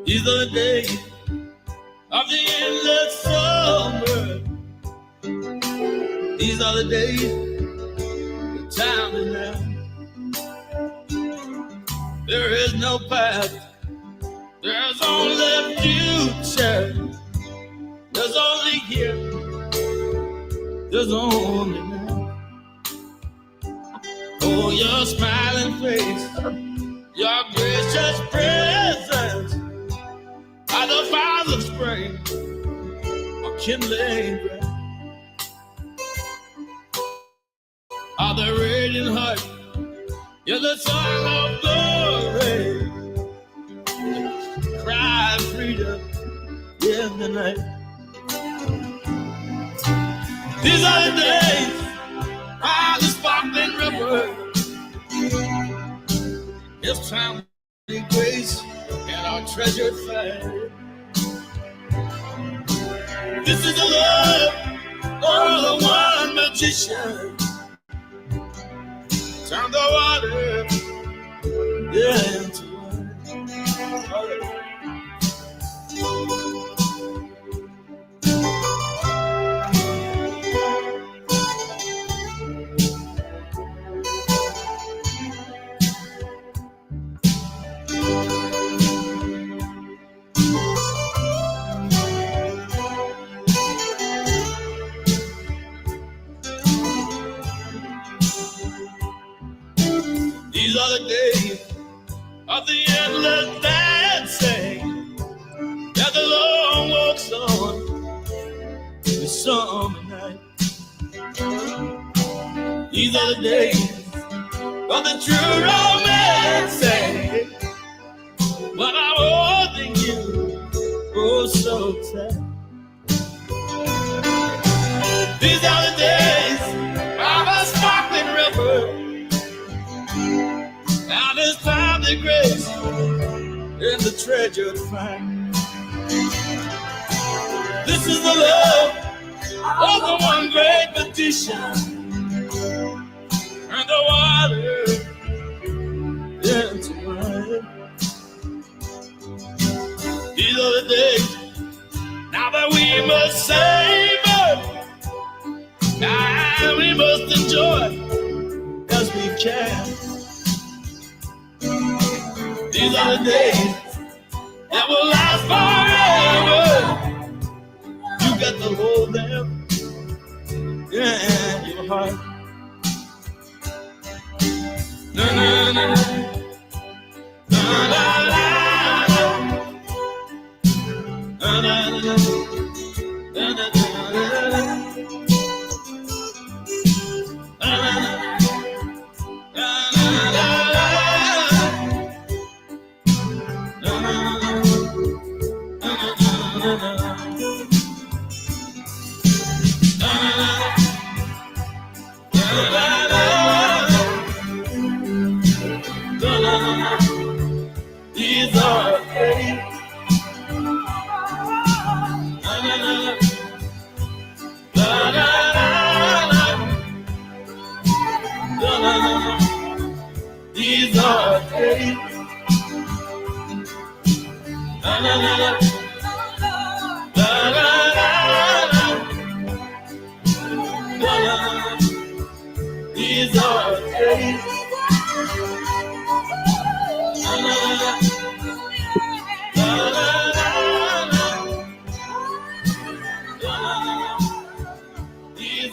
These are the days of the endless summer. These are the days, the time is now. There is no past, there's only future. There's only here, there's only now. Oh, your smiling face, your gracious presence, are the Father's spring, a kindling ground. Are the radiant heart, you're the song of glory. Cry of freedom in the night. These are the days by the sparkling river. It's time to grace and our treasured fire. This is the love of the one magician. Turn the water into wine. These are the days of the endless dancing that the Lord walks on the summer night. These are the days of the true romancing when I'm holding you, oh so tight. These are the days of a sparkling river. Now it's time to grace in the treasured find. This is the love of the one great magician, and the water into wine. These are the days now that we must savor, and we must enjoy as we can. These are the days that will last forever. You got to hold them in your heart. Na na na na na na na na na. These are days. These are days. These are days. These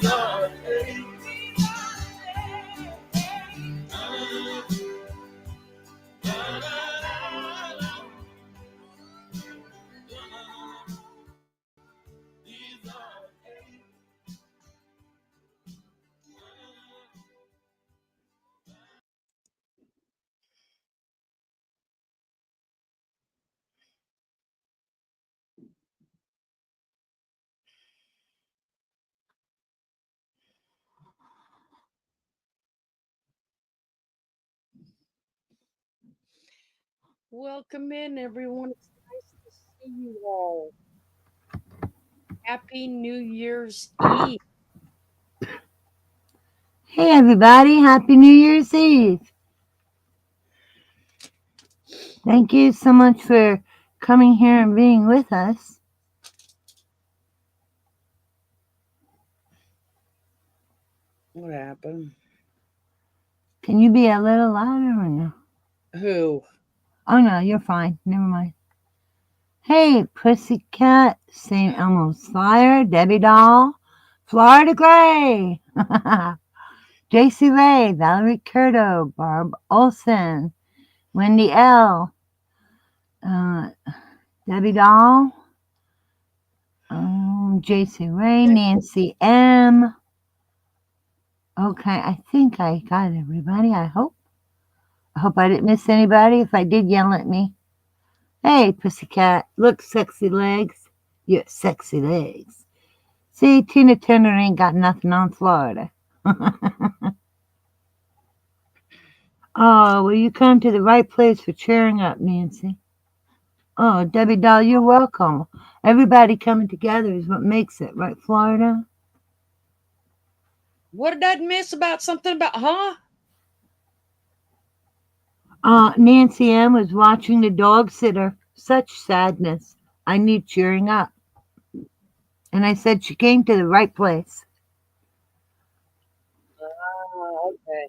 are days. Welcome in, everyone. It's nice to see you all. Happy New Year's Eve. Hey everybody, Happy New Year's Eve. Thank you so much for coming here and being with us. What happened? Can you be a little louder or no? Who? Oh, no, you're fine. Never mind. Hey, Pussycat, St. Elmo's Fire, Debbie Doll, Florida Gray, JC Ray, Valerie Curto, Barb Olson, Wendy L., Debbie Doll, JC Ray, Nancy M. Okay, I think I got everybody, I hope. I hope I didn't miss anybody. If I did, yell at me. Hey, Pussycat, look, sexy legs. Your sexy legs. See, Tina Turner ain't got nothing on Florida. Oh, well, you come to the right place for cheering up, Nancy. Oh, Debbie Doll, you're welcome. Everybody coming together is what makes it, right, Florida? What did I miss about something about, huh? Nancy M. was watching the dog sitter. Such sadness. I need cheering up. And I said she came to the right place. Okay.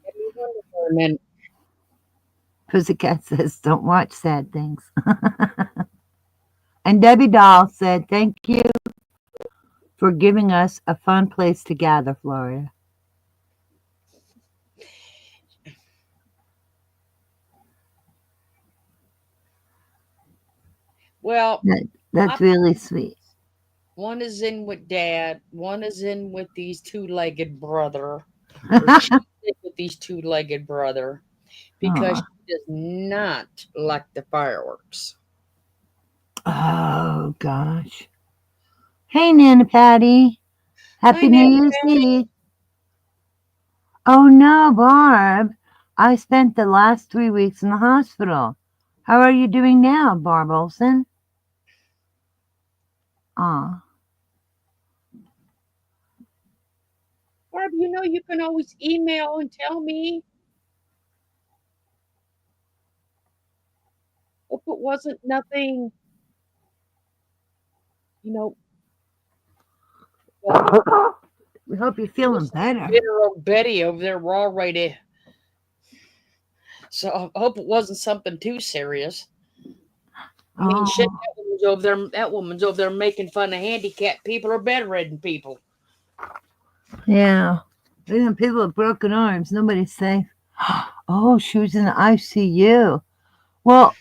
Give me one for a minute. Pussycat says, don't watch sad things. And Debbie Doll said, thank you for giving us a fun place to gather, Florida. Well, That's really sweet. one is in with Dad. One is in with these two-legged brother. Or she's in with these two-legged brother because Aw. she does not like the fireworks. Oh, gosh. Hey, Nana Patty. Happy Hi, New Nana Year's Patty. Eve. Oh, no, Barb. I spent the last 3 weeks in the hospital. How are you doing now, Barb Olson? Aw. Barb, you know you can always email and tell me. Hope it wasn't nothing, well, We hope you're feeling better. bitter old Betty over there. We're all ready. So I hope it wasn't something too serious. I mean, shit, Oh, that woman's over there. That woman's over there making fun of handicapped people or bedridden people. yeah. Even people with broken arms, nobody's safe. Oh, she was in the ICU. Well,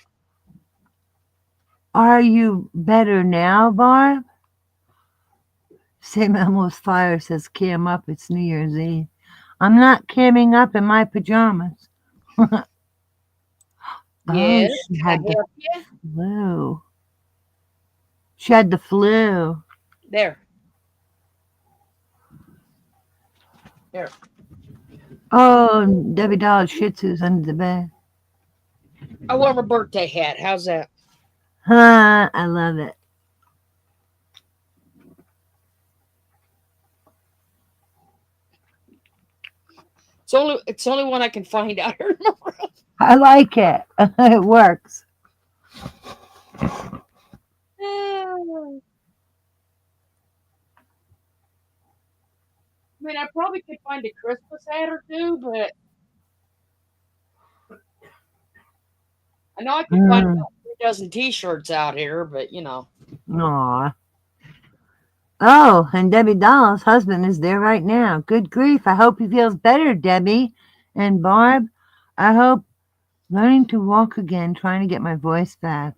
are you better now, Barb? St. Elmo's Fire says, cam up, it's New Year's Eve. I'm not camming up in my pajamas. Yes, Oh, she can I had the help you? flu. She had the flu. There. There. Oh, Debbie Doll Shih Tzu's under the bed. I want her birthday hat. How's that? Huh, I love it. It's the only one I can find out here. I like it. It works. I mean, I probably could find a Christmas hat or two, but I know I could find about 3 dozen T-shirts out here, but Aw. Oh, and Debbie Doll's husband is there right now. Good grief. I hope he feels better, Debbie. And Barb, I hope learning to walk again, trying to get my voice back.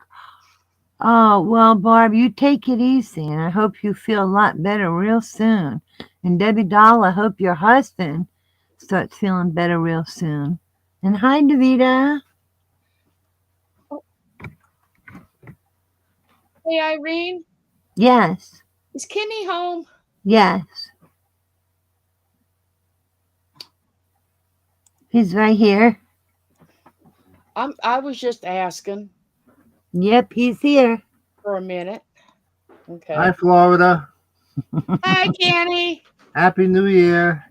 Oh, well, Barb, you take it easy, and I hope you feel a lot better real soon. And Debbie Doll, I hope your husband starts feeling better real soon. And hi, Davida. Hey, Irene, Yes, is Kenny home? yes. He's right here. I was just asking Yep, he's here. for a minute. Okay. Hi, Florida. Hi, Kenny. Happy New Year.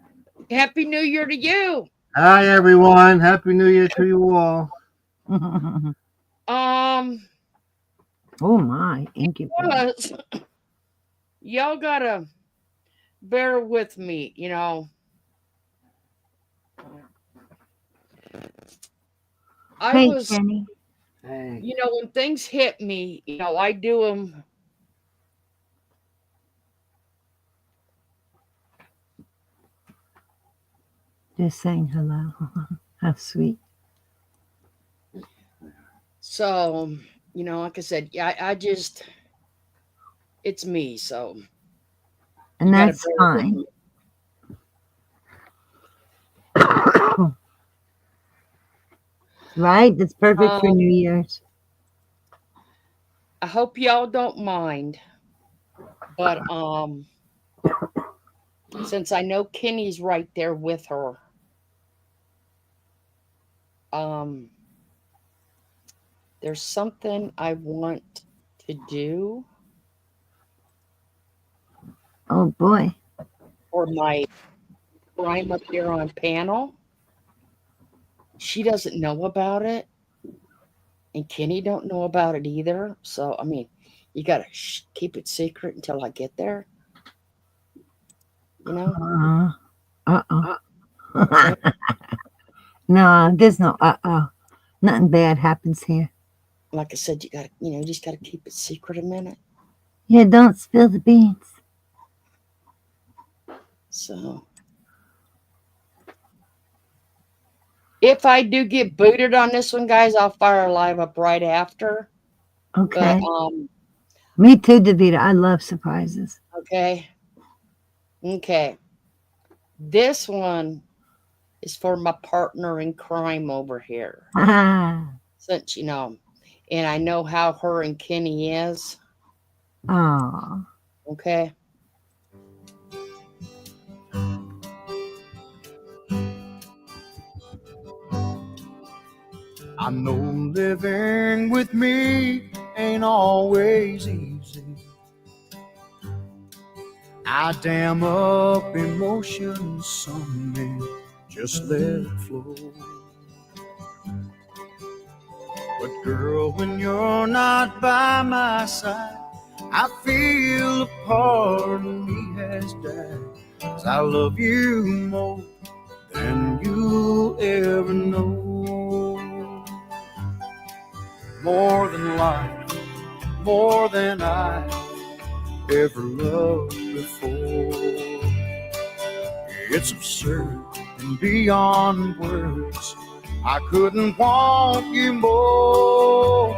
Happy New Year to you. Hi, everyone. Happy New Year to you all. Um, Oh my, incubator. plus, y'all gotta bear with me, I Hey, was, Kenny. Hey. when things hit me, I do them. Just saying hello. How sweet. So, like I said, yeah, I just, it's me. So And you gotta that's bear with fine. me. Right? That's perfect for New Year's. I hope y'all don't mind, but since I know Kenny's right there with her, there's something I want to do Oh boy. for my Crime Up Here on panel. She doesn't know about it, and Kenny don't know about it either. So I mean, you gotta keep it secret until I get there. Uh-oh. No, there's no uh-oh. Nothing bad happens here. Like I said, you just gotta keep it secret a minute. Yeah, don't spill the beans. So if I do get booted on this one, guys, I'll fire live up right after. Okay. But Me too, Davita. I love surprises. okay. This one is for my partner in crime over here. Since and I know how her and Kenny is. Oh. Okay. I know living with me ain't always easy. I dam up emotions, some men just let it flow. But girl, when you're not by my side, I feel a part of me has died. 'Cause I love you more than you ever know. More than life, more than I ever loved before. It's absurd and beyond words. I couldn't want you more.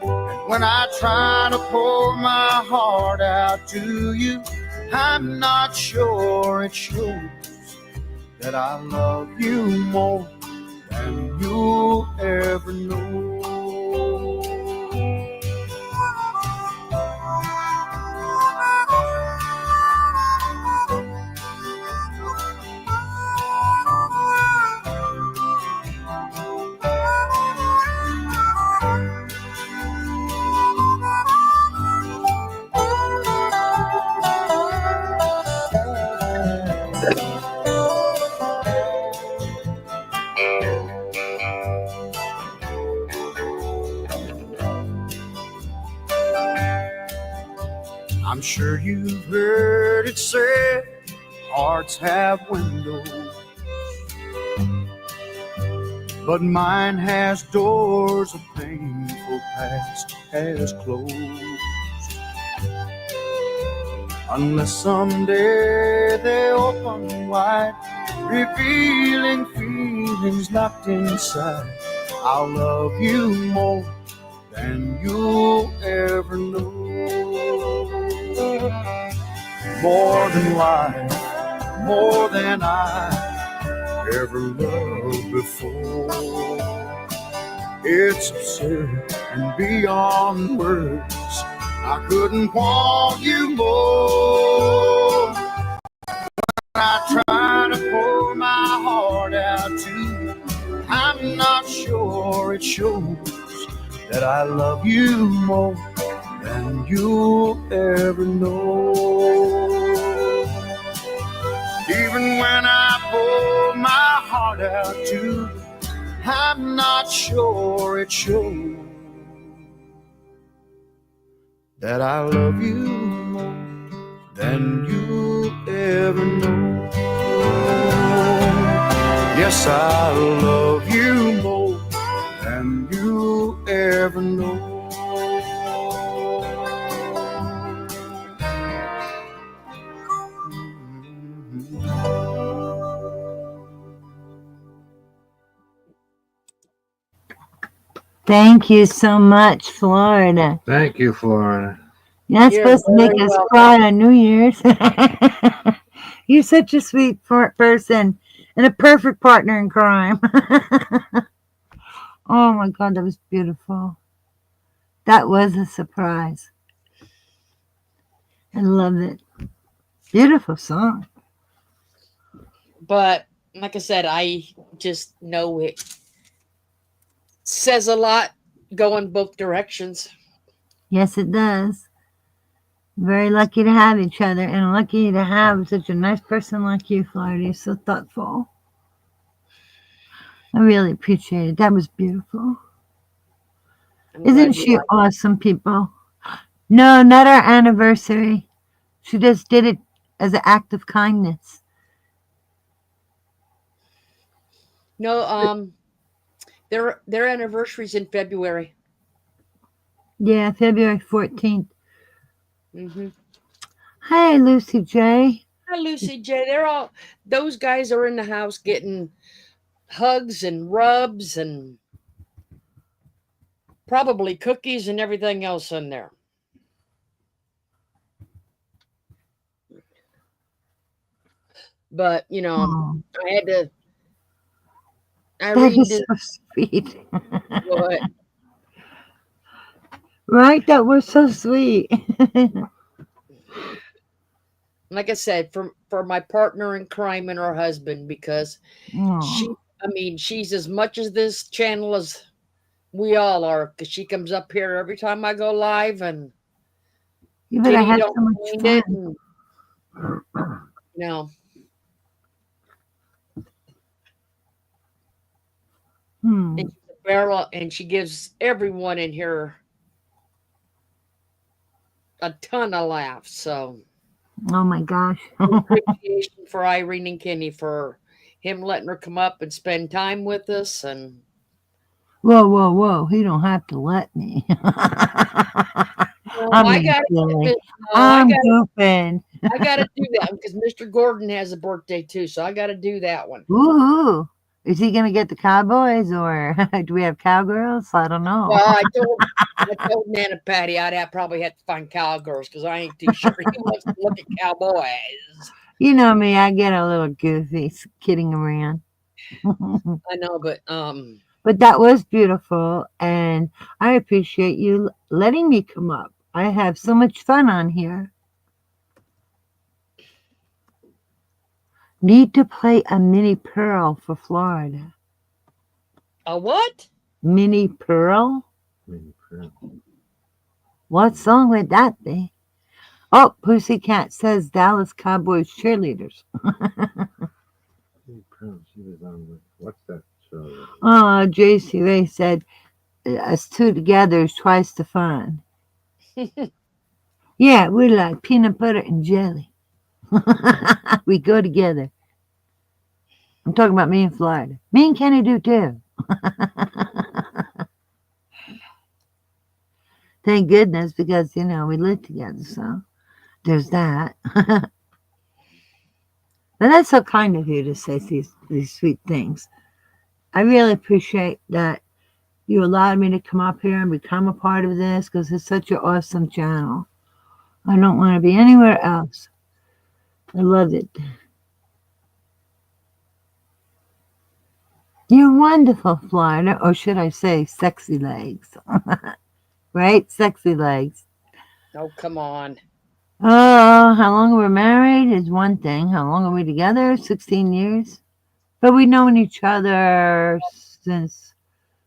And when I try to pour my heart out to you, I'm not sure it shows that I love you more than you'll ever know. I'm sure you've heard it said, hearts have windows, but mine has doors a painful past has closed. Unless someday they open wide, revealing feelings locked inside, I'll love you more than you'll ever know. More than life, more than I ever loved before. It's absurd and beyond words. I couldn't want you more. I try to pour my heart out to you, I'm not sure it shows that I love you more than you'll ever know. Even when I pour my heart out to you, I'm not sure it shows that I love you more than you'll ever know. Yes, I love you more than you'll ever know. Thank you so much, Florida. Thank you, Florida. You're not You're supposed to make very us welcome. cry on New Year's. You're such a sweet person and a perfect partner in crime. Oh my God, that was beautiful. That was a surprise. I love it. Beautiful song. But like I said, I just know it says a lot going both directions. Yes, it does. Very lucky to have each other and lucky to have such a nice person like you, Florida. You're so thoughtful. I really appreciate it. That was beautiful. I'm Isn't glad you she like it. awesome, people? No, not our anniversary. She just did it as an act of kindness. No, their anniversary's in February. Yeah, February 14th. Mm-hmm. Hey, Lucy J. Hi, Lucy J. Those guys are in the house getting hugs and rubs and probably cookies and everything else in there. But Oh, I had to. that Irene is did so sweet. what? Right? That was so sweet. Like I said, for my partner in crime and her husband, because Oh, she's as much as this channel as we all are, because she comes up here every time I go live, and you better Kitty have don't so much mind it, fun. and you know, Hmm. and she's a barrel, and she gives everyone in here a ton of laughs. So Oh my gosh. appreciation for Irene and Kenny for him letting her come up and spend time with us, and Whoa, whoa, whoa. He don't have to let me. no, I'm I being got silly. to. No, I'm goofing. I got to do that because Mr. Gordon has a birthday too, so I got to do that one. Woohoo. Is he going to get the cowboys or do we have cowgirls? I don't know. Well, I told Nana Patty probably have to find cowgirls because I ain't too sure he wants to look at cowboys. You know me, I get a little goofy kidding around. I know, but But that was beautiful, and I appreciate you letting me come up. I have so much fun on here. Need to play a mini pearl for Florida. a what? Mini pearl? What song would that be? Oh, Pussycat says Dallas Cowboys cheerleaders. She was on what's that show? Oh, JC Ray said us two together is twice the fun. Yeah, we're like peanut butter and jelly. We go together. I'm talking about me and Florida. Me and Kenny do too. Thank goodness, because we live together, so there's that. But that's so kind of you to say these sweet things. I really appreciate that you allowed me to come up here and become a part of this because it's such an awesome channel. I don't want to be anywhere else. I love it. You're wonderful, Florida, or should I say sexy legs? Right? Sexy legs. Oh, come on. Oh, how long we're married is one thing. How long are we together? 16 years. But we've known each other since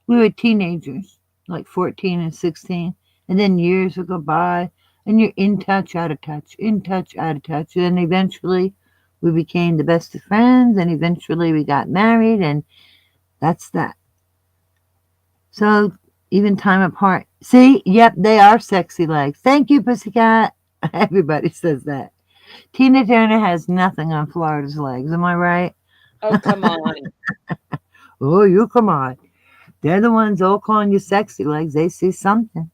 we were teenagers, like 14 and 16. And then years will go by, and you're in touch, out of touch, in touch, out of touch. And eventually we became the best of friends, and eventually we got married, and that's that. So, Even time apart. See? Yep, they are sexy legs. Thank you, Pussycat. Everybody says that. Tina Turner has nothing on Florida's legs. Am I right? Oh, come on. Oh, you come on. They're the ones all calling you sexy legs. They see something.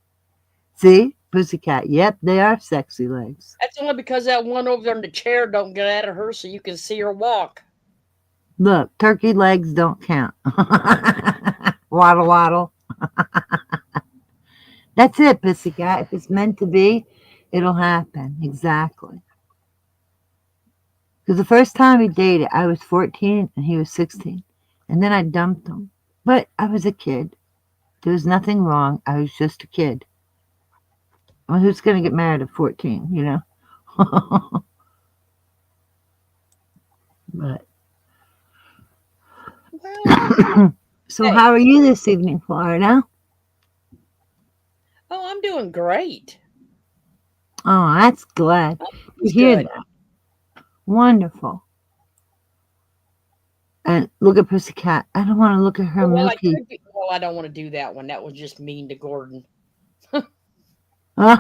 See? Pussycat. Yep, they are sexy legs. That's only because that one over there in the chair don't get out of her so you can see her walk. Look, turkey legs don't count. Waddle, waddle. That's it, Pussycat. If it's meant to be, it'll happen. Exactly. Because the first time we dated, I was 14 and he was 16. And then I dumped him. But I was a kid. There was nothing wrong. I was just a kid. Well, who's going to get married at 14, you know? But Well, so hey. how are you this evening, Florida? Oh, I'm doing great. Oh, that's glad to It's hear good. that. Wonderful. And look at Pussycat. I don't want to look at her Well, milky. I don't want to do that one. That was just mean to Gordon. Well,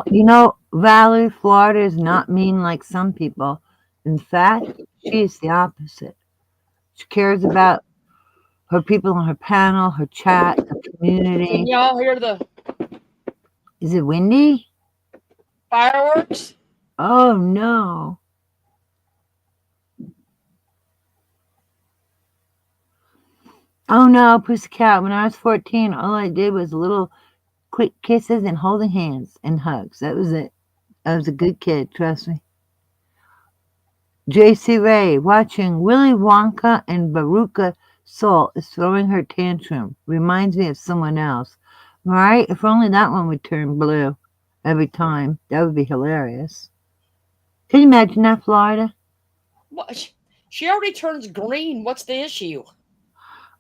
you know, Valerie, Florida is not mean like some people. In fact, she is the opposite. She cares about her people on her panel, her chat, her community. Can y'all hear the Is it windy? fireworks? Oh, no. Oh, no, Pussycat. When I was 14, all I did was little quick kisses and holding hands and hugs. That was it. I was a good kid, trust me. J.C. Ray, watching Willy Wonka and Veruca Salt is throwing her tantrum. Reminds me of someone else. Right? If only that one would turn blue every time. That would be hilarious. Can you imagine that, Florida? What? She already turns green. What's the issue?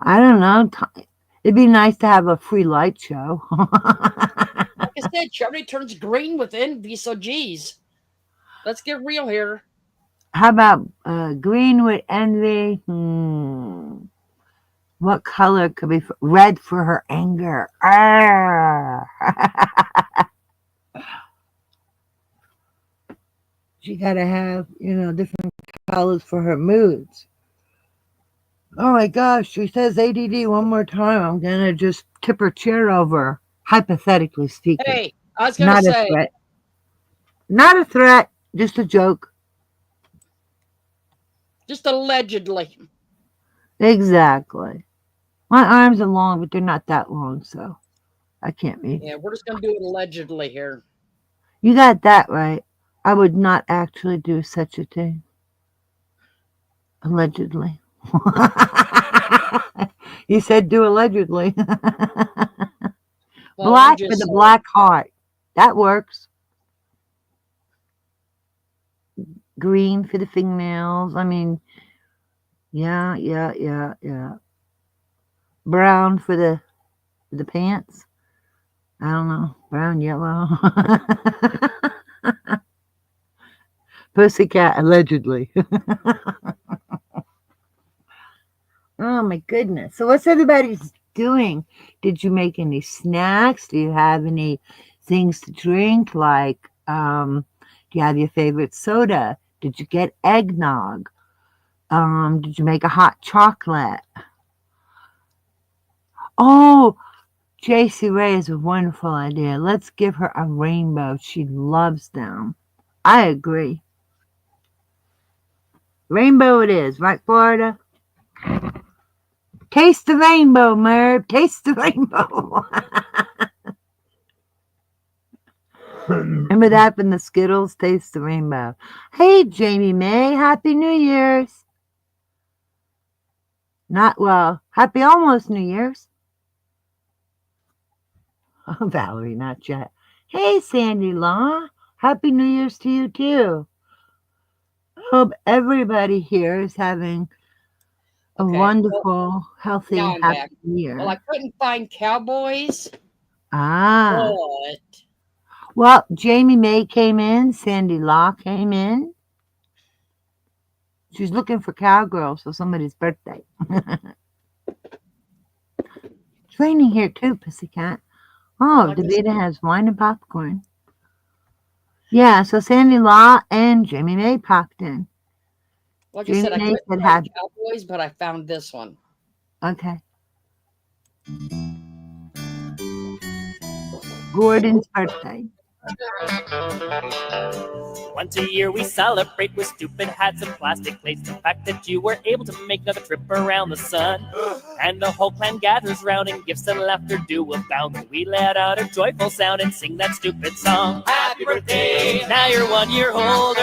I don't know. It'd be nice to have a free light show. Like I said, she already turns green with envy, so geez. Let's get real here. How about green with envy? What color could be red for her anger? She gotta have, different colors for her moods. Oh my gosh, she says ADD one more time. I'm gonna just tip her chair over, hypothetically speaking. Hey, I was gonna Not say, a threat. Not a threat, just a joke. just allegedly. Exactly. My arms are long, but they're not that long, so I can't be. Yeah, we're just gonna do it allegedly here. You got that right. I would not actually do such a thing. Allegedly. You said do allegedly. Well, Black for the black heart. That works. Green for the fingernails. I mean, yeah. Brown for the pants. I don't know. Brown, yellow. Pussycat, allegedly. Oh my goodness. So what's everybody's doing? Did you make any snacks? Do you have any things to drink? Like, do you have your favorite soda? Did you get eggnog? Did you make a hot chocolate? Oh, J.C. Ray is a wonderful idea. Let's give her a rainbow. She loves them. I agree. Rainbow it is, right, Florida? Taste the rainbow, Merv. Taste the rainbow. Remember that from the Skittles? Taste the rainbow. Hey, Jamie May. Happy New Year's. Happy almost New Year's. Oh, Valerie, not yet. Hey, Sandy Law. Happy New Year's to you, too. Hope everybody here is having a wonderful, healthy, happy year. Well, I couldn't find Cowboys. Ah. But Well, Jamie May came in. Sandy Law came in. She's looking for Cowgirls for somebody's birthday. It's raining here too, Pussycat. Well, Oh, like I said, Davida has wine and popcorn. Yeah, so Sandy Law and Jamie May popped in. like I Jamie said, I May couldn't said find happy. Cowboys, but I found this one. Okay. Gordon's birthday. Once a year we celebrate with stupid hats and plastic plates. The fact that you were able to make another trip around the sun. And the whole clan gathers round and gifts and laughter do abound. We let out a joyful sound and sing that stupid song. Happy birthday, now you're 1 year older.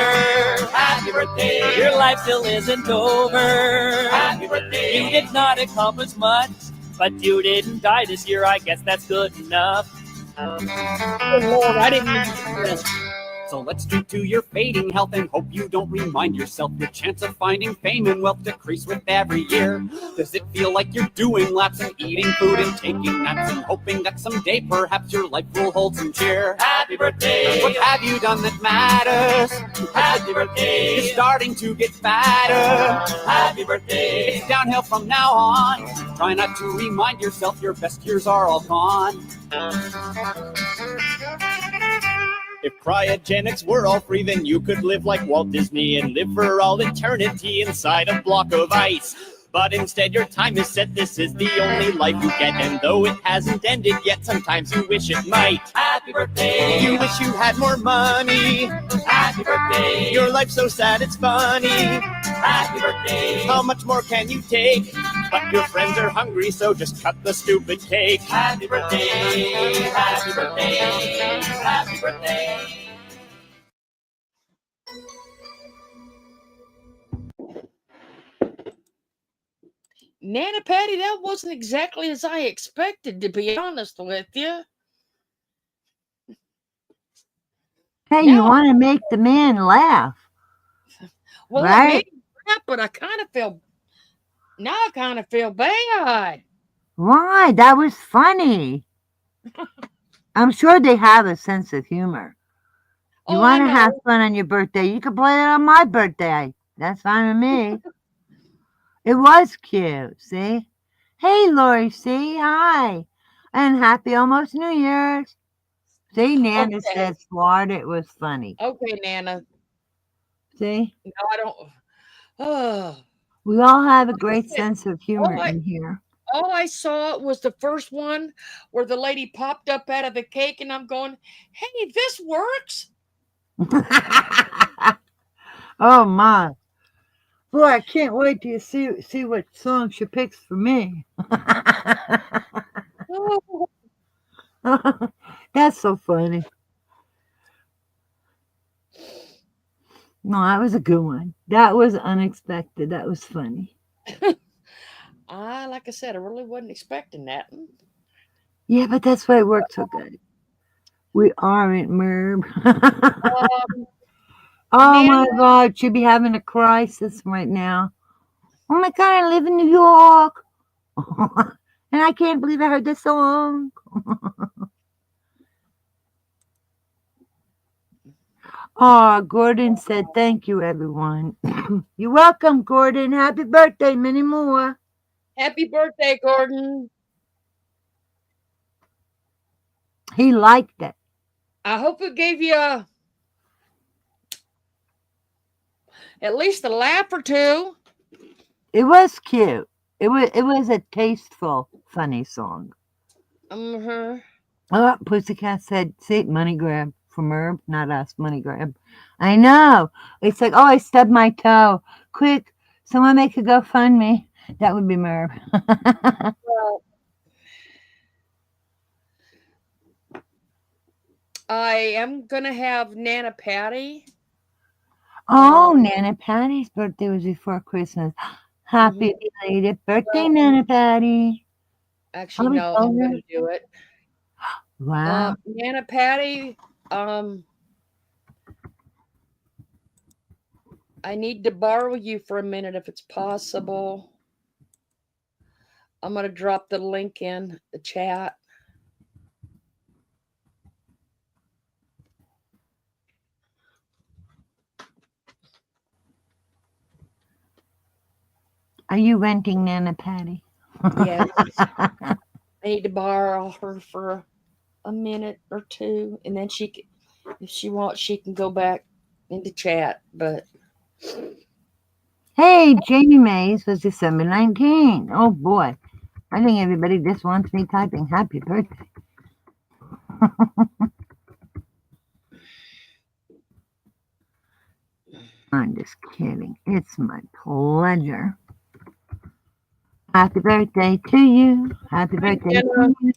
Happy birthday, your life still isn't over. Happy birthday, you did not accomplish much, but you didn't die this year, I guess that's good enough. Oh, Lord, I didn't mean to do this. So let's drink to your fading health and hope you don't remind yourself your chance of finding fame and wealth decrease with every year. Does it feel like you're doing laps and eating food and taking naps and hoping that someday perhaps your life will hold some cheer? Happy birthday! What have you done that matters? Happy birthday! You're starting to get fatter. Happy birthday! It's downhill from now on. Try not to remind yourself your best years are all gone. If cryogenics were all free, then you could live like Walt Disney and live for all eternity inside a block of ice. But instead your time is set, this is the only life you get. And though it hasn't ended yet, sometimes you wish it might. Happy birthday! You wish you had more money. Happy birthday! Your life's so sad it's funny. Happy birthday! How much more can you take? But your friends are hungry, so just cut the stupid cake. Happy birthday! Happy birthday! Happy birthday! Nana Patty, that wasn't exactly as I expected, to be honest with you. Hey, you No. want to make the man laugh. Well, Right. it made me laugh, but I kind of feel bad. Why? That was funny. I'm sure they have a sense of humor. You Oh, I want to know. have fun on your birthday? You can play it on my birthday. That's fine with me. It was cute. See? Hey, Lori C. Hi. And happy almost New Year's. See, Nana Okay. says Florida. It was funny. Okay, Nana. See? No, I don't. Oh, We all have a great said, sense of humor I- in here. all I saw was the first one where the lady popped up out of the cake, and I'm going, "Hey, this works." Oh my. Boy, I can't wait to see what song she picks for me. Oh, That's so funny. No, that was a good one. That was unexpected. That was funny. like I said, I really wasn't expecting that. Yeah, but that's why it worked so good. We aren't Merb. Oh my Nana, God, she'd be having a crisis right now. Oh my God, I live in New York. And I can't believe I heard this song. Oh, Gordon said, thank you, everyone. You're welcome, Gordon. Happy birthday, many more. happy birthday, Gordon. He liked it. I hope it gave you at least a laugh or two. It was cute. It was a tasteful, funny song. Mm-hmm. Oh, Pussycat said, see, money grab from Herb, not us, money grab. I know. It's like, oh, I stubbed my toe. Quick, someone make a GoFundMe. That would be Merv. Well, I am gonna have Nana Patty. Oh, Nana Patty's birthday was before Christmas. Happy belated birthday, Well- Nana Patty. Actually, we no, told I'm her. gonna do it. Wow. Nana Patty, I need to borrow you for a minute if it's possible. I'm gonna drop the link in the chat. Are you renting Nana Patty? Yes. I need to borrow her for a minute or two, and then if she wants, she can go back into chat. But Hey, Jamie Mays was December 19th. Oh boy. I think everybody just wants me typing happy birthday. I'm just kidding. It's my pleasure. Happy birthday to you. Happy birthday to you.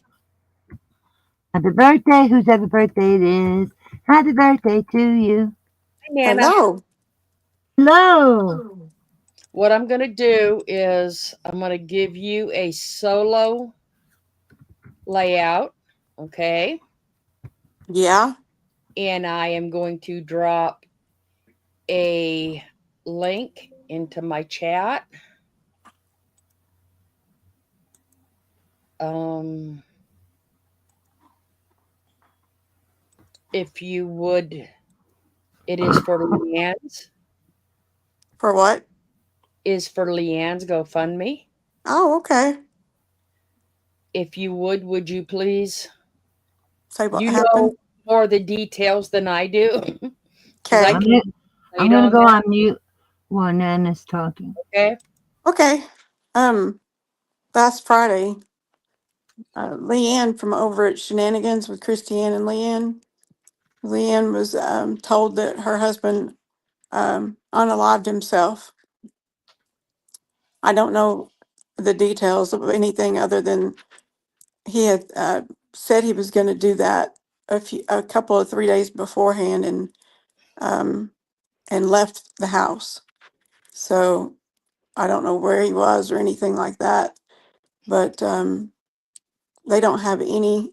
Happy birthday, whosever birthday it is. Happy birthday to you. Nana, Hello. Hello. what I'm gonna do is I'm gonna give you a solo layout, okay? Yeah. And I am going to drop a link into my chat. If you would, it is for Leanne's. For what? Is for Leanne's GoFundMe. Oh, okay. If you would you please? Say what You happened. know more the details than I do. Because Okay. I I'm can gonna on go that, on mute while Nana's talking. okay? Okay. Last Friday, Leanne from over at Shenanigans with Christiane and Leanne. Leanne was told that her husband unalived himself. I don't know the details of anything other than he had said he was going to do that a couple of 3 days beforehand, and left the house. So I don't know where he was or anything like that, but they don't have any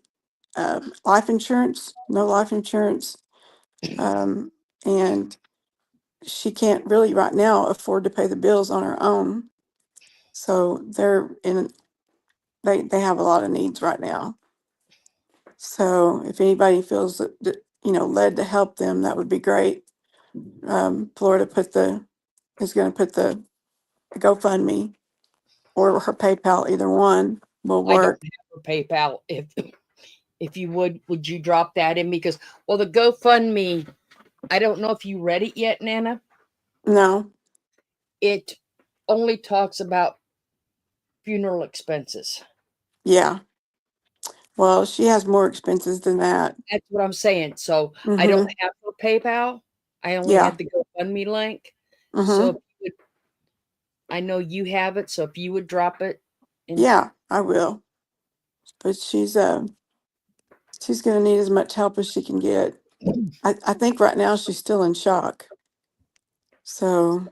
life insurance, no life insurance, and she can't really right now afford to pay the bills on her own. So they have a lot of needs right now. So if anybody feels that led to help them, that would be great. Florida is going to put the GoFundMe or her PayPal, either one will I don't work. have a PayPal. If you would you drop that in? Because the GoFundMe, I don't know if you read it yet, Nana. No, It only talks about funeral expenses. yeah. Well, she has more expenses than that. That's what I'm saying. So I Mm-hmm. don't have a PayPal. I only Yeah. have the GoFundMe link. Mm-hmm. So I know you have it. So if you would drop it, Yeah, I will. But she's going to need as much help as she can get. I think right now she's still in shock. So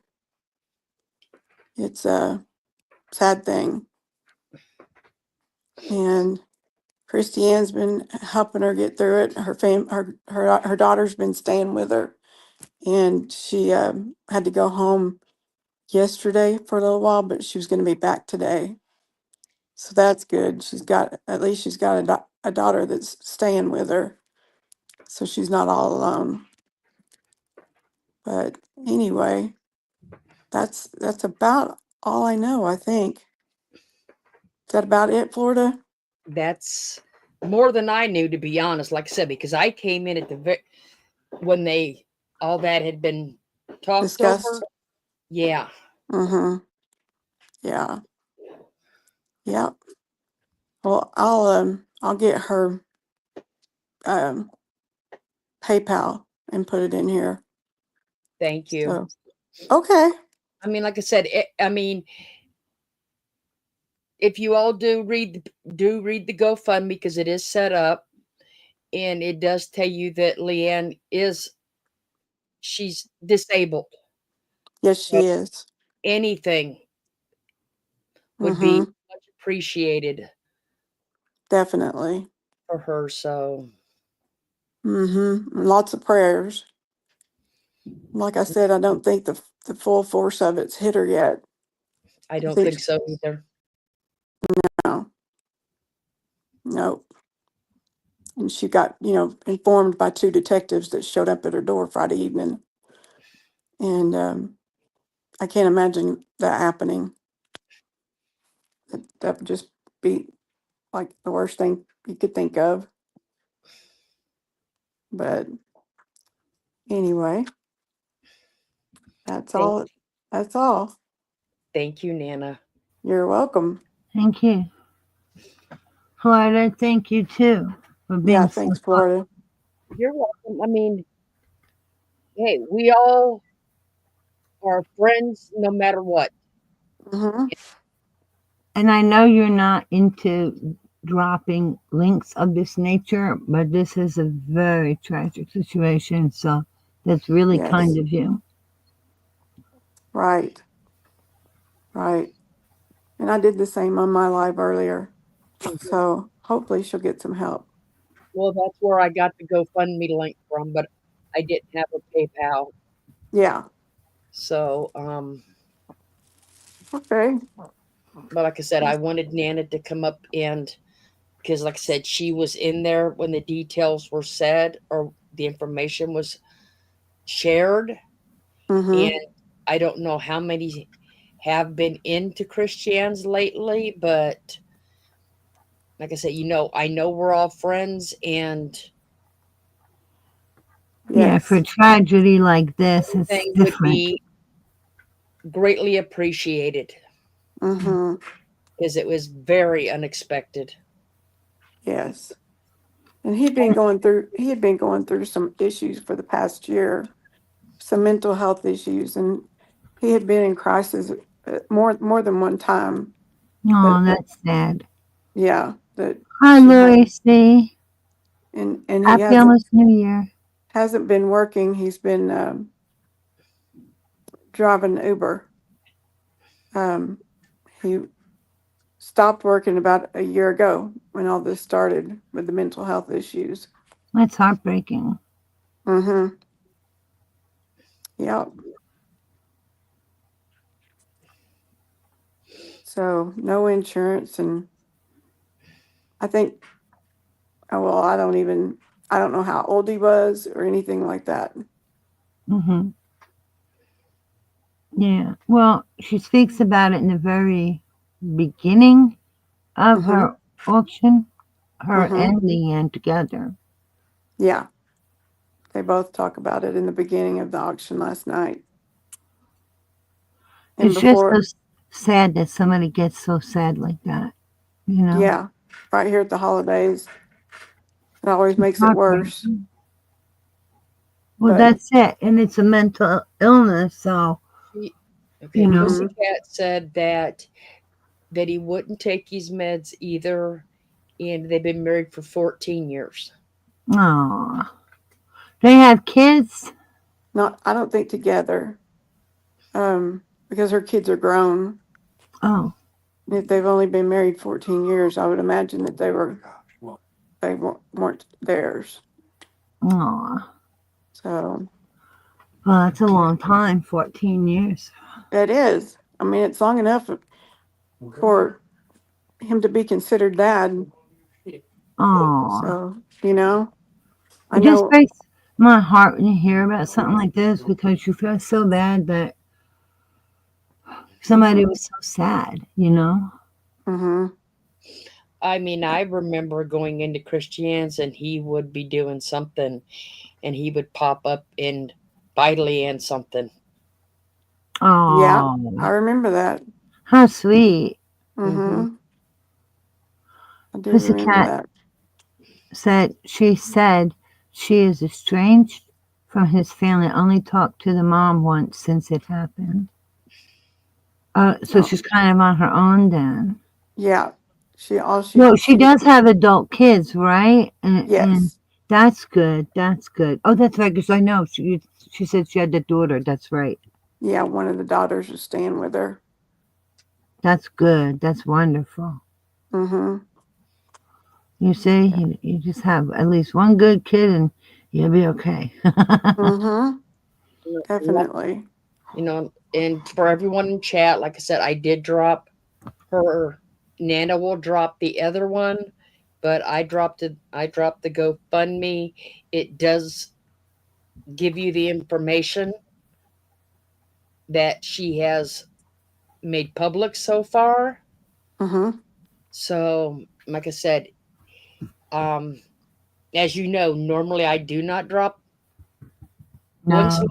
it's a sad thing. And Christiane's been helping her get through it. Her daughter's been staying with her, and she had to go home yesterday for a little while, but she was going to be back today. So that's good. At least she's got a daughter that's staying with her, so she's not all alone. But anyway, that's about all I know, I think. Is that about it, Florida? that's more than I knew, to be honest. Like I said, because I came in at when all that had been talked Discussed? over. Yeah. Mm-hmm. Yeah. Yeah. Well, I'll get her PayPal and put it in here. Thank you. So, okay. I mean, like I said, if you all do read the GoFundMe, because it is set up, and it does tell you that Leanne she's disabled. Yes, she is. Anything would be Mm-hmm. much appreciated Definitely. for her. So Mm-hmm. Lots of prayers. Like I said, I don't think the full force of it's hit her yet. I don't think- think so either. No. Nope. And she got, informed by 2 detectives that showed up at her door Friday evening. And I can't imagine that happening. That would just be like the worst thing you could think of. But anyway, that's Thank, all. That's all. thank you, Nana. You're welcome. Thank you. Florida, thank you too for being Yeah, so thanks, Florida. You're welcome. I mean, hey, we all are friends no matter what. Mm-hmm. And I know you're not into dropping links of this nature, but this is a very tragic situation. So that's really Yes. kind of you. Right. Right. And I did the same on my live earlier. So hopefully she'll get some help. Well, that's where I got the GoFundMe link from, but I didn't have a PayPal. Yeah. So, Okay. but like I said, I wanted Nana to come up and because, like I said, she was in there when the details were said or the information was shared. Mm-hmm. And I don't know how many have been into Christians lately, but like I said, I know we're all friends and Yeah, Yes. for a tragedy like this, it's thing would different. be greatly appreciated Mm-hmm. because it was very unexpected. Yes. And he had been going through some issues for the past year, some mental health issues, and he had been in crisis more than one time. Oh, But that's sad. yeah, that Hi, she had, Lucy. and he Happy almost New Year. hasn't been working. He's been driving Uber. He stopped working about a year ago when all this started with the mental health issues. That's heartbreaking. Mm-hmm. Yep. So no insurance, and I think, oh, well, I don't know how old he was or anything like that. Hmm. Yeah. Well, she speaks about it in the very beginning of Mm-hmm. her auction, her Mm-hmm. and Leanne together. Yeah, they both talk about it in the beginning of the auction last night. And It's just so before, sad that somebody gets so sad like that. You know, yeah, right here at the holidays, it always makes it worse. heartbreaking. Well, But that's it, and it's a mental illness, so Okay, you know. Pussycat said that he wouldn't take his meds either, and they've been married for 14 years. Aw. They have kids. I don't think together, because her kids are grown. Oh, If they've only been married 14 years, I would imagine that they weren't theirs. aw. So Well, that's a long time. 14 years. it is. I mean, it's long enough for him to be considered dad. Aw. So, I It just know. breaks my heart when you hear about something like this because you feel so bad that somebody was so sad, you know? Mm-hmm. I mean, I remember going into Christian's and he would be doing something and he would pop up in Vitally and something. Yeah, Oh, I remember that. how sweet. Mm-hmm. I do remember Pussycat that. she said she is estranged from his family, only talked to the mom once since it happened. So Oh, she's kind of on her own then. yeah. No, she does have adult kids, right? And Yes. that's good. That's good. Oh, that's right. Because I know she said she had a daughter. That's right. Yeah, one of the daughters was staying with her. That's good. That's wonderful. Mm-hmm. You see, you just have at least one good kid, and you'll be okay. Mm-hmm. Definitely. And for everyone in chat, like I said, I did drop her. Nana will drop the other one, but I dropped the GoFundMe. It does give you the information that she has made public so far. Mm-hmm. So, like I said, as you know, normally I do not drop once No.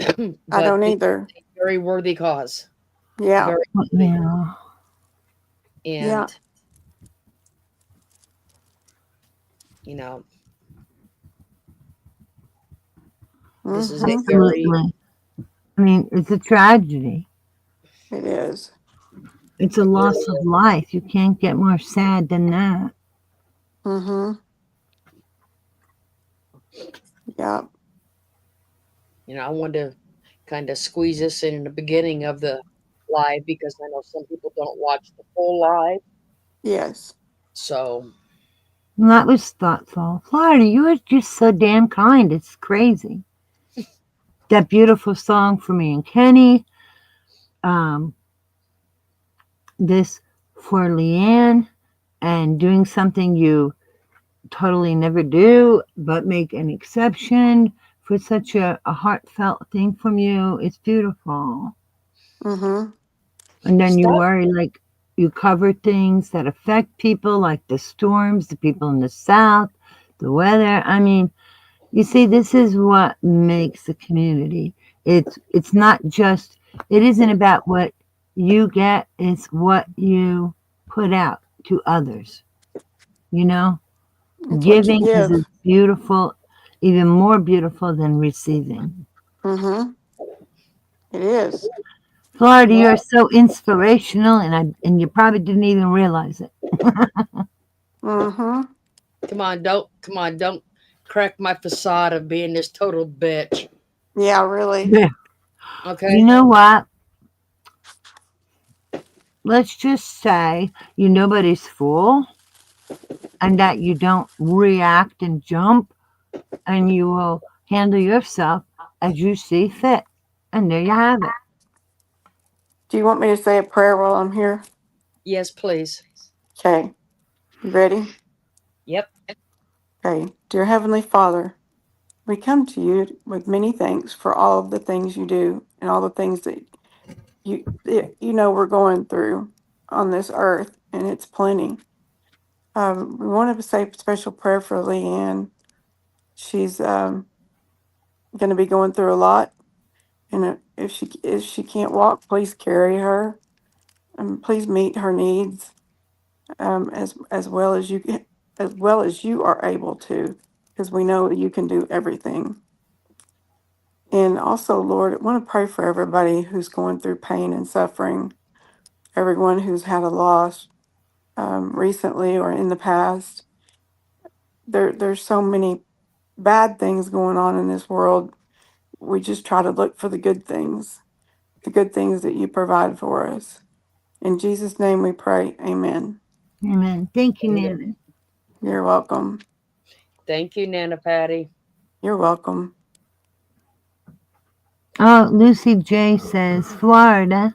a week, I but don't this either. is a very worthy cause. Yeah. Very worthy. Yeah. Yeah. And, you know, this is a Mm-hmm. very, Absolutely. I mean, it's a tragedy. It is. It's a it really loss of is. life. You can't get more sad than that. Mm-hmm. Yeah. I wanted to kind of squeeze this in the beginning of the live because I know some people don't watch the full live. Yes. So, Well, that was thoughtful. Florida, you are just so damn kind. It's crazy. That beautiful song for me and Kenny. Um, this for Leanne and doing something you totally never do, but make an exception for such a heartfelt thing from you. It's beautiful. Mm-hmm. And then you stop. worry like you cover things that affect people, like the storms, the people in the South, the weather. I mean, you see, this is what makes a community. It's not just. It isn't about what you get. It's what you put out to others. You know, It's what you giving is give. as beautiful, even more beautiful than receiving. Mm-hmm. It is. Florida, you're Well, so inspirational, and you probably didn't even realize it. Mm-hmm. come on, don't crack my facade of being this total bitch. Yeah, really. Yeah. You Okay? know what? Let's just say you nobody's fool, and that you don't react and jump, and you will handle yourself as you see fit. And there you have it. Do you want me to say a prayer while I'm here? Yes, please. Okay. You ready? Yep. Okay. Dear Heavenly Father, we come to you with many thanks for all of the things you do and all the things that you know we're going through on this earth, and it's plenty. We want to say a special prayer for Leanne. She's going to be going through a lot, and if she can't walk, please carry her, and please meet her needs as well as you are able to, because we know that you can do everything. And also, Lord, I want to pray for everybody who's going through pain and suffering, everyone who's had a loss recently or in the past. There's so many bad things going on in this world. We just try to look for the good things that you provide for us. In Jesus' name we pray. Amen. Amen. Thank you, Amen. Nana. You're welcome. Thank you, Nana Patty. You're welcome. Oh, Lucy J says, Florida,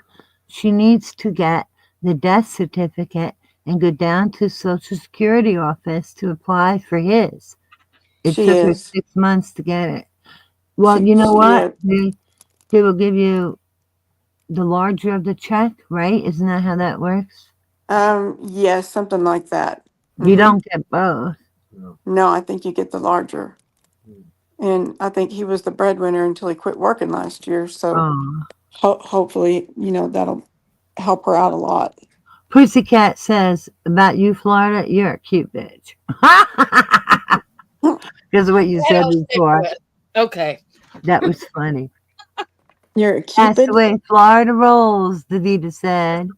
she needs to get the death certificate and go down to Social Security office to apply for his. It She took her is. 6 months to get it. Well, She you know she what? is. They will give you the larger of the check, right? Isn't that how that works? Yes, something like that. You Hmm. don't get both. No, I think you get the larger. Hmm. And I think he was the breadwinner until he quit working last year. So Oh. hopefully, that'll help her out a lot. Pussycat says about you, Florida, you're a cute bitch. Because of what you And said I'll stick before. with. Okay. That was funny. You're a That's the Cupid? way Florida rolls, Davida said.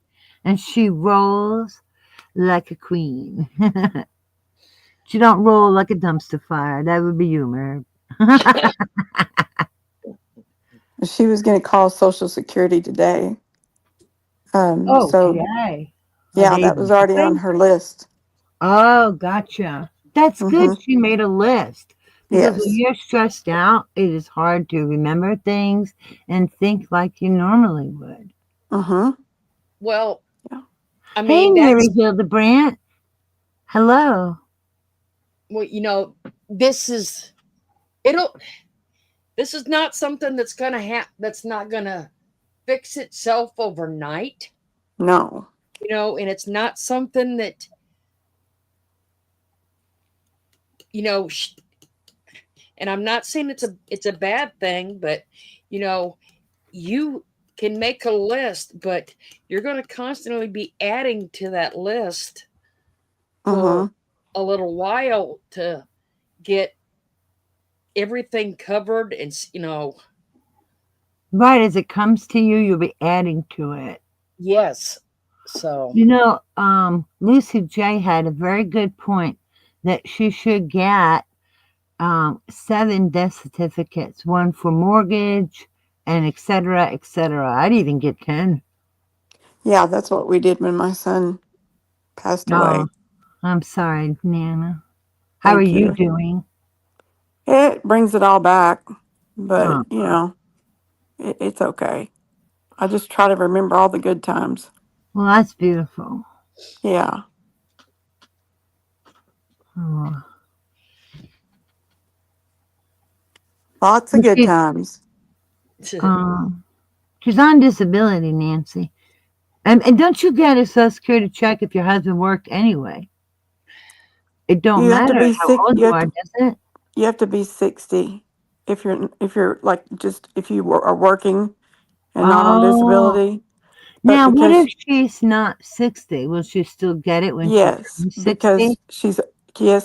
And she rolls like a queen. She don't roll like a dumpster fire. That would be you, Merv. She was going to call Social Security today. So Okay. Are yeah, they that was already on different? her list. Oh, gotcha. That's good. Hmm. She made a list. Because when Yes. you're stressed out, it is hard to remember things and think like you normally would. Hmm. Well, Yeah. I Hey, mean, Mary that's, Hildebrandt. Hello. well, this is, it'll, this is not something that's going to that's not going to fix itself overnight. No. and it's not something that, and I'm not saying it's a bad thing, but you can make a list, but you're going to constantly be adding to that list for a little while to get everything covered, and Right, as it comes to you, you'll be adding to it. yes. So Lucy J had a very good point that she should get 7 death certificates, one for mortgage and et cetera, et cetera. I'd even get 10. Yeah, that's what we did when my son passed away. Oh, I'm sorry, Nana. How are Thank you you. doing? It brings it all back, but Oh, it's okay. I just try to remember all the good times. well, that's beautiful. Yeah, Oh. lots of Well, good times. she's on disability, Nancy. And don't you get a Social Security check if your husband worked anyway? It don't You have to matter be how sick. old you are, does it? You have to be 60 if you're like just if you are working and not on Oh, disability. But now what because if she's not 60? Will she still get it when she yes, turns 60?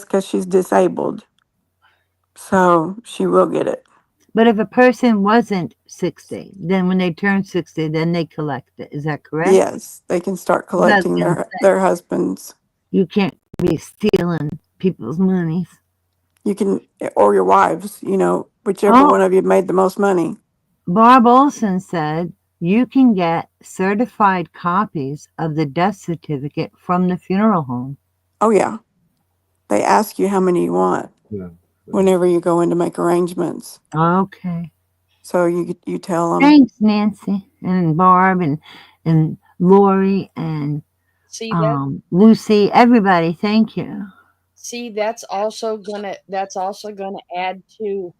because she's disabled, so she will get it. But if a person wasn't 60, then when they turn 60, then they collect it. Is that correct? Yes, they can start Because I was collecting going to say, their husbands. you can't be stealing people's monies. You can or your wives. Whichever Oh, one of you made the most money. Barb Olson said you can get certified copies of the death certificate from the funeral home. Oh yeah, they ask you how many you want Yeah. whenever you go in to make arrangements. Okay. So you tell them. Thanks, Nancy and Barb and Lori and see that Lucy, everybody. Thank you. that's also gonna add to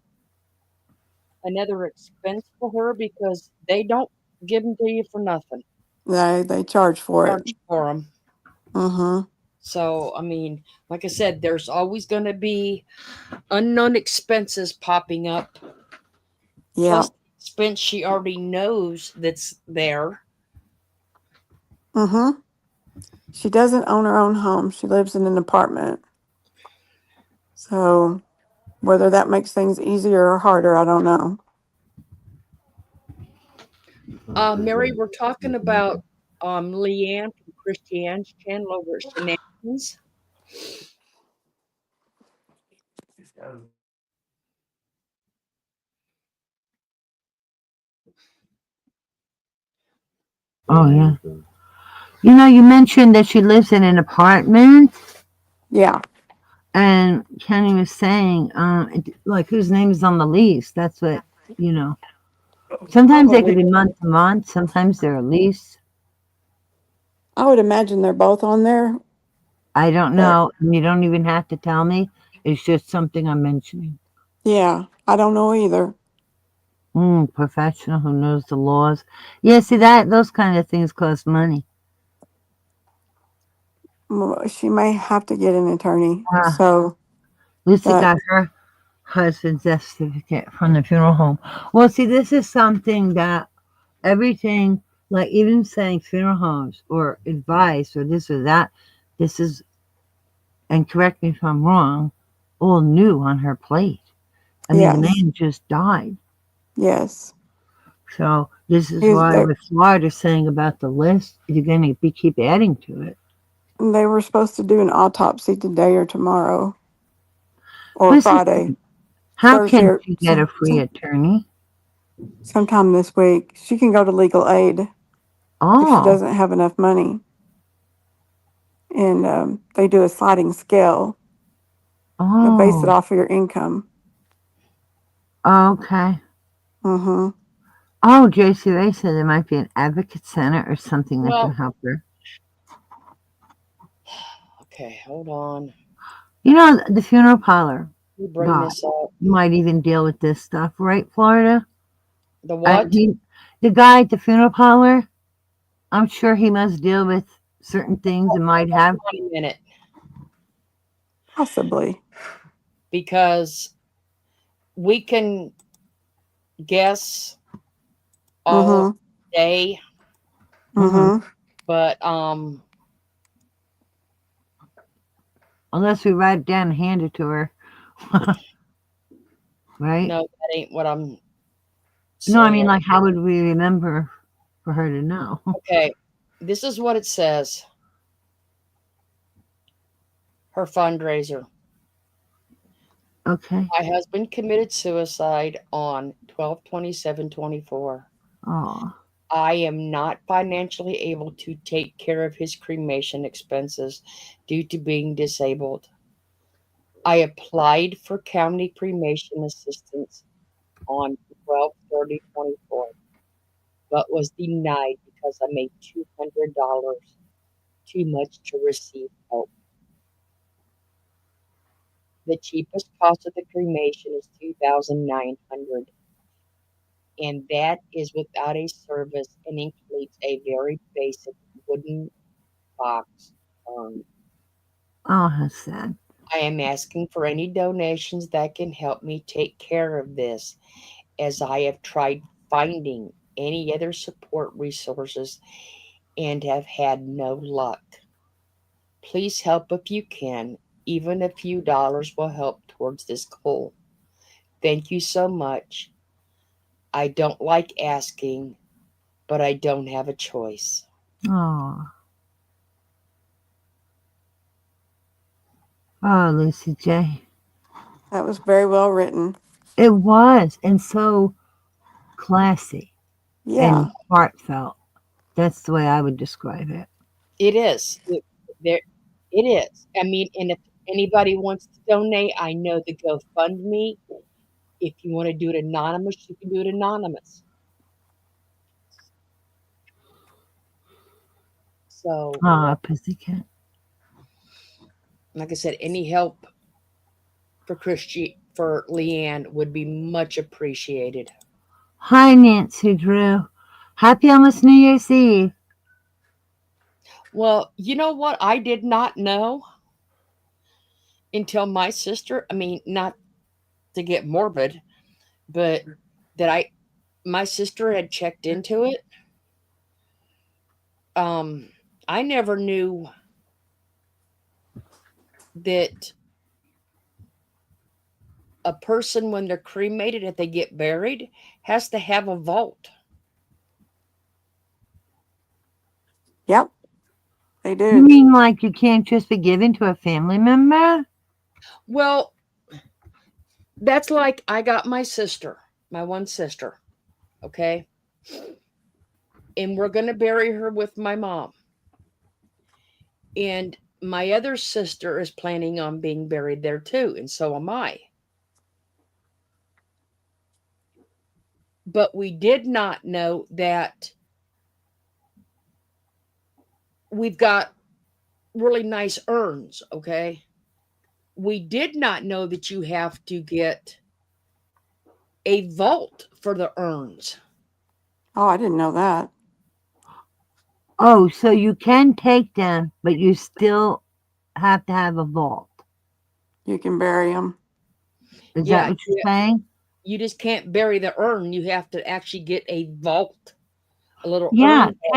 another expense for her, because they don't give them to you for nothing. They charge for it. Charge for them. Mm-hmm. So I mean, like I said, there's always going to be unknown expenses popping up. Yeah. Plus the expense she already knows that's there. Mm-hmm. She doesn't own her own home. She lives in an apartment. So whether that makes things easier or harder, I don't know. Mary, we're talking about Leanne from Christiane's channel over at Shenanigans. Oh, yeah. You mentioned that she lives in an apartment, Yeah. and Kenny was saying, like, whose name is on the lease? That's what, Sometimes they could be month to month, sometimes they're a lease. I would imagine they're both on there. I don't know. And you don't even have to tell me. It's just something I'm mentioning. Yeah. I don't know either. Professional who knows the laws. Yeah, see those kind of things cost money. She may have to get an attorney. Ah. So Lucy got her husband's death certificate from the funeral home. Well, see, this is something that everything, like even saying funeral homes or advice or this or that, this is, and correct me if I'm wrong, all new on her plate. I mean, the man just died. Yes. So this is why with Florida saying about the list, you're going to keep adding to it. They were supposed to do an autopsy today or tomorrow or Friday. How can she get a free attorney? Sometime this week. She can go to legal aid if she doesn't have enough money. And they do a sliding scale. They base it off of your income. Okay. Mm-hmm. Oh, JC Ray said there might be an advocate center or something that can help her. Okay, hold on. The funeral parlor. You bring this up. You might even deal with this stuff, right, Florida? The what? The guy at the funeral parlor, I'm sure he must deal with certain things it might have? Hold on a minute, Possibly. because we can guess all Mm-hmm. day, Mm-hmm. but Unless we write it down and hand it to her. Right? no, that ain't what I'm No, I saying. mean, like, how would we remember for her to know? Okay, this is what it says. Her fundraiser. Okay. My husband committed suicide on 12/27/24. Oh. I am not financially able to take care of his cremation expenses due to being disabled. I applied for county cremation assistance on 12/30/24, but was denied because I made $200 too much to receive help. The cheapest cost of the cremation is $2,900, and that is without a service and includes a very basic wooden box urn. Oh, that's sad. I am asking for any donations that can help me take care of this, as I have tried finding any other support resources and have had no luck. Please help if you can. Even a few dollars will help towards this goal. Thank you so much. I don't like asking, but I don't have a choice. Oh. Oh, Lucy J. That was very well written. It was, and so classy Yeah. and heartfelt. That's the way I would describe it. It is. There, it is. I mean, and if anybody wants to donate, I know the GoFundMe. If you want to do it anonymous, you can do it anonymous. So, Ah, pussycat. like I said, any help for Leanne would be much appreciated. Hi, Nancy Drew. Happy almost New Year's Eve. Well, you know what? I did not know until my sister. I mean, not to get morbid, but that my sister had checked into it. I never knew that a person, when they're cremated, if they get buried, has to have a vault. Yep. They You do. mean like you can't just be given to a family member? Well, that's like I got my sister, my one sister, okay? And we're going to bury her with my mom. And my other sister is planning on being buried there too, and so am I. But we did not know that we've got really nice urns, okay? We did not know that you have to get a vault for the urns. Oh, I didn't know that. Oh, so you can take them, but you still have to have a vault. You can bury them. Is Yeah, that what you're saying? you just can't bury the urn. You have to actually get a vault, a little Yeah, urn vault.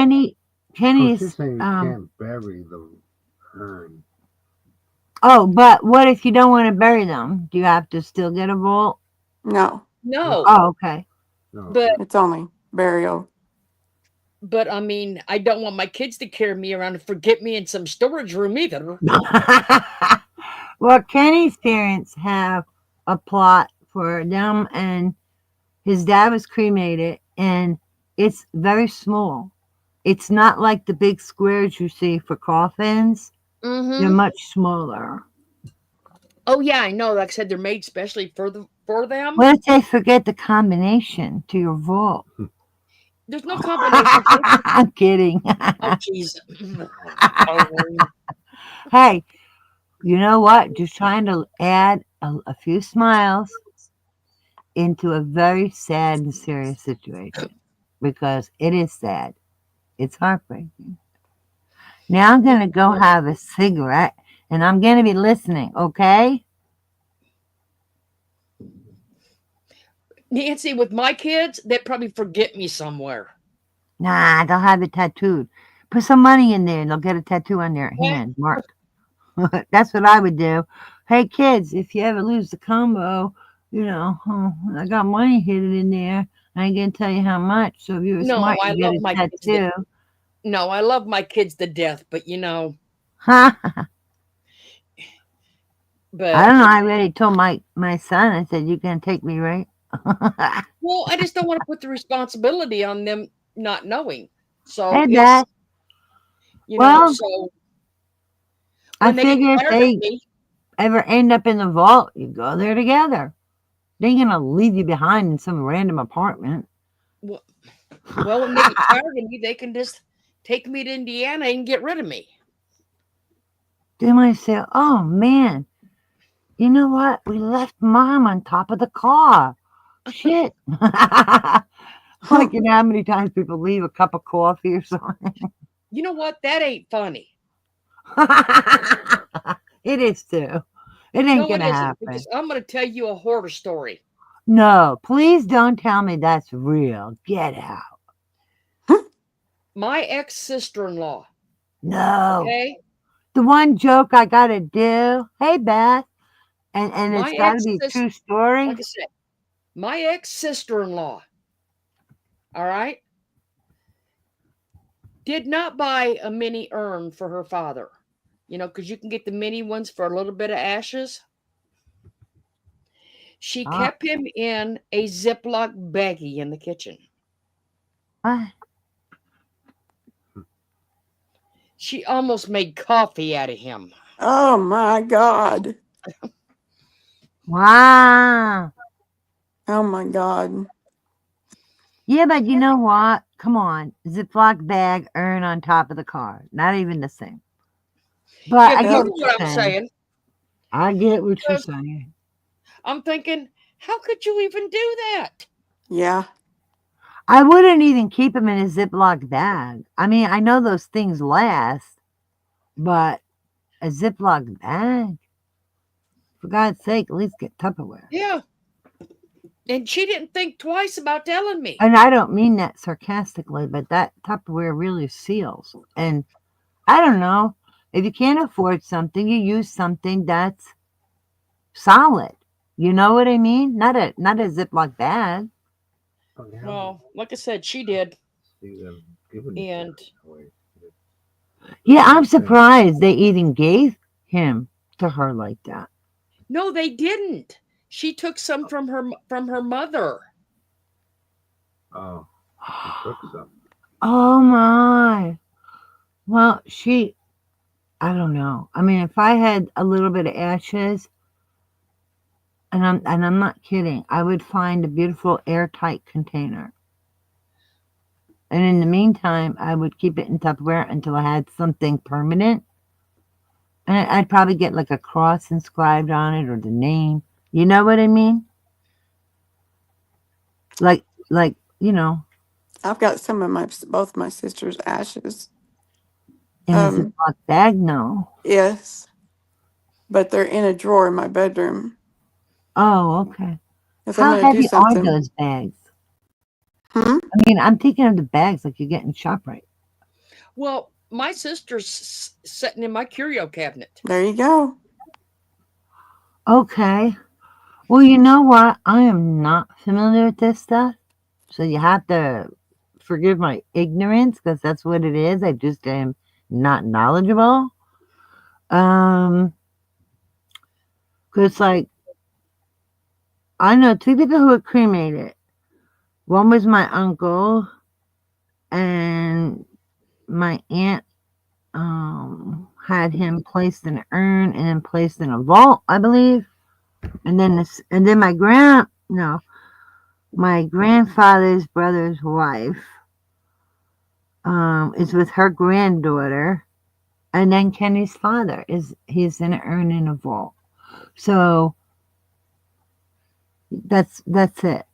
Kenny's. She's saying you can't bury the urn. Oh, but what if you don't want to bury them? Do you have to still get a vault? No, No, Oh, okay. No. but it's only burial. I mean, I don't want my kids to carry me around and forget me in some storage room either. Well, Kenny's parents have a plot for them, and his dad was cremated, and it's very small. It's not like the big squares you see for coffins. They're Mm-hmm. much smaller. Oh yeah, I know. Like I said, they're made especially for them. What if they forget the combination to your vault? There's no combination. I'm kidding. Oh jeez. Hey, you know what? Just trying to add a few smiles into a very sad and serious situation, because it is sad. It's heartbreaking. Now I'm gonna go have a cigarette, and I'm gonna be listening. Okay? Nancy, with my kids, they'd probably forget me somewhere. Nah, they'll have it tattooed. Put some money in there, and they'll get a tattoo on their Yeah. hand. Mark. That's what I would do. Hey kids, if you ever lose the combo, I got money hidden in there. I ain't gonna tell you how much. So if you were No, smart, I you get love a my kids. tattoo. No, I love my kids to death, but I but don't know. I already told my son. I said, "You can take me, right?" well, I just don't want to put the responsibility on them not knowing. So Hey, it's Dad. Well, so I when they get figure if tired of they me, ever end up in the vault, you go there together. They ain't gonna leave you behind in some random apartment. well, when they get tired of me, they can just take me to Indiana and get rid of me. They might say, "Oh man, you know what? We left Mom on top of the car. Shit." Like, how many times people leave a cup of coffee or something? You know what? That ain't funny. It is too. It ain't No, it gonna isn't, happen. because I'm going to tell you a horror story. No, please don't tell me that's real. Get out. My ex-sister-in-law, No. okay? The one joke I gotta do. Hey, Beth. And it's My gotta be a ex-sister, true story. like I said, my ex-sister-in-law, all right, did not buy a mini urn for her father. Because you can get the mini ones for a little bit of ashes. She Ah. kept him in a Ziploc baggie in the kitchen. What? She almost made coffee out of him. Oh my God. Wow. Oh my God. Yeah, but you know what? Come on. Ziploc bag, urn on top of the car. Not even the same. But Yeah, I you get know what what you're I'm saying. saying. I get what you're Because saying. I'm thinking, how could you even do that? Yeah. I wouldn't even keep them in a Ziploc bag. I mean, I know those things last, but a Ziploc bag? For God's sake, at least get Tupperware. Yeah. And she didn't think twice about telling me. And I don't mean that sarcastically, but that Tupperware really seals. And I don't know. If you can't afford something, you use something that's solid. You know what I mean? Not a Ziploc bag. Well, like I said, she did. See them giving And away. Yeah, I'm surprised they even gave him to her like that. no, they didn't. She took some from her mother. Oh, he took some. Oh my. Well, I don't know. I mean, if I had a little bit of ashes, and I'm not kidding, I would find a beautiful airtight container. And in the meantime, I would keep it in Tupperware until I had something permanent. And I'd probably get like a cross inscribed on it or the name. You know what I mean? Like, I've got some of both my sister's ashes. in a Ziploc bag, no. Yes. But they're in a drawer in my bedroom. Oh, okay. If I'm How going to do heavy are something. those bags? Hmm? I mean, I'm thinking of the bags like you get in ShopRite. Well, my sister's sitting in my curio cabinet. There you go. Okay. Well, you know what? I am not familiar with this stuff. So you have to forgive my ignorance because that's what it is. I just am not knowledgeable. Because like I know two people who were cremated. One was my uncle, and my aunt had him placed in an urn and then placed in a vault, I believe. And then my grandfather's brother's wife is with her granddaughter, and then Kenny's father he's in an urn in a vault. So that's it.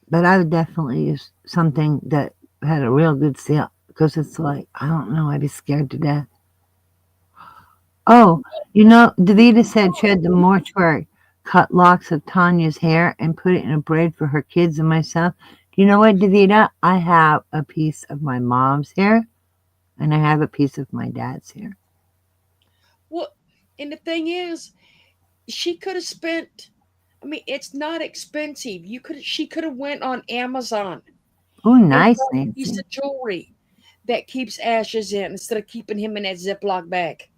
But I would definitely use something that had a real good because it's like, I don't know, I'd be scared to death. Oh, you know, Davida said she had the mortuary cut locks of Tanya's hair and put it in a braid for her kids and myself. Do you know what, Davida? I have a piece of my mom's hair and I have a piece of my dad's hair. Well, and the thing is, she could have spent. I mean, it's not expensive. She could have went on Amazon Oh, and nice, bought a piece Nancy. of jewelry that keeps ashes in instead of keeping him in that Ziploc bag.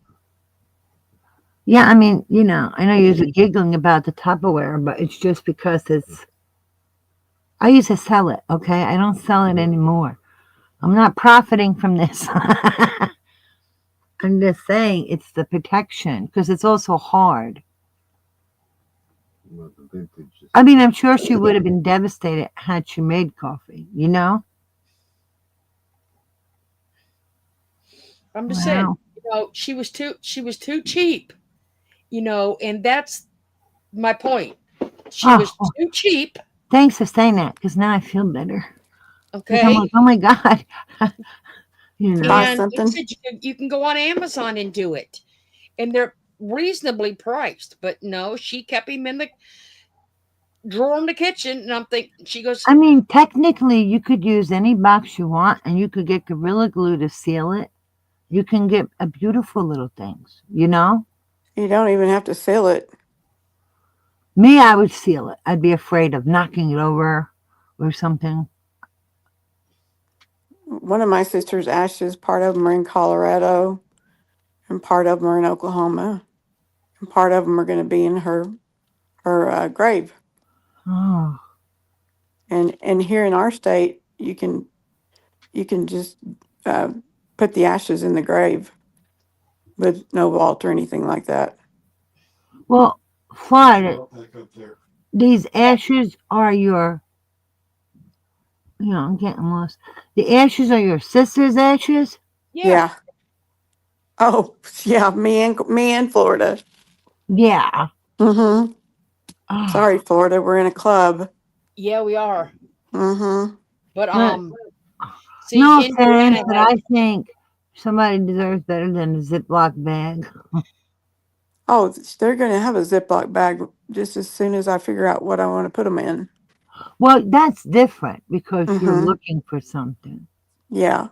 Yeah, I mean, you know, I know you're giggling about the Tupperware, but it's just because I used to sell it, okay? I don't sell it anymore. I'm not profiting from this. I'm just saying it's the protection because it's also hard. Well, the vintage is- I mean, I'm sure she would have been devastated had she made coffee, you know? I'm just saying, Wow. you know, she was too cheap, you know, and that's my point. She was Oh, too cheap. thanks for saying that because now I feel better. 'Cause I'm Okay. like, oh my God. You know? Buy And like I something. said, you can go on Amazon and do it. And they're reasonably priced. But no, she kept him in the drawer in the kitchen. And I'm thinking, she goes, I mean, technically, you could use any box you want and you could get Gorilla Glue to seal it. You can get a beautiful little things, you know? You don't even have to seal it. Me, I would seal it. I'd be afraid of knocking it over or something. One of my sister's ashes, part of them are in Colorado, and part of them are in Oklahoma, and part of them are going to be in her grave. Oh, And here in our state, you can just put the ashes in the grave with no vault or anything like that. well, Florida, these ashes are your, you know, I'm getting lost. The ashes are your sister's ashes? yeah. Oh, yeah, me and Florida. Yeah. Mm-hmm. Oh, Sorry, Florida, we're in a club. Yeah, we are. Mm-hmm. But But see, no Indiana offense, but has, I think somebody deserves better than a Ziploc bag. Oh, they're going to have a Ziploc bag just as soon as I figure out what I want to put them in. Well, that's different because you're Mm-hmm. looking for something. Yeah.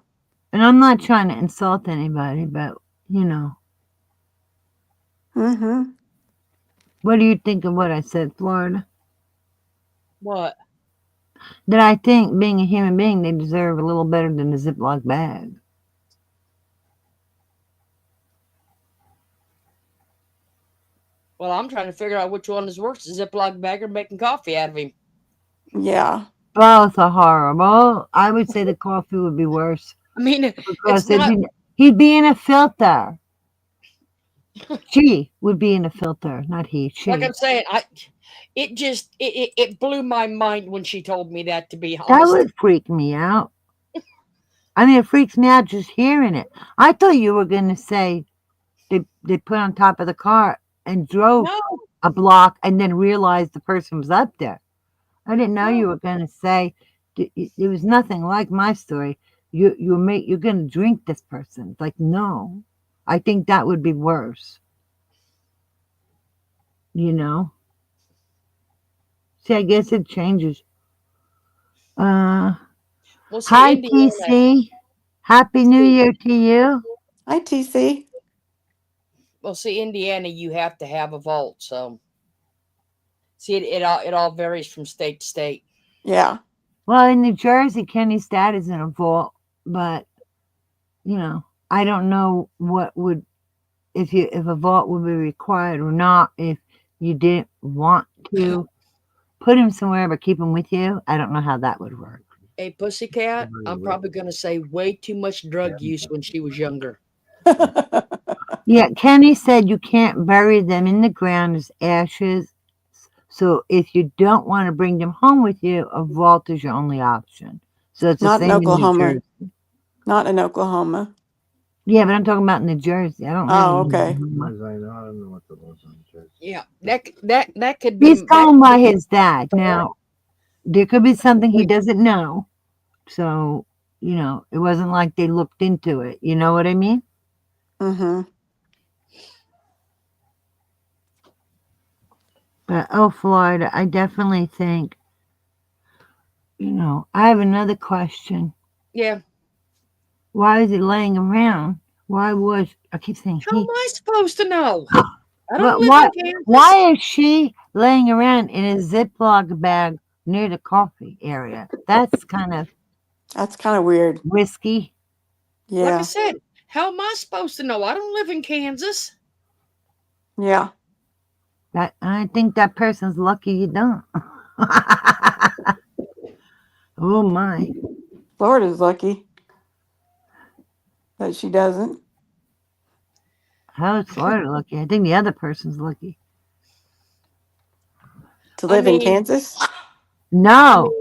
And I'm not trying to insult anybody, but, you know, Mm-hmm. what do you think of what I said, Florida? what? That I think being a human being, they deserve a little better than a Ziploc bag. Well, I'm trying to figure out which one is worse, the Ziploc bag or making coffee out of him. Yeah. Both are horrible. I would say the coffee would be worse I mean, because it's not. he'd be in a filter. She would be in a filter, not he. She. Like I'm saying, it blew my mind when she told me that. To be That honest, would freak me out. I mean, it freaks me out just hearing it. I thought you were going to say they put on top of the car and drove no, a block and then realized the person was up there. I didn't know you no. were going to say it was nothing like my story. You're going to drink this person. It's like, no, I think that would be worse. You know. See, I guess it changes. Well, see, Hi, Indiana. TC. Happy New Year to you. Hi, TC. Well, see, Indiana, you have to have a vault. So, see, it all varies from state to state. Yeah. Well, in New Jersey, Kenny's dad is in a vault, but you know, I don't know what would if a vault would be required or not if you didn't want to put him somewhere but keep him with you. I don't know how that would work. A pussycat, I'm probably going to say way too much drug use when she was younger. Yeah, Kenny said you can't bury them in the ground as ashes. So if you don't want to bring them home with you, a vault is your only option. So it's Not the in same in New Oklahoma. Jersey. Not in Oklahoma. Yeah, but I'm talking about New Jersey. I don't live Oh, in okay. Oklahoma. As I know, I don't know what the laws on Jersey. Yeah, that could be. He's that going could by be- his dad. Now, there could be something he doesn't know. So, you know, it wasn't like they looked into it. You know what I mean? Mm-hmm. But oh, Florida, I definitely think, you know, I have another question. Yeah. Why is he laying around? Why was I keep saying How he? am I supposed to know? I But don't live in Kansas. why is she laying around in a Ziploc bag near the coffee area? That's kind of That's kind of weird. risky. Like I Yeah. said, how am I supposed to know? I don't live in Kansas. Yeah. That I think that person's lucky you don't. Oh my. Florida's lucky that she doesn't. How is Florida lucky? I think the other person's lucky. To I live in mean, Kansas? No.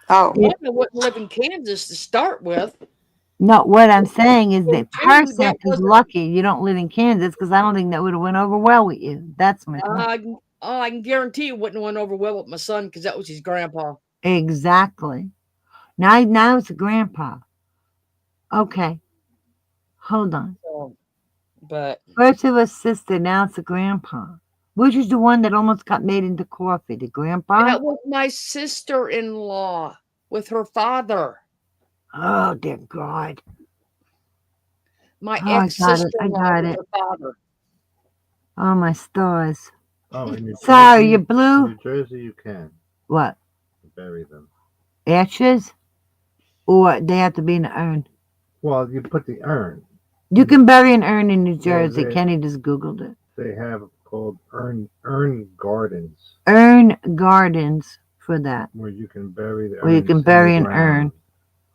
Oh. It- one, I wouldn't live in Kansas to start with. no, what I'm saying is the And two, person that is wasn't. lucky you don't live in Kansas because I don't think that would have went over well with you. That's my point. I can guarantee it wouldn't have went over well with my son because that was his grandpa. Exactly. Now it's a grandpa. Okay. Hold on. So, but First it was sister, now it's a grandpa. Which is the one that almost got made into coffee? The grandpa? that was my sister-in-law with her father. Oh dear God. My Oh, I got it. I ex-sister-in-law got with it. her father. Oh my stars. Oh, in New Sorry, Jersey, you blew? in New Jersey, you can What? bury them. Ashes? Or they have to be in an urn? Well, you put the urn. You can bury an urn in New Jersey. they- Kenny just Googled it. They have called urn gardens Urn gardens for that. where you can bury the Where you urns can in the bury an ground. urn.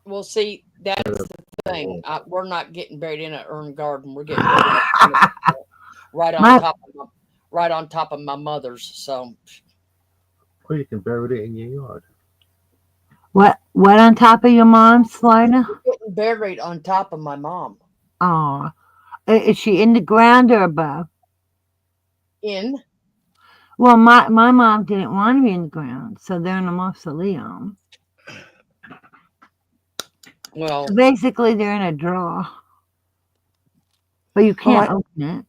Well, see, that's the thing. Oh. We're not getting buried in an urn garden. We're getting buried in a, right on My- top of my mother's. So Or you can bury it in your yard. What on top of your mom's, Slida? we're getting buried on top of my mom. Oh. Is she in the ground or above? In Well, my mom didn't want to be in the ground, so they're in a mausoleum. well, So basically, they're in a drawer, but you can't I- open it.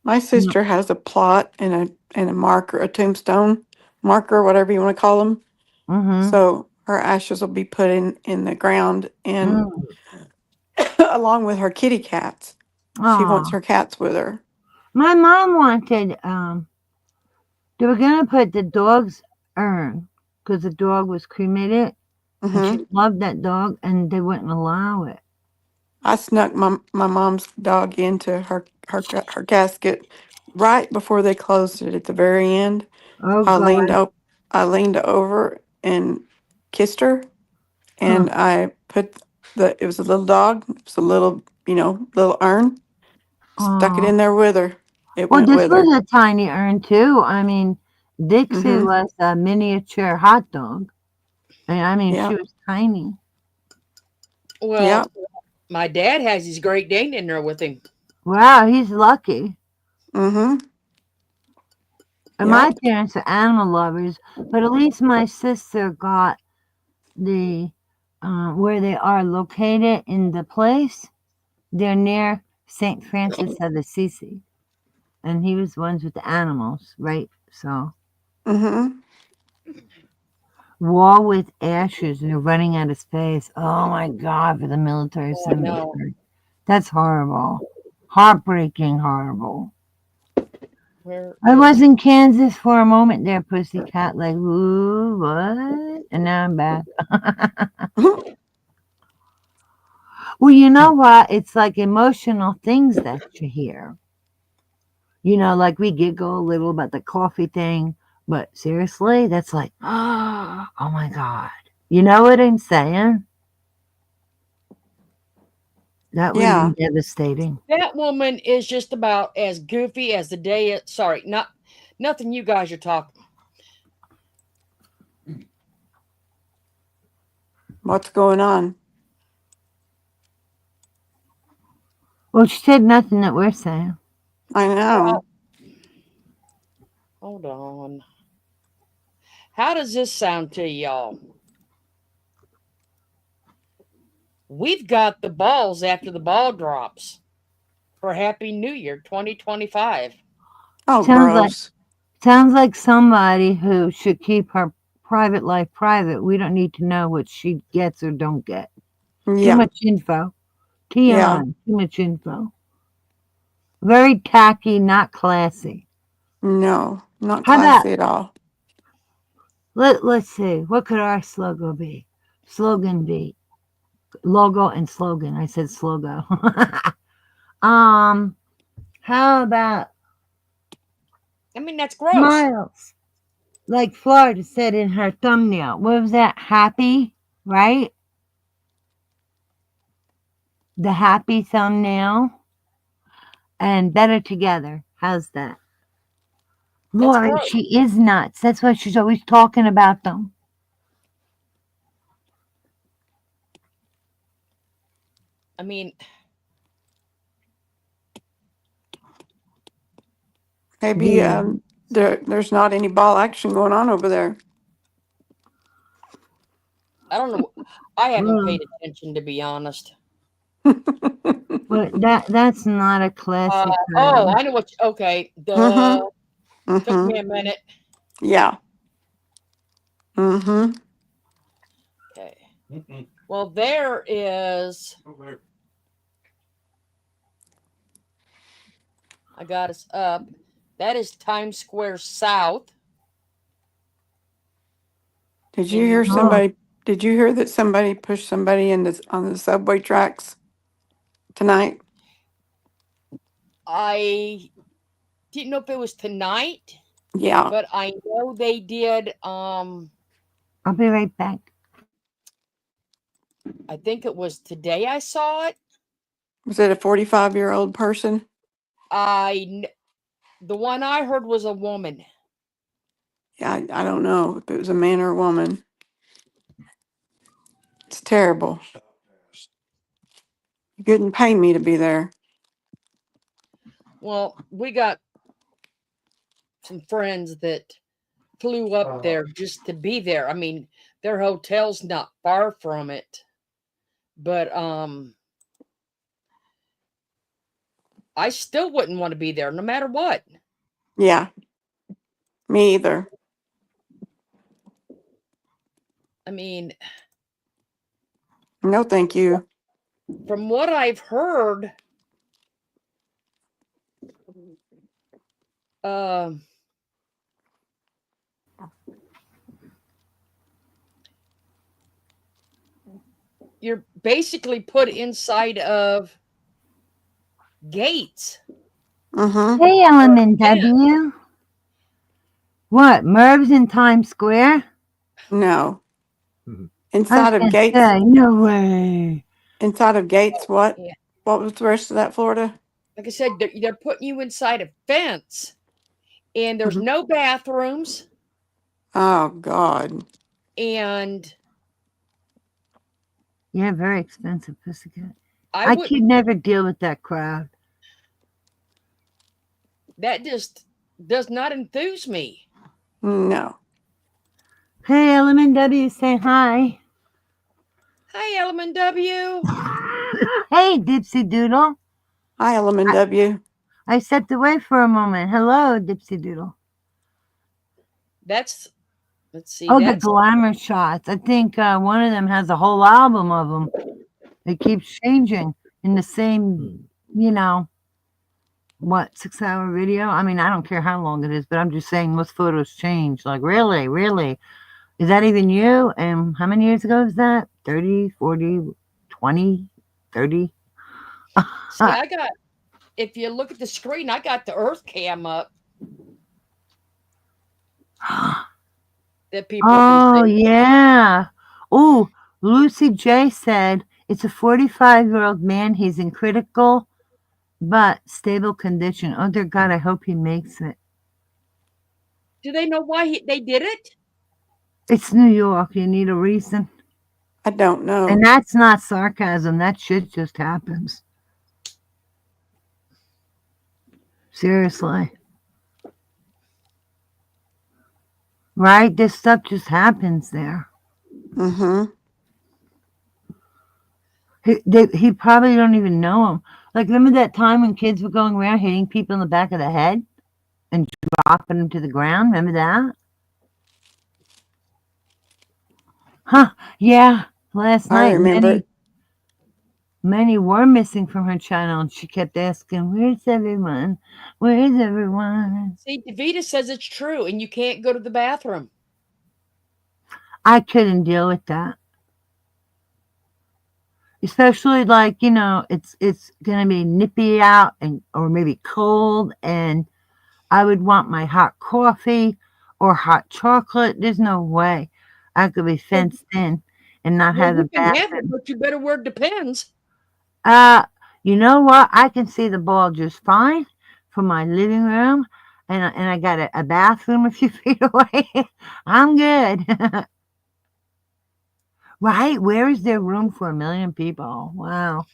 My sister has a plot and a marker, a tombstone marker, whatever you want to call them. Mm-hmm. So her ashes will be put in the ground and along with her kitty cats. She wants her cats with her. My mom wanted. They were gonna put the dog's urn because the dog was cremated, and Hmm. she loved that dog, and they wouldn't allow it. I snuck my mom's dog into her casket right before they closed it at the very end. Oh I God! leaned over and kissed her, Huh. and I put it was a little dog, it was a little, little urn, stuck it Aw. in there with her. It Well, went this with her. was a tiny urn too. I mean, Dixie Hmm. was a miniature hot dog, and I mean, Yeah. she was tiny. well, Yeah. my dad has his Great Dane in there with him. Wow, he's lucky. Mm-hmm. And my parents are animal lovers, but at least my sister got the where they are located in the place. They're near St. Francis of Assisi, and he was ones with the animals, right? So Mm-hmm. wall with ashes and they're running out of space. Oh my God! For the military Oh, I know. cemetery, that's horrible, heartbreaking, horrible. Where I is- was in Kansas for a moment there, pussycat. Like, ooh, what? And now I'm back. Well, you know what? It's like emotional things that you hear. You know, like we giggle a little about the coffee thing, but seriously, that's like, oh my God. You know what I'm saying? That would Yeah. be devastating. that woman is just about as goofy as the day. Sorry, nothing. You guys are talking. What's going on? Well, she said nothing that we're saying. I know. Hold on. How does this sound to y'all? we've got the balls after the ball drops for Happy New Year 2025. Oh, Sounds like gross. sounds like somebody who should keep her private life private. We don't need to know what she gets or don't get. Too Yeah, much info. yeah. TMI. Too much info. Very tacky, not classy. No, not How about classy at all. let's see. What could our slogan be? Slogan be logo and slogan. I said slogo. How about I mean, that's gross. smiles? Like Florida said in her thumbnail. What was that? Happy, right? The happy thumbnail. And better together. How's that? That's Lori, gross. she is nuts. That's why she's always talking about them. I mean, Maybe Yeah. there's not any ball action going on over there. I don't know. I haven't Ugh. paid attention, to be honest. But that's not a classic Oh, crowd. I know what. Okay, duh. Mm-hmm. Took Mm-hmm. me a minute. Yeah. Mm-hmm. Okay. Well, there is. I got us up. That is Times Square South. Did you in hear New York. somebody? Did you hear that somebody pushed somebody on the subway tracks tonight? I didn't know if it was tonight, Yeah. but I know they did. I'll be right back. I think it was today I saw it. Was it a 45-year-old person? The one I heard was a woman. Yeah, I don't know if it was a man or a woman. It's terrible. You couldn't pay me to be there. Well, we got some friends that flew up there just to be there. I mean, their hotel's not far from it. But I still wouldn't want to be there no matter what. Yeah. Me either. I mean, No, thank you. from what I've heard, you're basically put inside of gates. Mm-hmm. Hey, Element W. What? Merv's in Times Square? No. Mhm. Inside of Gates. No way. Inside of Gates. What? Yeah. What was the rest of that, Florida? Like I said, they're putting you inside a fence, and there's Mhm. no bathrooms, Oh God. and Yeah, very expensive, Pussycat. I I would. could never deal with that crowd. That just does not enthuse me. No. Hey, Element W, say hi. Hi, Element W. Hey, Dipsy Doodle. Hi, Element W. I stepped away for a moment. Hello, Dipsy Doodle. Let's see. Oh, the That's glamour shots. I think one of them has a whole album of them. It keeps changing in the same, 6-hour video? I mean, I don't care how long it is, but I'm just saying most photos change. Like, really? Really? Is that even you? And how many years ago is that? 30, 40, 20, 30? see, I got. If you look at the screen, I got the Earth Cam up that people Oh, can see. yeah. Oh, Lucy J said it's a 45-year-old man. He's in critical but stable condition. Oh, dear God, I hope he makes it. Do they know why they did it? It's New York. You need a reason. I don't know. And that's not sarcasm. That shit just happens. Seriously. Right? This stuff just happens there. Mm-hmm. He probably don't even know him. Like, remember that time when kids were going around hitting people in the back of the head and dropping them to the ground? Remember that? Huh? Yeah. Last I night, remember. many were missing from her channel, and she kept asking, "Where's everyone? Where's everyone?" See, Davita says it's true, and you can't go to the bathroom. I couldn't deal with that. Especially like, it's gonna be nippy out and or maybe cold, and I would want my hot coffee or hot chocolate. There's no way I could be fenced in and not Well, have the you can have it, bathroom. but you better wear Depends. You know what? I can see the ball just fine from my living room, and I got a bathroom a few feet away. I'm good. Right? Where is there room for 1,000,000 people? Wow.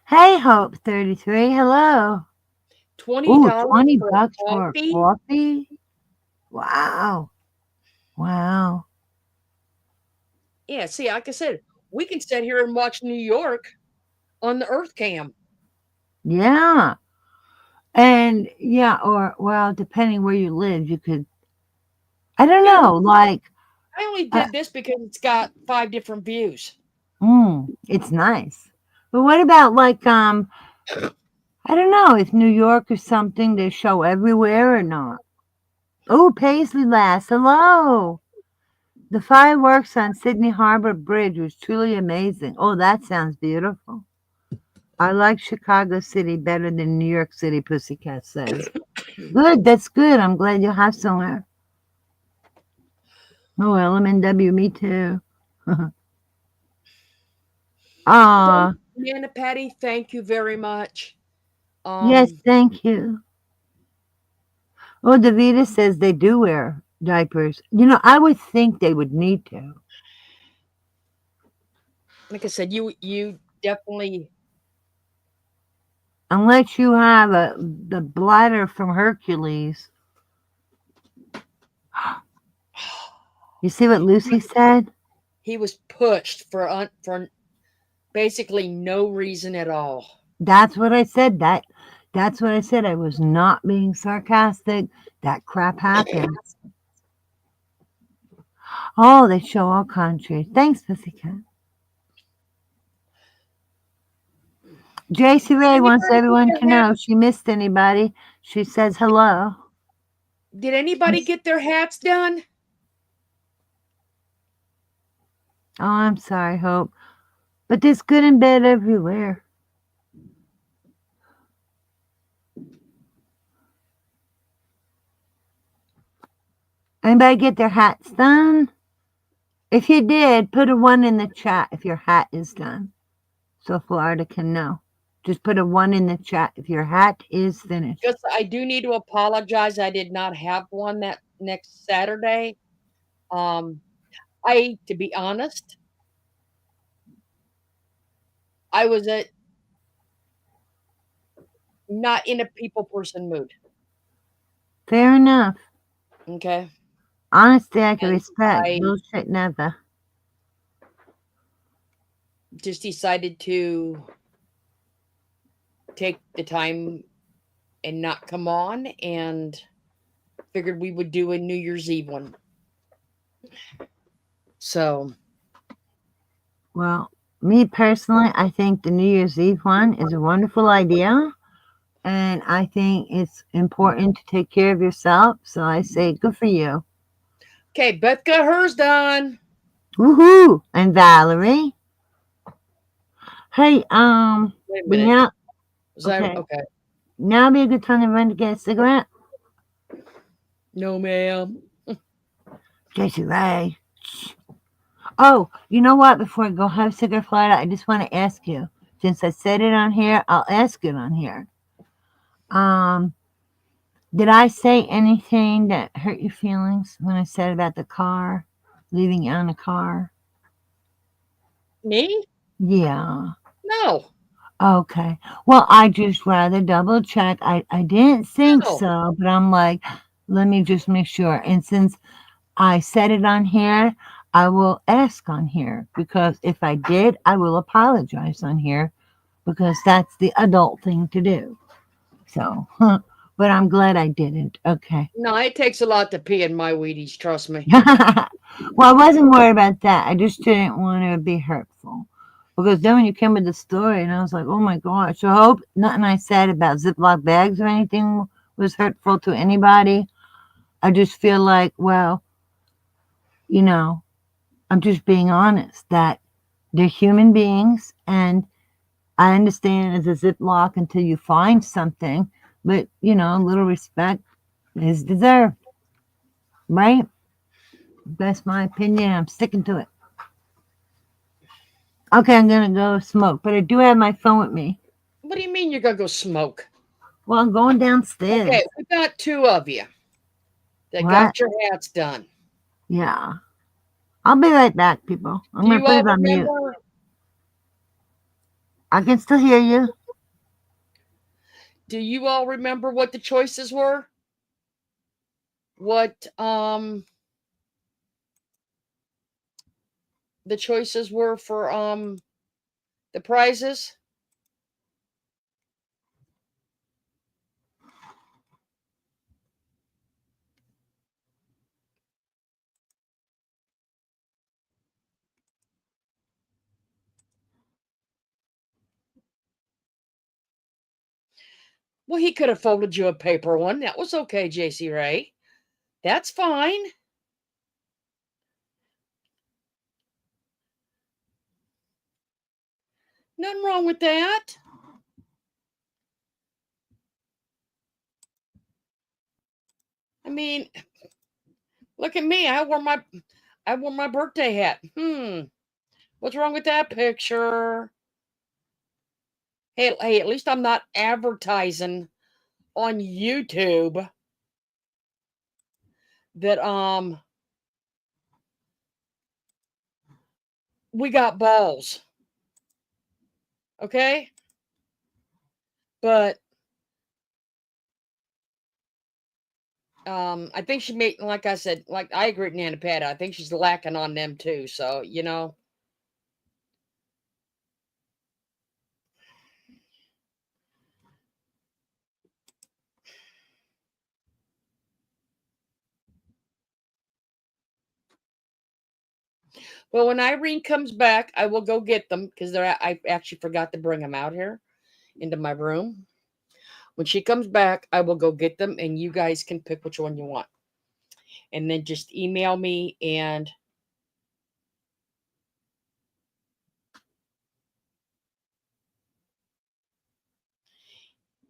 Hey, Hope 33. Hello. $20 Ooh, 20 for a bucks for a coffee? coffee? Wow. Wow. Yeah, see, like I said, we can sit here and watch New York on the Earth Cam. Yeah. And yeah, or well, depending where you live, you could, I don't Yeah. know, like, I only uh, did this because it's got 5 different views. it's nice. But what about like, I don't know if New York or something, they show everywhere or not. Oh, Paisley Lass, hello. The fireworks on Sydney Harbor Bridge was truly amazing. Oh, that sounds beautiful. I like Chicago City better than New York City, Pussycat says. Good, that's good. I'm glad you have somewhere. Oh, LMNW, me too. Ah, Nana Patty, thank you very much. yes, thank you. Oh, Davita says they do wear diapers. I would think they would need to. Like I said, you definitely Unless you have the bladder from Hercules. You see what Lucy said? he was pushed for basically no reason at all. That's what I said. That's what I said. I was not being sarcastic. That crap happens. Oh, they show all countries. Thanks, Pussycat. JC Ray wants everyone to know she missed anybody. She says hello. Did anybody get their hats done? Oh, I'm sorry, Hope. But there's good and bad everywhere. Anybody get their hats done? If you did, put a 1 in the chat if your hat is done, so Florida can know. Just put a 1 in the chat if your hat is finished. Because I do need to apologize. I did not have one that next Saturday. To be honest, I was not in a people person mood. Fair enough. Okay. Honesty, I can And respect. I Bullshit, never. just decided to take the time and not come on, and figured we would do a New Year's Eve one. So, Well, me personally, I think the New Year's Eve one is a wonderful idea. And I think it's important to take care of yourself. So I say, good for you. okay, Beth got hers done. Woohoo! And Valerie. Hey, Wait a minute. now, Was that okay. okay? Now be a good time to run to get a cigarette. No, ma'am. JC Ray. Oh, you know what? Before I go have a cigarette, Florida, I just want to ask you. Since I said it on here, I'll ask it on here. Did I say anything that hurt your feelings when I said about the car, leaving you on the car? Me? Yeah. No. Okay. Well, I just rather double check. I didn't think No. so, but I'm like, let me just make sure. And since I said it on here, I will ask on here, because if I did, I will apologize on here, because that's the adult thing to do. So, but I'm glad I didn't. Okay. No, it takes a lot to pee in my Wheaties, trust me. Well, I wasn't worried about that. I just didn't want to be hurtful. Because then when you came with the story, and I was like, oh my gosh. So I hope nothing I said about Ziploc bags or anything was hurtful to anybody. I just feel like, well, you know, I'm just being honest that they're human beings, and I understand it's a Ziploc until you find something, but, a little respect is deserved, right? That's my opinion. I'm sticking to it. Okay, I'm gonna go smoke, but I do have my phone with me. What do you mean you're gonna go smoke? Well, I'm going downstairs. Okay, we got two of you that What? got your hats done. Yeah. I'll be right back, people. I'm Do gonna you put all it on mute. remember? I can still hear you. Do you all remember what the choices were? What the choices were for the prizes? Well, he could have folded you a paper one. That was okay, JC Ray. That's fine. Nothing wrong with that. I mean, look at me. I wore my birthday hat. What's wrong with that picture? Hey, at least I'm not advertising on YouTube that we got balls. Okay? But I think she made, like I said, like I agree with Nana Pat. I think she's lacking on them too. So, well, when Irene comes back, I will go get them because I actually forgot to bring them out here into my room. When she comes back, I will go get them, and you guys can pick which one you want. And then just email me, and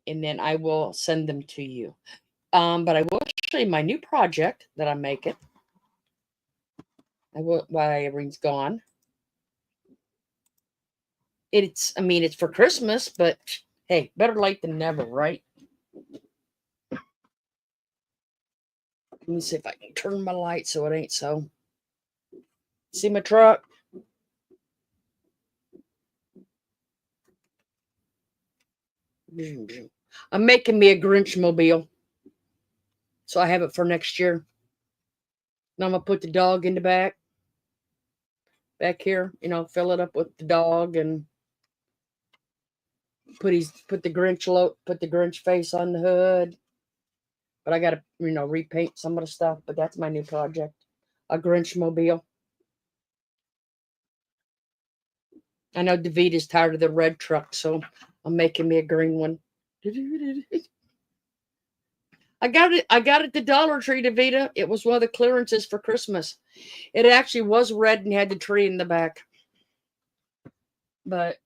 then I will send them to you. But I will show you my new project that I'm making. I will while Irene's gone. It's for Christmas, but hey, better late than never, right? Let me see if I can turn my light so it ain't so. See my truck? I'm making me a Grinch mobile. So I have it for next year. Now I'm gonna put the dog in the back here, fill it up with the dog and put the Grinch face on the hood. But I gotta, repaint some of the stuff. But that's my new project. A Grinch mobile. I know Davita's tired of the red truck, so I'm making me a green one. I got it at the Dollar Tree, Davita. It was one of the clearances for Christmas. It actually was red and had the tree in the back. But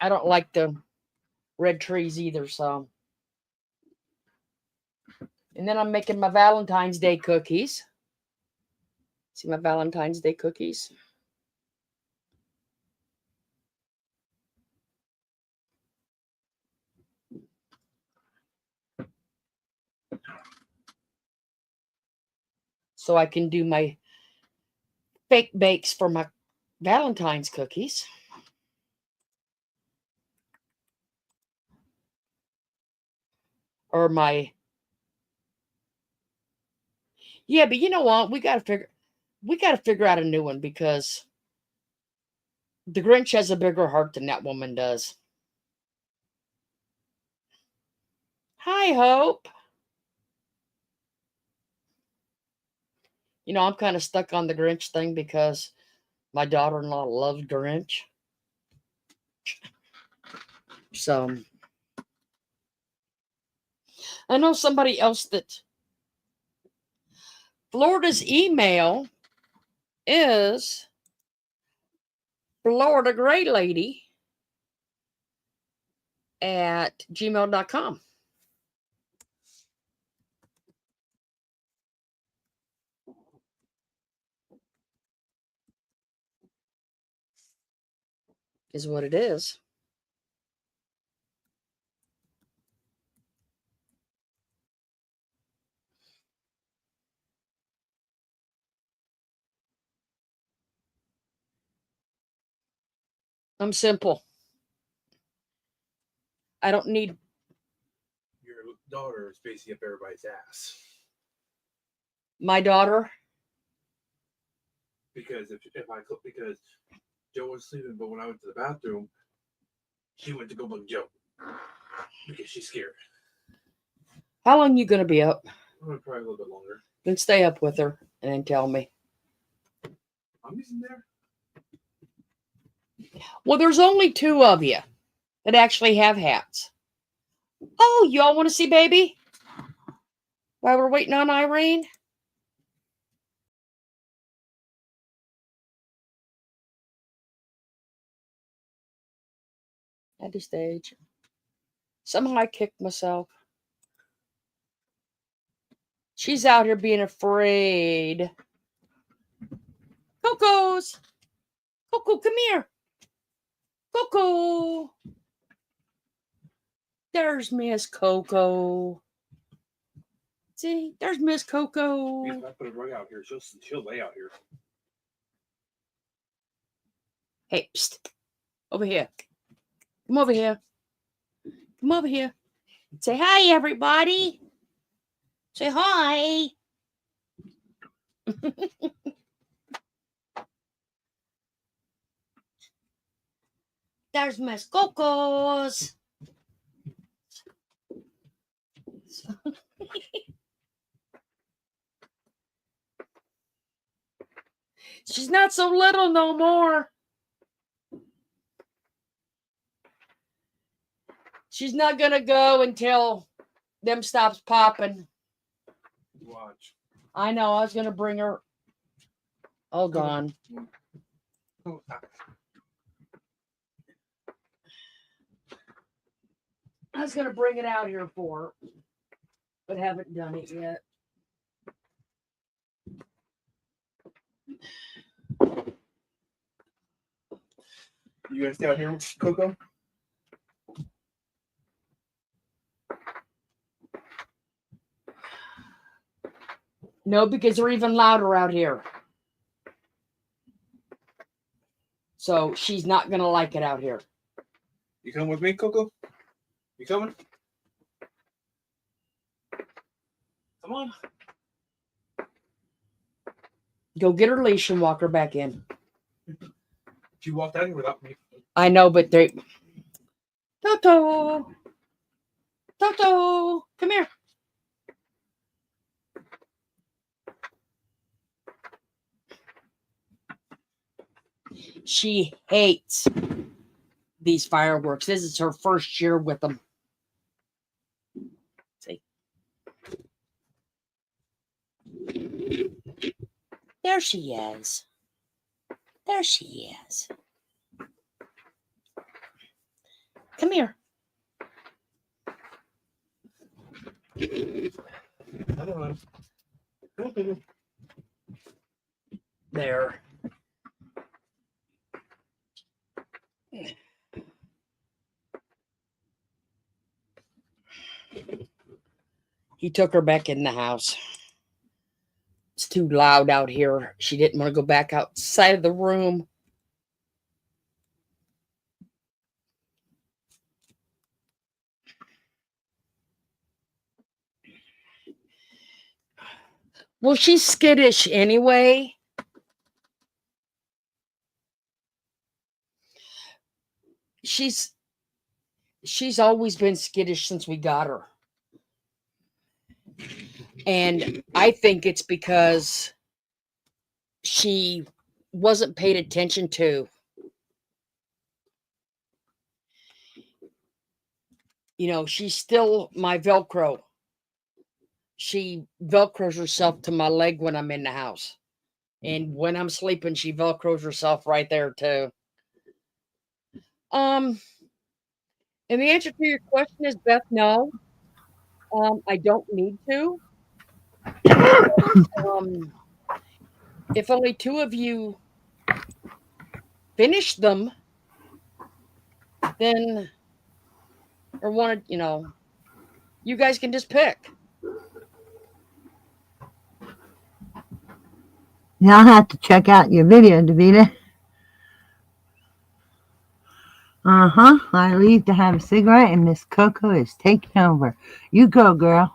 I don't like the red trees either, so. And then I'm making my Valentine's Day cookies. See my Valentine's Day cookies? So I can do my fake bakes for my Valentine's cookies. Or my... Yeah, but you know what? We got to figure... we got to figure out a new one because the Grinch has a bigger heart than that woman does. Hi, Hope. You know, I'm kind of stuck on the Grinch thing because my daughter-in-law loves Grinch. So I know somebody else that Florida's email is Florida Gray Lady at gmail.com. Is what it is. I'm simple. I don't need. Your daughter is facing up everybody's ass. My daughter. Because because Joe was sleeping, but when I went to the bathroom, she went to go bug Joe because she's scared. How long you gonna be up? Probably a little bit longer. Then stay up with her and then tell me. I'm using there. Well, there's only 2 of you that actually have hats. Oh, you all want to see baby? While we're waiting on Irene? At the stage. Somehow I kicked myself. She's out here being afraid. Coco's. Coco, come here. Coco. There's Miss Coco. See, there's Miss Coco. If I put a rug out here, she'll lay out here. Hey, psst. Over here. Come over here. Come over here. Say hi, everybody. Say hi. There's Miss Coco's. She's not so little no more. She's not gonna go until them stops popping. Watch. I know. I was gonna bring her. Hold on. I was gonna bring it out here for her, but haven't done it yet. You gonna stay out here, Coco? No, because they're even louder out here. So she's not gonna like it out here. You coming with me, Coco? You coming? Come on. Go get her leash and walk her back in. She walked out here without me. I know, but they. Toto! Toto! Come here. She hates these fireworks. This is her first year with them. See? There she is. There she is. Come here. There. He took her back in the house. It's too loud out here. She didn't want to go back outside of the room. Well, she's skittish anyway. she's always been skittish since we got her. And I think it's because she wasn't paid attention to. You know, she's still my Velcro. She Velcros herself to my leg when I'm in the house. And when I'm sleeping, she Velcros herself right there too. And the answer to your question is, Beth, no. I don't need to. If only two of you finish them, then, or wanted, you know, you guys can just pick. Yeah, I'll have to check out your video, Davida. I leave to have a cigarette, and Miss Coco is taking over. You go, girl.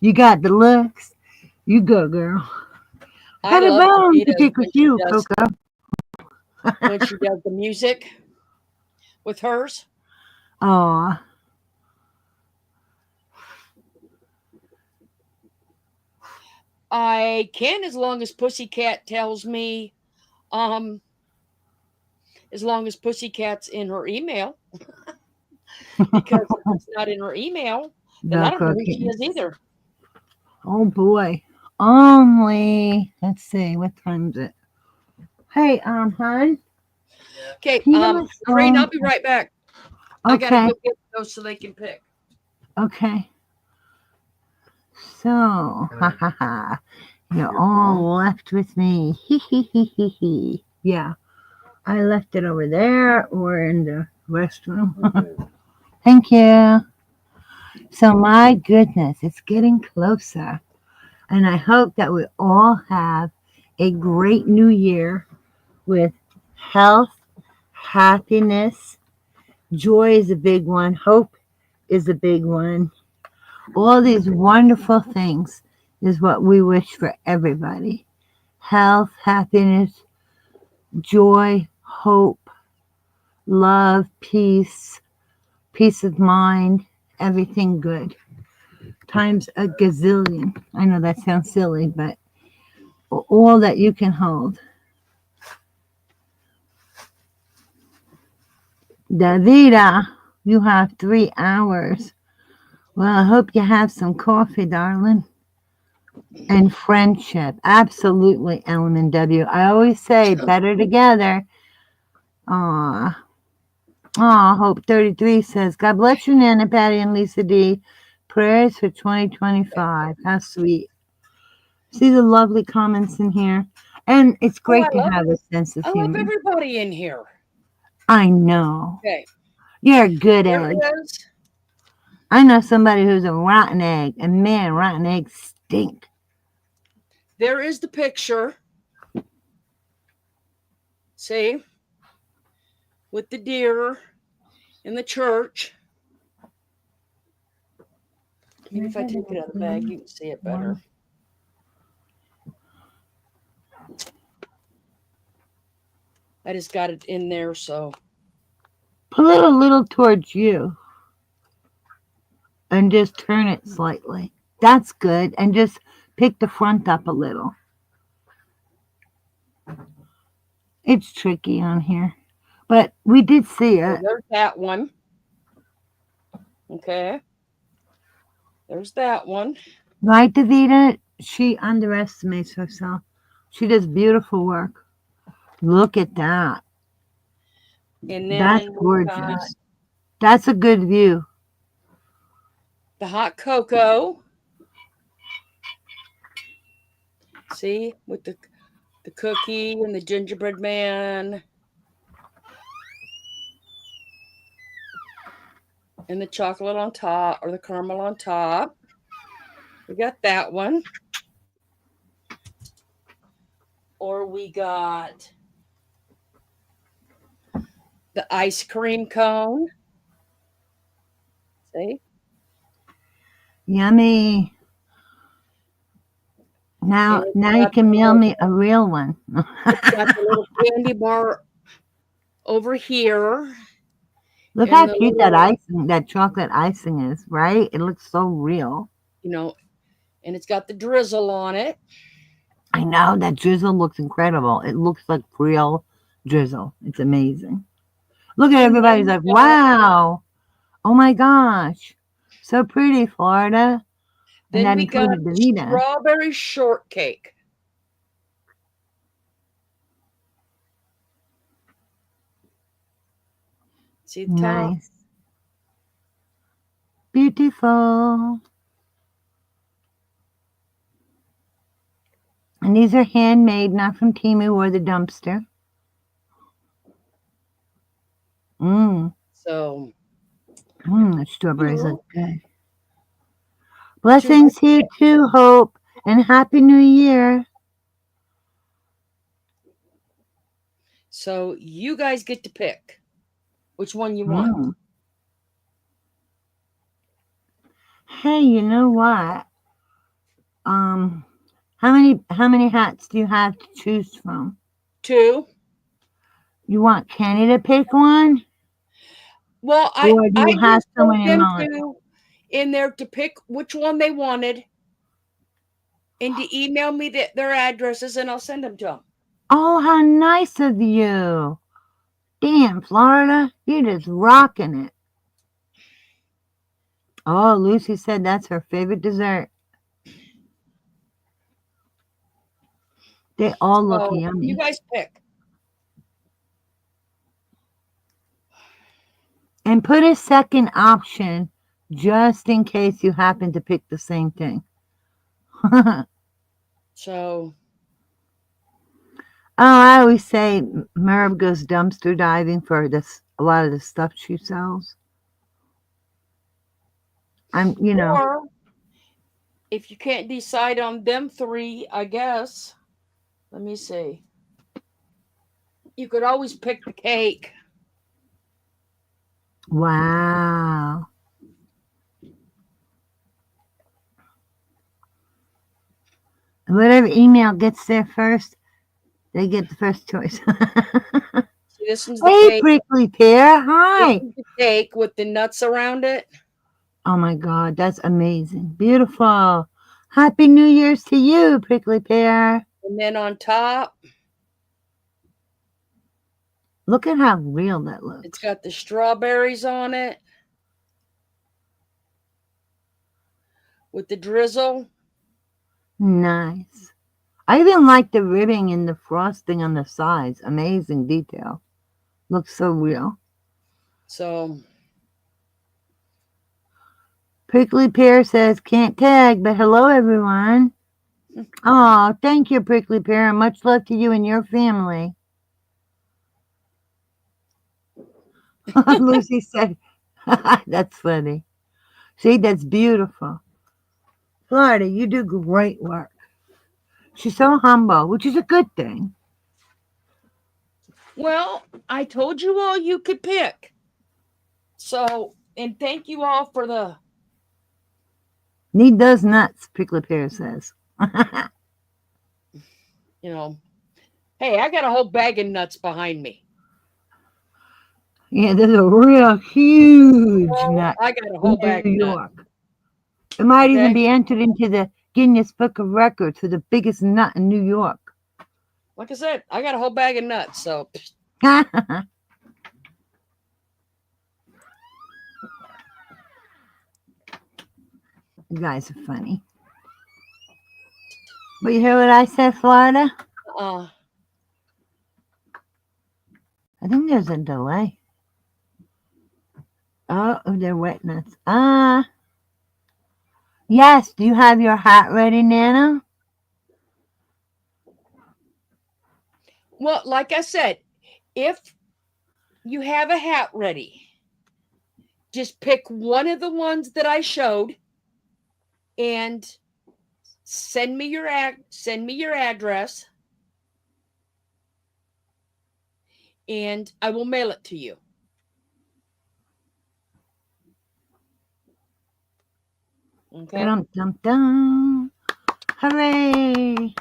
You got the looks. You go, girl. I Got a love bone to Davida pick with you, Coco. when she does the music with hers. Aw. I can, as long as Pussycat tells me, as long as Pussycat's in her email. Because if it's not in her email, then I don't know who she is either. Oh boy. Only, let's see, what time is it? Hey, hon. Okay, Peanut, Rain, I'll be right back. I gotta Okay, go get those so they can pick. okay. So, you're all left with me. Yeah, I left it over there or in the restroom. Thank you. So, my goodness, it's getting closer. And I hope that we all have a great new year with health, happiness. Joy is a big one. Hope is a big one. All these wonderful things is what we wish for everybody. Health, happiness, joy, hope, love, peace, peace of mind, everything good. Times a gazillion. I know that sounds silly, but all that you can hold. Davida, you have 3 hours. Well, I hope you have some coffee, darling. And friendship. Absolutely, Element W. I always say better together. Aw. Aw, Hope 33 says, God bless you, Nana, Patty, and Lisa D. Prayers for 2025. How sweet. See the lovely comments in here? And it's great to have a sense of I love humor. everybody in here. I know. Okay. You're a good There egg. it is. I know somebody who's a rotten egg, and man, rotten eggs stink. There is the picture. See? With the deer in the church. Maybe if I take it out of the bag, you can see it better. I just got it in there, so. Pull it a little towards you. And just turn it slightly. That's good. And just pick the front up a little. It's tricky on here. But we did see it. There's that one. Okay. There's that one. Right, Davida? She underestimates herself. She does beautiful work. Look at that. And then That's gorgeous. That's a good view. The hot cocoa. See? With the cookie and the gingerbread man. And the chocolate on top, or the caramel on top. We got that one. Or we got the ice cream cone. See? Yummy. Now you can mail me a real one. It's got the little candy bar over here. Look And how the cute that little- icing, that chocolate icing is, right? It looks so real. You know, and it's got the drizzle on it. I know that drizzle looks incredible. It looks like real drizzle. It's amazing. Look at And everybody's then like, we got- wow. Oh my gosh. So pretty, Florida. And Then that we got included Davida. strawberry shortcake. See the top? Nice. Beautiful. And these are handmade, not from Temu or the dumpster. So The strawberries look good. Blessings to you too, Hope, and Happy New Year. So you guys get to pick which one you want. Hey, you know what? How many hats do you have to choose from? 2. You want Kenny to pick one? Well, Or do you have just someone told in them mind? in there to pick which one they wanted and to email me their addresses and I'll send them to them. Oh, how nice of you. Damn, Florida, you're just rocking it. Oh, Lucy said that's her favorite dessert. They all look So yummy. you guys pick. And put a second option just in case you happen to pick the same thing. So I always say Merv goes dumpster diving for a lot of the stuff she sells. or if you can't decide on them 3, I guess. Let me see. You could always pick the cake. Wow. Whatever email gets there first, they get the first choice. See, this one's the Hey, cake. Prickly Pear. Hi. This is the cake with the nuts around it. Oh my God, that's amazing. Beautiful. Happy New Year's to you, Prickly Pear. And then on top, Look at how real that looks. it's got the strawberries on it with the drizzle. Nice. I even like the ribbing and the frosting on the sides. Amazing detail. Looks so real. So Prickly Pear says, can't tag, but hello, everyone. Oh, thank you, Prickly Pear, and much love to you and your family. Lucy said, that's funny. See, that's beautiful. Florida, you do great work. She's so humble, which is a good thing. well, I told you all you could pick. So, and thank you all for the Need those nuts, Prickly Pear says. hey, I got a whole bag of nuts behind me. Yeah, there's a real huge nut I got a whole in bag New of nuts. York. It might even Okay. be entered into the Guinness Book of Records for the biggest nut in New York. Like I said, I got a whole bag of nuts. So You guys are funny. But you hear what I said, Florida? I think there's a delay. Oh, they're wet nuts. Yes. Do you have your hat ready, Nana? well, like I said, if you have a hat ready, just pick one of the ones that I showed and send me your address and I will mail it to you. Okay. Dum dum dum. Hooray!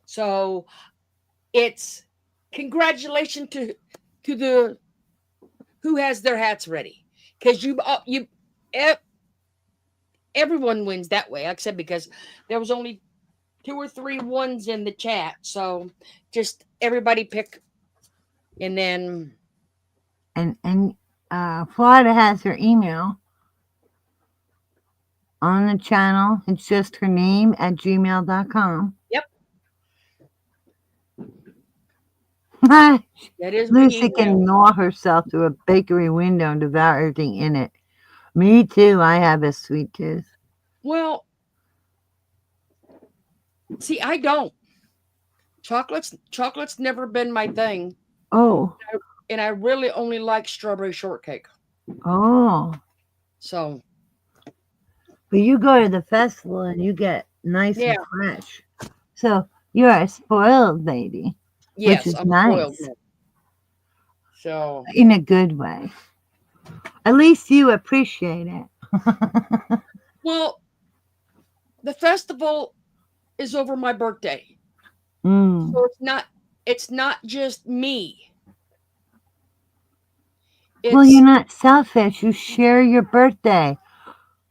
So it's congratulations to to the who has their hats ready, because everyone wins that way. Like I said, because there was only 2 or 3 ones in the chat, so just everybody pick, and then And Florida has her email on the channel. It's just her name at gmail.com. Yep. Lucy that is my email. can gnaw herself through a bakery window and devour everything in it. Me too. I have a sweet tooth. Well, see, I don't. Chocolate's never been my thing, Oh, and I really only like strawberry shortcake. oh. So But you go to the festival and you get nice Yeah. and fresh. So you're a spoiled lady, yes, is I'm nice. spoiled. So in a good way. At least you appreciate it. well, the festival is over my birthday, Mm. so it's not just me. Well, you're not selfish. You share your birthday.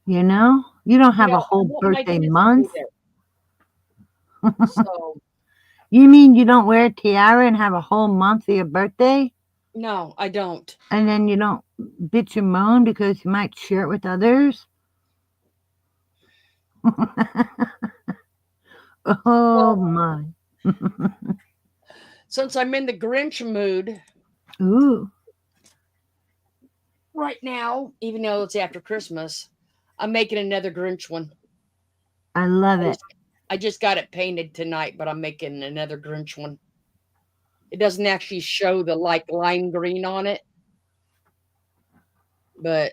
You know? You don't have Yeah, a I whole want my birthday kids to be month. there. So You mean you don't wear a tiara and have a whole month of your birthday? no, I don't. And then you don't bitch and moan because you might share it with others? Oh, my. Since I'm in the Grinch mood Ooh. right now, even though it's after Christmas, I'm making another Grinch one. I love it. I just got it painted tonight, but I'm making another Grinch one. It doesn't actually show the lime green on it, but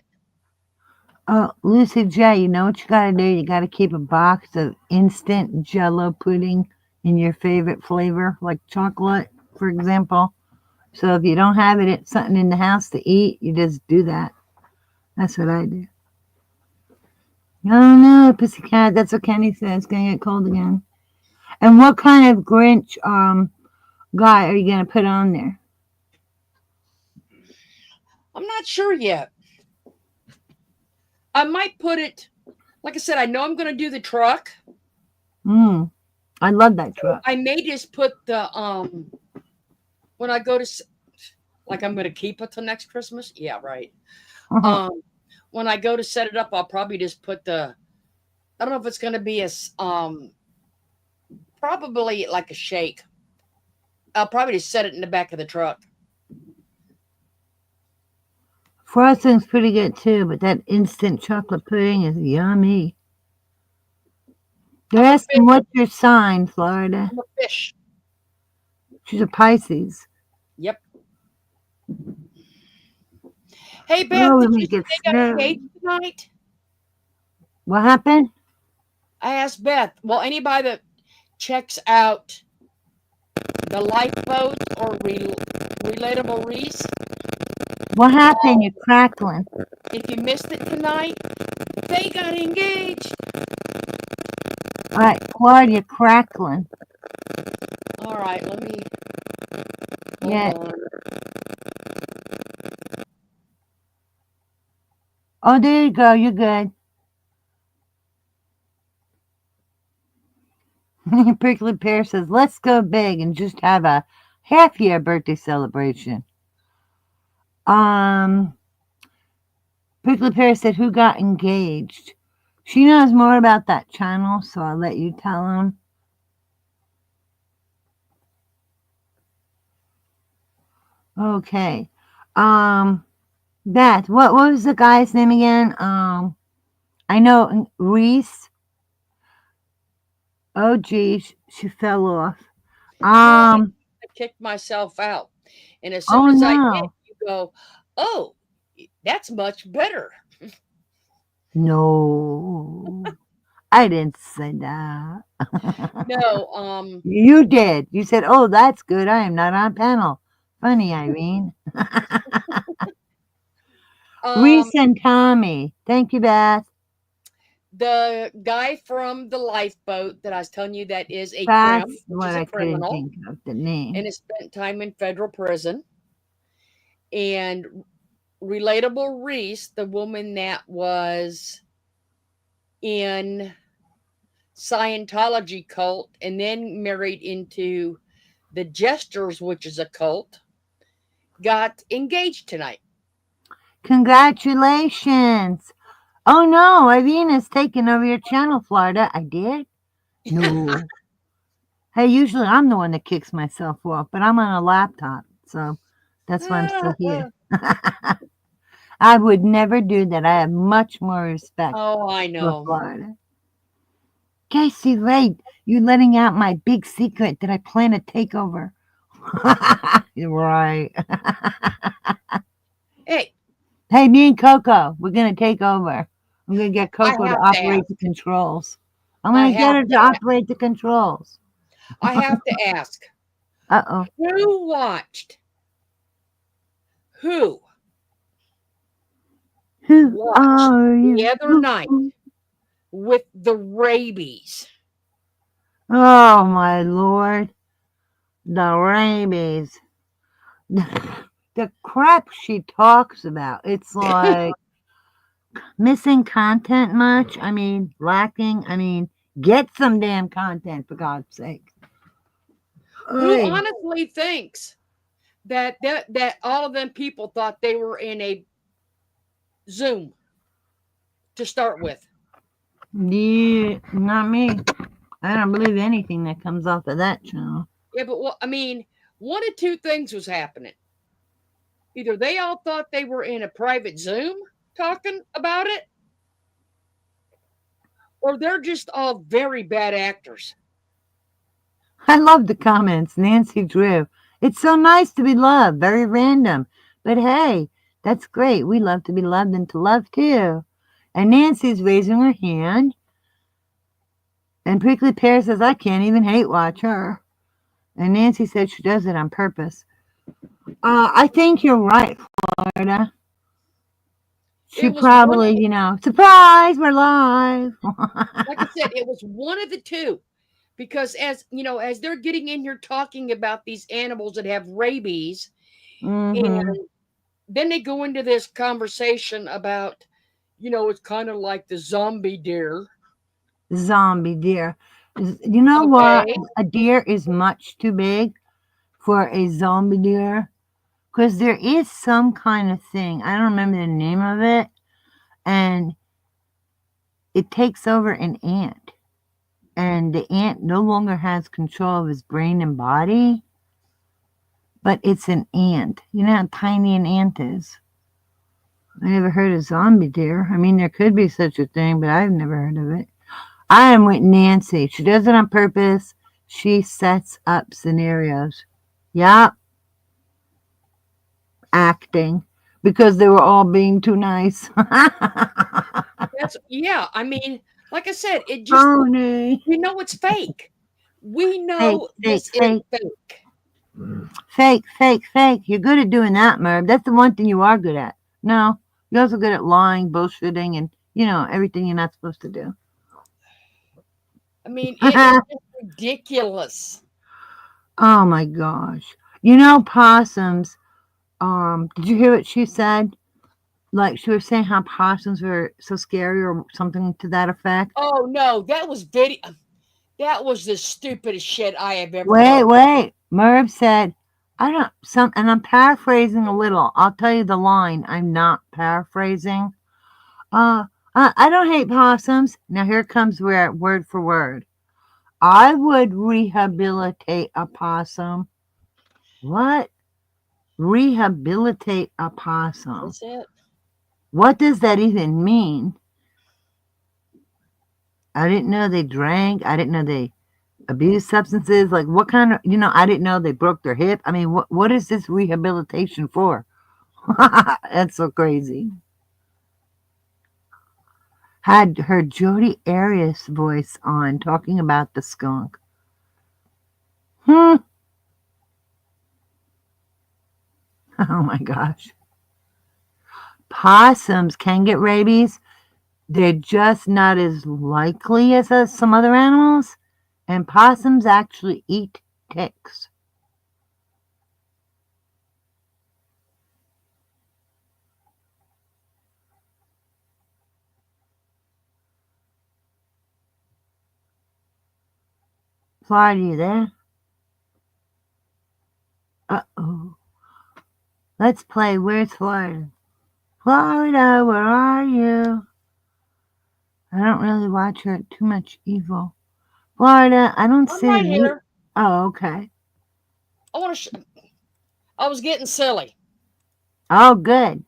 Oh, Lucy J, you know what you gotta do? You gotta keep a box of instant Jello pudding in your favorite flavor, like chocolate, for example. So if you don't have it, it's something in the house to eat, you just do that. That's what I do. Oh no, pussycat, that's what Kenny said. It's gonna get cold again. And what kind of Grinch guy are you gonna put on there? I'm not sure yet. I might put it, like I said, I know I'm going to do the truck. I love that truck. I may just put the when I go to, like, I'm going to keep it till next Christmas. Yeah, right. When I go to set it up, I'll probably just put I don't know if it's going to be probably like a shake. I'll probably just set it in the back of the truck. Frosting's pretty good too, but that instant chocolate pudding is yummy. They're asking, what's your sign, Florida? I'm a fish. She's a Pisces. Yep. Hey, Beth, Oh, did we you get say they got engaged tonight? What happened? I asked Beth. Well, anybody that checks out the Lifeboat or Relatable Reese. What happened? You're crackling. If you missed it tonight, they got engaged. All right, Claude, you're crackling. All right, let me. Yeah. Hold on. Oh, there you go. You're good. Prickly Pear says, let's go big and just have a half-year birthday celebration. Prickly Pear said, who got engaged? She knows more about that channel, so I'll let you tell him. Okay. Beth, what was the guy's name again? I know Reese. Oh, geez, she fell off. I kicked myself out, and as soon as I did, you go, "Oh, that's much better." No, I didn't say that. No, you did. You said, "Oh, that's good. I am not on panel." Funny, Irene. Reese and Tommy. Thank you, Beth. The guy from the Lifeboat that I was telling you that is a That's criminal, what I couldn't think of the name. and has spent time in federal prison. And Relatable Reese, the woman that was in Scientology cult and then married into the Jesters, which is a cult, got engaged tonight. Congratulations. Oh no, Irina's taking over your channel, Florida. I did? No. Hey, usually I'm the one that kicks myself off, but I'm on a laptop, so that's why I'm still here. I would never do that. I have much more respect Oh, I for know. Florida. Casey Ray, you letting out my big secret that I plan to take over. You're right. Hey, Hey, me and Coco, we're going to take over. I'm going to get Coco to have to operate ask. the controls. I'm I going to get have her to to operate the controls. I have to ask, Uh-oh. who watched? Who Who watched are you? the other night with the rabies? Oh, my Lord. The rabies. The crap she talks about. It's like missing content much. I mean, lacking. I mean, get some damn content, for God's sake. Who Oy. honestly thinks that all of them people thought they were in a Zoom to start with? Yeah, not me. I don't believe anything that comes off of that channel. Yeah, but I mean, one of two things was happening. Either they all thought they were in a private Zoom talking about it, or they're just all very bad actors. I love the comments. Nancy Drew. It's so nice to be loved. Very random. But hey, that's great. We love to be loved and to love too. And Nancy's raising her hand. And Prickly Pear says, I can't even hate watch her. And Nancy said she does it on purpose. I think you're right, Florida. She It was probably, surprise, we're live. like I said, it was one of the two. Because as they're getting in here talking about these animals that have rabies, Mhm. and then they go into this conversation about, it's kind of like the zombie deer. Zombie deer. You know what? Okay. A deer is much too big for a zombie deer. Because there is some kind of thing. I don't remember the name of it. And it takes over an ant. And the ant no longer has control of his brain and body. But it's an ant. You know how tiny an ant is? I never heard of zombie deer. I mean, there could be such a thing, but I've never heard of it. I am with Nancy. She does it on purpose. She sets up scenarios. Yup. Acting. Because they were all being too nice. I mean, like I said, it just, Phony. it's fake. We know this is fake. Fake. You're good at doing that, Merv. That's the one thing you are good at. No, you're also good at lying, bullshitting, and, everything you're not supposed to do. I mean, it is just ridiculous. Oh, my gosh. Possums, did you hear what she said? Like, she was saying how possums were so scary or something to that effect. Oh, no, that was that was the stupidest shit I have ever heard. Wait. Merv said, and I'm paraphrasing a little. I'll tell you the line. I'm not paraphrasing. I don't hate possums. Now here comes word for word. I would rehabilitate a possum. What? Rehabilitate a possum. That's it. What does that even mean? I didn't know they drank. I didn't know they abused substances. Like what kind of, I didn't know they broke their hip. I mean, what is this rehabilitation for? That's so crazy. Had her Jodi Arias voice on talking about the skunk. Oh my gosh. Possums can get rabies. They're just not as likely as some other animals. And possums actually eat ticks. Florida, you there? Uh-oh. Let's play Where's Florida? Florida, where are you? I don't really watch her too much evil. Florida, I don't I'm see right you. here. Oh, okay. I was getting silly. Oh, good.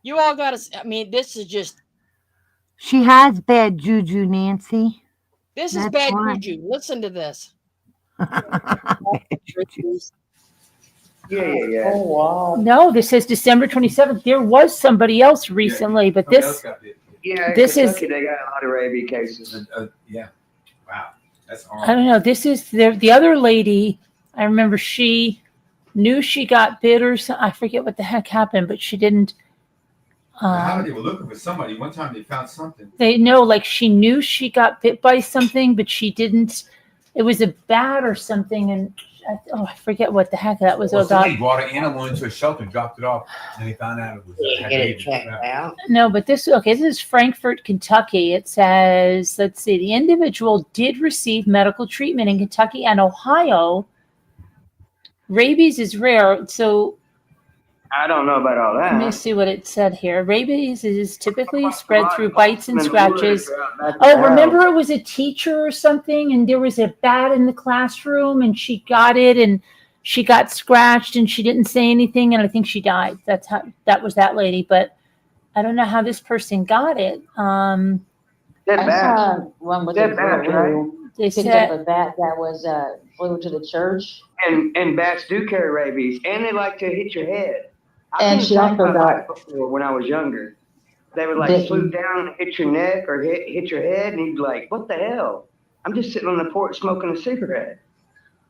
You all got to. I mean, this is just. She has bad juju, Nancy. This is That's bad why. juju. Listen to this. Bad juju. Yeah. Oh wow. No, this says December 27th. There was somebody else recently, but this Yeah, in This is- Kentucky, they got a lot of rabies cases. Yeah. Wow. That's I horrible. don't know. This is the other lady. I remember she knew she got bit or something. I forget what the heck happened, but she didn't. How they were looking for somebody. One time they found something. They know, like she knew she got bit by something, but she didn't. It was a bat or something, and I forget what the heck that was Well, about. somebody brought an animal into a shelter, dropped it off, and they found out it was. had rabies. Yeah. No, but this is Frankfort, Kentucky. It says, let's see, the individual did receive medical treatment in Kentucky and Ohio. Rabies is rare, so I don't know about all let me that. see what it said here. Rabies is typically spread through bites and In the woods scratches. or out back of Oh, the remember house. it was a teacher or something, and there was a bat in the classroom, and she got it, and she got scratched, and she didn't say anything, and I think she died. That was that lady, but I don't know how this person got it. That I bad. saw one with a That bad, girl They who picked said, up a bat that was flew to the church, And bats do carry rabies, and they like to hit your head. And I've she been also attacked by got- bats before when I was younger. They would like Bitten. swoop down and hit your neck or hit your head, and you'd be like, "What the hell? I'm just sitting on the porch smoking a cigarette."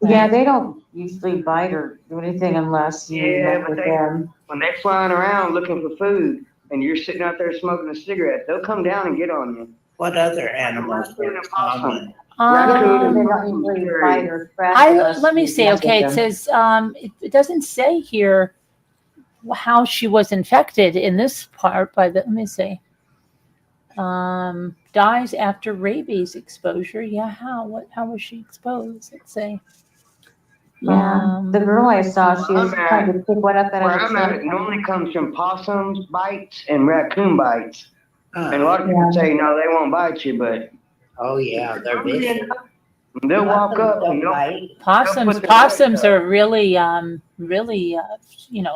yeah, they don't usually bite or do anything unless you Yeah, mess but with they- them. When they're flying around looking for food, and you're sitting out there smoking a cigarette, they'll come down and get on you. What other animals Raccoon are and possum. common? Raccoon They and don't usually possum bite or scratch I unless let me you see. mess with Okay, it them. says it doesn't say here how she was infected in this part. Let me see. Dies after rabies exposure. Yeah, how was she exposed? Let's see. Yeah, the girl I saw, she was trying to pick one up out Where of I'm the at, tree. it normally comes from possums bites and raccoon bites. And a lot of people Yeah. say, no, they won't bite you, but Oh, yeah, they're vicious. they'll walk up and they'll, Possums. put their Possums legs up. are really,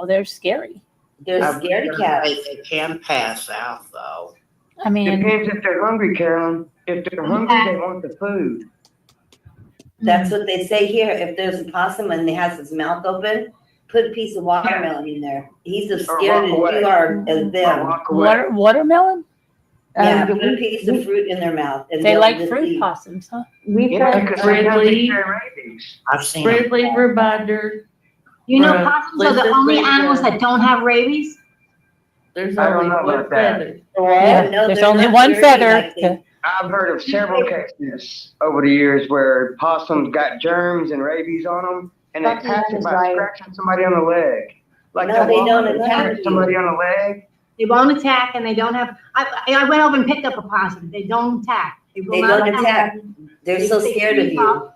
they're scary. They're scaredy cats. They can pass out, though. I mean, depends if they're hungry, Carolyn. If they're hungry, they want the food. That's what they say here. If there's a possum and he has his mouth open, put a piece of watermelon in there. He's as Or scared as walk away. you are as Or them. walk away. watermelon. Yeah, Um, put a piece of fruit in their mouth. And They they'll like just fruit eat. possums, huh? We've Yeah, got because sometimes they Ridley, carry rabies. I've seen them. Ridley reminder. You know, Right. possums are the Linda only said, animals that don't have rabies. There's I don't only know one about that. feather. Yeah, no, there's they're only not one dirty feather. like they- I've heard of several cases over the years where possums got germs and rabies on them, and they Bucky pass it is by right. scratching somebody on the leg. Like No, they'll they walk don't up and attack scratch you. somebody on the leg. They won't attack and they don't have, I went over and picked up a possum. They don't attack. will They not don't attack. They're so scared of you.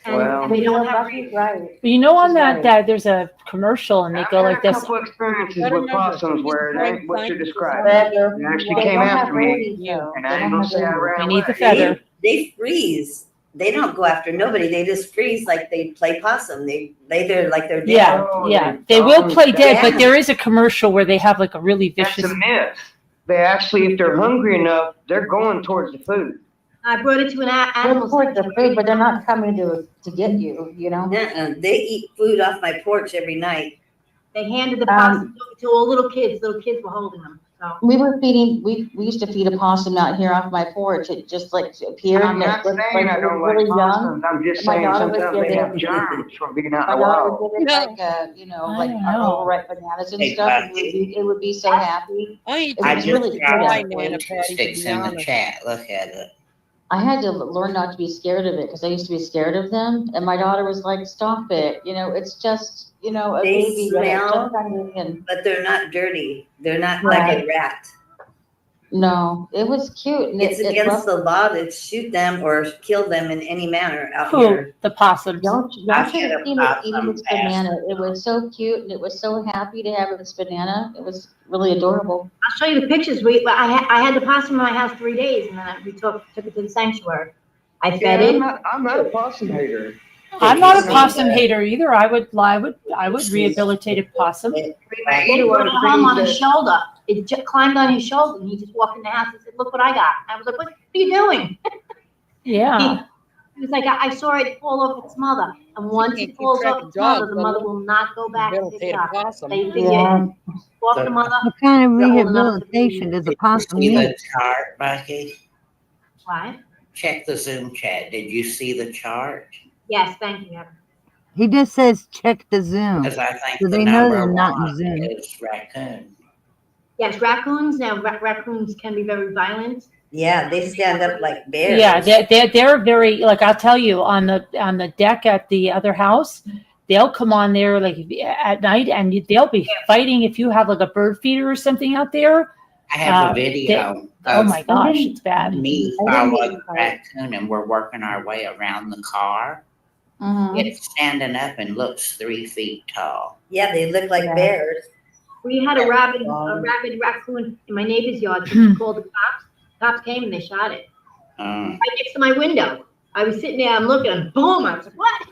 And they don't have Bucky's rabies. right. But you know, on She's that, right. that there's a commercial, and they I've go had like a this. couple experiences Better with remember, possums where it ain't what you're describing. Feather. They actually They came don't after have me, rabies, though. and They I ain't don't gonna have say I rabies. ran They need the away. feather. They freeze. They don't go after nobody. They just freeze like they play possum. They lay there like they're dead. Yeah, Oh, yeah. they They will don't. play dead, Yeah. but there is a commercial where they have like a really That's vicious. a myth. They actually, if they're hungry enough, they're going towards the food. I brought it to an They're animal. towards the food, but they're not coming to get you, you know? Uh-uh. They eat food off my porch every night. They handed the possum to all little kids. Little kids were holding them. So We were feeding, we used to feed a possum out here off my porch. It just like appeared. I'm and it not looked saying like I it don't was like really young. possums. I'm just My saying daughter was sometimes they giving- have germs from being out My in the daughter wild. would give it No. like I like don't our know. overripe bananas and Hey, stuff. and Patty. It would be so happy. I ain't It I was taking just really it good, got dry, actually. Nana Patty, to sticks be in the honest. chat. Look at it. I had to learn not to be scared of it because I used to be scared of them. And my daughter was like, stop it. You know, it's just, a They baby. that smell, sometimes you can- but they're not dirty. They're not like a rat. No, it was cute. And It's it against the law to shoot them or kill them in any manner out Who? here. The possums. Y'all I've should had have a seen it eating possum its pass. banana. It was so cute and it was so happy to have its banana. It was really adorable. I'll show you the pictures. I had the possum in my house 3 days, and then we took it to the sanctuary. I fed it. I'm not a possum hater. I'm not a possum hater either. I would rehabilitate a possum. Then he put a home on his shoulder. It climbed on his shoulder, and he just walked in the house and said, "Look what I got." I was like, "What are you doing?" Yeah. He was like, I saw it fall off its mother, and once it falls off its mother, the mother will not go back and pick it up. They figure off the mother. What kind of they're old enough to be- rehabilitation does a possum See the need? chart, Bucky? What? Check the Zoom chat. Did you see the chart? Yes, thank you. Heather. He just says check the Zoom. Because I think So the they know number they're not in one Zoom. is raccoon. Yes, raccoons. Now raccoons can be very violent. Yeah, they stand up like bears. Yeah, they're very, like, I'll tell you, on the deck at the other house, they'll come on there like at night and they'll be fighting if you have like a bird feeder or something out there. I have a video. Oh of my gosh, it's bad. Me following the raccoon, and we're working our way around the car. It's standing up and looks 3 feet tall. Yeah, they look like bears. We had a rabid raccoon in my neighbor's yard. So we called the cops. Cops came and they shot it right next to my window. I was sitting there, I'm looking, and boom! I was like, "What?"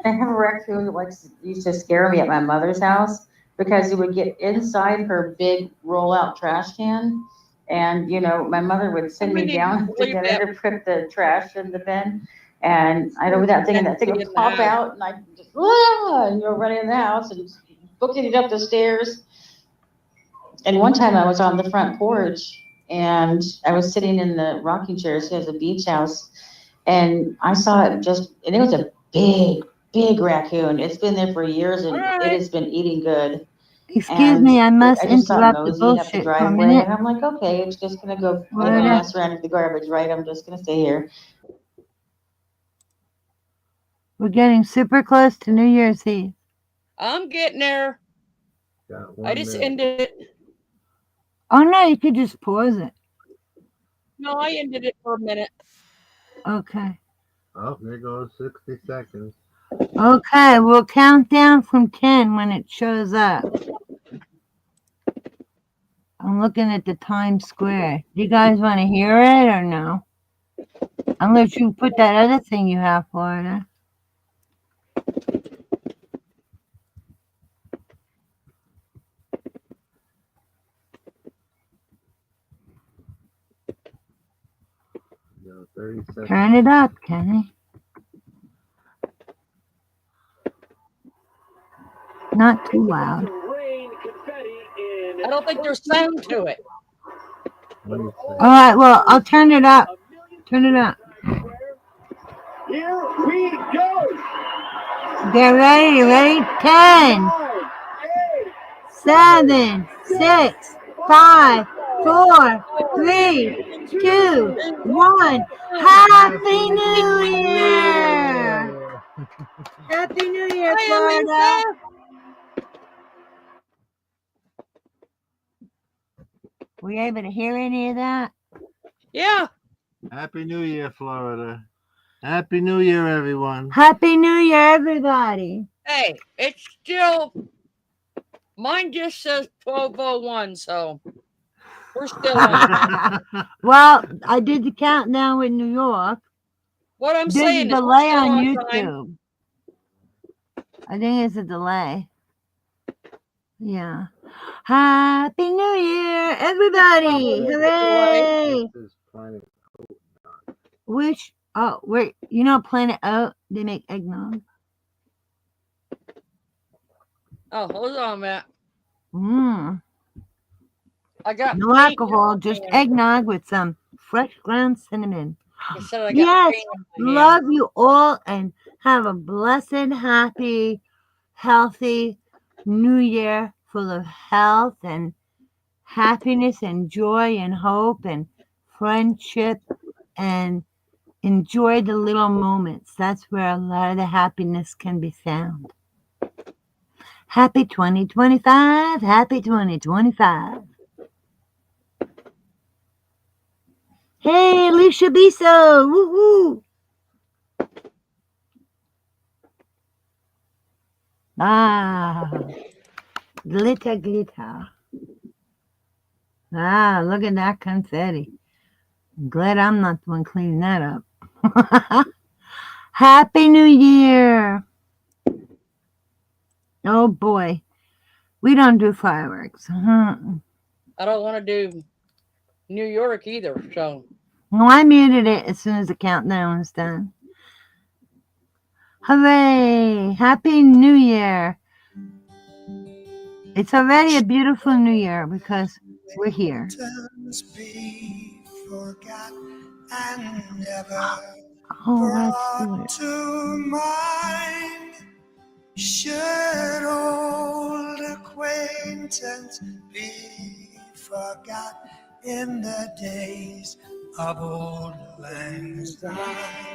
I have a raccoon that used to scare me at my mother's house because he would get inside her big roll-out trash can. And, you know, my mother would send me down to get her to put the trash in the bin. And I'd open that thing and that thing would pop out and I'd just, and you're running in the house and booking it up the stairs. And one time I was on the front porch and I was sitting in the rocking chair. She has a beach house. And I saw it and it was a big raccoon. It's been there for years and it has been eating good. Excuse me, I must just saw interrupt the nosing up the bullshit for a driveway, minute. and I'm like, okay, it's just gonna go What? mess around with the garbage, right? I'm just gonna stay here. We're getting super close to New Year's Eve. I'm getting there. I just ended it. Oh no, you could just pause it. No, I ended it for a minute. Okay. Oh, there goes 60 seconds. Okay, we'll count down from 10 when it shows up. I'm looking at the Times Square. Do you guys want to hear it or no? Unless you put that other thing you have, Florida. No, 30 seconds. Turn it up, Kenny. Not too loud. I don't think there's sound to it. All right, well, I'll turn it up. Turn it up. Here we go. Get ready, you ready? 10, 7, 6, 5, 4, 3, 2, 1. Happy New Year! Happy New Year, Florida! Were you able to hear any of that? Yeah. Happy New Year, Florida. Happy New Year, everyone. Happy New Year, everybody. Hey, it's still, mine just says 12:01, so we're still on. Well, I did the countdown with New York. What I'm There's a saying is we're delay still on on YouTube. I think it's a delay. Yeah. Happy New Year, everybody! Hooray! This is Planet Oat. Which, oh, wait, you know Planet Oat? They make eggnog. Oh, hold on, Matt. Mmm. I got No paint alcohol, in my just hand. eggnog with some fresh ground cinnamon. I said I got Yes, paint in my hand. love you all and have a blessed, happy, healthy New Year full of health and happiness and joy and hope and friendship, and enjoy the little moments. That's where a lot of the happiness can be found. Happy 2025. Happy 2025. Hey, Alicia Biso. Woohoo. Ah, glitter, glitter. Ah, look at that confetti. Glad I'm not the one cleaning that up. Happy New Year. Oh boy. We don't do fireworks. I don't want to do New York either, so. No, I muted it as soon as the countdown was done. Hooray! Happy New Year. It's already a beautiful New Year because we're here. Be forgot and never Oh, to mind. Should old acquaintance be forgot in the days of old lang syne?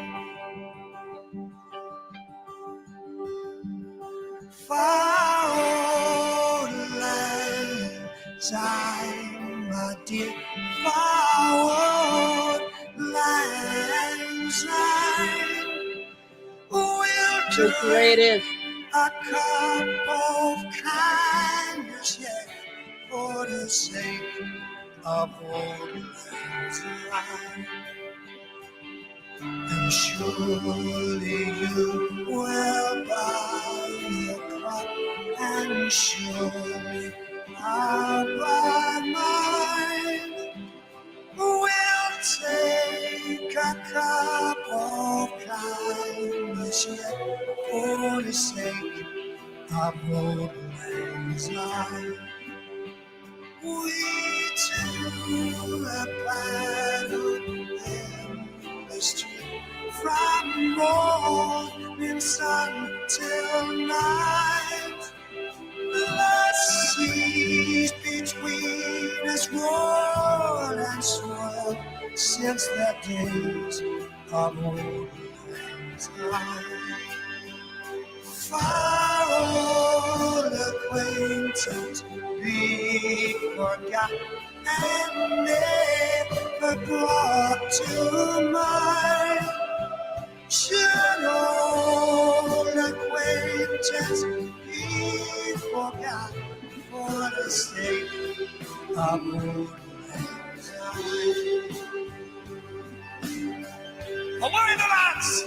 Far old lang syne, my dear, far old lang syne. We'll That's the way it is. a cup of kindness, yet for the sake of old lang syne. And surely you will buy a cup, and surely I'll buy mine. We'll take a cup of kindness, yet for the sake of old lang syne. We two have paddled in the street from morning sun till night. The seas between us roared and swirled since the days of old lang syne. Far old acquaintance be forgot and never brought to mind. Should old acquaintance be forgot for the sake of old lang syne? Away the lads!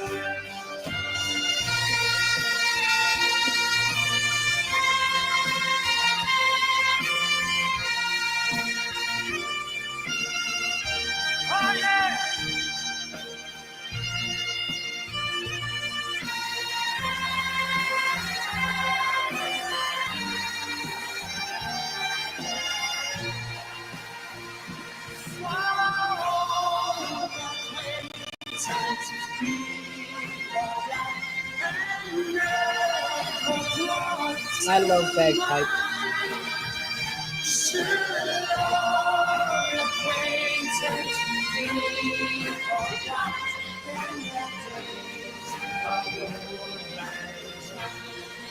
Oh yeah! I love bagpipes.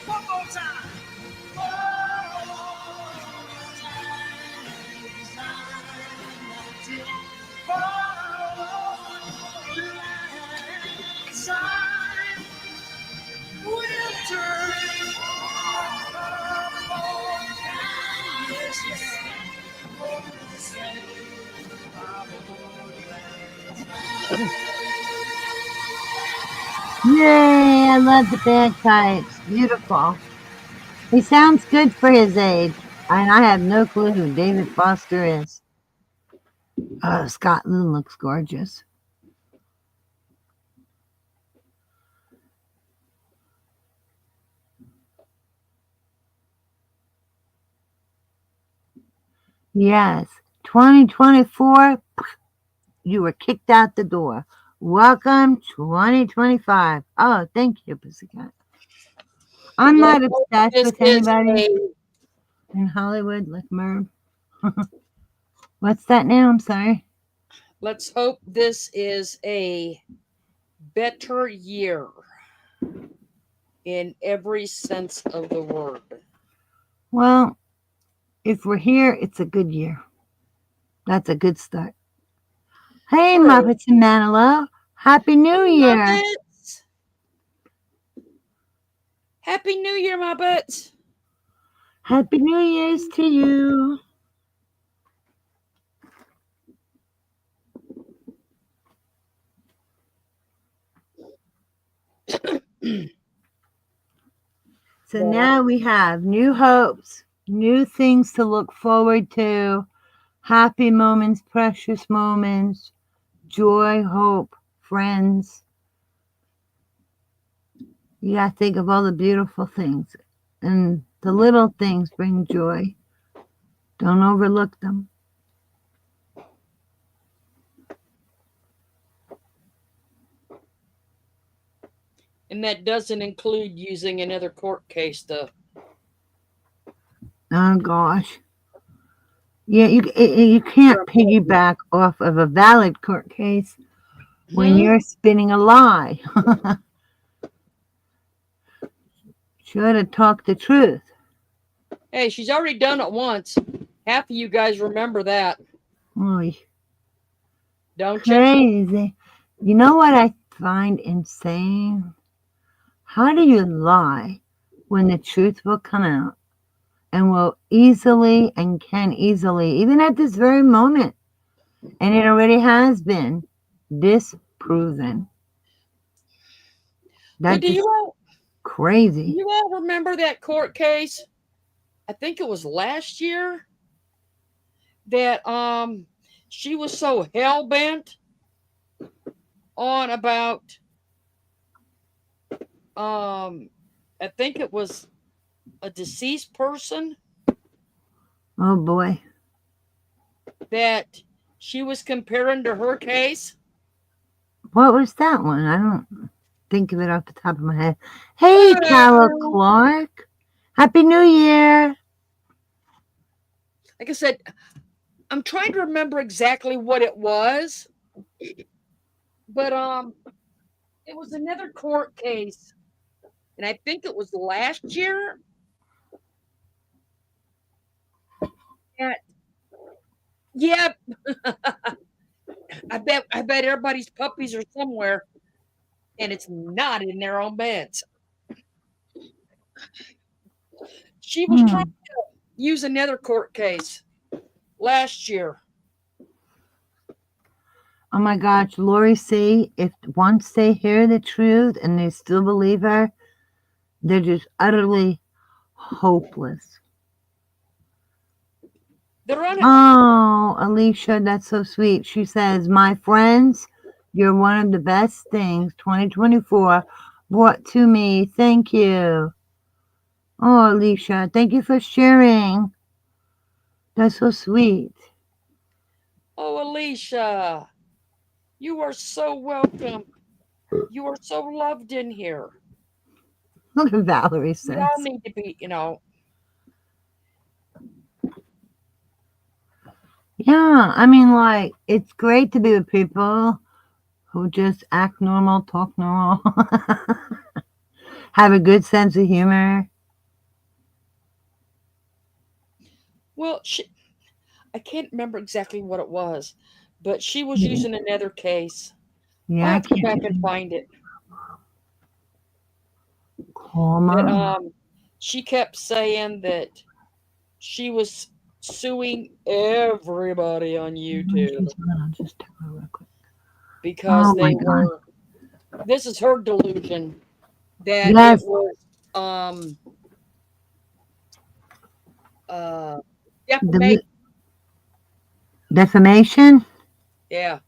One more time. yay! I love the bagpipes. Beautiful. He sounds good for his age, and I have no clue who David Foster is. Oh, Scotland looks gorgeous. Yes, 2024, you were kicked out the door. Welcome 2025. Oh, thank you, Pussycat. I'm not obsessed with anybody in Hollywood like Merv. What's that now? I'm sorry. Let's hope this is a better year in every sense of the word. Well, if we're here, it's a good year. That's a good start. Hey, Muppets and Manilow. Happy New Year. Muppets. Happy New Year, Muppets. Happy New Year's to you. So now we have new hopes, new things to look forward to, happy moments, precious moments, joy, hope, friends. You got to think of all the beautiful things, and the little things bring joy. Don't overlook them. And that doesn't include using another court case to. Oh gosh. Yeah, you can't piggyback off of a valid court case when you're spinning a lie. Should have talked the truth. Hey, she's already done it once. Half of you guys remember that. Oy. Don't you? Crazy. You know what I find insane? How do you lie when the truth will come out and will easily and can easily, even at this very moment, and it already has been disproven? That's crazy. Do you all remember that court case? I think it was last year that she was so hell-bent on about I think it was a deceased person Oh boy. that she was comparing to her case. What was that one? I don't think of it off the top of my head. Hey, Carol Clark. Happy New Year. Like I said, I'm trying to remember exactly what it was, but it was another court case, and I think it was last year. Yeah. I bet everybody's puppies are somewhere, and it's not in their own beds. She was trying to use another court case last year. Oh my gosh, Lori C., if once they hear the truth and they still believe her, they're just utterly hopeless. They're on it. Oh, Alicia, that's so sweet. She says, my friends, you're one of the best things 2024 brought to me. Thank you. Oh, Alicia, thank you for sharing. That's so sweet. Oh, Alicia, you are so welcome. You are so loved in here. Look at Valerie We says. all need to be, Yeah, I mean, like, it's great to be with people who just act normal, talk normal, have a good sense of humor. Well, I can't remember exactly what it was, but she was using another case. Yeah, I'll have to go back and find it. But, she kept saying that she was suing everybody on YouTube because they were. This is her delusion that Yes. it was defamation. Defamation? Yeah.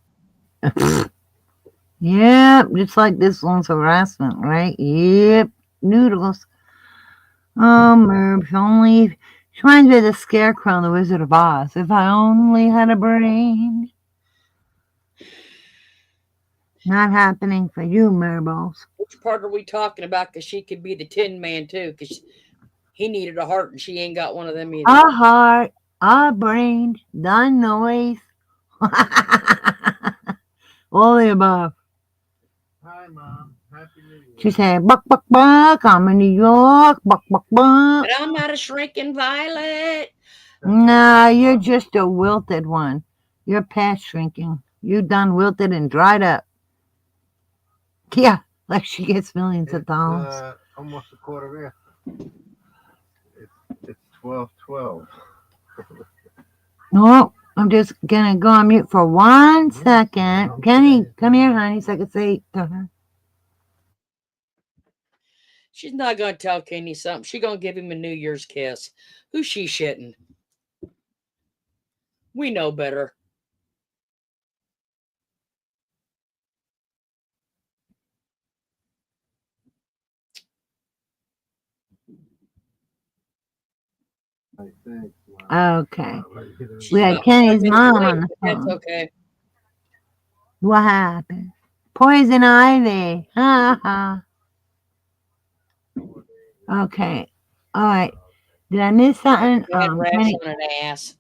Yep, just like this one's harassment, right? Yep, noodles. Oh, Merv, if only. She reminds me of the Scarecrow in The Wizard of Oz. If I only had a brain. Not happening for you, Merbles. Which part are we talking about? Because she could be the Tin Man too. Because he needed a heart and she ain't got one of them either. A heart, a brain, the noise. All the above. Hi, Mom. Happy New Year. She said, buck, buck, buck. I'm in New York. Buck, buck, buck. But I'm not a shrinking violet. Nah, you're just a wilted one. You're past shrinking. You done wilted and dried up. Yeah, like she gets millions of dollars. Almost a quarter after. It's 12:12. No, I'm just gonna go on mute for 1 second. Kenny, come here, honey, so I can say to her. She's not gonna tell Kenny something. She's gonna give him a New Year's kiss. Who's she shitting? We know better. Okay. We had Kenny's mom on the That's phone. okay. What happened? Poison ivy. Ha ha. Okay. All right. Did I miss something? Bad rash Kenny, on an ass.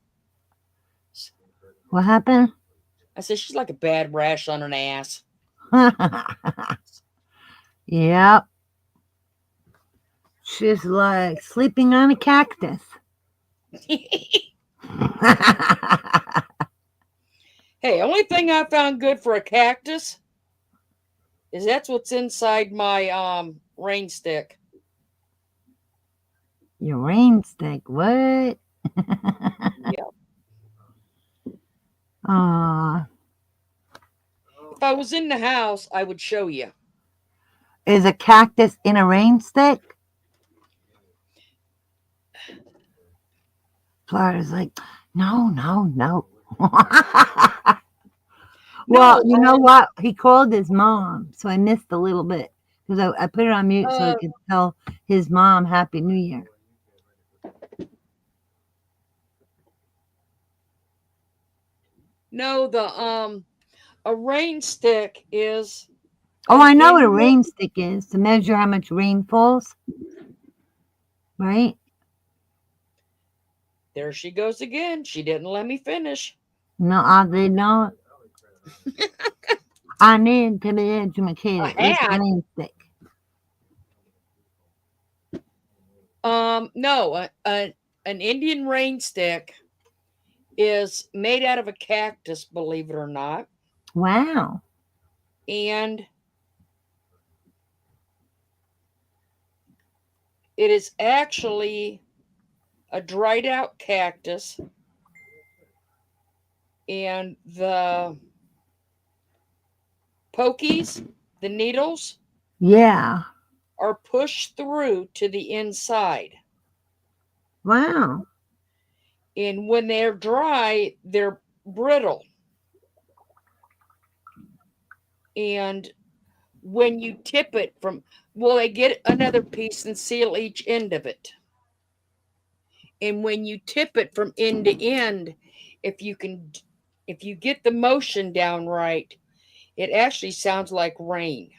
what happened? I said she's like a bad rash on an ass. Yep. She's like sleeping on a cactus. Hey, only thing I found good for a cactus is that's what's inside my rain stick. Your rain stick, what? Yeah. If I was in the house, I would show you. Is a cactus in a rain stick? Florida's like, no. Well, you know what? He called his mom, so I missed a little bit because I put it on mute so he could tell his mom Happy New Year. No, a rain stick is. Oh, I know what a rain stick is, to measure how much rain falls. Right? There she goes again. She didn't let me finish. No, I did not. I need to be educated. It's a rain stick. No, an Indian rain stick is made out of a cactus, believe it or not. Wow. And it is actually a dried out cactus, and the pokies, the needles, yeah, are pushed through to the inside. Wow. And when they're dry, they're brittle. And when you tip it they get another piece and seal each end of it. And when you tip it from end to end, if you get the motion down right, it actually sounds like rain.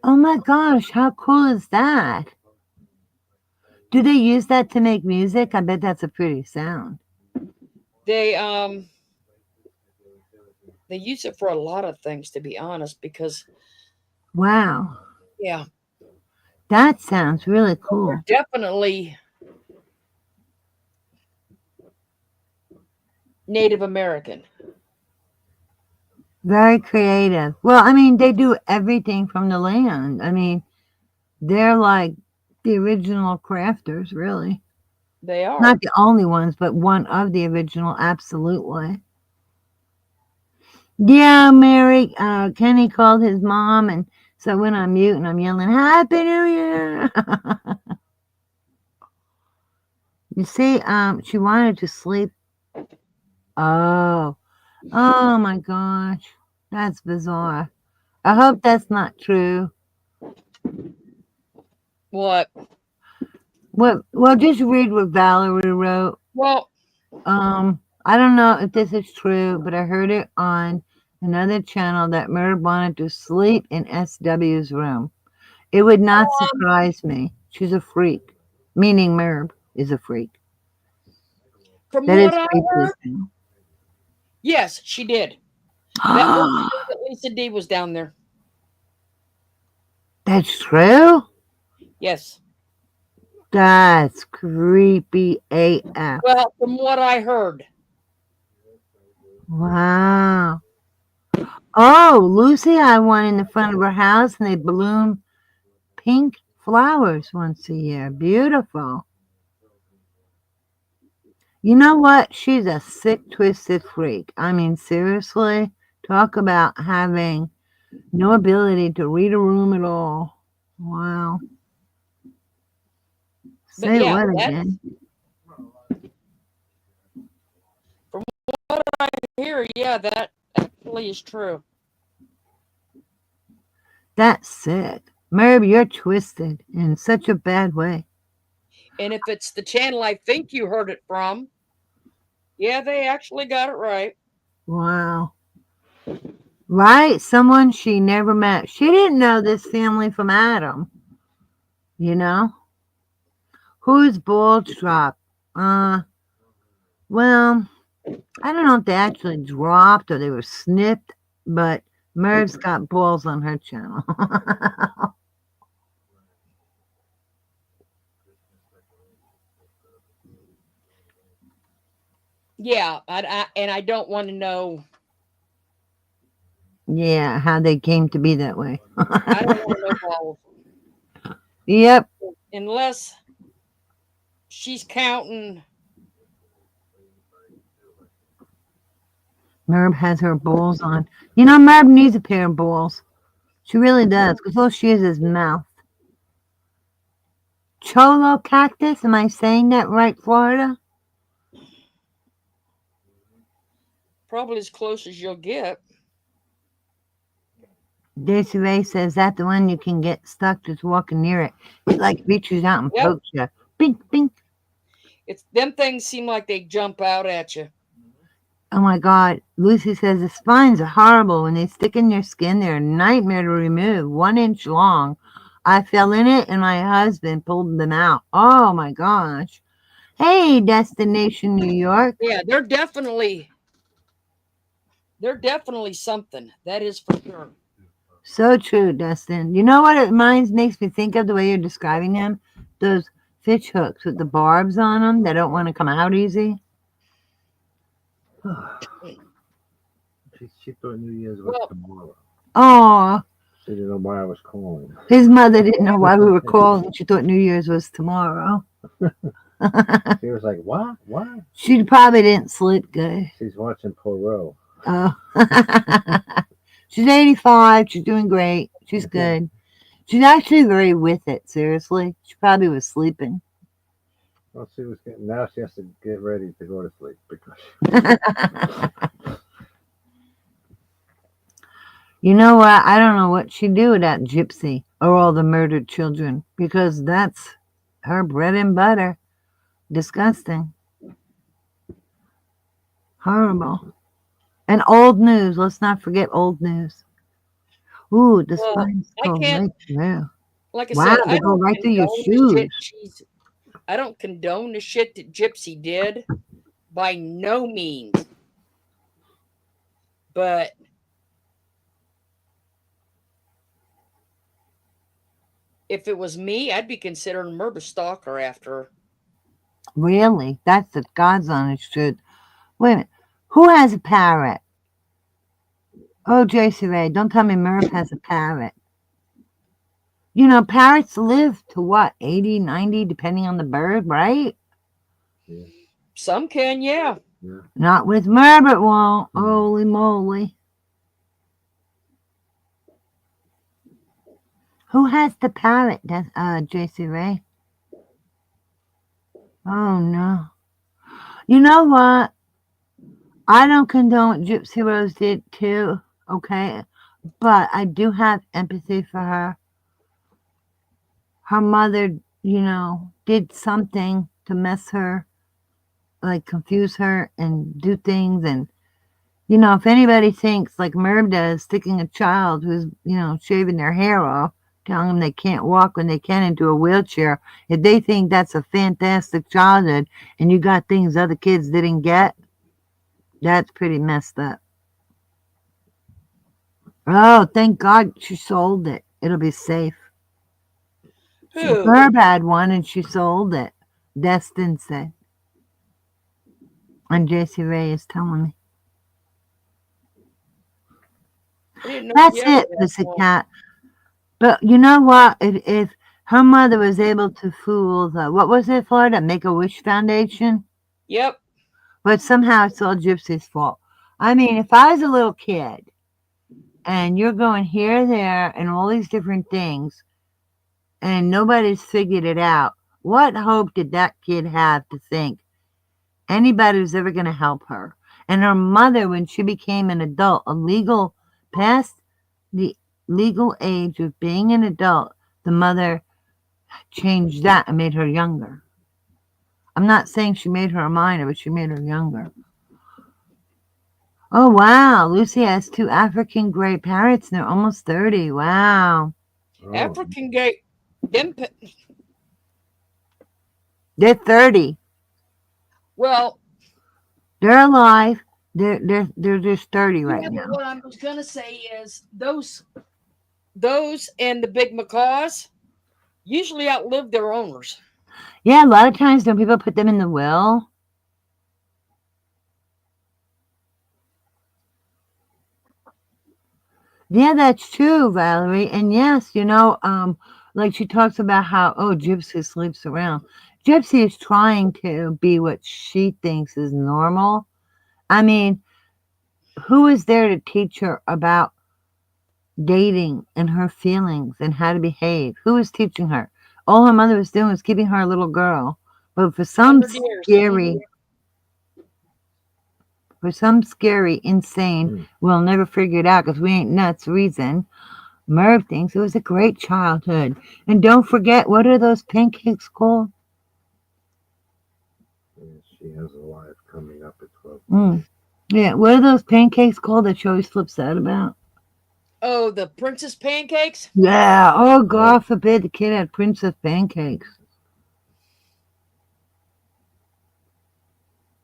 Oh my gosh, how cool is that? Do they use that to make music? I bet that's a pretty sound. They use it for a lot of things, to be honest, because wow. Yeah. That sounds really cool. They're definitely Native American. Very creative. Well, I mean, they do everything from the land. I mean, they're like the original crafters, really. They are. Not the only ones, but one of the original, absolutely. Yeah, Mary, Kenny called his mom, and so I went on mute, and I'm yelling, Happy New Year! You see, she wanted to sleep. Oh my gosh. That's bizarre. I hope that's not true. What? Well, just read what Valerie wrote. Well, I don't know if this is true, but I heard it on another channel that Merv wanted to sleep in SW's room. It would not surprise me. She's a freak, meaning Merv is a freak. From That what is I freaky. heard, yes, she did. That was that Lisa D was down there. That's true? Yes. That's creepy AF. Well, from what I heard. Wow. Oh, Lucy had one in the front of her house, and they bloom pink flowers once a year. Beautiful. You know what? She's a sick, twisted freak. I mean, seriously, talk about having no ability to read a room at all. Wow. But Say yeah, what that's again? from what I hear. Yeah, that actually is true. That's sick. Merv, you're twisted in such a bad way. And if it's the channel I think you heard it from, yeah, they actually got it right. Wow. Right? Someone she never met. She didn't know this family from Adam. You know? Whose balls dropped? Well, I don't know if they actually dropped or they were snipped, but Merv's got balls on her channel. Yeah, and I don't want to know. Yeah, how they came to be that way. I don't want to know all of them. Yep. Unless she's counting. Merv has her balls on. You know, Merv needs a pair of balls. She really does, because all she is mouth. Cholo cactus, am I saying that right, Florida? Probably as close as you'll get. Daisy Ray says that the one you can get stuck just walking near it. It like reaches out and pokes you. Bink, bink. It's them things seem like they jump out at you. Oh my God. Lucy says the spines are horrible. When they stick in your skin, they're a nightmare to remove. 1 inch long. I fell in it and my husband pulled them out. Oh my gosh. Hey, Destination New York. Yeah, they're definitely something. That is for sure. So true, Dustin. You know what it makes me think of the way you're describing them? Those fish hooks with the barbs on them that don't want to come out easy. She thought New Year's was tomorrow. Oh, She didn't know why I was calling. his mother didn't know why we were calling. She thought New Year's was tomorrow. She was like, what? What? She probably didn't sleep good. She's watching Poirot. Oh. She's 85. She's doing great. She's good. She's actually very with it, seriously. She probably was sleeping. Well, she was getting, now she has to get ready to go to sleep because You know what? I don't know what she'd do with that gypsy or all the murdered children, because that's her bread and butter. Disgusting. Horrible. And old news. Let's not forget old news. Ooh, the spines go right through. Like I wow, said, they go right through your shoes. I don't condone the shit that Gypsy did, by no means. But if it was me, I'd be considered a murder stalker after her. Really? That's the God's honest truth. Wait a minute. Who has a parrot? Oh, JC Ray, don't tell me Merv has a parrot. You know, parrots live to what, 80, 90, depending on the bird, right? Yeah. Some can, yeah. Not with Merv, it won't. Holy moly. Who has the parrot, JC Ray? Oh, no. You know what? I don't condone what Gypsy Rose did, too, okay? But I do have empathy for her. Her mother, you know, did something to mess her, like confuse her and do things. And, you know, if anybody thinks, like Merv does, sticking a child who's, you know, shaving their hair off, telling them they can't walk when they can into a wheelchair, if they think that's a fantastic childhood and you got things other kids didn't get, that's pretty messed up. Oh, thank God she sold it. It'll be safe. Who? Herb had one and she sold it. Destin said. And JC Ray is telling me. I didn't know That's she ever it, had one. Pussycat. But you know what? If her mother was able to fool the, what was it, Florida? Make-A-Wish Foundation? Yep. But somehow it's all Gypsy's fault. I mean, if I was a little kid and you're going here, there, and all these different things, and nobody's figured it out, what hope did that kid have to think anybody was ever going to help her? And her mother, when she became an adult, past the legal age of being an adult, the mother changed that and made her younger. I'm not saying she made her a minor, but she made her younger. Oh, wow. Lucy has 2 African gray parrots, and they're almost 30. Wow. African gay, They're 30. well, They're alive. They're just 30 right now. What I was gonna say is those and the big macaws usually outlive their owners. Yeah, a lot of times don't people put them in the will? Yeah, that's true, Valerie. And yes, like she talks about how, Gypsy sleeps around. Gypsy is trying to be what she thinks is normal. I mean, who is there to teach her about dating and her feelings and how to behave? Who is teaching her? All her mother was doing was keeping her a little girl. But for some scary, insane, we'll never figure it out because we ain't nuts reason, Merv thinks it was a great childhood. And don't forget, what are those pancakes called? She has a life coming up at 12. Yeah, what are those pancakes called that she always flips out about? Oh, the princess pancakes? Yeah. Oh, God forbid the kid had princess pancakes.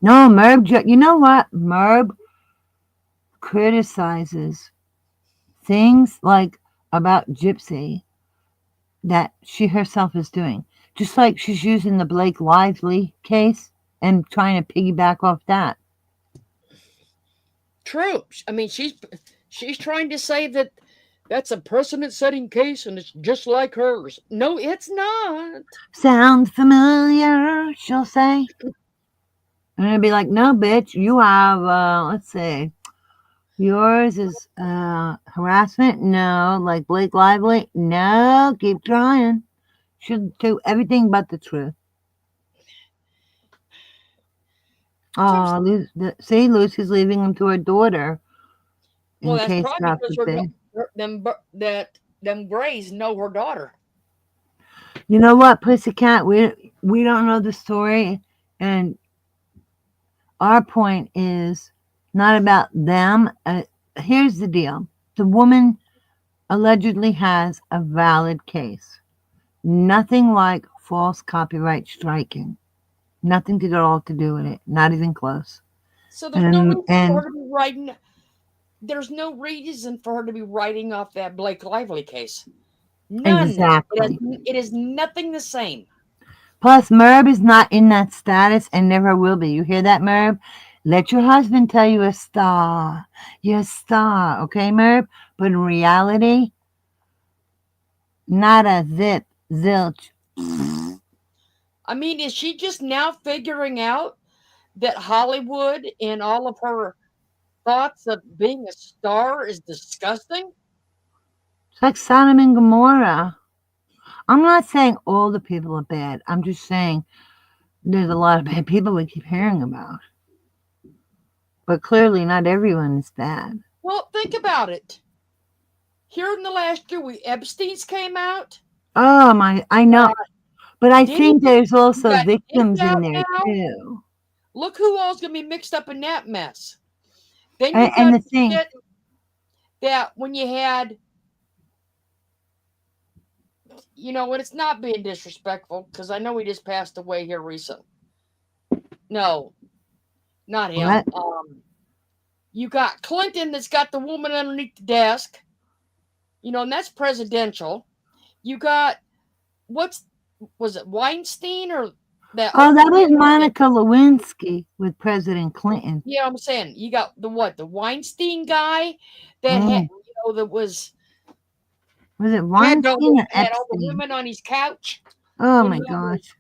No, Merv, you know what? Merv criticizes things like about Gypsy that she herself is doing. Just like she's using the Blake Lively case and trying to piggyback off that. True. I mean, she's trying to say that that's a precedent-setting case and it's just like hers. No, it's not. Sounds familiar, she'll say. And it'll be like, no, bitch, you have, let's see, yours is harassment? No. Like Blake Lively? No. Keep trying. She'll do everything but the truth. Oh, see, Lucy's leaving them to her daughter. Well, that's probably because them Grays know her daughter. You know what, Pussycat? We don't know the story, and our point is not about them. Here's the deal. The woman allegedly has a valid case. Nothing like false copyright striking. Nothing at all to do with it. Not even close. So there's no reason for her to be writing. There's no reason for her to be writing off that Blake Lively case. None. Exactly. It is nothing the same. Plus, Merv is not in that status and never will be. You hear that, Merv? Let your husband tell you a star. You're a star, okay, Merv? But in reality, not a zip, zilch. I mean, is she just now figuring out that Hollywood and all of her thoughts of being a star is disgusting? It's like Sodom and Gomorrah. I'm not saying all the people are bad. I'm just saying there's a lot of bad people we keep hearing about. But clearly not everyone is bad. Well, think about it. Here in the last year, Epstein's came out. Oh, I know. But I think there's also victims in there, too. Look who all's going to be mixed up in that mess. Then you and the thing that when you had, when it's not being disrespectful, because I know he just passed away here recently. No, not him. You got Clinton that's got the woman underneath the desk, and that's presidential. You got, was it Weinstein or that? Oh, that was Monica Lewinsky with President Clinton. Yeah, I'm saying you got the Weinstein guy that had, know, that was Was it had all Weinstein the, or had all the Epstein? women on his couch. Oh You my know, gosh.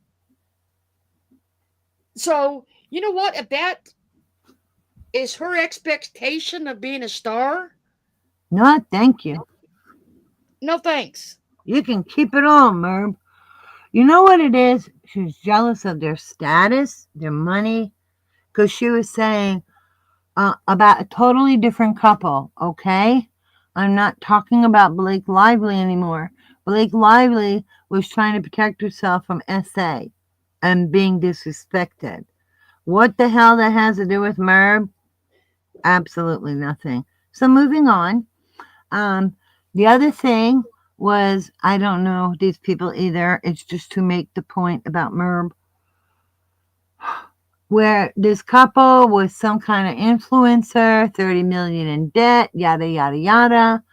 So you know what? If that is her expectation of being a star, No, thank you. no thanks. You can keep it all, Merb. You know what it is? She's jealous of their status, their money, because she was saying about a totally different couple, okay? I'm not talking about Blake Lively anymore. Blake Lively was trying to protect herself from SA and being disrespected. What the hell that has to do with Merb? Absolutely nothing. So moving on. The other thing was, I don't know these people either. It's just to make the point about Merb, where this couple was some kind of influencer, 30 million in debt, yada yada yada.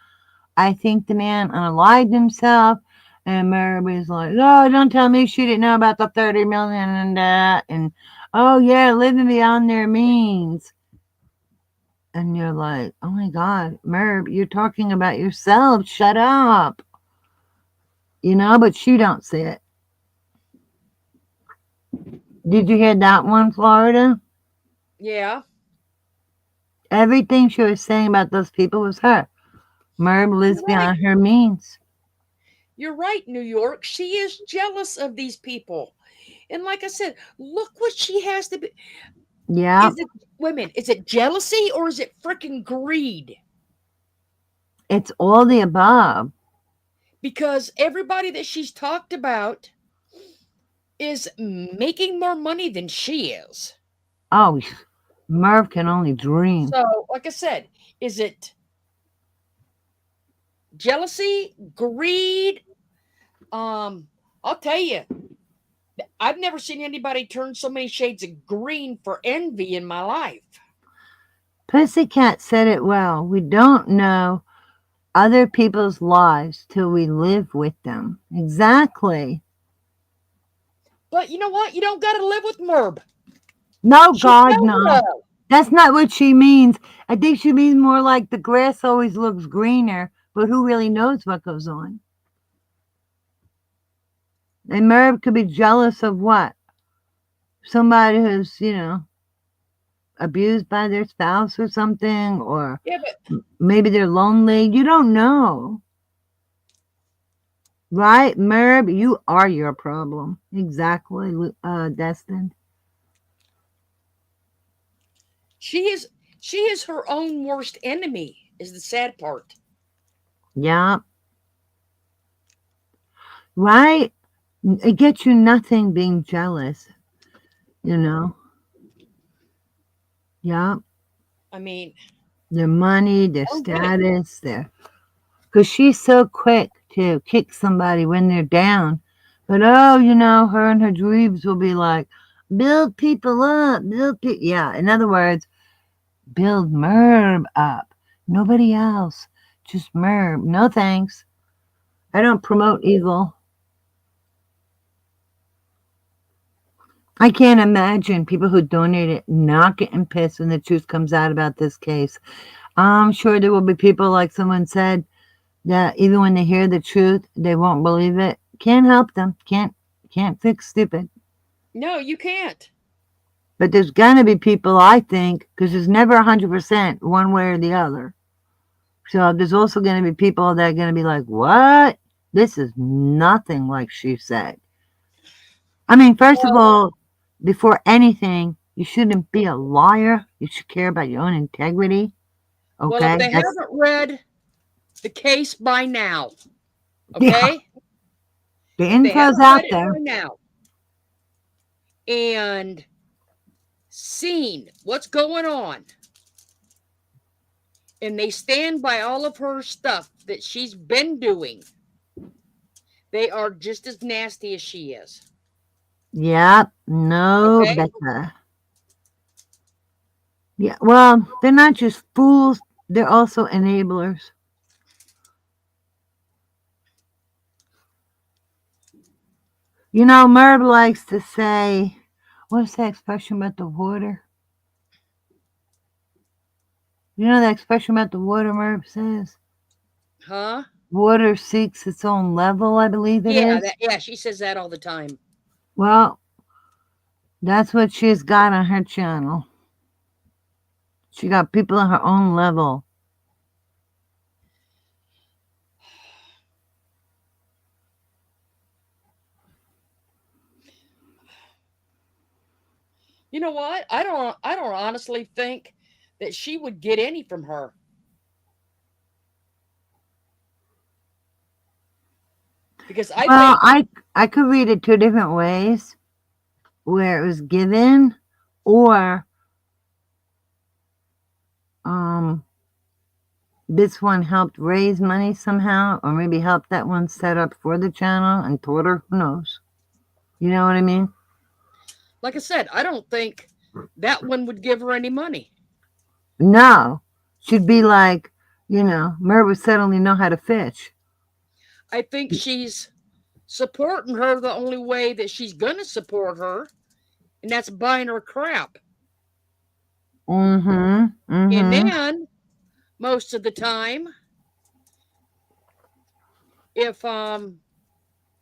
I think the man unalived himself, and Merb is like, "Oh, don't tell me she didn't know about the 30 million in debt," and "Oh yeah, living beyond their means." And you're like, "Oh my God, Merb, you're talking about yourself. Shut up." You know, but she don't see it. Did you hear that one, Florida? Yeah. Everything she was saying about those people was her. Merb lives beyond her means. You're right, New York. She is jealous of these people. And like I said, look what she has to be. Yeah. Is it women? Is it jealousy or is it freaking greed? It's all the above. Because everybody that she's talked about is making more money than she is. Oh, Merv can only dream. So, like I said, is it jealousy, greed? I'll tell you, I've never seen anybody turn so many shades of green for envy in my life. Pussycat said it well. We don't know other people's lives till we live with them. Exactly. But you know what? You don't got to live with Merb. No, God, no. That's not what she means. I think she means more like the grass always looks greener, but who really knows what goes on? And Merv could be jealous of what? Somebody who's, abused by their spouse or something, or maybe they're lonely. You don't know. Right, Merv? You are your problem. Exactly, Destin. She is her own worst enemy, is the sad part. Yeah. Right? It gets you nothing being jealous, Yeah. I mean, their money, their status, because she's so quick to kick somebody when they're down. But her and her dreams will be like, build people up, yeah. In other words, build Merb up. Nobody else. Just Merb. No thanks. I don't promote evil. I can't imagine people who donated not getting pissed when the truth comes out about this case. I'm sure there will be people, like someone said, that even when they hear the truth, they won't believe it. Can't help them. Can't fix stupid. No, you can't. But there's gonna be people, I think, because there's never 100% one way or the other. So there's also gonna be people that are gonna be like, "What? This is nothing like she said." I mean, first of all, before anything, you shouldn't be a liar. You should care about your own integrity. Okay. Well, if they haven't read the case by now, okay? Yeah. The info's out there. By now, and seen what's going on, and they stand by all of her stuff that she's been doing, they are just as nasty as she is. Yep, no better. Yeah, well, they're not just fools, they're also enablers. Merv likes to say, what's that expression about the water? You know that expression about the water Merv says? Huh? Water seeks its own level, I believe it is. Yeah, she says that all the time. Well, that's what she's got on her channel. She got people on her own level. You know what? I don't honestly think that she would get any from her. Because I could read it two different ways, where it was given, or this one helped raise money somehow, or maybe helped that one set up for the channel and taught her. Who knows? You know what I mean? Like I said, I don't think that one would give her any money. No, she'd be like, Merv would suddenly know how to fish. I think she's supporting her the only way that she's gonna support her, and that's buying her crap. And then most of the time, if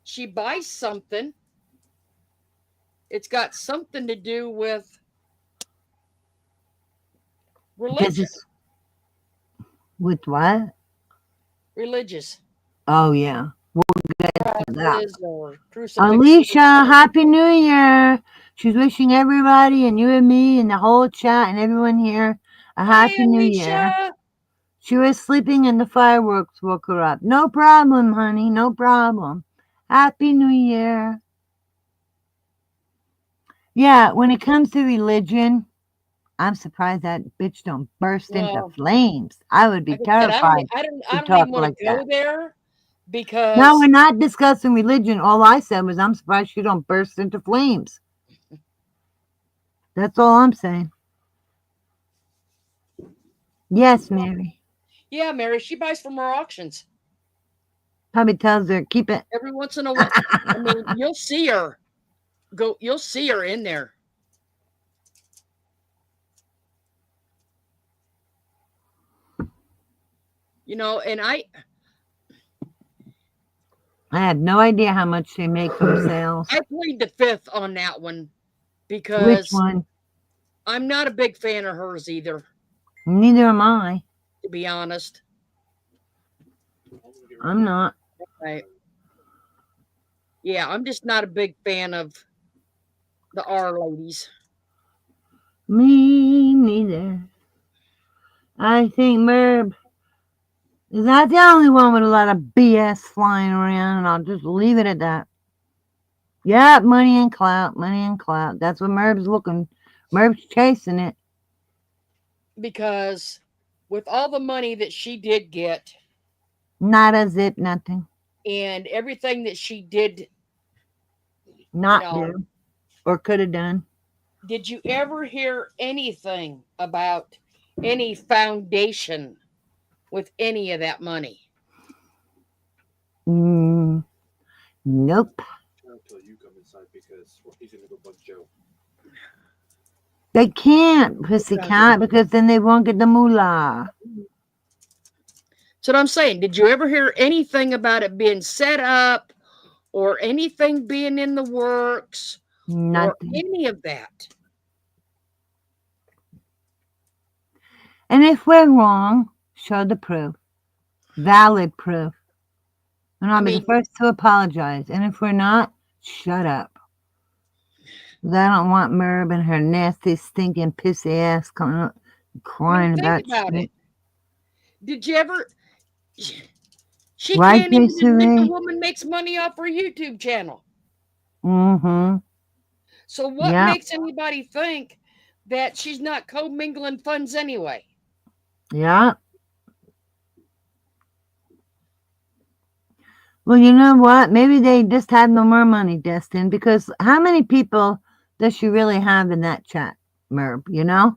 she buys something, it's got something to do with religion. With what? Religious. Oh, yeah. We'll get to that. Crucifix. Alicia, Happy New Year. She's wishing everybody, and you and me and the whole chat and everyone here, a Happy New Year. She was sleeping and the fireworks woke her up. No problem, honey. No problem. Happy New Year. Yeah, when it comes to religion, I'm surprised that bitch don't burst into flames. I would be terrified. I don't even want to go there because. No, we're not discussing religion. All I said was I'm surprised she don't burst into flames. That's all I'm saying. Yes, Mary. Yeah, Mary, she buys from her auctions. Probably tells her, keep it. Every once in a while. I mean, you'll see her. You'll see her in there. And I have no idea how much they make from sales. I plead the fifth on that one because which one? I'm not a big fan of hers either. Neither am I. To be honest. I'm not. Right. Yeah, I'm just not a big fan of the R ladies. Me neither. I think Merb is not the only one with a lot of BS flying around, and I'll just leave it at that. Yeah, money and clout, money and clout. That's what Merb's looking. Merb's chasing it. Because with all the money that she did get, not a zip, nothing. And everything that she did not do or could have done. Did you ever hear anything about any foundation with any of that money? Nope. Until you come inside because he's gonna go bug Joe. They can't, Pussycat, because then they won't get the moolah. That's what I'm saying. Did you ever hear anything about it being set up or anything being in the works? Nothing. Or any of that? And if we're wrong, show the proof. Valid proof. And I'll be the first to apologize. And if we're not, shut up. I don't want Merb and her nasty, stinking, pissy ass coming up crying about shit. Did you ever? She Right, can't even admit the Desiree? woman makes money off her YouTube channel. Mm-hmm. So what makes anybody think that she's not commingling funds anyway? Yeah. Well, you know what? Maybe they just have no more money, Destin, because how many people does she really have in that chat, Merb, you know?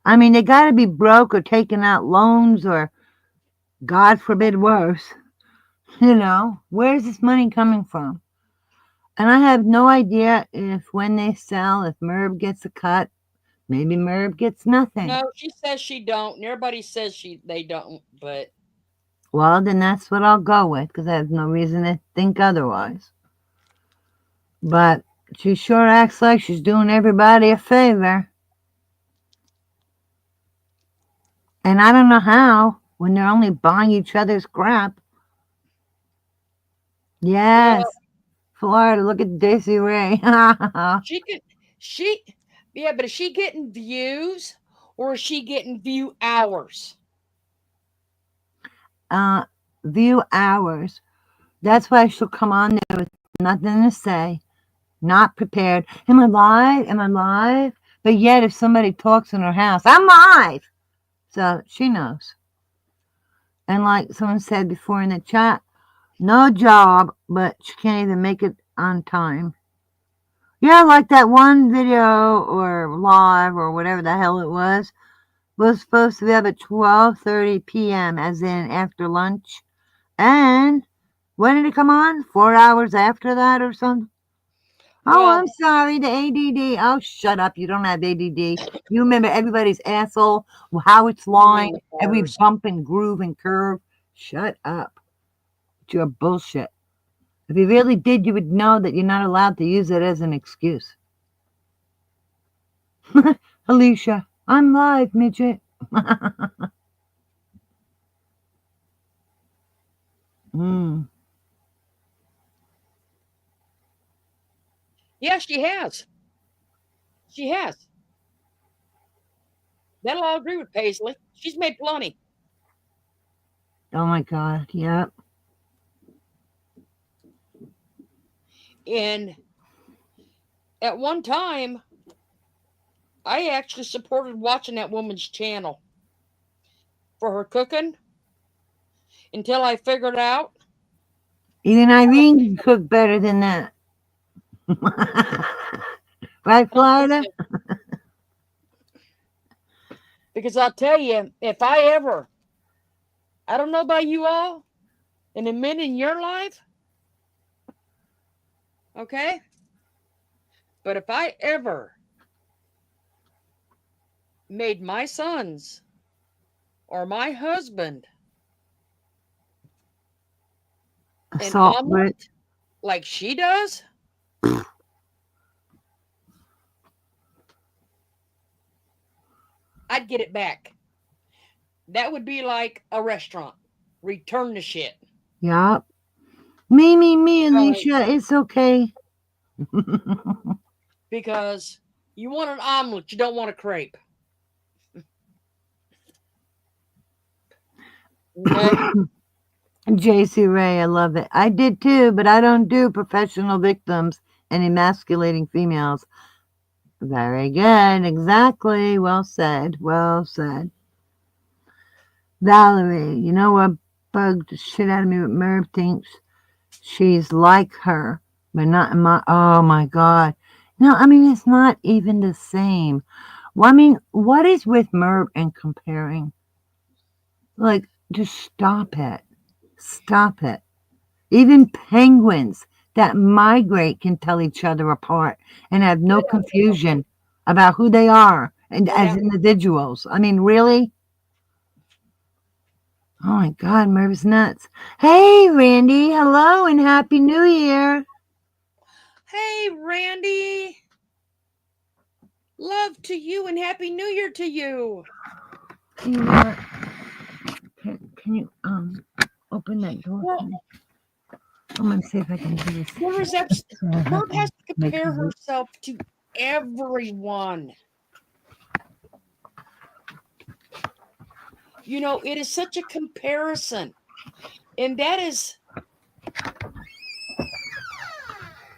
I mean, they got to be broke or taking out loans or, God forbid, worse. You know, where's this money coming from? And I have no idea if when they sell, if Merb gets a cut, maybe Merb gets nothing. No, she says she don't. And everybody says they don't, but. Well, then that's what I'll go with because I have no reason to think otherwise. But she sure acts like she's doing everybody a favor. And I don't know how when they're only buying each other's crap. Yes. Well, Florida, look at Daisy Ray. but is she getting views or is she getting view hours? View hours. That's why she'll come on there with nothing to say, not prepared. Am I live? Am I live? But yet, if somebody talks in her house, I'm live. So she knows. And like someone said before in the chat, no job, but she can't even make it on time. Yeah, like that one video or live or whatever the hell it was supposed to be up at 12:30 p.m. as in after lunch. And when did it come on? 4 hours after that or something? Oh, I'm sorry, the ADD. Oh, shut up. You don't have ADD. You remember everybody's asshole, how it's lined, every bump and groove and curve. Shut up. It's your bullshit. If you really did, you would know that you're not allowed to use it as an excuse. Alicia, I'm live, midget. Yeah, she has. She has. That'll all agree with Paisley. She's made plenty. Oh my God, yep. And at one time, I actually supported watching that woman's channel for her cooking until I figured out. Even Irene can cook better than that. Right, Florida? Because I'll tell you, if I ever, I don't know about you all, in a minute in your life, okay? But if I ever made my sons or my husband an omelet like she does, I'd get it back. That would be like a restaurant. Return the shit. Yup. Me, Alicia. It's okay. Because you want an omelet, you don't want a crepe. Okay? JC Ray, I love it. I did too, but I don't do professional victims and emasculating females. Very good. Exactly. Well said. Well said. Valerie, you know what bugged the shit out of me with Merv thinks she's like her, but not in my, oh my God. No, I mean, it's not even the same. Well, I mean, what is with Merv and comparing? Like, just stop it. Stop it. Even penguins that migrate can tell each other apart and have no confusion about who they are and as individuals. I mean, really? Oh my God, Merv's nuts. Hey, Randy. Hello and Happy New Year. Hey, Randy. Love to you and Happy New Year to you. You know what? Can you open that door for me? I'm going to see if I can do this. Merv has to compare herself to everyone. You know, it is such a comparison. And that is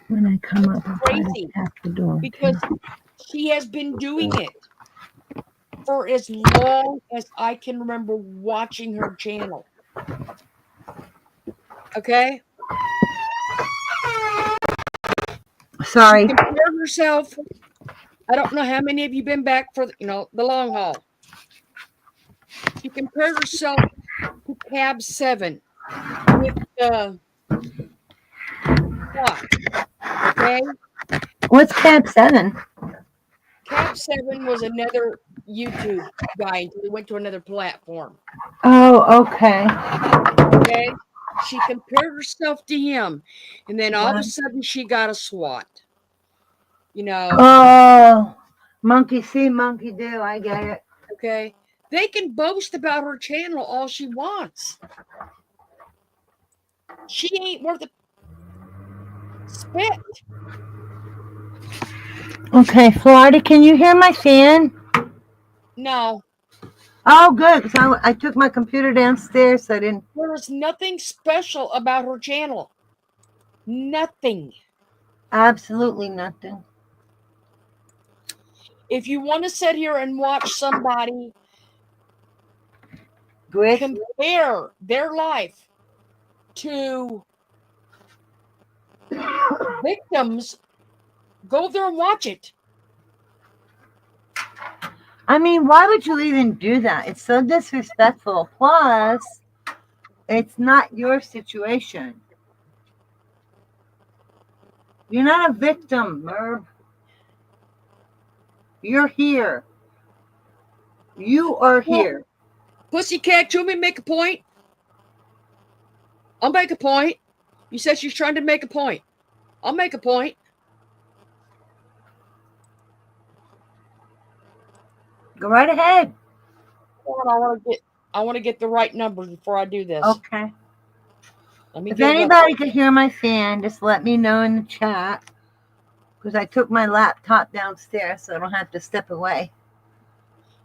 when I come up, crazy the door, because she has been doing it for as long as I can remember watching her channel. Okay? Sorry. She compared herself. I don't know how many of you been back for the long haul. She compared herself to Cab 7 with what? Okay? What's Cab 7? Cab 7 was another YouTube guy until he went to another platform. Oh, Oh, okay. Okay. She compared herself to him. And then all of a sudden she got a SWAT. You know. Oh, monkey see, monkey do. I get it. Okay. They can boast about her channel all she wants. She ain't worth a spit. Okay, Florida, can you hear my fan? No. Oh, good, because I took my computer downstairs, so I didn't. There is nothing special about her channel. Nothing. Absolutely nothing. If you want to sit here and watch somebody compare their life to victims, go there and watch it. I mean, why would you even do that? It's so disrespectful. Plus, it's not your situation. You're not a victim, Merv. You're here. You are here. Pussycat, you want me to make a point? I'll make a point. You said she's trying to make a point. I'll make a point. Go right ahead. I want to get the right numbers before I do this. Okay. Let me If get anybody could hear my fan, just let me know in the chat. Because I took my laptop downstairs, so I don't have to step away.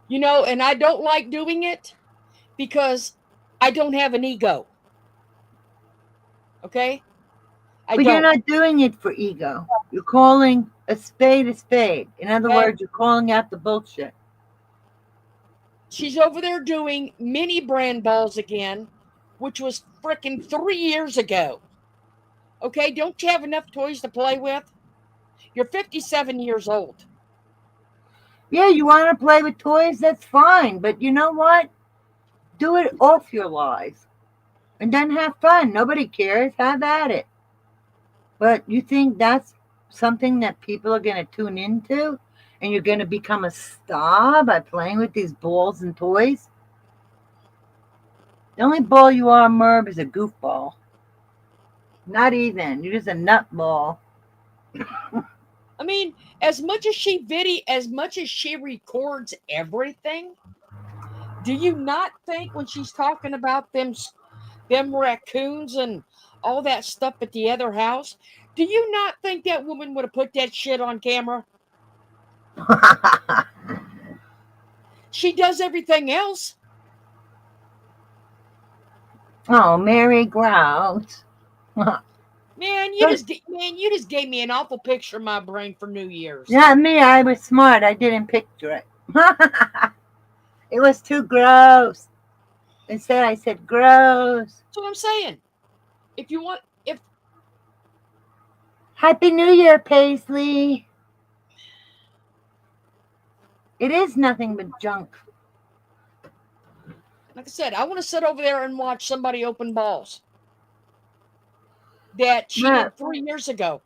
You know, and I don't like doing it because I don't have an ego. Okay? But you're not doing it for ego. You're calling a spade a spade. In other words, you're calling out the bullshit. She's over there doing mini brand balls again, which was freaking 3 years ago. Okay? Don't you have enough toys to play with? You're 57 years old. Yeah, you want to play with toys? That's fine. But you know what? Do it off your lives. And then have fun. Nobody cares. Have at it. But you think that's something that people are going to tune into? And you're going to become a star by playing with these balls and toys? The only ball you are, Merv, is a goofball. Not even. You're just a nutball. I mean, as much as she records everything, do you not think when she's talking about them raccoons and all that stuff at the other house, do you not think that woman would have put that shit on camera? She does everything else. Oh, Mary Grout. Man, you just gave me an awful picture of my brain for New Year's. Not me. I was smart. I didn't picture it. It was too gross. Instead, I said gross. That's what I'm saying. Happy New Year, Paisley. It is nothing but junk. Like I said, I want to sit over there and watch somebody open balls that she did 3 years ago.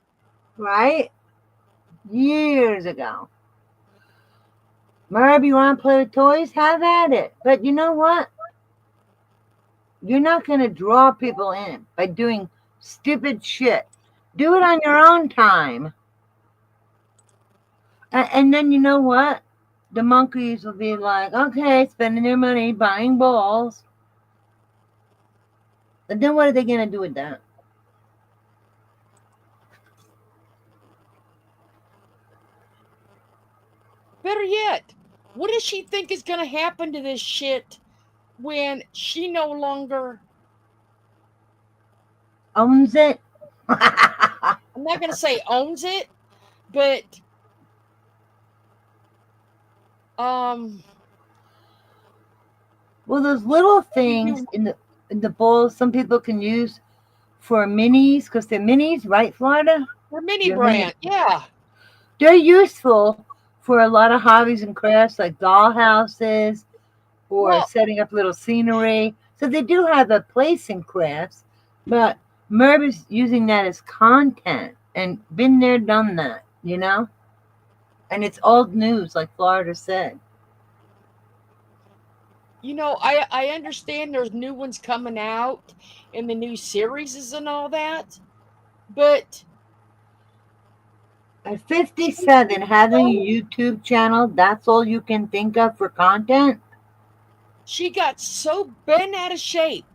Right? Years ago. Merv, you want to play with toys? Have at it. But you know what? You're not going to draw people in by doing stupid shit. Do it on your own time. And then you know what? The monkeys will be like, okay, spending their money buying balls. But then what are they going to do with that? Better yet, what does she think is going to happen to this shit when she no longer owns it? I'm not going to say owns it, but well, those little things in the bowls some people can use for minis, because they're minis, right, Florida? They're mini brand, yeah. They're useful for a lot of hobbies and crafts, like dollhouses or setting up little scenery. So they do have a place in crafts, but Merv is using that as content and been there, done that, you know? And it's old news, like Florida said. You know, I understand there's new ones coming out in the new series and all that, but At 57, having a YouTube channel, that's all you can think of for content? she got so bent out of shape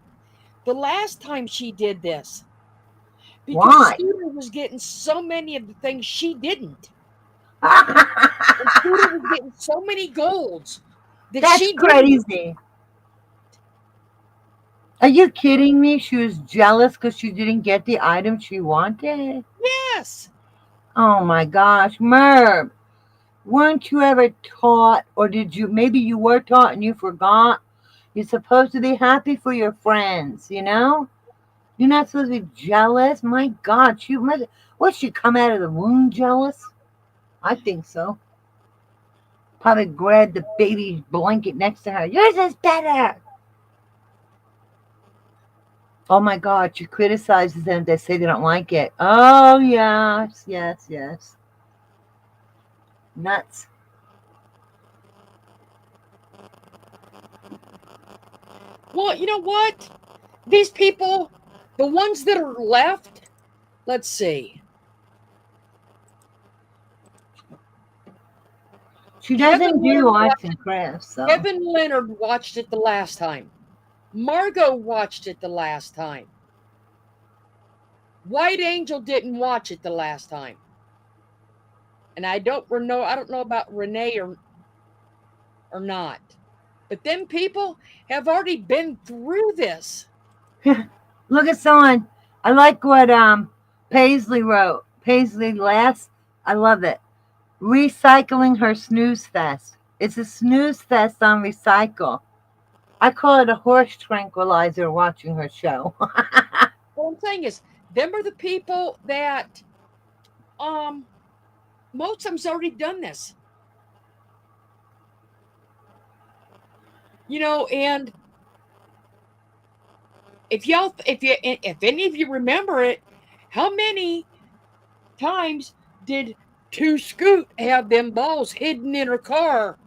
the last time she did this because Why? Scooter was getting so many of the things she didn't. And Scooter was getting so many golds that That's she didn't. crazy. Are you kidding me? She was jealous because she didn't get the item she wanted? Yes. Oh my gosh, Merv. Weren't you ever taught, or did you, maybe you were taught and you forgot? You're supposed to be happy for your friends, you know? You're not supposed to be jealous. My God, she must, what, she come out of the womb jealous? I think so. Probably grabbed the baby's blanket next to her. Yours is better. Oh my God, she criticizes them. They say they don't like it. Oh, yes, yes, yes. Nuts. Well, you know what? These people, the ones that are left, let's see. She doesn't do arts and crafts, so. Kevin Leonard watched it the last time. Margot watched it the last time. White Angel didn't watch it the last time. And I don't know about Renee or not. But them people have already been through this. Look at someone. I like what Paisley wrote. Paisley last. I love it. Recycling her snooze fest. It's a snooze fest on recycle. I call it a horse tranquilizer watching her show. What I'm saying is, them are the people that most of them's already done this. You know, and if any of you remember it, how many times did Two Scoot have them balls hidden in her car,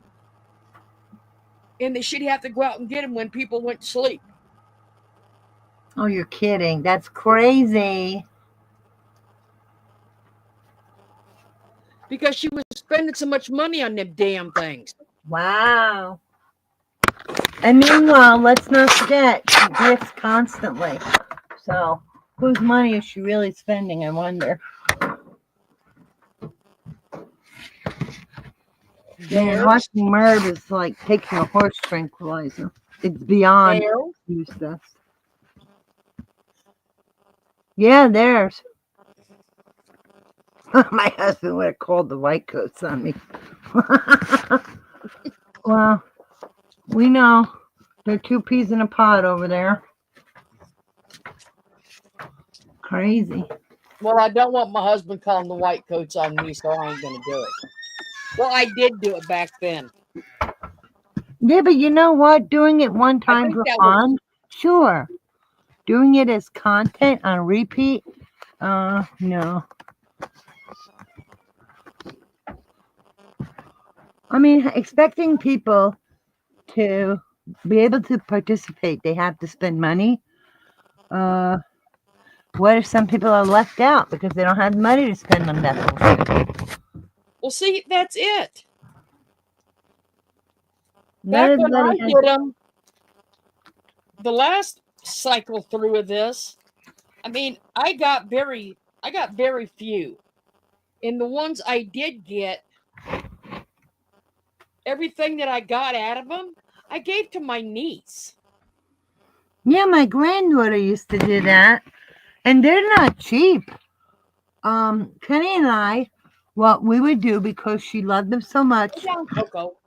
and that she'd have to go out and get them when people went to sleep? Oh, you're kidding. That's crazy. Because she was spending so much money on them damn things. Wow. And meanwhile, let's not forget, she grifts constantly. So, whose money is she really spending, I wonder? Man, watching Merv is like taking a horse tranquilizer. It's beyond new stuff. Yeah, there's. My husband would have called the white coats on me. Well, we know they're two peas in a pod over there. Crazy. Well, I don't want my husband calling the white coats on me, so I ain't gonna do it. Well, I did do it back then. Yeah, but you know what? Doing it one time for fun, sure. Doing it as content on repeat, no. I mean, expecting people to be able to participate, they have to spend money. What if some people are left out because they don't have money to spend on that bullshit? Well, see, that's it. Not Back when I everybody has. did them, the last cycle through of this, I mean, I got very few. And the ones I did get, everything that I got out of them, I gave to my niece. Yeah, my granddaughter used to do that, and they're not cheap. Kenny and I, what we would do, because she loved them so much, Coco.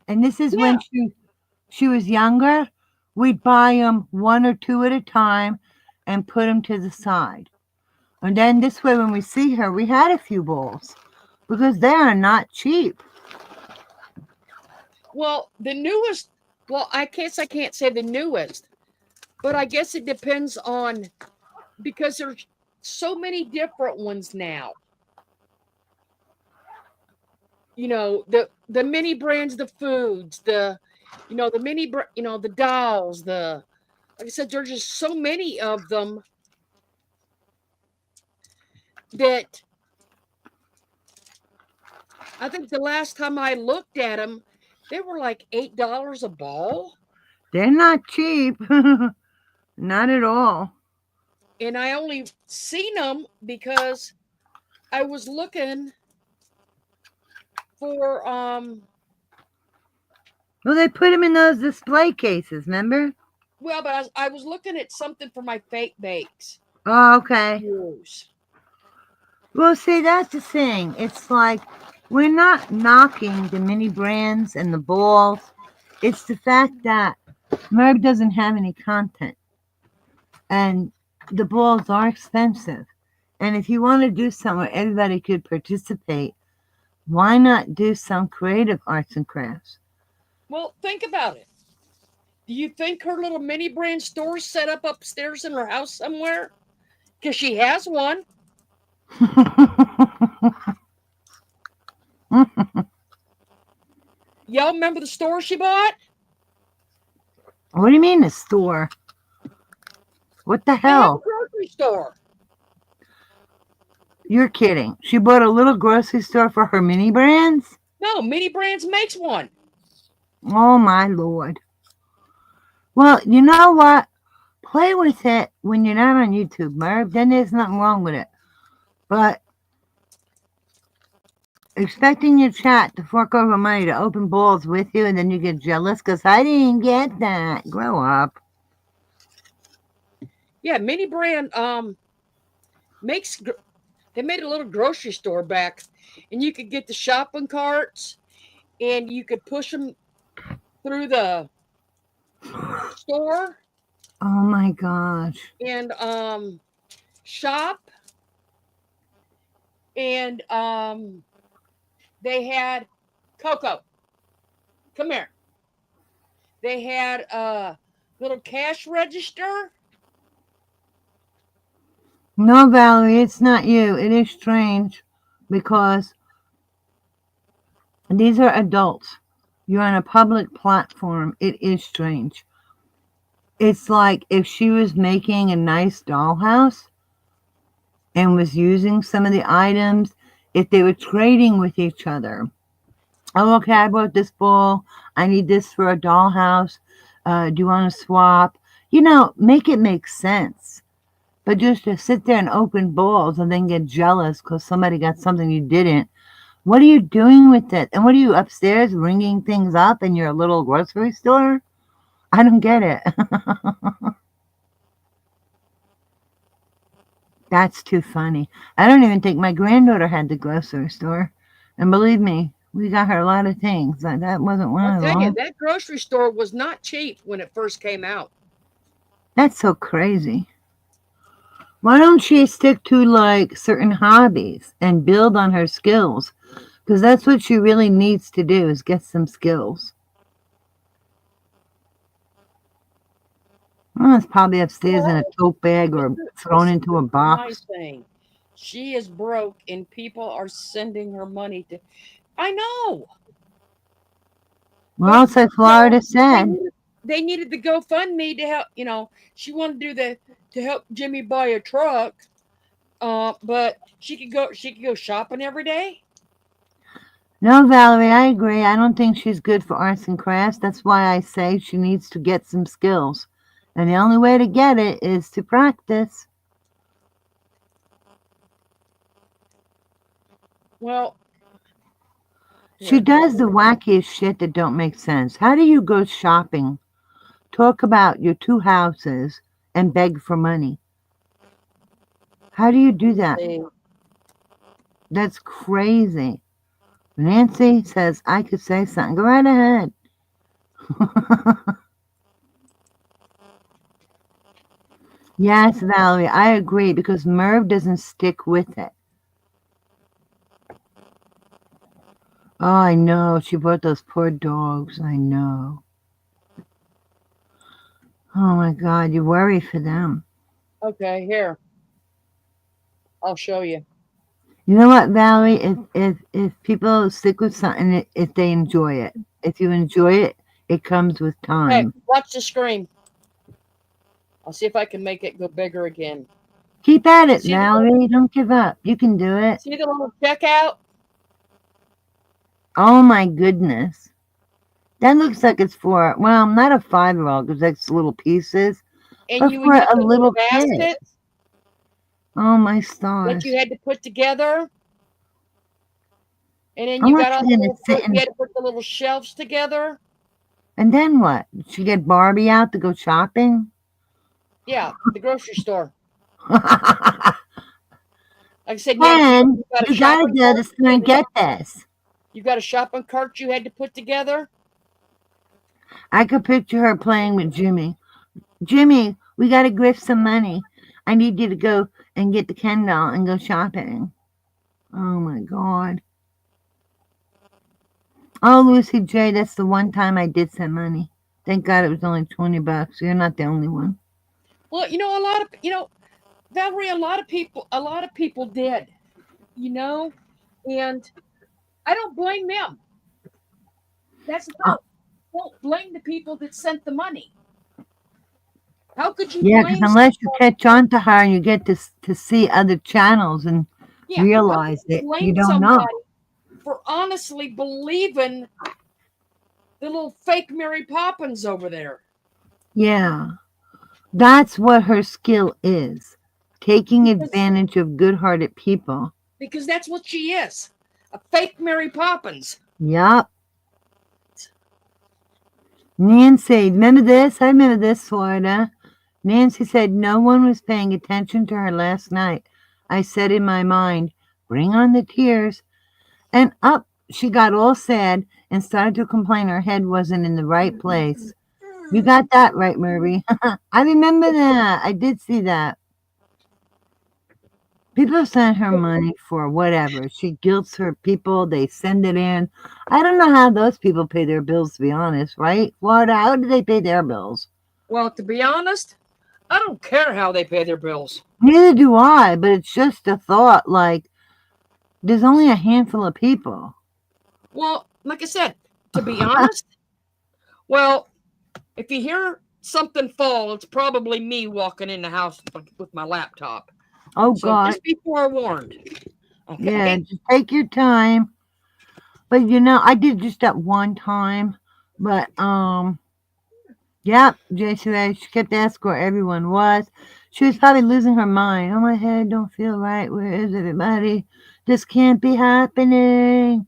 and this is when she was younger, we'd buy them one or two at a time and put them to the side. And then this way, when we see her, we had a few balls, because they are not cheap. Well, the newest, well, I guess I can't say the newest, but I guess it depends on, because there's so many different ones now. You know, the mini brands, the foods, the You know, the dolls, like I said, there's just so many of them that I think the last time I looked at them, they were like $8 a ball. They're not cheap. Not at all. And I only seen them because I was looking for Well, they put them in those display cases, remember? well, but I was looking at something for my fake bakes. Oh, okay. Use. Well, see, that's the thing. It's like we're not knocking the mini brands and the balls. It's the fact that Merv doesn't have any content. And the balls are expensive. And if you want to do something where everybody could participate, why not do some creative arts and crafts? Well, think about it. Do you think her little mini brand store is set up upstairs in her house somewhere? Because she has one. Y'all remember the store she bought? What do you mean, the store? What the hell? Grocery store. You're kidding. She bought a little grocery store for her mini brands? No, Mini Brands makes one. Oh, my Lord. Well, you know what? Play with it when you're not on YouTube, Merv. Then there's nothing wrong with it. But expecting your chat to fork over money to open balls with you and then you get jealous because I didn't get that. Grow up. Yeah, Mini Brand they made a little grocery store back, and you could get the shopping carts and you could push them through the store. Oh my gosh. And shop. And they had Coco. Come here. They had a little cash register. No, Valerie, it's not you. It is strange because these are adults. You're on a public platform. It is strange. It's like if she was making a nice dollhouse and was using some of the items, if they were trading with each other. Oh, okay, I bought this ball. I need this for a dollhouse. Do you want to swap? You know, make it make sense. But just to sit there and open balls and then get jealous because somebody got something you didn't. What are you doing with it? And what are you upstairs ringing things up in your little grocery store? I don't get it. That's too funny. I don't even think my granddaughter had the grocery store. And believe me, we got her a lot of things. That wasn't one of them. I'll tell you, that grocery store was not cheap when it first came out. That's so crazy. Why don't she stick to like certain hobbies and build on her skills? Because that's what she really needs to do is get some skills. Well, it's probably upstairs in a tote bag or thrown into a box. Nice thing. She is broke and people are sending her money to. I know. Well, it's like Florida said. They needed the GoFundMe to help. You know, she wanted to do to help Jimmy buy a truck. But she could go shopping every day. No, Valerie, I agree. I don't think she's good for arts and crafts. That's why I say she needs to get some skills. And the only way to get it is to practice. Well, she does the wackiest shit that don't make sense. How do you go shopping, talk about your two houses, and beg for money? How do you do that? That's crazy. Nancy says, I could say something. Go right ahead. Yes, Valerie, I agree because Merv doesn't stick with it. Oh, I know. She bought those poor dogs. I know. Oh, my God. You worry for them. Okay, here. I'll show you. You know what, Valerie? If people stick with something, if they enjoy it. If you enjoy it, It comes with Hey, time. watch the screen. I'll see if I can make it go bigger again. Keep at it, See the Valerie. Don't give up. You can do it. See the little checkout? Oh my goodness. That looks like it's for, well, not a 5-year-old because that's little pieces, And but you for would get a the little kid. baskets Oh my that stars. you had to put together. And then I you want got all you the to little, sit you in, had to put the little shelves together. and then what? Did she get Barbie out to go shopping? Yeah, the grocery store. Like I said, Nancy, And you got a you gotta shopping go to cart. store and get this. You got a shopping cart you had to put together. I could picture her playing with Jimmy. Jimmy, we gotta grift some money. I need you to go and get the Ken doll and go shopping. Oh my God. Oh, Lucy J, that's the one time I did send money. Thank God it was only $20. You're not the only one. Well, Valerie, a lot of people did, and I don't blame them. That's the problem. Don't blame the people that sent the money. How could you Yeah, because blame unless you somebody? catch on to her and you get to see other channels and Yeah, realize how could it, you blame you don't know. somebody for honestly believing the little fake Mary Poppins over there? Yeah, that's what her skill is. Taking advantage of good-hearted people. Because that's what she is, a fake Mary Poppins. Yup. Nancy, remember this? I remember this, Florida. Nancy said no one was paying attention to her last night. I said in my mind, bring on the tears. And up, she got all sad and started to complain her head wasn't in the right place. You got that right, Murray. I remember that. I did see that. People send her money for whatever. She guilts her people. They send it in. I don't know how those people pay their bills, to be honest, right? Florida, how do they pay their bills? Well, to be honest, I don't care how they pay their bills. Neither do I, but it's just a thought, like, there's only a handful of people. Well, like I said, to be honest, well, if you hear something fall, it's probably me walking in the house with my laptop. Oh, So God. just be forewarned. Okay? Yeah, just take your time. But, I did just that one time. But, yeah, JC, she kept asking where everyone was. She was probably losing her mind. Oh, my head don't feel right. Where is everybody? This can't be happening.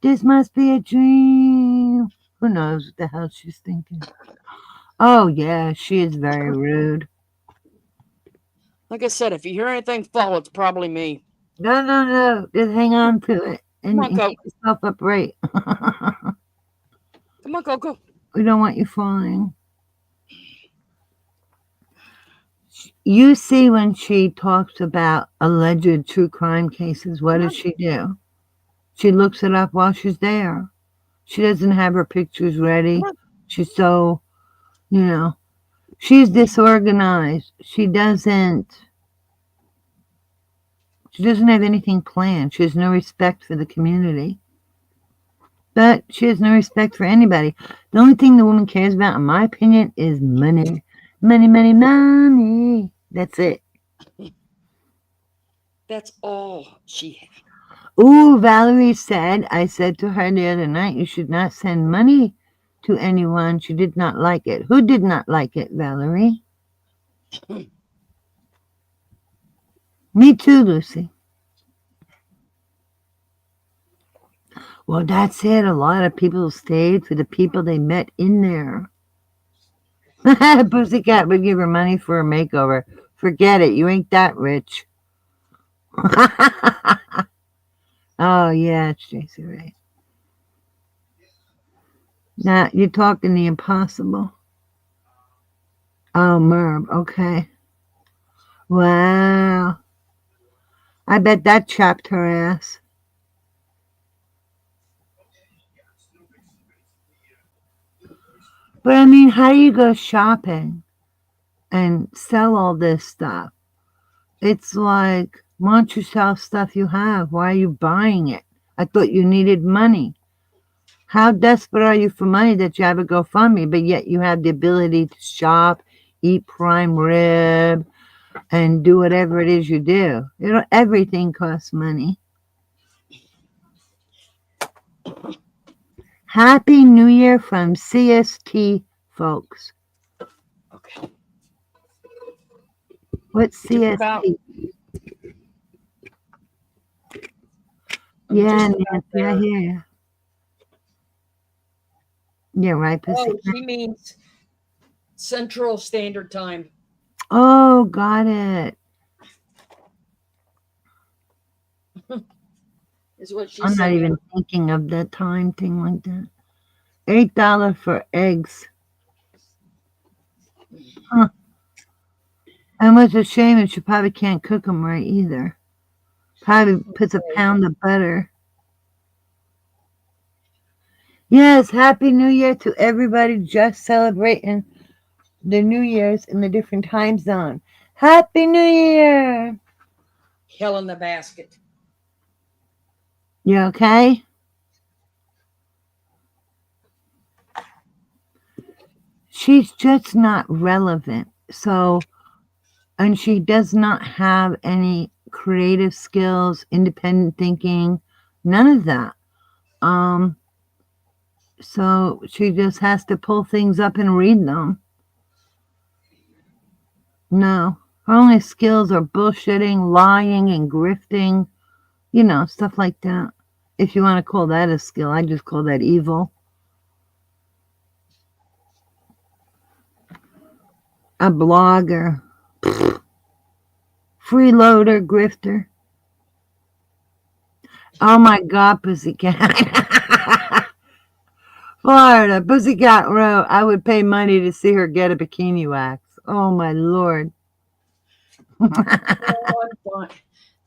This must be a dream. Who knows what the hell she's thinking? Oh, yeah, she is very rude. Like I said, if you hear anything fall, it's probably me. No. Just hang on to it and, Come on, go. keep yourself upright. Come on, go. We don't want you falling. You see when she talks about alleged true crime cases, what does she do? She looks it up while she's there. She doesn't have her pictures ready. She's so, she's disorganized. She doesn't have anything planned. She has no respect for the community. But she has no respect for anybody. The only thing the woman cares about, in my opinion, is money. Money. That's it. That's all she had. Ooh, Valerie said, I said to her the other night, you should not send money to anyone. She did not like it. Who did not like it, Valerie? Me too, Lucy. Well, that's it. A lot of people stayed for the people they met in there. Pussycat would give her money for a makeover. Forget it. You ain't that rich. Oh, yeah, it's JC Ray. Now, you're talking the impossible. Oh, Merv. Okay. Wow. I bet that chopped her ass. But I mean, how do you go shopping and sell all this stuff? It's like, want yourself stuff you have. Why are you buying it? I thought you needed money. How desperate are you for money that you have a GoFundMe, but yet you have the ability to shop, eat prime rib, and do whatever it is you do? Everything costs money. Happy New Year from CST, folks. Okay. What's Just CST? about- I'm Yeah, just about Nancy, I there. hear you. Yeah, right, Oh, Pacific. she means Central Standard Time. Oh, got it. Is what she I'm said. not even thinking of that time thing like that. $8 for eggs. Huh. And what's a shame is she probably can't cook them right either. Probably puts a pound of butter. Yes, Happy New Year to everybody just celebrating the New Year's in the different time zone. Happy New Year! Hell in the basket. You okay? She's just not relevant. So, and she does not have any creative skills, independent thinking, none of that. So she just has to pull things up and read them. No, her only skills are bullshitting, lying, and grifting, stuff like that. If you want to call that a skill, I just call that evil. A blogger, freeloader, grifter. Oh my God, Pussycat. Florida, Pussycat wrote, I would pay money to see her get a bikini wax. Oh my Lord.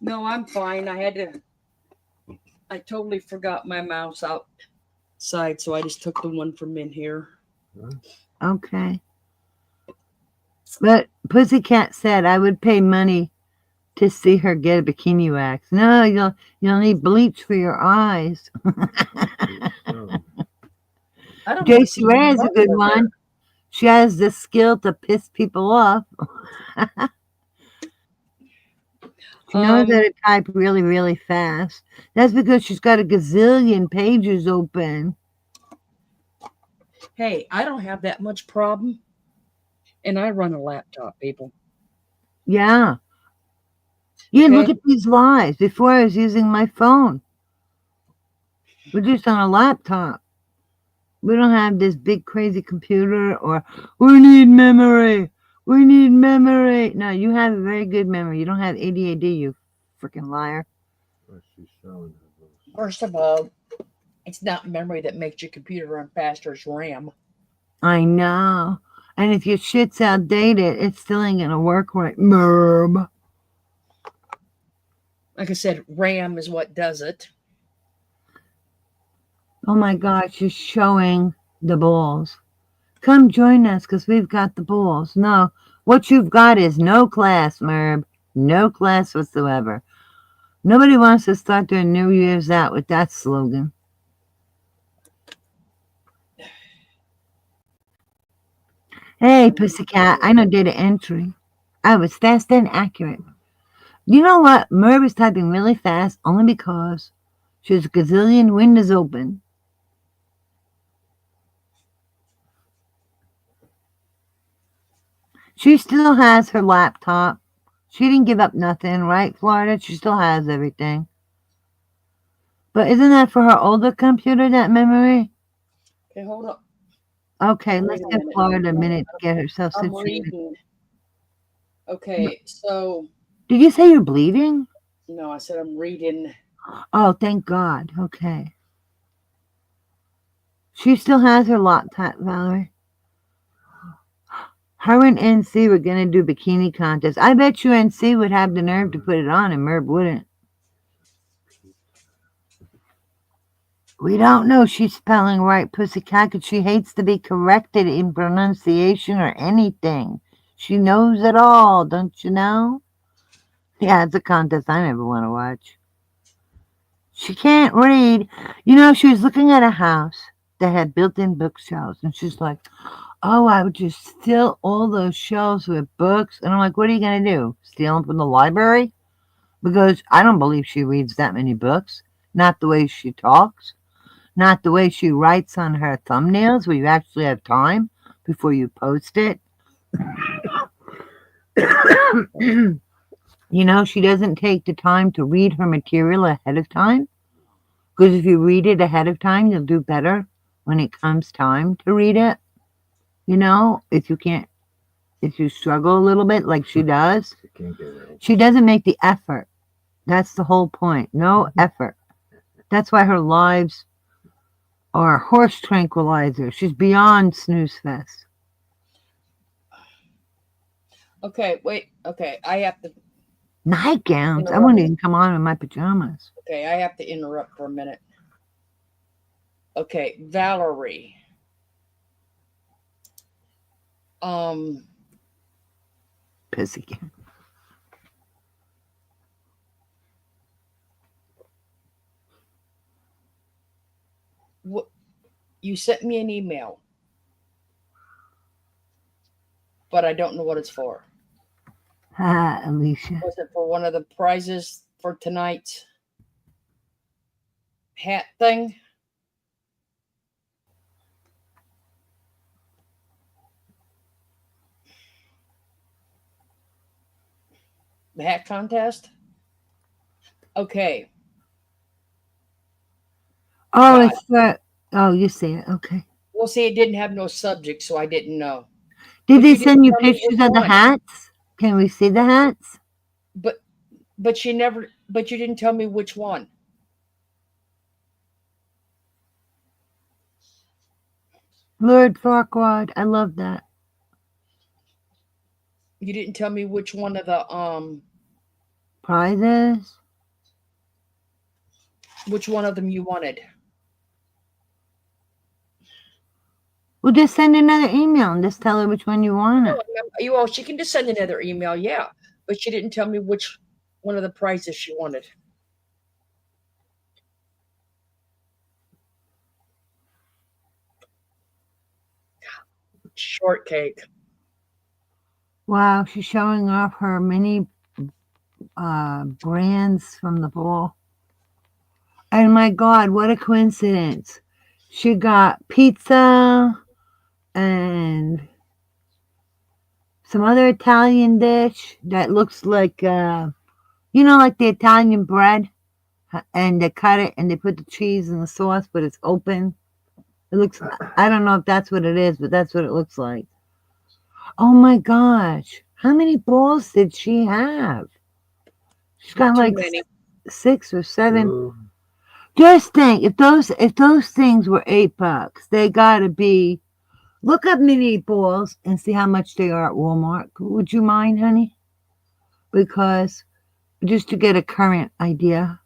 No, I'm fine. I totally forgot my mouse outside, so I just took the one from in here. Okay. But Pussycat said I would pay money to see her get a bikini wax. No, you'll need bleach for your eyes. JC Ray is a good one. She has the skill to piss people off. She knows how to type really, really fast. That's because she's got a gazillion pages open. Hey, I don't have that much problem. And I run a laptop, people. Yeah. Yeah, look at these lives. Before I was using my phone. We're just on a laptop. We don't have this big crazy computer or we need memory. We need memory. No, you have a very good memory. You don't have ADD, you freaking liar. First of all, it's not memory that makes your computer run faster, it's RAM. I know. And if your shit's outdated, it still ain't gonna work right. Merb. Like I said, RAM is what does it. Oh my God, she's showing the balls. Come join us because we've got the balls. No, what you've got is no class, Merb. No class whatsoever. Nobody wants to start their New Year's out with that slogan. Hey, Pussycat, I know data entry. I was fast and accurate. You know what? Merb is typing really fast only because she has a gazillion windows open. She still has her laptop. She didn't give up nothing, right, Florida? She still has everything. But isn't that for her older computer, that memory? Okay, hold up. Okay, let's give Florida a minute to get herself I'm situated. reading. Okay, so. Did you say you're bleeding? No, I said I'm reading. Oh, thank God. Okay. She still has her laptop, Valerie. Her and NC were going to do bikini contest. I bet you NC would have the nerve to put it on and Merb wouldn't. We don't know she's spelling right, Pussycat, because she hates to be corrected in pronunciation or anything. She knows it all, don't you know? Yeah, it's a contest I never want to watch. She can't read. You know, she was looking at a house. that had built-in bookshelves. And she's like, oh, I would just fill all those shelves with books. And I'm like, what are you going to do? Steal them from the library? Because I don't believe she reads that many books. Not the way she talks. Not the way she writes on her thumbnails where you actually have time before you post it. You know, she doesn't take the time to read her material ahead of time. Because if you read it ahead of time, you'll do better when it comes time to read it. You know, if you struggle a little bit like she does, she doesn't make the effort. That's the whole point. No effort. That's why her lives are horse tranquilizer. She's beyond snooze fest. Okay, wait. Okay, I have to. Nightgowns? I wouldn't even come on in my pajamas. Okay, I have to interrupt for a minute. Okay, Valerie. Pussycat. What? You sent me an email, but I don't know what it's for. Hi, Alicia. Was it for one of the prizes for tonight's hat thing? The hat contest? Okay. Oh, it's for. Oh, you see it. Okay. Well, see, it didn't have no subject, so I didn't know. Did But they you send didn't you tell me pictures which of the one. hats? Can we see the hats? But you didn't tell me which one. Lord Farquaad, I love that. You didn't tell me which one of the Prizes? which one of them you wanted. Well, just send another email and just tell her which one you want. Well, she can just send another email, yeah. But she didn't tell me which one of the prizes she wanted. Shortcake. Wow, she's showing off her mini brands from the ball. And my God, what a coincidence. She got pizza and some other Italian dish that looks like, like the Italian bread. And they cut it and they put the cheese in the sauce, but it's open. It looks, I don't know if that's what it is, but that's what it looks like. Oh my gosh. How many balls did she have? She's got like 6 or 7. Just think, if those things were $8, they gotta be. Look up mini balls and see how much they are at Walmart. Would you mind, honey? Because just to get a current idea.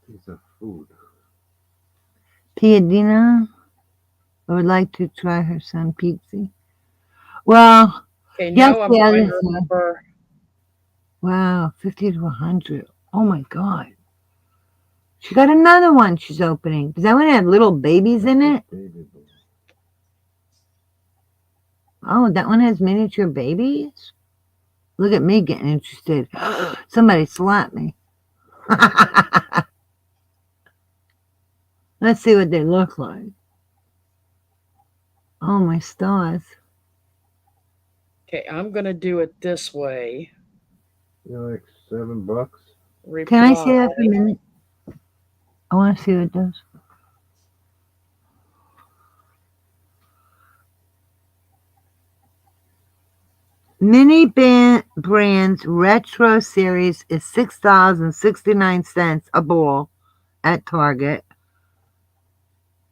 Piece of food. Piadina, I would like to try her son Pizzi. Well, okay, now I'm trying to listen. remember. Wow, 50 to 100. Oh my God. She got another one she's opening. Does that one have little babies in it? Oh, that one has miniature babies? Look at me getting interested. Somebody slapped me. Let's see what they look like. Oh, my stars. Okay, I'm going to do it this way. You're like $7. Can I see that for a minute? I want to see what it does. Mini Brands Retro Series is $6.69 a ball at Target.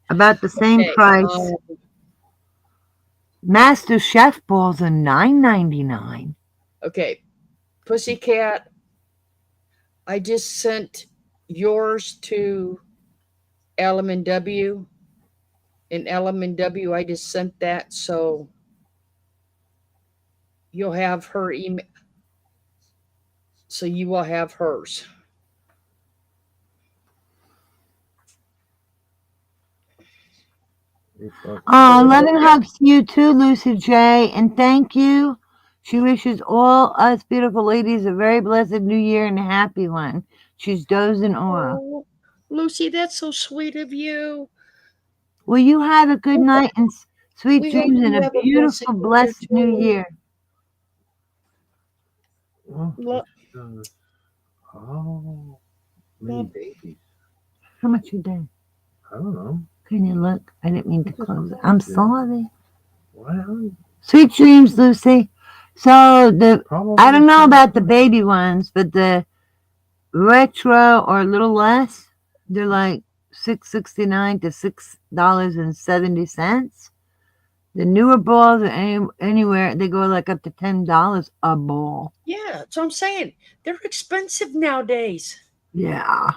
About the same price. Master Chef balls are $9.99. Okay, Pussycat, I just sent yours to LM&W. In LM&W, I just sent that, so you'll have her email. So you will have hers. Oh, loving hugs to you too, Lucy J. And thank you. She wishes all us beautiful ladies a very blessed new year and a happy one. She's dozing off. Oh, Lucy, that's so sweet of you. Well, you have a good night and sweet We hope dreams and you a have a beautiful, blessed new year. Look. Oh, many babies. How much you did? I don't know. Can you look? I didn't mean to close it. I'm sorry. Well, Sweet dreams, Lucy. So I don't know about the baby ones, but the retro or a little less, they're like $6.69 to $6.70. The newer balls are anywhere, they go like up to $10 a ball. Yeah, that's what I'm saying. They're expensive nowadays. Yeah.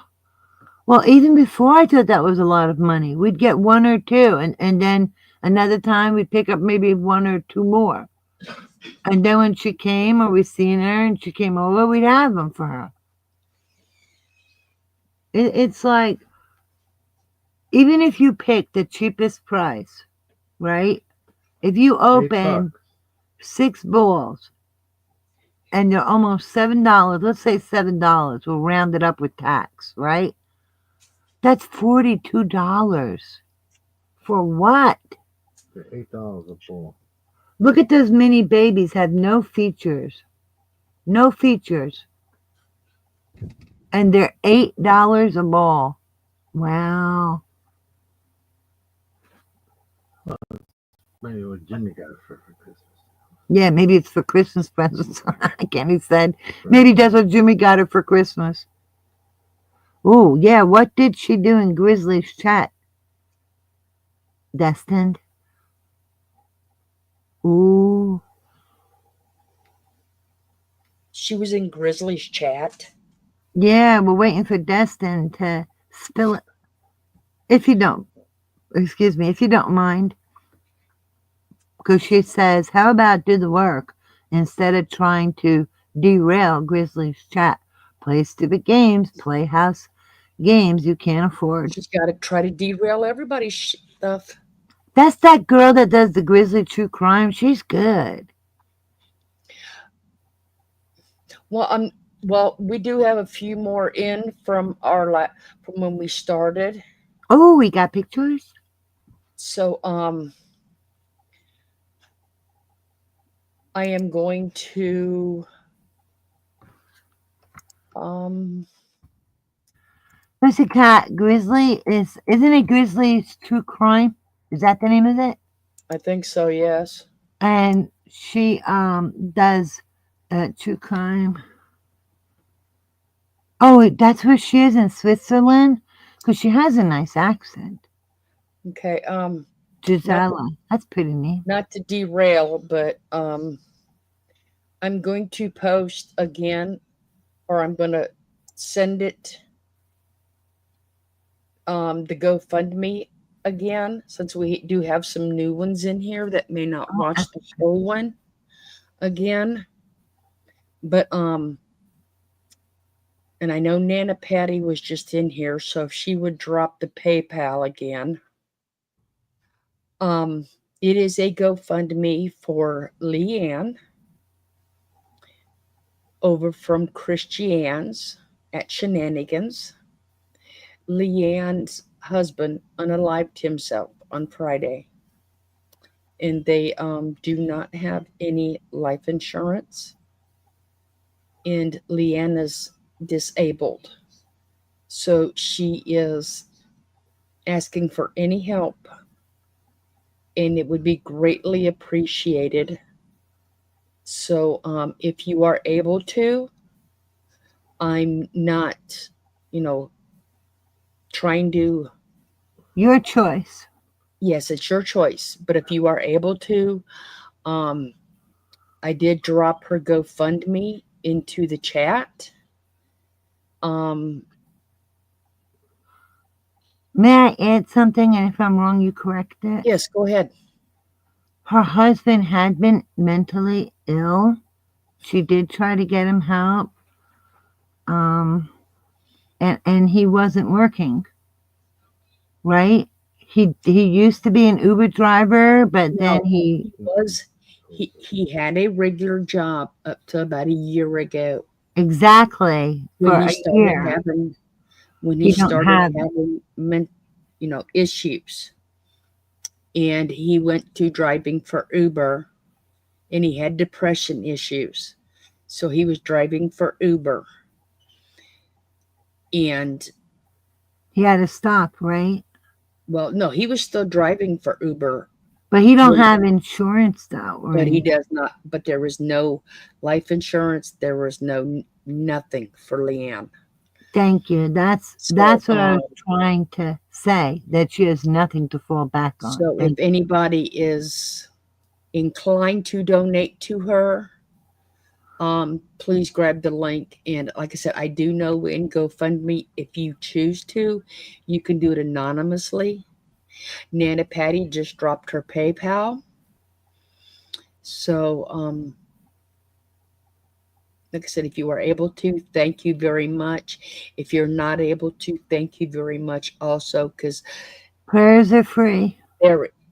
Well, even before I thought that was a lot of money. We'd get one or two, and then another time we'd pick up maybe one or two more. And then when she came or we seen her and she came over, we'd have them for her. It's like, even if you pick the cheapest price, right? If you open 6 balls and they're almost $7, let's say $7, we'll round it up with tax, right? That's $42. For what? For $8 a ball. Look at those mini babies, have no features. No features. And they're $8 a ball. Wow. Maybe what Jimmy got it for Christmas. Yeah, maybe it's for Christmas presents. Kenny said. Maybe that's what Jimmy got her for Christmas. Oh, yeah. What did she do in Grizzly's chat? Destined. Ooh. She was in Grizzly's chat. Yeah, we're waiting for Destin to spill it. If you don't mind. Because she says, how about do the work instead of trying to derail Grizzly's chat? Play stupid games, play house games you can't afford. She's got to try to derail everybody's stuff. That's that girl that does the Grizzly True Crime. She's good. Well, we do have a few more in from from when we started. Oh, we got pictures. So, I am going to, Pussycat Grizzly isn't it Grizzly's True Crime? Is that the name of it? I think so, yes. And she does True Crime. Oh, that's where she is in Switzerland? Because she has a nice accent. Okay, Gisela. That's pretty neat. Not to derail, but I'm going to post again, or I'm going to send it the GoFundMe again, since we do have some new ones in here that may not watch the whole one again. But and I know Nana Patty was just in here, so if she would drop the PayPal again. It is a GoFundMe for Leanne over from Christiane's at Shenanigans. Leanne's husband unalived himself on Friday, and they do not have any life insurance, and Leanne is disabled, so she is asking for any help, and it would be greatly appreciated. So if you are able to, I'm not, trying to. Your choice. Yes, it's your choice. But if you are able to, I did drop her GoFundMe into the chat. May I add something? And if I'm wrong, you correct it? Yes, go ahead. Her husband had been mentally ill. She did try to get him help. And he wasn't working. Right? He used to be an Uber driver, but then No, he had a regular job up to about a year ago. exactly for When he a started year. having He don't have it. issues, and he went to driving for Uber, and he had depression issues, so he was driving for Uber, and He had to stop, right? well, no, he was still driving for Uber. But he don't have insurance though, But right? he does not. But there was no life insurance. There was nothing for Leanne. Thank you. That's what I was trying to say, that she has nothing to fall back on. So if anybody is inclined to donate to her, please grab the link. And like I said, I do know in GoFundMe, if you choose to, you can do it anonymously. Nana Patty just dropped her PayPal. So, like I said, if you are able to, thank you very much. If you're not able to, thank you very much also, because prayers are free.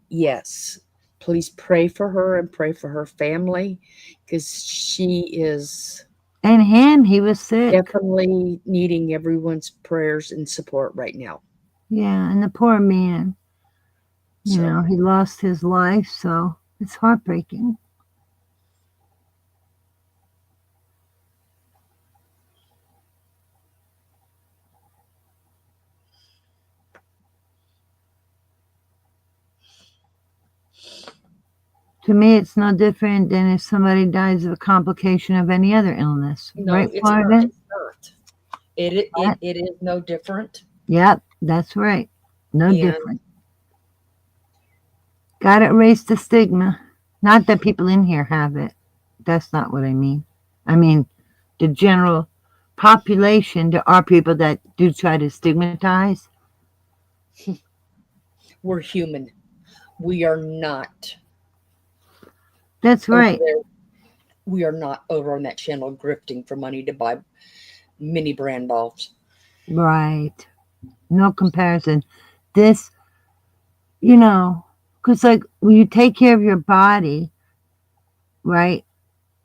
Yes. Please pray for her and pray for her family, because she is. And him, he was sick. Definitely needing everyone's prayers and support right now. Yeah, and the poor man, you know, he lost his life, so it's heartbreaking. To me, it's no different than if somebody dies of a complication of any other illness, No, right, it's Florida? not. It is no different. Yep, that's right. No And- different. Gotta erase the stigma. Not that people in here have it. That's not what I mean. I mean, the general population, there are people that do try to stigmatize. We're human. We are not. That's right. We are not over on that channel grifting for money to buy mini brand balls. Right. No comparison. This, you know, because like when you take care of your body, right,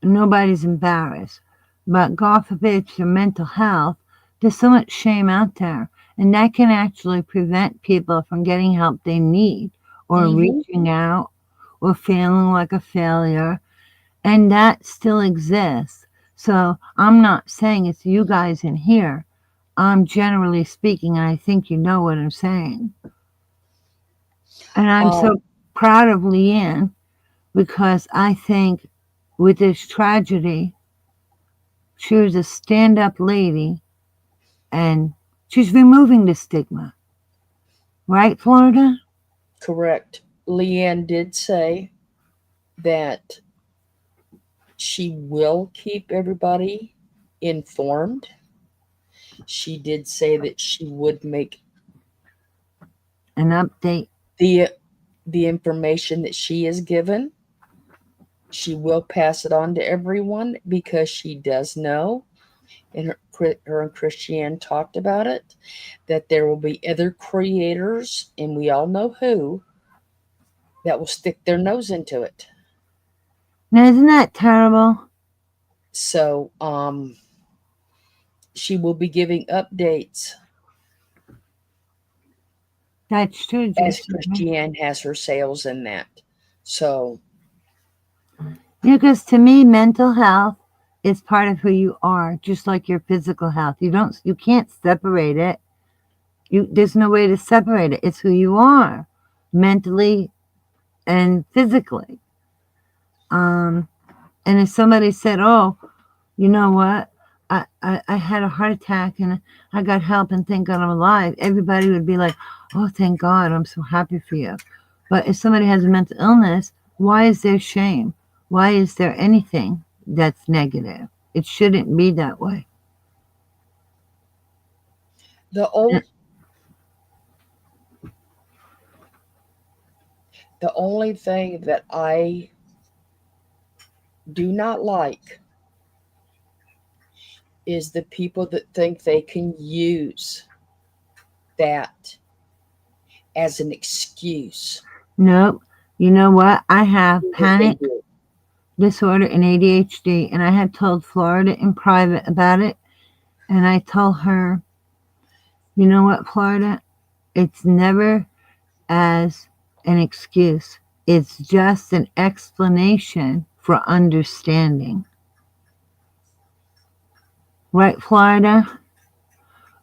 nobody's embarrassed. But God forbid, your mental health, there's so much shame out there. And that can actually prevent people from getting help they need or reaching out or feeling like a failure. And that still exists. So I'm not saying it's you guys in here. I'm generally speaking, and I think you know what I'm saying. And I'm so proud of Leanne, because I think with this tragedy, she was a stand-up lady, and she's removing the stigma. Right, Florida? Correct. Leanne did say that she will keep everybody informed. She did say that she would make an update. The information that she is given, she will pass it on to everyone, because she does know, and her and Christiane talked about it, that there will be other creators, and we all know who, that will stick their nose into it. Now, isn't that terrible? So, she will be giving updates. That's true. As Christiane has her sales in that. So. Yeah, because to me, mental health is part of who you are, just like your physical health. You can't separate it. There's no way to separate it. It's who you are, mentally and physically. And if somebody said, "Oh, you know what? I had a heart attack and I got help and thank God I'm alive," everybody would be like, "Oh, thank God, I'm so happy for you." But if somebody has a mental illness, why is there shame? Why is there anything that's negative? It shouldn't be that way. The only thing that I do not like is the people that think they can use that as an excuse. Nope. You know what? I have Do what they panic do. disorder and ADHD, and I have told Florida in private about it. And I told her, you know what, Florida? It's never as an excuse. It's just an explanation for understanding. Right, Florida?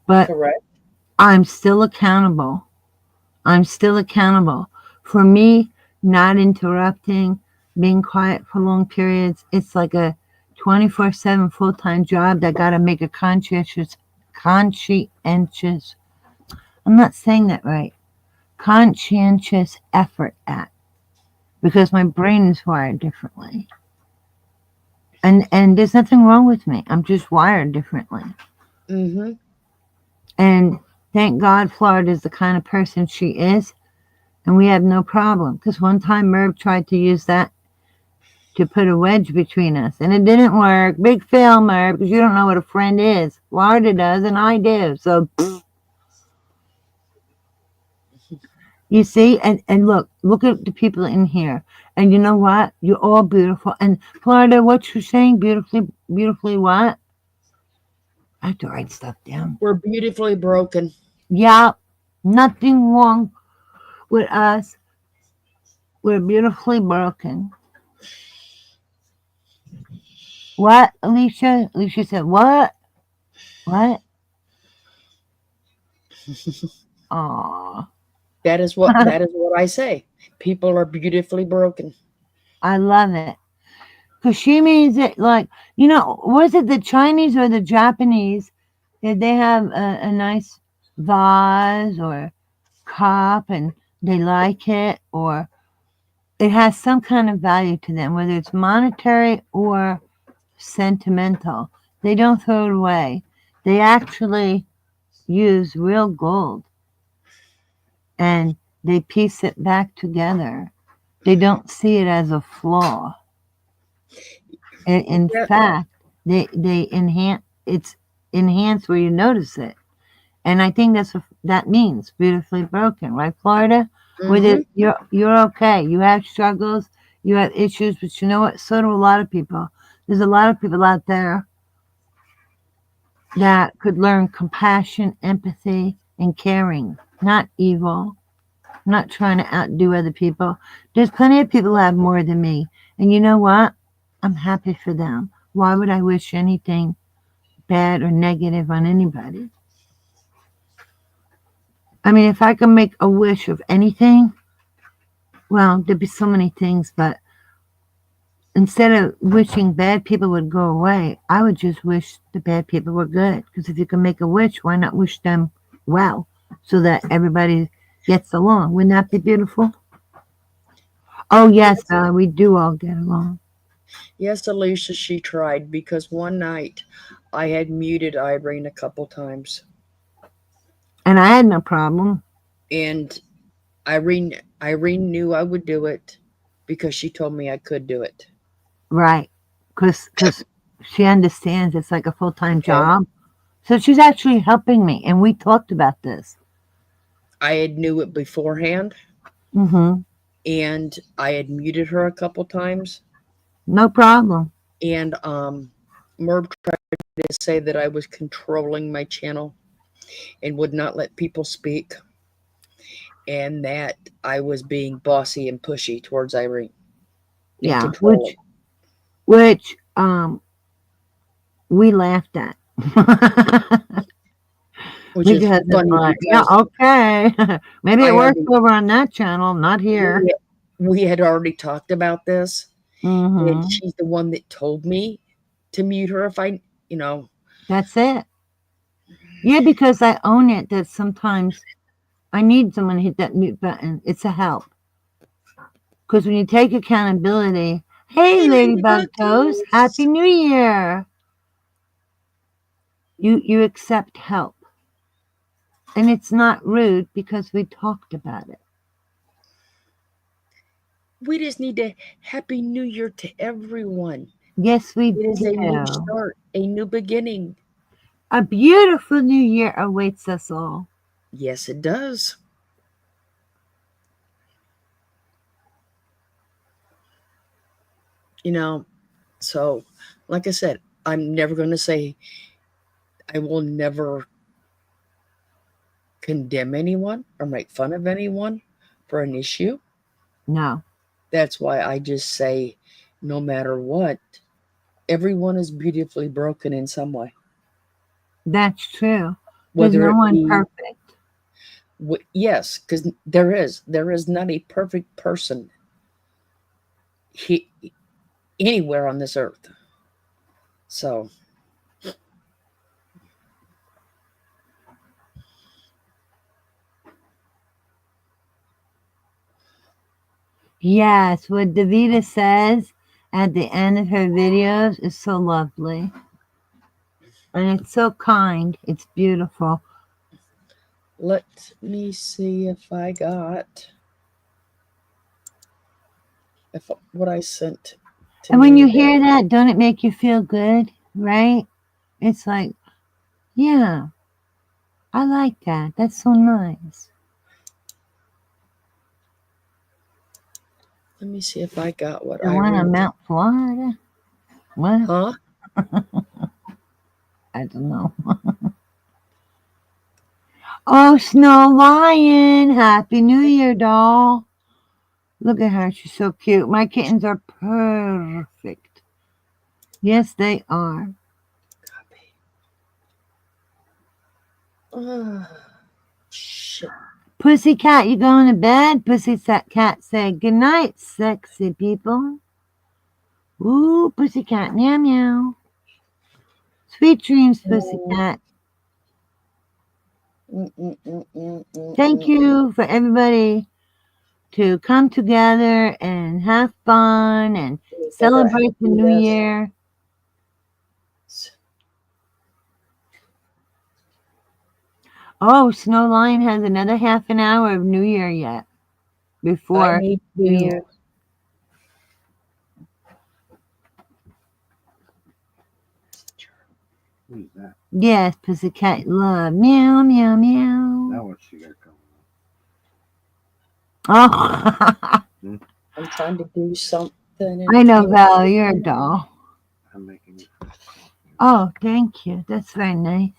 But Correct. I'm still accountable. I'm still accountable. For me, not interrupting, being quiet for long periods, it's like a 24/7 full-time job that got to make a conscientious, I'm not saying that right, conscientious effort at, because my brain is wired differently. And there's nothing wrong with me. I'm just wired differently. Mm-hmm. And thank God Florida is the kind of person she is, and we have no problem. Because one time Merv tried to use that to put a wedge between us, and it didn't work. Big fail, Merv, because you don't know what a friend is. Florida does, and I do. So, you see, and look at the people in here. And you know what? You're all beautiful. And Florida, what you're saying, beautifully what? I have to write stuff down. We're beautifully broken. Yeah, nothing wrong with us. We're beautifully broken. What, Alicia? Alicia said, what? What? Aw. That is what I say. People are beautifully broken. I love it. Because she means it like, was it the Chinese or the Japanese? Did they have a nice vase or cup and they like it, or it has some kind of value to them, whether it's monetary or sentimental. They don't throw it away. They actually use real gold and they piece it back together. They don't see it as a flaw. In fact, they enhance where you notice it. And I think that's what that means, beautifully broken, right, Florida? Whether you're okay, you have struggles, you have issues, but you know what? So do a lot of people. There's a lot of people out there that could learn compassion, empathy, and caring, not evil, not trying to outdo other people. There's plenty of people who have more than me. And you know what? I'm happy for them. Why would I wish anything bad or negative on anybody? I mean, if I could make a wish of anything, well, there'd be so many things, but instead of wishing bad people would go away, I would just wish the bad people were good. Because if you can make a wish, why not wish them well so that everybody gets along? Wouldn't that be beautiful? Oh, yes, we do all get along. Yes, Alicia, she tried, because one night I had muted Irene a couple times. And I had no problem. And Irene knew I would do it because she told me I could do it. Right. Because she understands it's like a full-time job. So she's actually helping me. And we talked about this. I had knew it beforehand. Mm-hmm. And I had muted her a couple times. No problem. And Merv tried to say that I was controlling my channel and would not let people speak, and that I was being bossy and pushy towards Irene. Yeah, which we laughed at. Which is funny like, yeah, okay. Maybe it works over on that channel, not here. We had already talked about this. Mm-hmm. And she's the one that told me to mute her if I, That's it. Yeah, because I own it that sometimes I need someone to hit that mute button. It's a help. Because when you take accountability, hey, Ladybug Toes, Happy New Year. You accept help. And it's not rude because we talked about it. We just need a Happy New Year to everyone. Yes, we do. It is a new start, a new beginning. A beautiful new year awaits us all. Yes, it does. You know, so like I said, I'm never going to say, I will never condemn anyone or make fun of anyone for an issue. No. That's why I just say, no matter what, everyone is beautifully broken in some way. That's true. There's Whether no it one be perfect. Yes, because there is not a perfect person anywhere on this earth. So Yes, what Davida says at the end of her videos is so lovely. And it's so kind. It's beautiful. let me see if I got what I sent to And when me you today. hear that, don't it make you feel good? Right? It's like, yeah, I like that. That's so nice. Let me see if I got what The I one on wrote. Mount Florida? What? Huh? I don't know. Oh, Snow Lion. Happy New Year, doll. Look at her. She's so cute. My kittens are perfect. Yes, they are. Shit. Pussycat, you going to bed? Pussycat say, good night, sexy people. Ooh, Pussycat, meow meow. Sweet dreams, Pussycat. Thank you for everybody to come together and have fun and celebrate the new year. Oh, Snow Lion has another half an hour of New Year yet before need New to- Year. Who's that? Yes, Pussycat love. Meow, meow, meow. Now what she got going Oh, I'm trying to do something. I know, Val, you're a doll. I'm making you. Oh, thank you. That's very nice.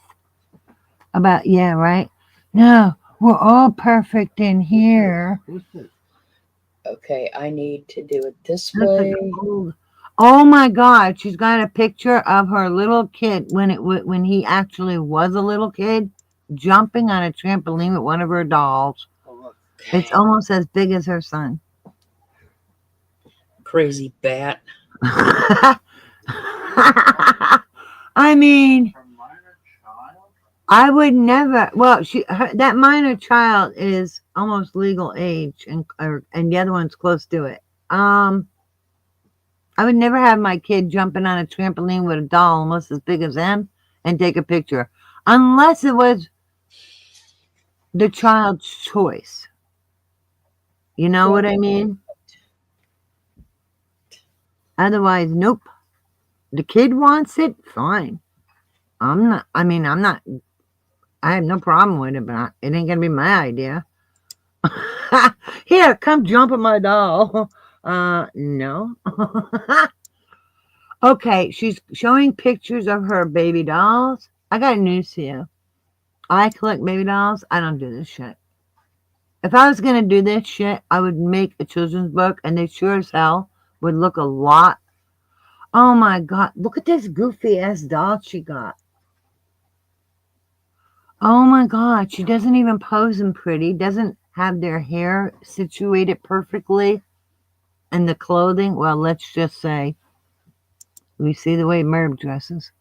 Yeah, right? No, we're all perfect in here. Who's this? Okay, I need to do it this Looks like way. old. Oh my God, she's got a picture of her little kid when he actually was a little kid jumping on a trampoline with one of her dolls. It's almost as big as her son. Crazy bat. I mean, I would never. Well, that minor child is almost legal age, and the other one's close to it. I would never have my kid jumping on a trampoline with a doll almost as big as them and take a picture, unless it was the child's choice. You know what I mean? Otherwise, nope. The kid wants it, fine. I have no problem with it, but it ain't gonna be my idea. Here, come jump on my doll. No. Okay, she's showing pictures of her baby dolls. I got news for you. I collect baby dolls. I don't do this shit. If I was gonna do this shit, I would make a children's book, and they sure as hell would look a lot. Oh my God, look at this goofy ass doll she got. Oh my God, she doesn't even pose them pretty, doesn't have their hair situated perfectly, and the clothing, well, let's just say, we see the way Merv dresses.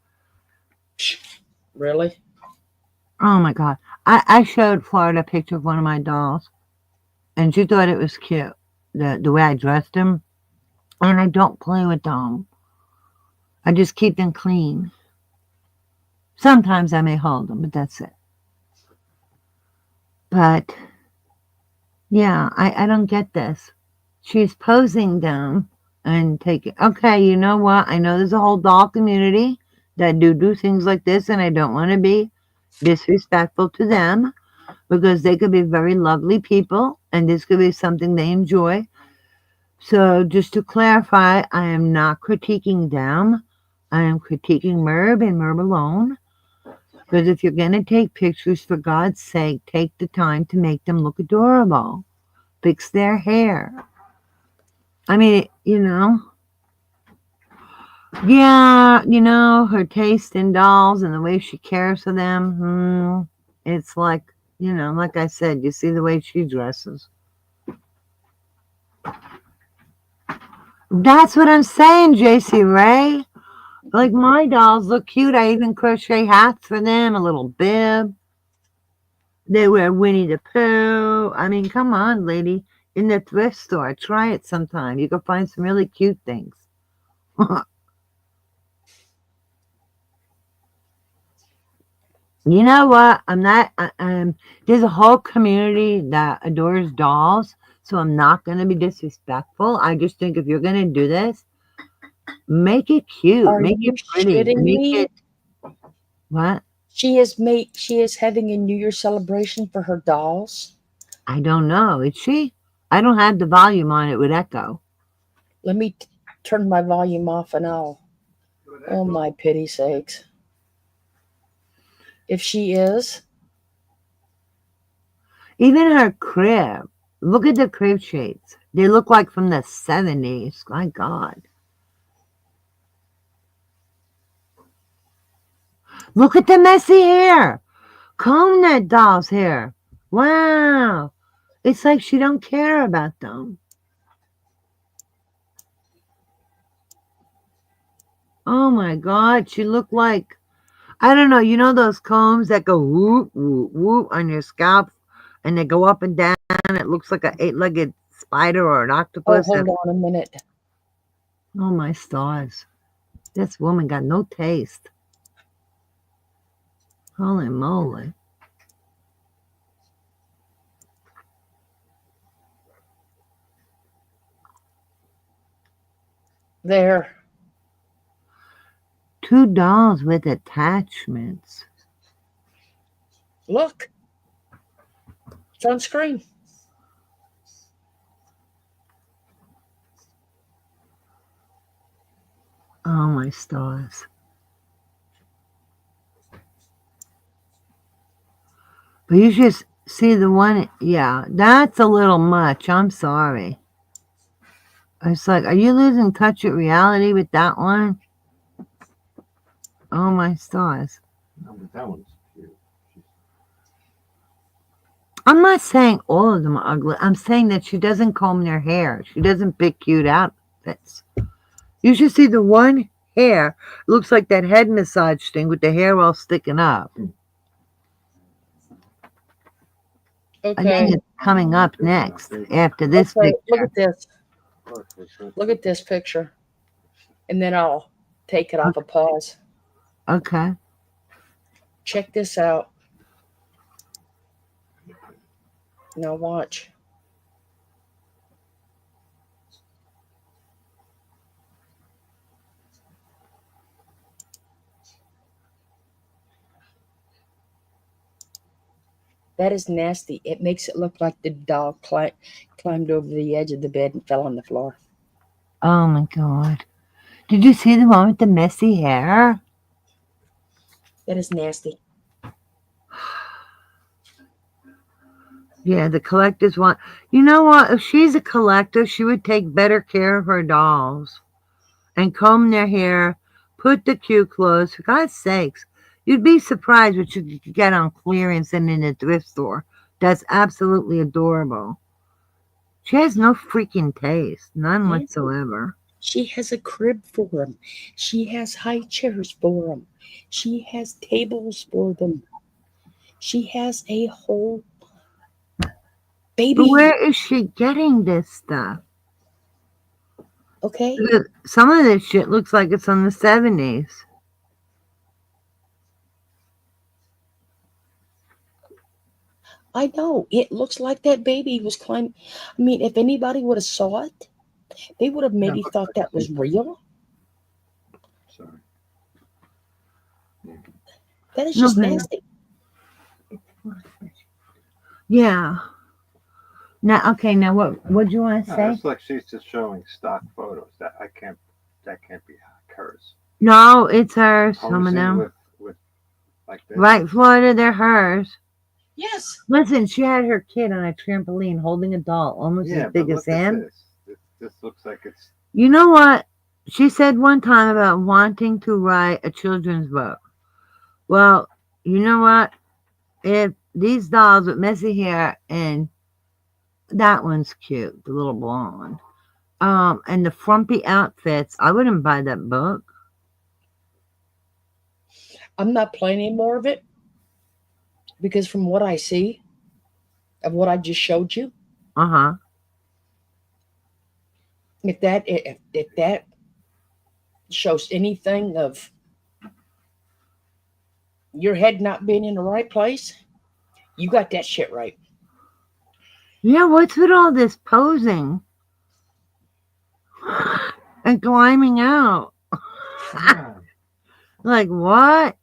Really? Oh my God. I showed Florida a picture of one of my dolls, and she thought it was cute, the way I dressed them. And I don't play with them. I just keep them clean. Sometimes I may hold them, but that's it. But, yeah, I don't get this. She's posing them and taking... Okay, you know what? I know there's a whole doll community that do things like this, and I don't want to be disrespectful to them because they could be very lovely people, and this could be something they enjoy. So just to clarify, I am not critiquing them. I am critiquing Merb and Merb alone. Because if you're going to take pictures, for God's sake, take the time to make them look adorable. Fix their hair. I mean, yeah, her taste in dolls and the way she cares for them. It's like, like I said, you see the way she dresses. That's what I'm saying, JC Ray. Like, my dolls look cute. I even crochet hats for them, a little bib. They wear Winnie the Pooh. I mean, come on, lady. In the thrift store, try it sometime. You can find some really cute things. You know what? There's a whole community that adores dolls, so I'm not going to be disrespectful. I just think if you're going to do this, make it cute, make it pretty, make it. What? She is having a New Year celebration for her dolls. I don't know. Is she? I don't have the volume on. It would echo. Let me turn my volume off and I'll. Oh my pity sakes. If she is. Even her crib. Look at the crib shades. They look like from the 70s. My God. Look at the messy hair. Comb that doll's hair. Wow. It's like she don't care about them. Oh my God. She looked like, I don't know, those combs that go whoop, whoop, whoop on your scalp and they go up and down. It looks like an 8-legged spider or an octopus. Oh, hold on a minute. Oh my stars. This woman got no taste. Holy moly. There. 2 dolls with attachments. Look. It's on screen. Oh my stars. But you just see the one, yeah, that's a little much. I'm sorry. It's like, are you losing touch with reality with that one? Oh my stars. No, but that one's cute. I'm not saying all of them are ugly. I'm saying that she doesn't comb their hair. She doesn't pick cute outfits. You should see the one hair. Looks like that head massage thing with the hair all sticking up. Okay. I think it's coming up next after this Okay, picture. look at this. Look at this picture. And then I'll take it off a pause. Okay. Check this out. Now watch. That is nasty. It makes it look like the doll climbed over the edge of the bed and fell on the floor. Oh my God. Did you see the one with the messy hair? That is nasty. Yeah, the collectors want. You know what? If she's a collector, she would take better care of her dolls and comb their hair, put the cute clothes. For God's sakes, you'd be surprised what you could get on clearance and in a thrift store. That's absolutely adorable. She has no freaking taste, none whatsoever. She has a crib for them. She has high chairs for them. She has tables for them. She has a whole baby. But where is she getting this stuff? Okay. Some of this shit looks like it's from the 70s. I know. It looks like that baby was climbing. I mean, if anybody would have saw it, they would have maybe thought that was real. Sorry. That is just No, nasty. Yeah. Now, okay, now what do you want to No, say? it's like she's just showing stock photos. That can't be hers. No, it's hers. Some of Posing them. with like this. Right, Florida, they're hers. Yes. Listen, she had her kid on a trampoline holding a doll almost Yeah, as big but as look at him. this looks like it's. You know what? She said one time about wanting to write a children's book. Well, you know what? If these dolls with messy hair and that one's cute, the little blonde, and the frumpy outfits, I wouldn't buy that book. I'm not playing any more of it because from what I see of what I just showed you, if that shows anything of your head not being in the right place, you got that shit right. Yeah, what's with all this posing and climbing out? Like what?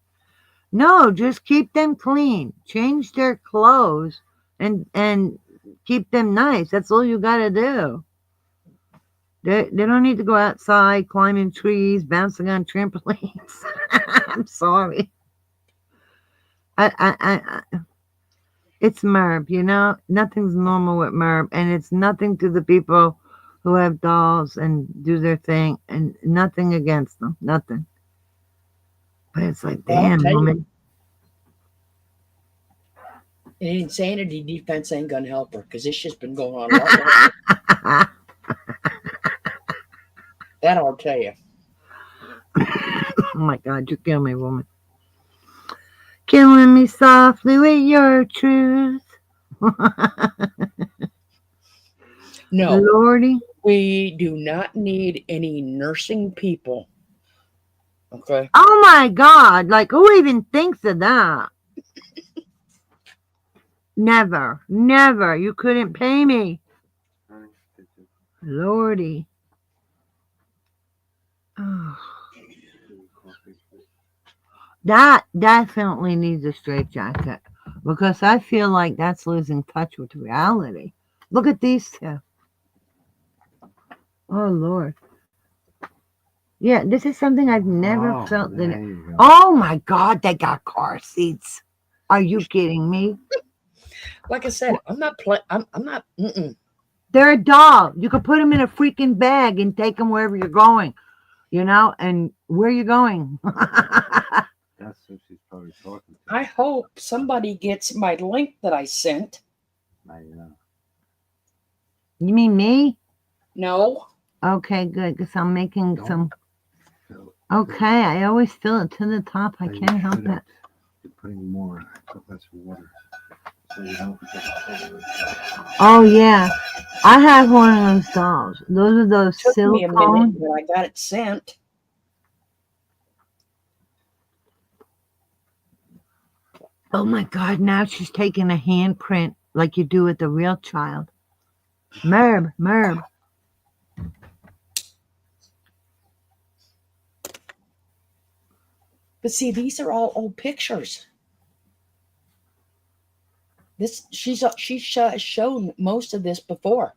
No, just keep them clean. Change their clothes and keep them nice. That's all you gotta do. They don't need to go outside climbing trees, bouncing on trampolines. I'm sorry. It's Merb, you know? Nothing's normal with Merb, and it's nothing to the people who have dolls and do their thing, and nothing against them. Nothing. But it's like, damn, woman. An insanity defense ain't gonna help her because this shit's been going on a lot longer. That I'll tell you. Oh my God, you kill me, woman. Killing me softly with your truth. No, Lordy. We do not need any nursing people. Okay. Oh my God, like who even thinks of that? Never, never. You couldn't pay me. Lordy. Oh. That definitely needs a straitjacket because I feel like that's losing touch with reality. Look at these two. Oh, Lord. Yeah, this is something I've never felt. Oh, my God, they got car seats. Are you kidding me? Like I said, I'm not playing. I'm not. They're a doll. You could put them in a freaking bag and take them wherever you're going, you know? And where are you going? That's who she's probably talking to. I hope somebody gets my link that I sent. You mean me? No. Okay, good, because I'm making some. Okay, I always fill it to the top. I can't help it. You're putting more. That's water. So you don't forget to Oh, yeah. I have one of those dolls. Those are those Took me a silicone. minute, but I got it sent. Oh, my God. Now she's taking a handprint like you do with the real child. Merb. But see, these are all old pictures. She's shown most of this before.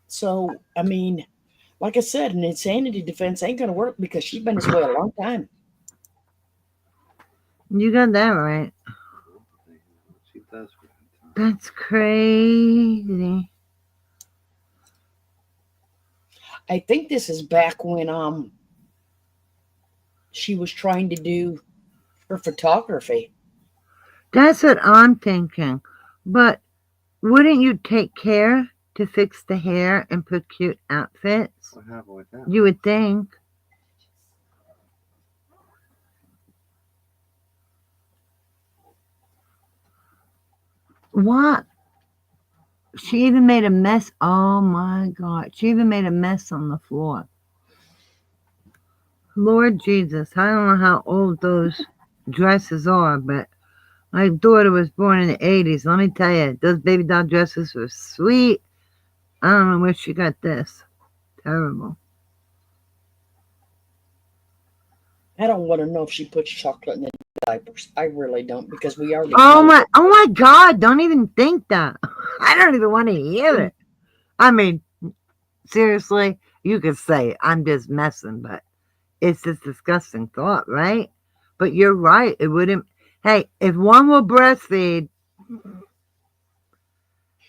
So, I mean, like I said, an insanity defense ain't going to work because she's been this way a long time. You got that right. She does. That's crazy. I think this is back when she was trying to do her photography. That's what I'm thinking. But wouldn't you take care to fix the hair and put cute outfits? What happened with that? You would think. What? She even made a mess. Oh my God. She even made a mess on the floor. Lord Jesus. I don't know how old those dresses are, but my daughter was born in the 80s. Let me tell you, those baby doll dresses were sweet. I don't know where she got this. Terrible. I don't want to know if she puts chocolate in the diapers. I really don't, because we already. Oh my God! Don't even think that. I don't even want to hear it. I mean, seriously, you could say I'm just messing, but it's this disgusting thought, right? But you're right. It wouldn't. Hey, if one will breastfeed,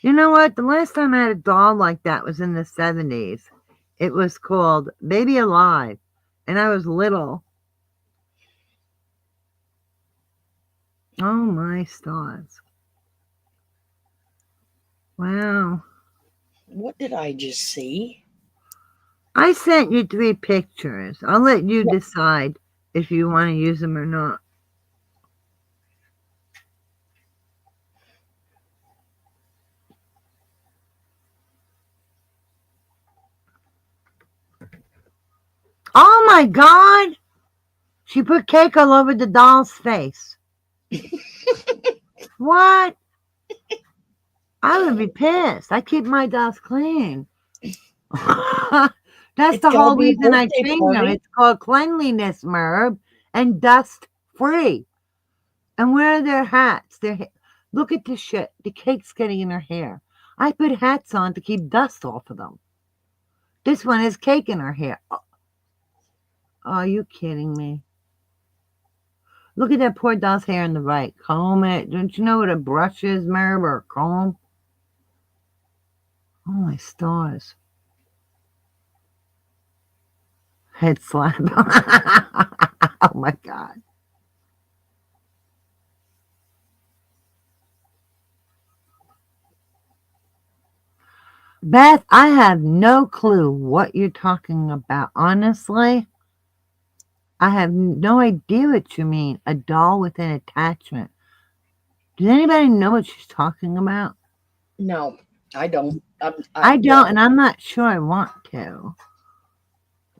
you know what? The last time I had a doll like that was in the 70s. It was called Baby Alive, and I was little. Oh my stars. Wow. What did I just see? I sent you 3 pictures. I'll let you decide if you want to use them or not. Oh my God! She put cake all over the doll's face. What? I would be pissed. I keep my dolls clean. That's the whole reason I train them. It's called cleanliness, Merb, and dust free. And where are their hats? Look at this shit. The cake's getting in her hair. I put hats on to keep dust off of them. This one has cake in her hair. Oh, are you kidding me? Look at that poor doll's hair on the right. Comb it. Don't you know what a brush is, Merb, or a comb? Oh, my stars. Head slap. Oh, my God. Beth, I have no clue what you're talking about. Honestly, I have no idea what you mean. A doll with an attachment. Does anybody know what she's talking about? No, I don't. I don't, and I'm not sure I want to.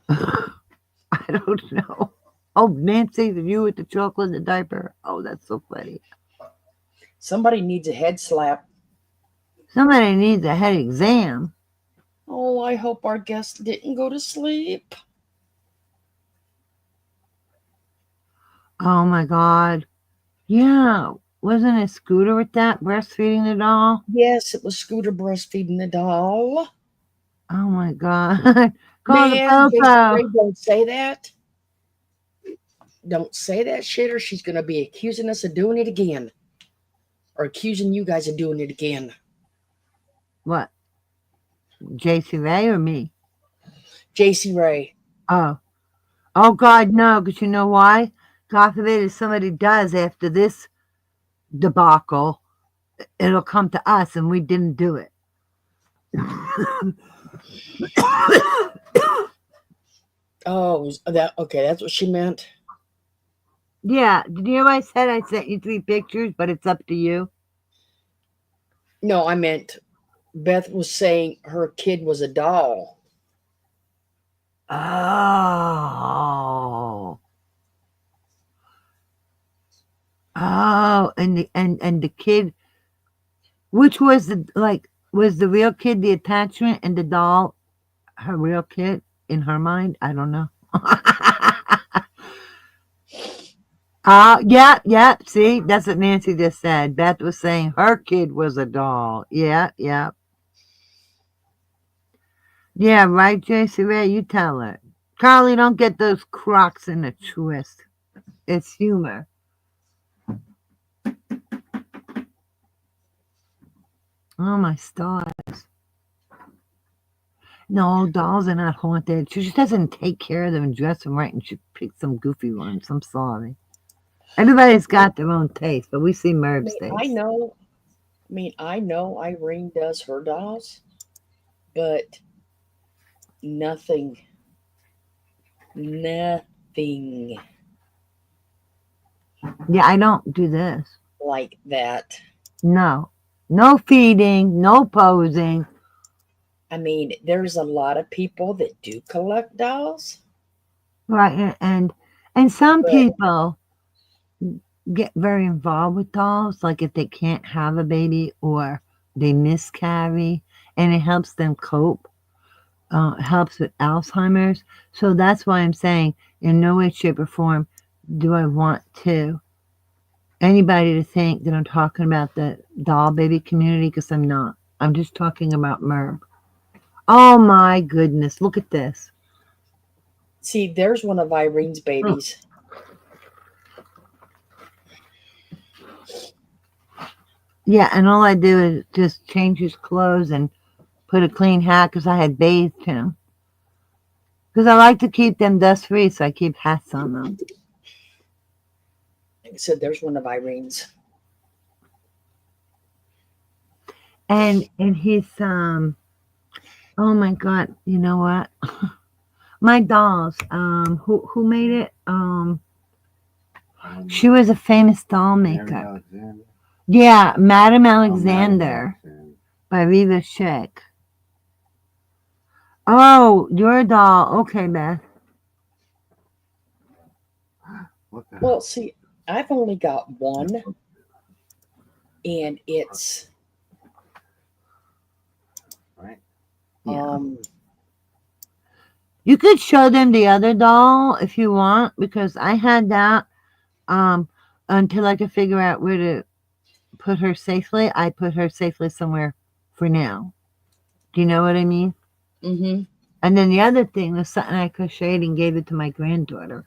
I don't know. Oh, Nancy, you with the chocolate in the diaper. Oh, that's so funny. Somebody needs a head slap. Somebody needs a head exam. Oh, I hope our guest didn't go to sleep. Oh, my God. Yeah. Wasn't it Scooter with that, breastfeeding the doll? Yes, it was Scooter breastfeeding the doll. Oh, my God. Call the Man, popo. don't say that. Don't say that shit, or she's going to be accusing us of doing it again. Or accusing you guys of doing it again. What? JC Ray or me? JC Ray. Oh. Oh, God, no, because you know why? God forbid if somebody does after this debacle, it'll come to us and we didn't do it. Oh, okay, that's what she meant. Yeah, did you hear what I said? I sent you 3 pictures, but it's up to you. No, I meant Beth was saying her kid was a doll. Oh. Oh, and the kid, which was was the real kid the attachment and the doll her real kid in her mind? I don't know. Yeah. See, that's what Nancy just said. Beth was saying her kid was a doll. Yeah. Yeah, right, JC Ray, you tell her. Carly, don't get those crocs in a twist. It's humor. Oh, my stars. No, dolls are not haunted. She just doesn't take care of them and dress them right, and she picks some goofy ones. I'm sorry. Everybody's got their own taste, but we see Merv's taste. I know Irene does her dolls, but nothing. Yeah, I don't do this. Like that. No feeding, no posing. I mean, there's a lot of people that do collect dolls. Right, and some people get very involved with dolls, like if they can't have a baby or they miscarry, and it helps them cope. helps with Alzheimer's. So that's why I'm saying, in no way, shape, or form do I want anybody to think that I'm talking about the doll baby community, because I'm not. I'm just talking about Merb. Oh my goodness, look at this. See, there's one of Irene's babies. Yeah, and all I do is just change his clothes and put a clean hat because I had bathed him. Because I like to keep them dust free, so I keep hats on them. Like I said, there's one of Irene's. And he's oh my God, you know what? My dolls, who made it? She was a famous doll maker. Yeah, Madame Alexander by Reva Schick. Oh, your doll. Okay, Beth. Well, see, I've only got one, and it's You could show them the other doll if you want, because I had that until I could figure out where to put her safely. I put her safely somewhere for now. Do you know what I mean? Mm-hmm. And then the other thing was something I crocheted and gave it to my granddaughter.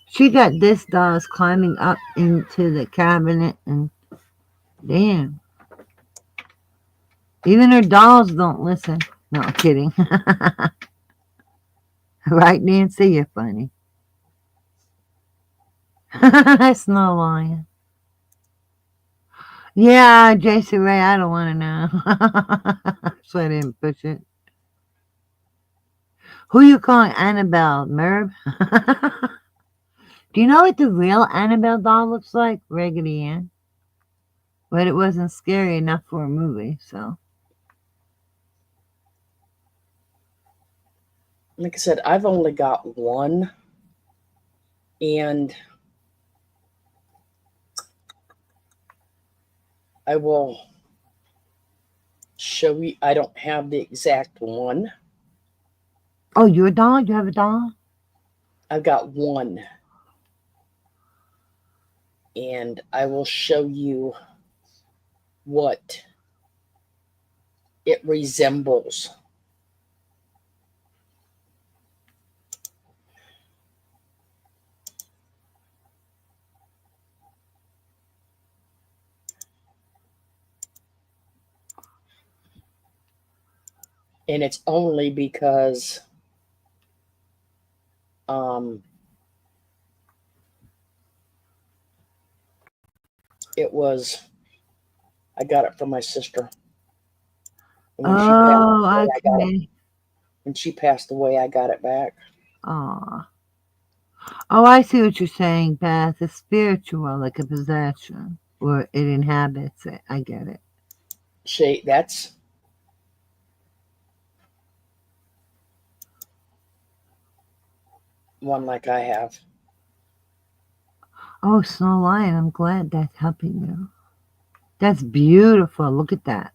She got this doll climbing up into the cabinet, and damn. Even her dolls don't listen. No, I'm kidding. Right, Nancy? You're funny. Snow Lion. Yeah, Jason Ray, I don't want to know. So I didn't push it. Who you calling Annabelle? Merb? Do you know what the real Annabelle doll looks like? Raggedy Ann. But it wasn't scary enough for a movie, so. Like I said, I've only got one, and I will show you. I don't have the exact one. Oh, your doll? You have a doll? I've got one, and I will show you what it resembles. And it's only because it was, I got it from my sister. And when she passed away, I got it back. Aw. Oh, I see what you're saying, Beth. It's spiritual, like a possession, or it inhabits it. I get it. That's one like I have. Oh, Snow Lion, I'm glad that's helping you. That's beautiful. Look at that.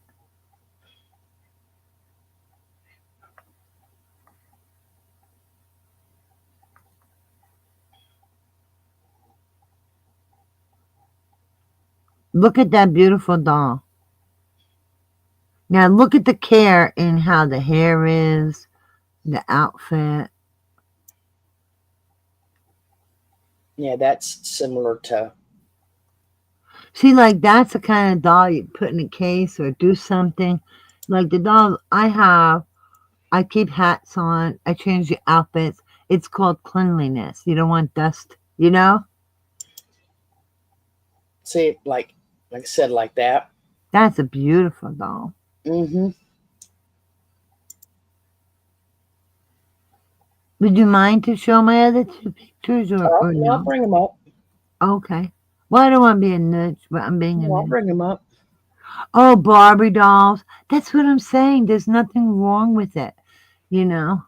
Look at that beautiful doll. Now look at the care in how the hair is, the outfit. Yeah, that's similar to. See, like that's the kind of doll you put in a case or do something. Like the dolls I have, I keep hats on. I change the outfits. It's called cleanliness. You don't want dust, you know? See, like I said, like that. That's a beautiful doll. Mm-hmm. Would you mind to show my other two pictures or no? I'll bring them up. Okay. Well, I don't want to be a nudge, but I'm being a nudge. I'll bring them up. Oh, Barbie dolls. That's what I'm saying. There's nothing wrong with it. You know?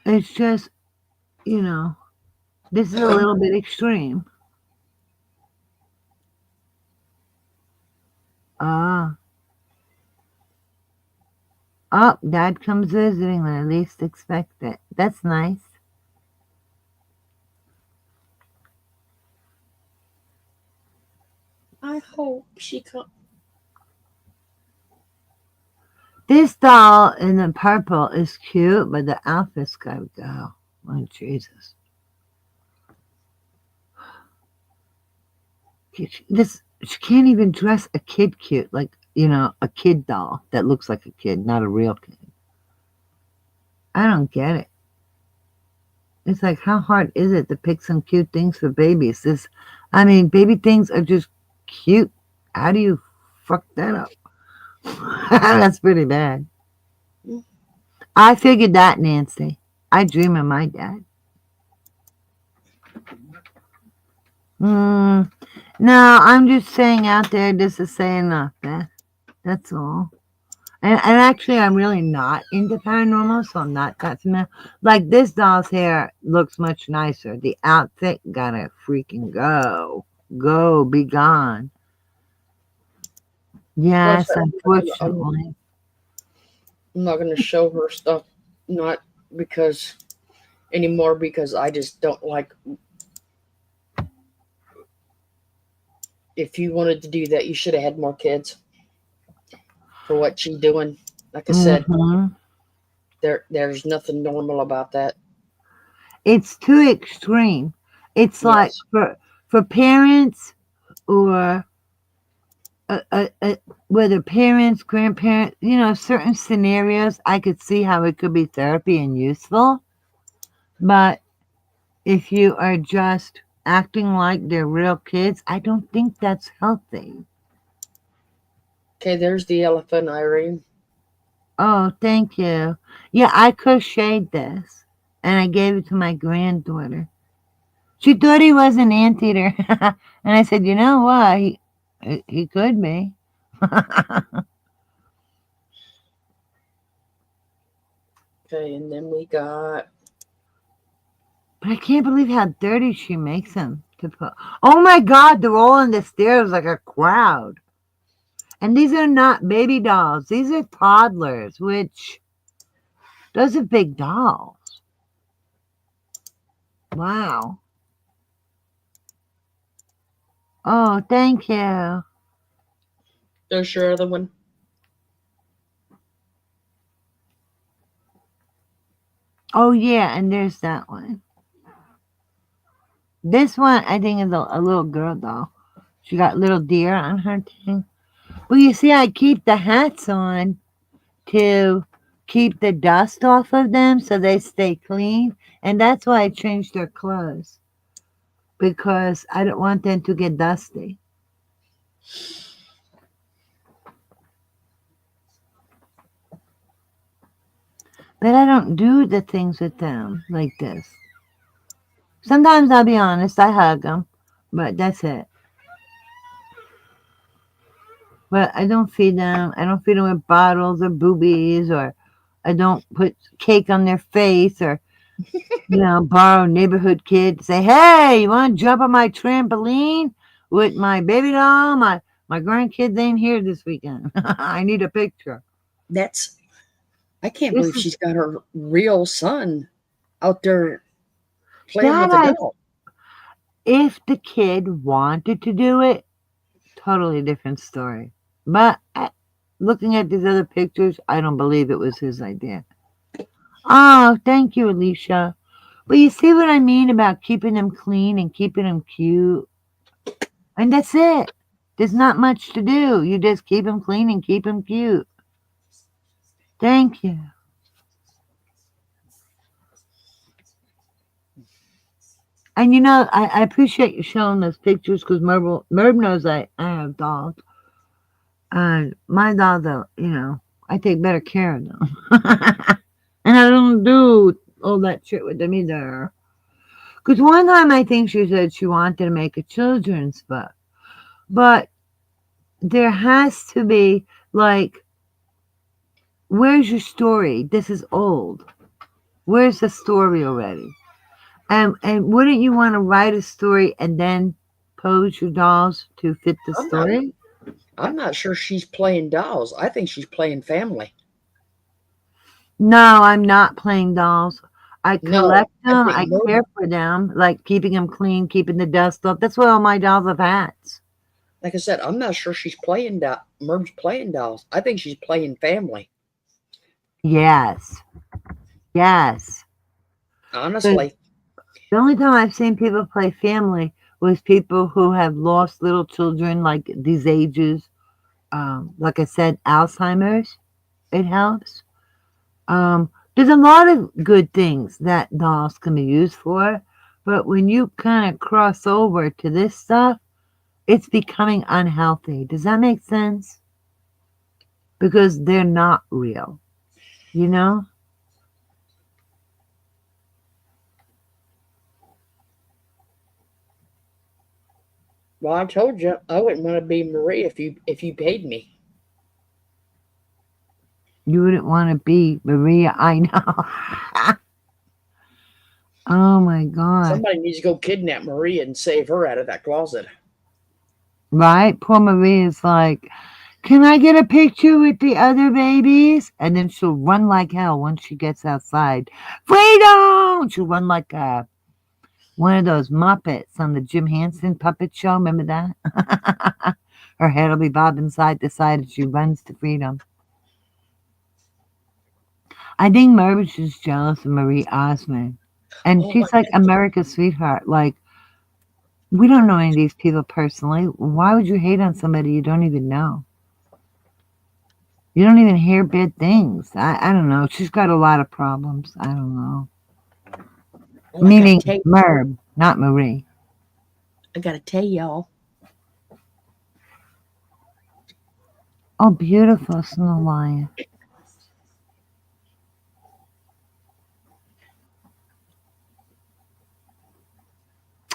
It's just, you know, this is a little bit extreme. Ah. Oh, Dad comes visiting when I least expect it. That's nice. I hope she comes. This doll in the purple is cute, but the outfit's gotta go. Oh, Jesus. She can't even dress a kid cute, like, a kid doll that looks like a kid, not a real kid. I don't get it. It's like, how hard is it to pick some cute things for babies? Baby things are just cute. How do you fuck that up? That's pretty bad. I figured that, Nancy. I dream of my dad. No, I'm just saying out there just to say enough. That's all. And actually, I'm really not into paranormal, so I'm not that familiar. Like, this doll's hair looks much nicer. The outfit gotta freaking go. Go, be gone. Yes, unfortunately. I'm not going to show her stuff, not because anymore, because I just don't like. If you wanted to do that, you should have had more kids. For what she's doing, like I said, there's nothing normal about that. It's too extreme. It's like for parents or whether parents, grandparents, certain scenarios, I could see how it could be therapy and useful. But if you are just acting like they're real kids, I don't think that's healthy. Okay, there's the elephant, Irene. Oh, thank you. Yeah, I crocheted this, and I gave it to my granddaughter. She thought he was an anteater, and I said, you know what? He could be. Okay, and then we got. But I can't believe how dirty she makes them to put. Oh my God, they're all on the stairs like a crowd. And these are not baby dolls. These are toddlers, which those are big dolls. Wow. Oh, thank you. There's your other one. Oh, yeah, and there's that one. This one, I think, is a little girl doll. She got little deer on her thing. Well, you see, I keep the hats on to keep the dust off of them so they stay clean. And that's why I changed their clothes. Because I don't want them to get dusty. But I don't do the things with them like this. Sometimes, I'll be honest, I hug them. But that's it. But I don't feed them. I don't feed them with bottles or boobies, or I don't put cake on their face, or, borrow neighborhood kid to say, hey, you want to jump on my trampoline with my baby doll? My grandkids ain't here this weekend. I need a picture. I can't believe she's got her real son out there playing with the doll. If the kid wanted to do it, totally different story. But looking at these other pictures, I don't believe it was his idea. Oh, thank you, Alicia. But you see what I mean about keeping them clean and keeping them cute? And that's it. There's not much to do. You just keep them clean and keep them cute. Thank you. And I appreciate you showing those pictures because Merv knows I have dogs. And my dogs are, I take better care of them. And I don't do all that shit with them either. Because one time I think she said she wanted to make a children's book. But there has to be, like, where's your story? This is old. Where's the story already? And wouldn't you want to write a story and then pose your dolls to fit the story? I'm not sure she's playing dolls. I think she's playing family. No, I'm not playing dolls. I No, collect I them. think I Merv- care for them, like keeping them clean, keeping the dust off. That's why all my dolls have hats. Like I said, I'm not sure she's playing Merv's playing dolls. I think she's playing family. Yes. Yes. Honestly. The only time I've seen people play family was people who have lost little children like these ages. Like I said, Alzheimer's, it helps. There's a lot of good things that dolls can be used for, but when you kind of cross over to this stuff, it's becoming unhealthy. Does that make sense? Because they're not real, you know? Well, I told you I wouldn't want to be Marie if you paid me. You wouldn't want to be Maria, I know. Oh my God. Somebody needs to go kidnap Maria and save her out of that closet. Right? Poor Maria's like, can I get a picture with the other babies? And then she'll run like hell once she gets outside. Freedom! She'll run like one of those Muppets on the Jim Henson puppet show. Remember that? Her head will be bobbing side to side as she runs to freedom. I think Merv is just jealous of Marie Osmond. And she's like America's sweetheart. Like, we don't know any of these people personally. Why would you hate on somebody you don't even know? You don't even hear bad things. I don't know. She's got a lot of problems. I don't know. Well, Meaning Merv, not Marie. I gotta tell y'all. Oh, beautiful Snow Lion.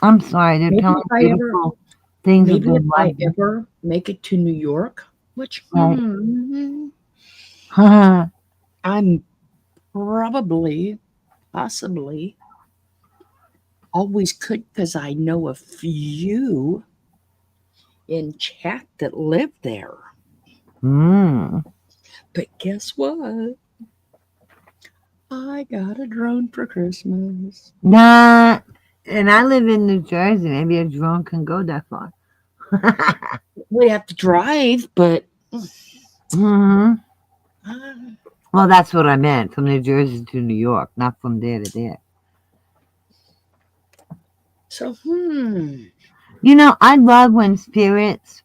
I'm sorry, they're Maybe telling if I beautiful things Maybe about if I ever make it to New York, which Right. I'm probably, possibly, always could because I know a few in chat that live there. But guess what? I got a drone for Christmas. Nah, and I live in New Jersey. Maybe a drone can go that far. We have to drive, but Well, that's what I meant. From New Jersey to New York, not from there to there. So, You know, I love when spirits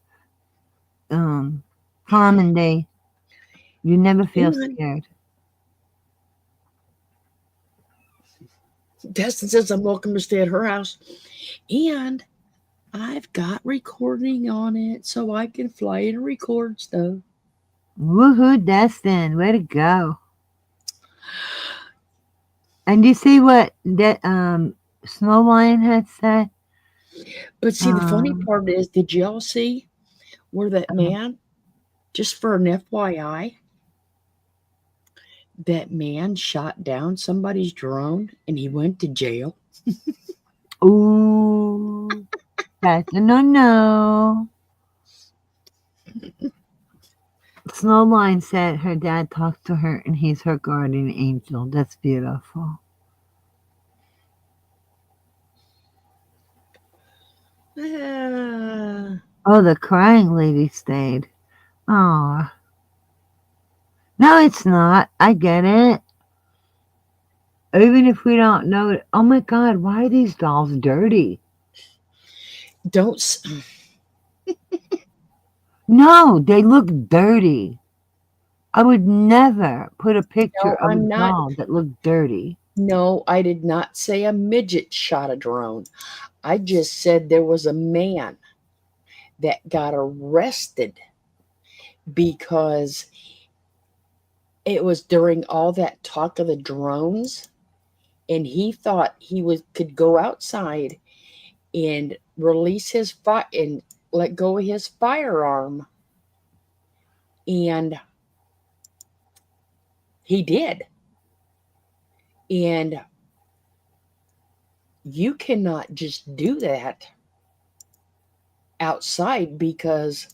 come and you never feel scared. Destin says I'm welcome to stay at her house. And I've got recording on it so I can fly and record stuff. Woohoo, Destin. Way to go. And you see what that Snow Lion had said? But see, the funny part is, did y'all see where that man, just for an FYI, that man shot down somebody's drone and he went to jail? Ooh, that's a no. Snowline said her dad talks to her and he's her guardian angel. That's beautiful. Oh, the crying lady stayed. Oh. No, it's not. I get it. Even if we don't know it. Oh my God, why are these dolls dirty? No, they look dirty. I would never put a picture of a doll that looked dirty. No, I did not say a midget shot a drone. I just said there was a man that got arrested because it was during all that talk of the drones, and he thought he could go outside and release his and let go of his firearm, and he did. And you cannot just do that outside because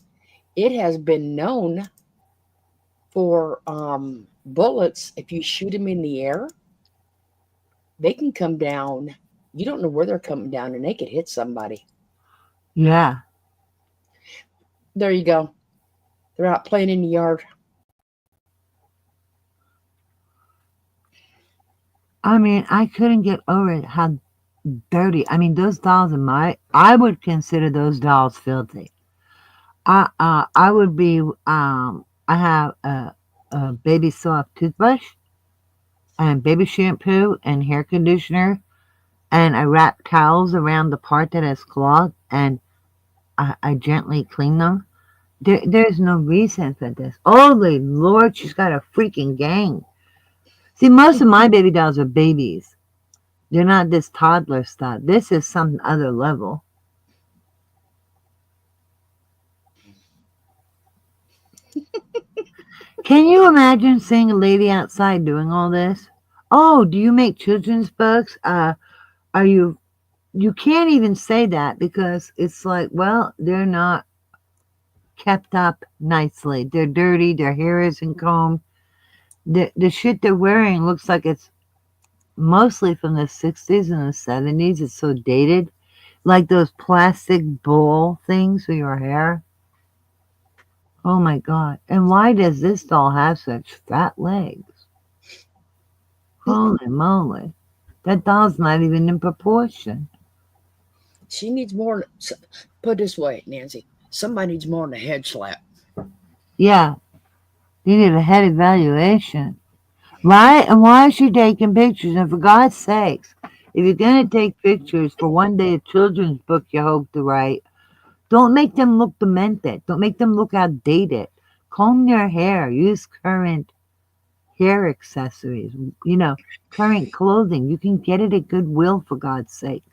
it has been known for bullets, if you shoot them in the air, they can come down. You don't know where they're coming down, and they could hit somebody. Yeah. There you go. They're out playing in the yard. I mean, I couldn't get over it how dirty. I mean, those dolls I would consider those dolls filthy. I would be I have a baby soft toothbrush and baby shampoo and hair conditioner, and I wrap towels around the part that has cloth, and I gently clean them. There's no reason for this. Holy Lord, she's got a freaking gang. See, most of my baby dolls are babies. They're not this toddler stuff. This is some other level. Can you imagine seeing a lady outside doing all this? Oh, do you make children's books? Are you can't even say that because it's like, well, they're not kept up nicely. They're dirty, their hair isn't combed. The shit they're wearing looks like it's mostly from the 60s and the 70s. It's so dated. Like those plastic bowl things for your hair. Oh my God. And why does this doll have such fat legs? Holy moly. That doll's not even in proportion. She needs more. Put it this way, Nancy. Somebody needs more than a head slap. Yeah. You need a head evaluation. Right? And why is she taking pictures? And for God's sakes, if you're going to take pictures for one day a children's book you hope to write, don't make them look demented. Don't make them look outdated. Comb their hair. Use current hair accessories. Current clothing. You can get it at Goodwill, for God's sake.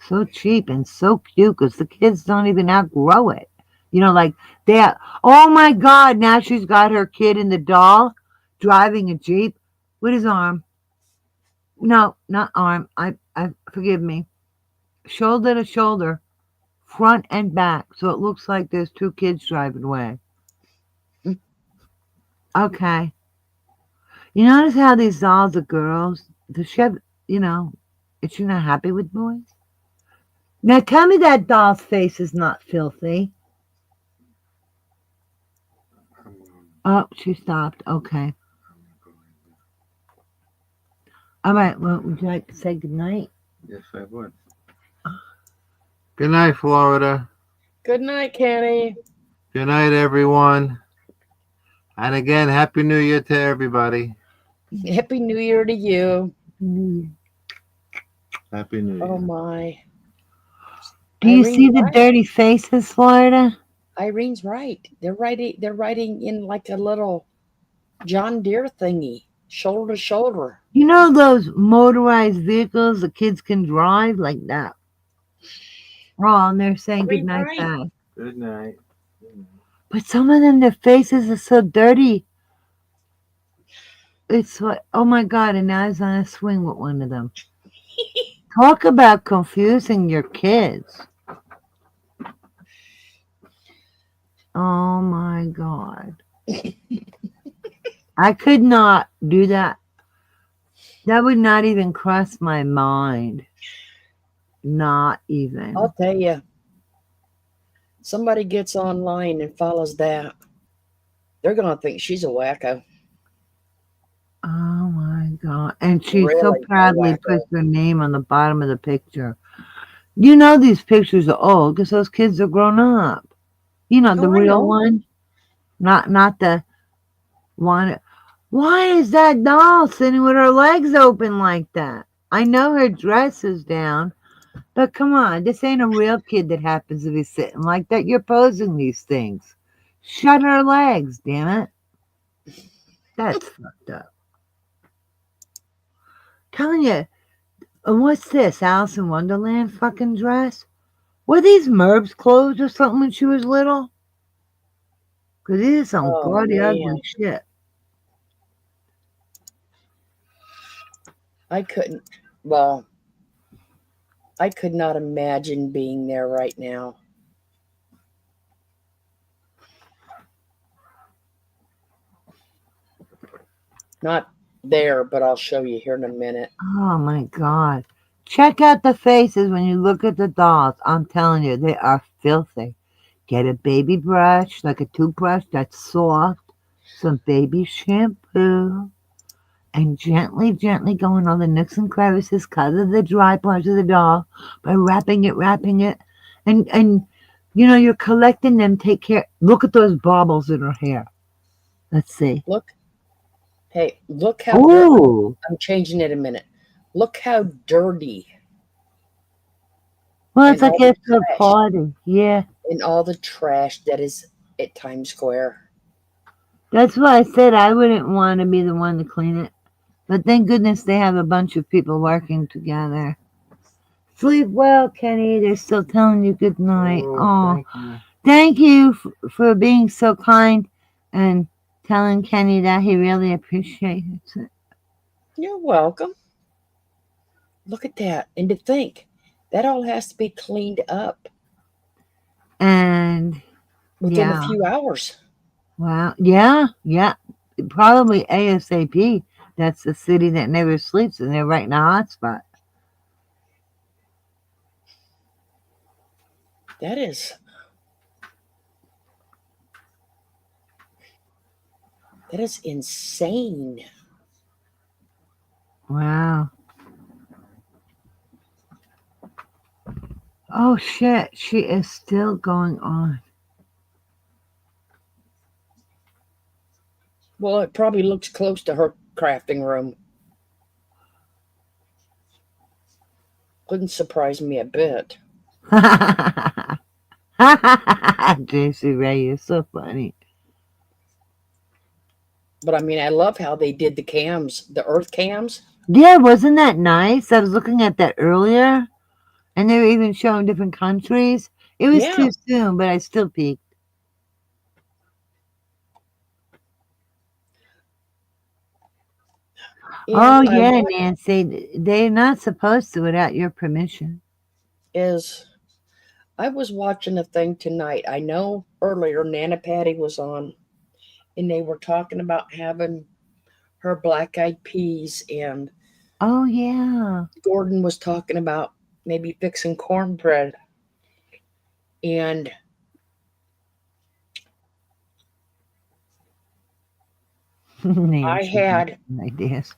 So cheap and so cute because the kids don't even outgrow it. Like that. Oh my God, now she's got her kid in the doll driving a Jeep with his arm. No, not arm. I forgive me. Shoulder to shoulder, front and back. So it looks like there's two kids driving away. Okay. You notice how these dolls are girls? Does she have, is she not happy with boys? Now tell me that doll's face is not filthy. Oh, she stopped. Okay. All right. Well, would you like to say goodnight? Yes, I would. Good night, Florida. Good night, Kenny. Good night, everyone. And again, Happy New Year to everybody. Happy New Year to you. Happy New Year. Oh, my. Do you see the dirty faces, Florida? Irene's right. They're riding in like a little John Deere thingy, shoulder to shoulder. You know those motorized vehicles the kids can drive like that? Oh, and they're saying good night back. Good night. But some of them, their faces are so dirty. It's like, oh my God, and I was on a swing with one of them. Talk about confusing your kids. Oh my God. I could not do that. That would not even cross my mind. Not even. I'll tell you. Somebody gets online and follows that, they're going to think she's a wacko. Oh my God. And she Really so proudly puts her name on the bottom of the picture. You know these pictures are old because those kids are grown up. The real one. Not the one. Why is that doll sitting with her legs open like that? I know her dress is down, but come on, this ain't a real kid that happens to be sitting like that. You're posing these things. Shut her legs, damn it. That's fucked up. Telling you, what's this? Alice in Wonderland fucking dress? Were these Merb's clothes or something when she was little? Because these are some gaudy, ugly shit. I could not imagine being there right now. Not there, but I'll show you here in a minute. Oh my God. Check out the faces when you look at the dolls. I'm telling you, they are filthy. Get a baby brush, like a toothbrush that's soft, some baby shampoo, and gently, gently go in all the nooks and crevices, cover the dry parts of the doll by wrapping it. And you know, you're collecting them. Take care. Look at those baubles in her hair. Let's see. Look. Hey, look how dirty. Ooh. I'm changing it in a minute. Look how dirty. Well, it's and like all the after a trash- party. Yeah. And all the trash that is at Times Square. That's why I said I wouldn't want to be the one to clean it. But thank goodness they have a bunch of people working together. Sleep well, Kenny. They're still telling you good night. Oh, thank you for being so kind and telling Kenny that he really appreciates it. You're welcome. Look at that. And to think, that all has to be cleaned up And within yeah. a few hours. Wow. Yeah. Probably ASAP. That's the city that never sleeps, and they're right in a hot spot. That is insane. Wow. Oh shit, she is still going on. Well, it probably looks close to her crafting room. Wouldn't surprise me a bit. JC Ray, you're so funny. But I mean, I love how they did the cams, the earth cams. Yeah, wasn't that nice? I was looking at that earlier, and they were even showing different countries. It was too soon, but I still peeked. Oh, yeah, Nancy. They're not supposed to without your permission. I was watching a thing tonight. I know earlier Nana Patty was on, and they were talking about having her black eyed peas, and oh yeah, Gordon was talking about maybe fixing cornbread, and I had ideas.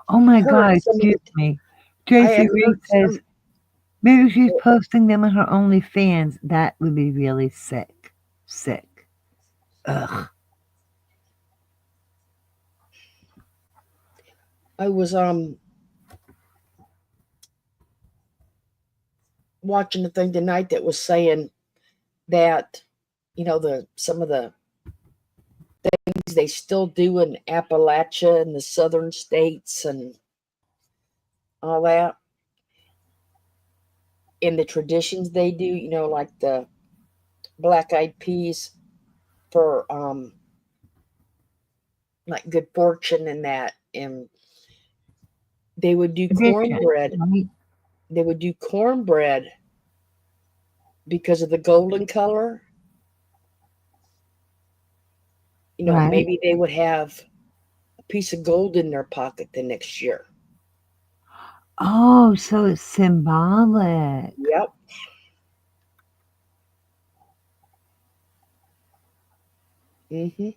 Oh my God, excuse me. Tracy Reed says maybe she's posting them on her OnlyFans. That would be really sick. Ugh. I was watching a thing tonight that was saying that, you know, some of the things they still do in Appalachia and the southern states and all that, in the traditions they do, you know, like the black eyed peas for like good fortune and that, and they would do cornbread. They would do cornbread because of the golden color. You know, Right. maybe they would have a piece of gold in their pocket the next year. Oh, so it's symbolic. Yep. Mm-hmm.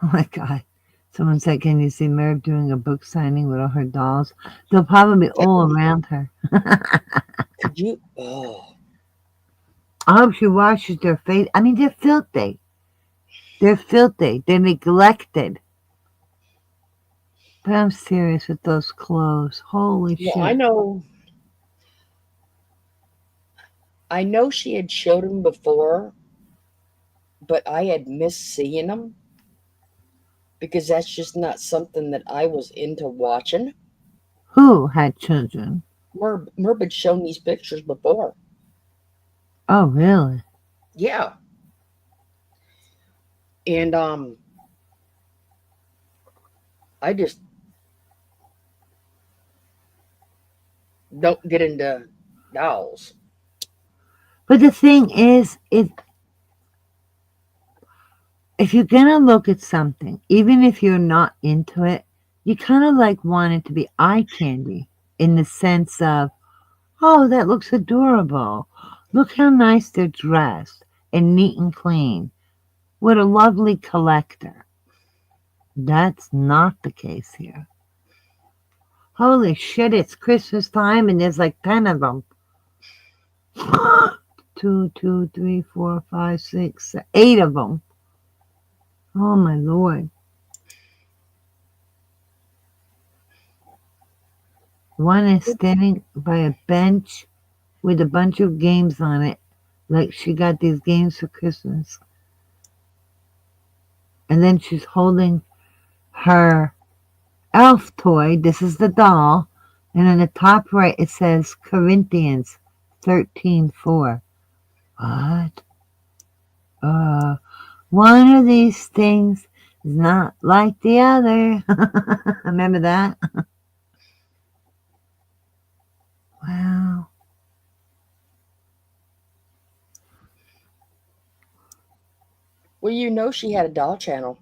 Oh my God. Someone said, can you see Merv doing a book signing with all her dolls? They'll probably be all around her. Could you? Oh. I hope she washes their face. I mean, they're filthy. They're filthy. They're neglected. But I'm serious with those clothes. Holy shit. Well, I know she had showed them before, but I had missed seeing them because that's just not something that I was into watching. Who had children? Merb had shown these pictures before. Oh, really? Yeah. And I just don't get into dolls. But the thing is, if you're gonna look at something, even if you're not into it, you kind of like want it to be eye candy in the sense of, oh, that looks adorable. Look how nice they're dressed and neat and clean. What a lovely collector. That's not the case here. Holy shit, it's Christmas time and there's like 10 of them. 2, 3, 4, 5, 6, 8 of them. Oh my Lord. One is standing by a bench with a bunch of games on it, like she got these games for Christmas. And then she's holding her elf toy. This is the doll. And on the top right, it says Corinthians 13:4. What? One of these things is not like the other. Remember that? Wow. Well, you know she had a doll channel.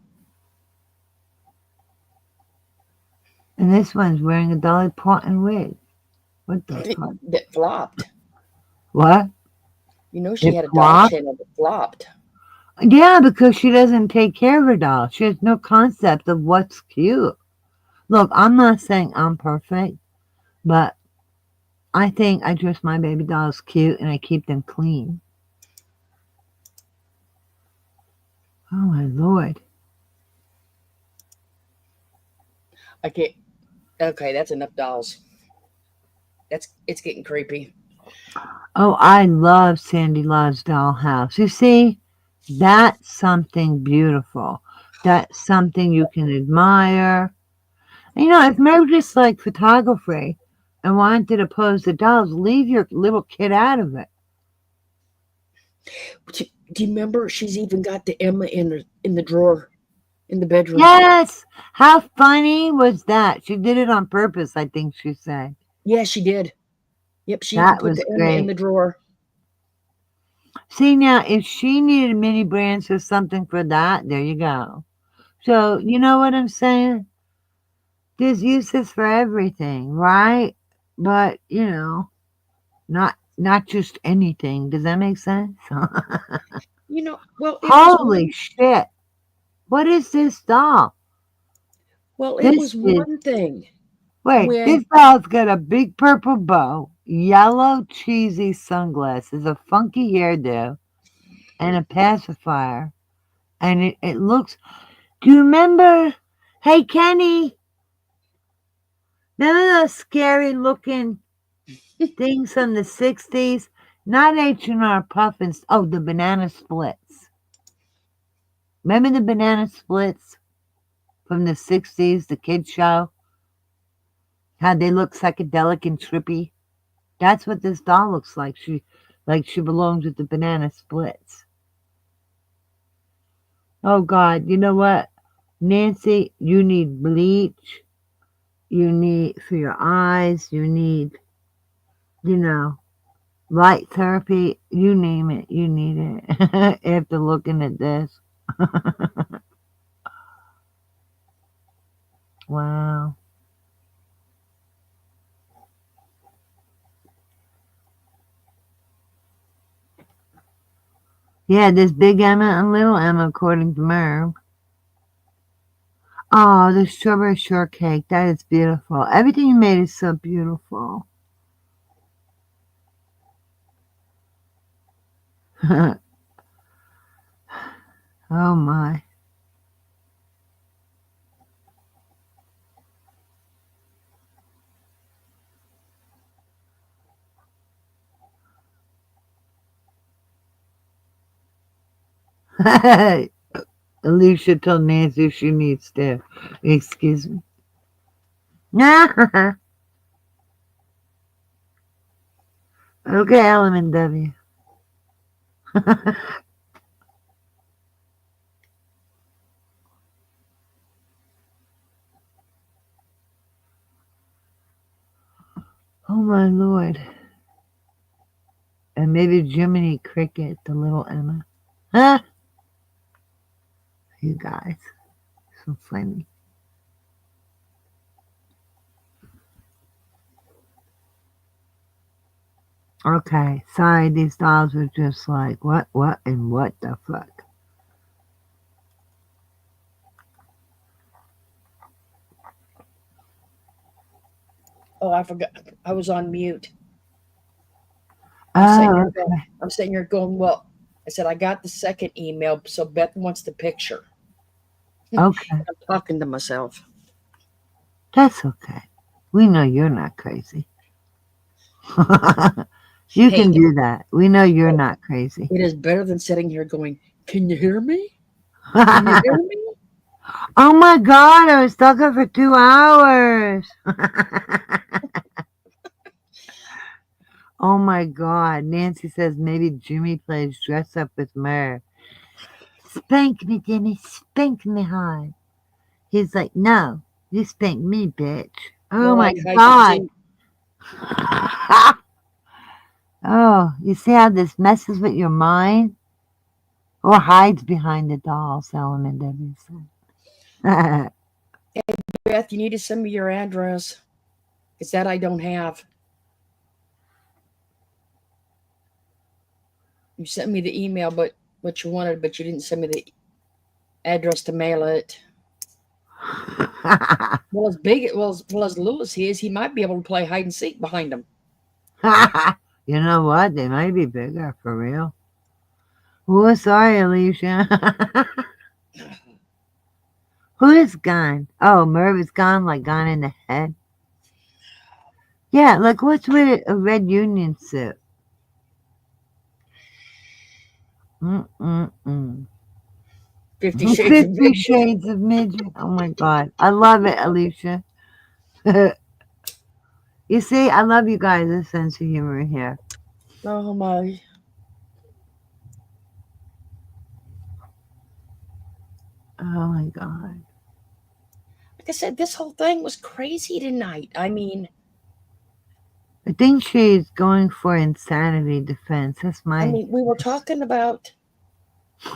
And this one's wearing a Dolly Parton wig. What the fuck? That flopped. What? You know she It had a doll flopped? channel that flopped. Yeah, because she doesn't take care of her doll. She has no concept of what's cute. Look, I'm not saying I'm perfect, but I think I dress my baby dolls cute and I keep them clean. Oh my Lord. Okay, that's enough dolls. It's getting creepy. Oh, I love Sandy Law's dollhouse. You see, that's something beautiful. That's something you can admire. And, you know, if Meg just like photography and wanted to pose the dolls, leave your little kid out of it. Do you remember she's even got the Emma in the drawer in the bedroom? Yes. How funny was that? She did it on purpose, I think she said. Yeah, she did. Yep, she even That put was the Emma in great. the drawer. See, now, if she needed mini brands or something for that, there you go. So, you know what I'm saying? There's uses for everything, right? But, you know, not just anything. Does that make sense? You know, well, it was Holy one, shit. What is this doll? well, it This was is, one thing wait, when this doll's got a big purple bow, yellow cheesy sunglasses, a funky hairdo, and a pacifier. And it looks, do you remember, hey, Kenny, remember those scary looking things from the 60s? Not H&R Puffins. Oh, the Banana Splits. Remember the Banana Splits from the 60s, the kid show? How they look psychedelic and trippy? That's what this doll looks like. She belongs with the Banana Splits. Oh, God, you know what? Nancy, you need bleach. You need, for your eyes, you need, you know, light therapy. You name it, you need it. After looking at this. Wow. Yeah, there's Big Emma and Little Emma, according to Merv. Oh, the strawberry shortcake. That is beautiful. Everything you made is so beautiful. Oh, my. Alicia told Nancy she needs to. Excuse me. Okay, Element W. Oh, my Lord. And maybe Jiminy Cricket, the little Emma. Huh? You guys. So funny. Okay, sorry, these dolls are just like, what, and what the fuck? Oh, I forgot. I was on mute. Oh, I'm sitting here going, well, I said, I got the second email, so Beth wants the picture. okay. I'm talking to myself. That's okay. We know you're not crazy. You can do that. We know you're not crazy. It is better than sitting here going, can you hear me? Can you hear me? Oh my God, I was talking for 2 hours. Oh my God. Nancy says maybe Jimmy plays dress up with Merv. Spank me, Jimmy. Spank me hard. He's like, no, you spank me, bitch. Oh my God. Oh, you see how this messes with your mind? Or hides behind the dolls, Ellen and Debbie said. Hey, Beth, you need to send me your address. It's that I don't have. You sent me the email, but what you wanted, but you didn't send me the address to mail it. Well, as big as Lewis is, he might be able to play hide and seek behind him. You know what? They might be bigger, for real. Oh, sorry, Alicia. Who is gone? Oh, Merv is gone, like gone in the head. Yeah, like what's with a red union suit? 50 Shades of 50 Midget. Shades of Midget. Oh my God. I love it, Alicia. You see, I love you guys' a sense of humor here. Oh my. Oh my God. Like I said, this whole thing was crazy tonight. I mean, I think she's going for insanity defense. That's my. I mean, we were talking about,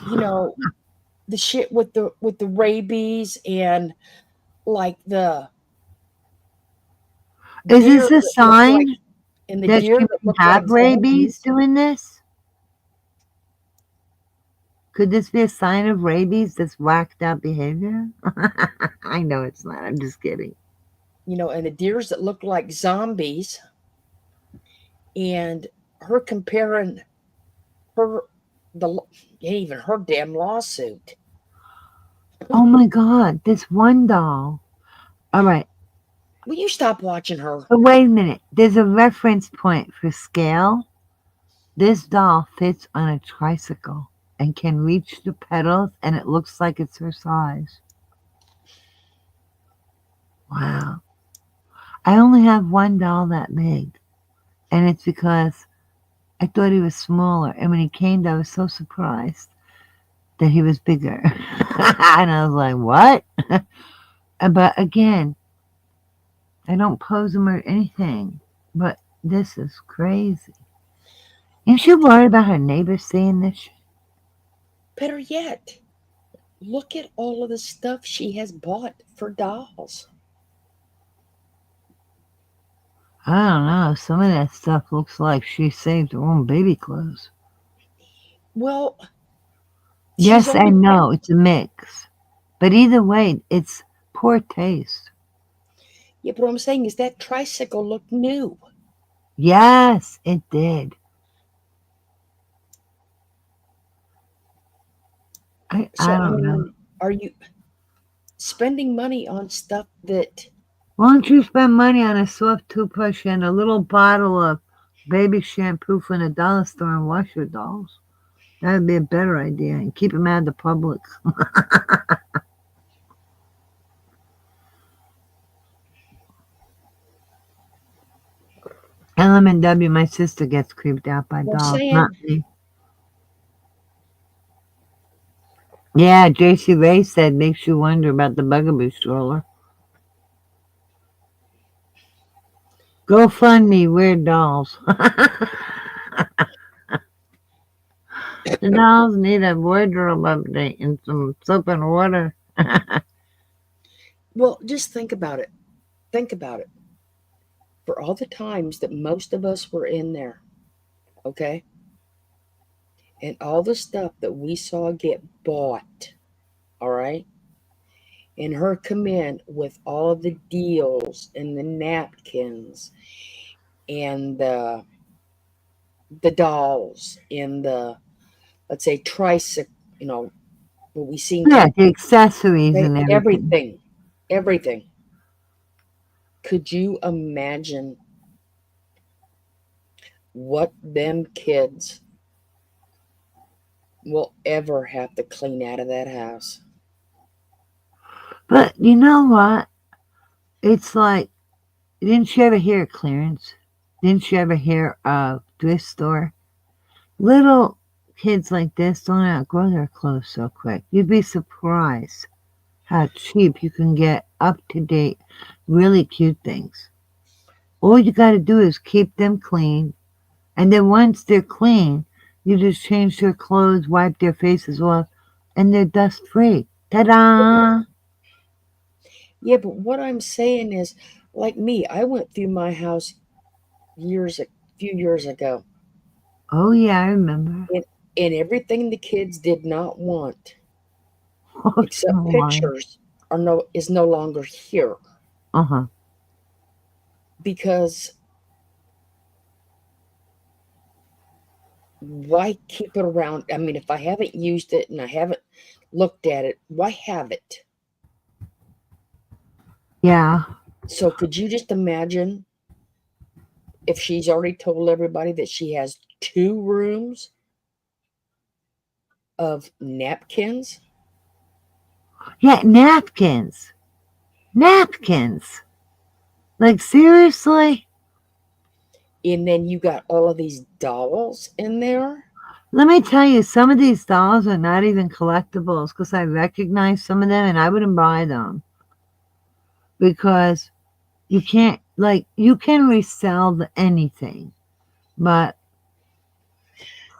you know, the shit with the rabies and like the. Is this a sign and the that deer she that may looked have like rabies zombies? doing this? Could this be a sign of rabies, this whacked out behavior? I know it's not. I'm just kidding. You know, and the deers that look like zombies, and her comparing even her damn lawsuit. Oh my God, this one doll. All right. Will you stop watching her? But wait a minute. There's a reference point for scale. This doll fits on a tricycle and can reach the pedals, and it looks like it's her size. Wow. I only have one doll that big, and it's because I thought he was smaller, and when he came, I was so surprised that he was bigger. And I was like, what? But again, I don't pose him or anything, but this is crazy. Isn't she worried about her neighbors seeing this shit? Better yet, look at all of the stuff she has bought for dolls. I don't know. Some of that stuff looks like she saved her own baby clothes. Well, yes and no. It's a mix. But either way, it's poor taste. Yeah, but what I'm saying is that tricycle looked new. Yes, it did. I don't know. Are you spending money on stuff that... Why don't you spend money on a soft toothbrush and a little bottle of baby shampoo from the dollar store and wash your dolls? That would be a better idea, and keep them out of the public. LMNW, my sister gets creeped out by dolls, not me. Yeah, JC Ray said makes you wonder about the Bugaboo stroller. GoFundMe, weird dolls. The dolls need a wardrobe update and some soap and water. Well, just think about it. Think about it. For all the times that most of us were in there, okay? And all the stuff that we saw get bought, all right? And her come in with all of the deals and the napkins and the dolls and the, let's say, tricycle, what we seen. Yeah, the accessories and everything. Everything. Could you imagine what them kids will ever have to clean out of that house? But you know what? It's like, didn't you ever hear of clearance? Didn't you ever hear of thrift store? Little kids like this don't outgrow their clothes so quick. You'd be surprised how cheap you can get up-to-date, really cute things. All you got to do is keep them clean. And then once they're clean, you just change their clothes, wipe their faces off, and they're dust-free. Ta-da! Yeah, but what I'm saying is, like me, I went through my house a few years ago. Oh, yeah, I remember. And everything the kids did not want, Oh, except so why? pictures, is no longer here. Uh-huh. Because why keep it around? I mean, if I haven't used it and I haven't looked at it, why have it? Yeah. So could you just imagine if she's already told everybody that she has 2 rooms of napkins? Yeah, napkins. Napkins. Like, seriously? And then you got all of these dolls in there? Let me tell you, some of these dolls are not even collectibles because I recognize some of them and I wouldn't buy them. Because you can't, you can resell anything, but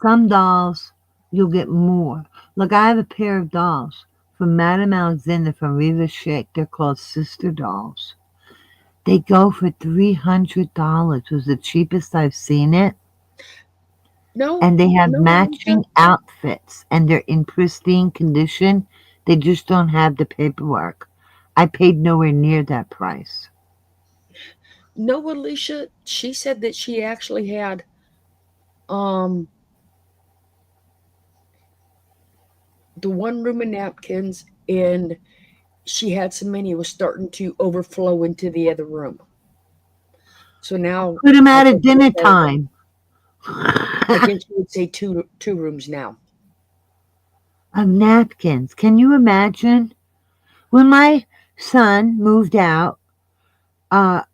some dolls, you'll get more. Look, I have a pair of dolls from Madame Alexander from Riva Chic. They're called Sister Dolls. They go for $300. It was the cheapest I've seen it. No. And they have no, matching outfits, and they're in pristine condition. They just don't have the paperwork. I paid nowhere near that price. No, Alicia, she said that she actually had the 1 room of napkins, and she had so many it was starting to overflow into the other room. So now Put them out at dinner time. I guess you would say two rooms now. Of napkins. Can you imagine? When my son moved out, I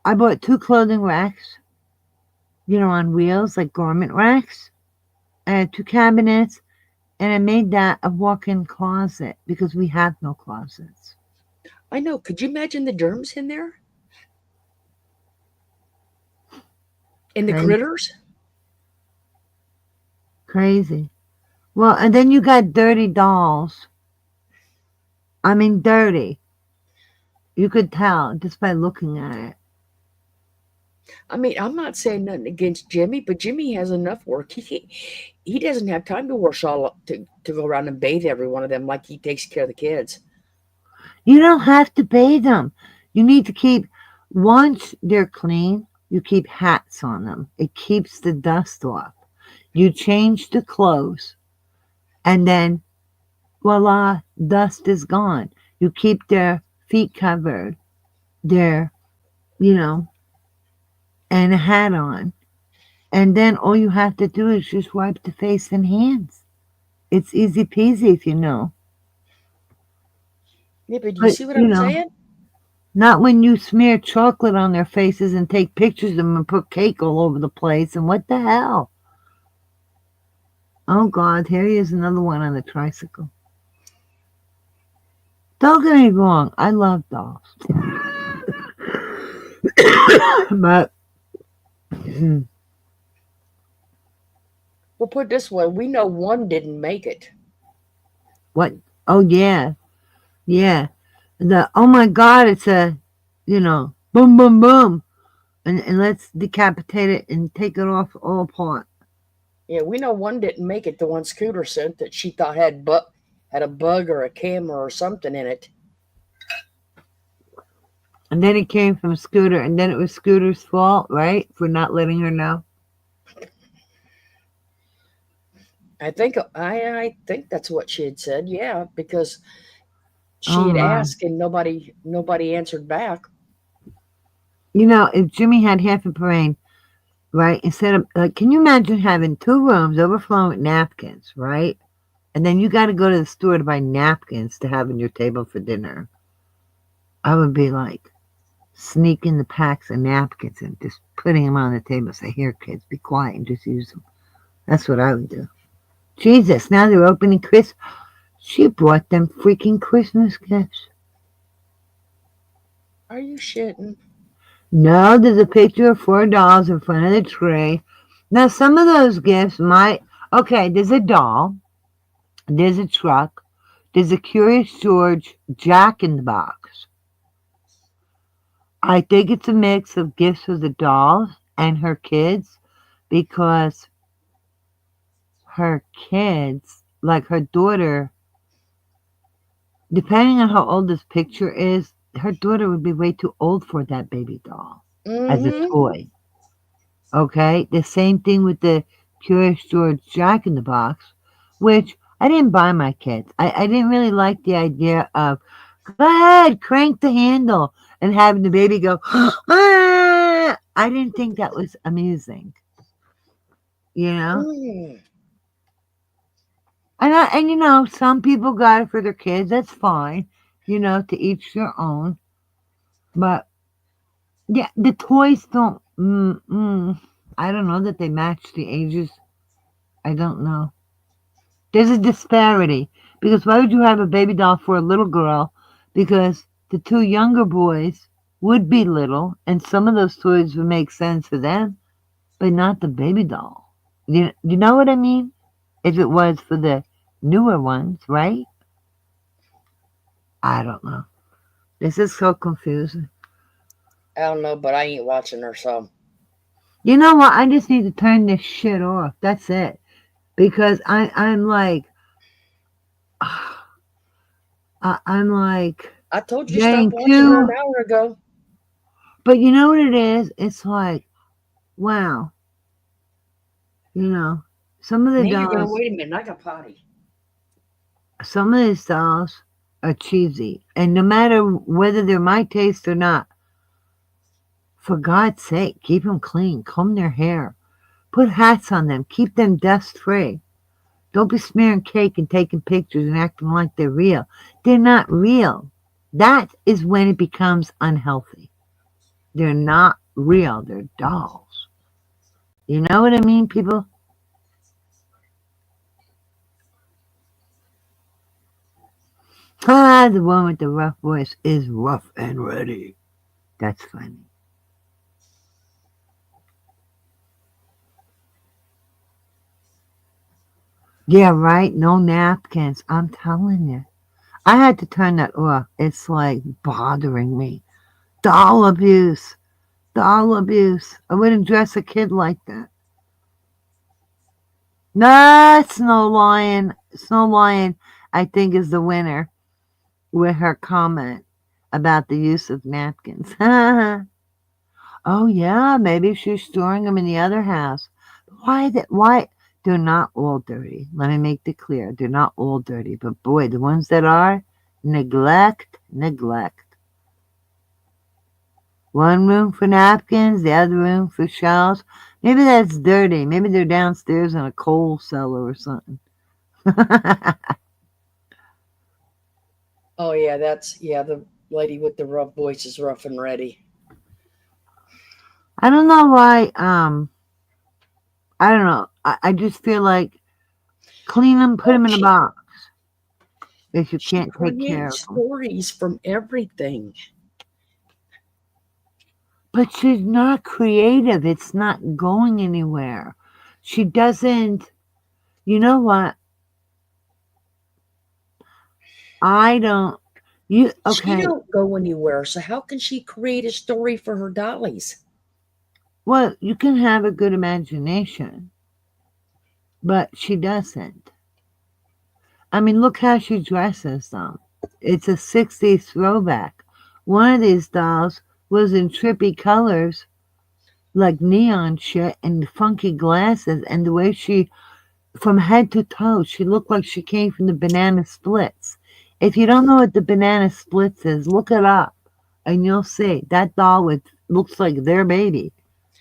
bought 2 clothing racks, on wheels, like garment racks. I had 2 cabinets, and I made that a walk-in closet because we have no closets. I know. Could you imagine the germs in there? And the critters? Crazy. Well, and then you got dirty dolls. I mean, dirty. You could tell just by looking at it. I mean, I'm not saying nothing against Jimmy, but Jimmy has enough work. He doesn't have time to wash to go around and bathe every one of them like he takes care of the kids. You don't have to bathe them. You need to keep, once they're clean, you keep hats on them. It keeps the dust off. You change the clothes, and then, voila, dust is gone. You keep their feet covered, and a hat on. And then all you have to do is just wipe the face and hands. It's easy peasy if you know. Yeah, but do you see what I'm saying? Not when you smear chocolate on their faces and take pictures of them and put cake all over the place. And what the hell? Oh, God, here he is, another one on the tricycle. Don't get me wrong. I love dolls. But... Well, Well, put it this way, we know one didn't make it. What? Oh, yeah. Yeah. Oh my God, it's a, boom, boom, boom. And let's decapitate it and take it off all apart. Yeah, we know one didn't make it, the one Scooter sent that she thought had a bug or a camera or something in it. And then it came from Scooter, and then it was Scooter's fault, right? For not letting her know. I think that's what she had said, yeah, because she Oh, had my. asked and nobody answered back. If Jimmy had half a brain, right? Instead of, can you imagine having 2 rooms overflowing with napkins, right? And then you got to go to the store to buy napkins to have on your table for dinner. I would be like sneaking the packs of napkins and just putting them on the table. Say, here, kids, be quiet and just use them. That's what I would do. Jesus, now they're opening Christmas. She brought them freaking Christmas gifts. Are you shitting? No, there's a picture of 4 dolls in front of the tree. Now, some of those gifts okay, there's a doll, there's a truck, there's a Curious George Jack in the Box. I think it's a mix of gifts for the dolls and her kids, because her kids, like her daughter, depending on how old this picture is, her daughter would be way too old for that baby doll as a toy. Okay? The same thing with the Curious George Jack in the Box, which I didn't buy my kids. I didn't really like the idea of, go ahead, crank the handle, and having the baby go, ah! I didn't think that was amusing. And some people got it for their kids. That's fine. To each their own. But yeah, the toys don't. I don't know that they match the ages. I don't know. There's a disparity, because why would you have a baby doll for a little girl? Because the 2 younger boys would be little, and some of those toys would make sense for them, but not the baby doll. You know what I mean? If it was for the newer ones, right? I don't know. This is so confusing. I don't know, but I ain't watching her, so. You know what? I just need to turn this shit off. That's it. Because I'm like, I'm like, I told you to stop watching her an hour ago. But you know what it is? It's like, wow. Some of the Now you're gonna dolls. wait a minute. I got potty. Some of these dolls are cheesy, and no matter whether they're my taste or not, for God's sake, keep them clean, comb their hair, put hats on them, keep them dust free. Don't be smearing cake and taking pictures and acting like they're real. They're not real. That is when it becomes unhealthy. They're not real. They're dolls. You know what I mean, people? The one with the rough voice is rough and ready. That's funny. Yeah, right? No napkins. I'm telling you. I had to turn that off. It's like bothering me. Doll abuse. Doll abuse. I wouldn't dress a kid like that. No, Snow Lion. Snow Lion, I think, is the winner with her comment about the use of napkins. Oh, yeah, maybe she's storing them in the other house. Why? They're not all dirty. Let me make it clear. They're not all dirty. But boy, the ones that are, neglect. One room for napkins, the other room for shelves. Maybe that's dirty. Maybe they're downstairs in a coal cellar or something. Oh, yeah, the lady with the rough voice is rough and ready. I don't know why, I don't know. I just feel like clean them, put them in a box. If you can't take care of them. Stories from everything. But she's not creative. It's not going anywhere. She doesn't You know what? I don't. You She okay? don't go anywhere, so how can she create a story for her dollies? Well, you can have a good imagination, but she doesn't. I mean, look how she dresses them. It's a 60s throwback. One of these dolls was in trippy colors, like neon shit, and funky glasses, and the way she, from head to toe, she looked like she came from the Banana Splits. If you don't know what the Banana Splits is, look it up, and you'll see that doll looks like their baby.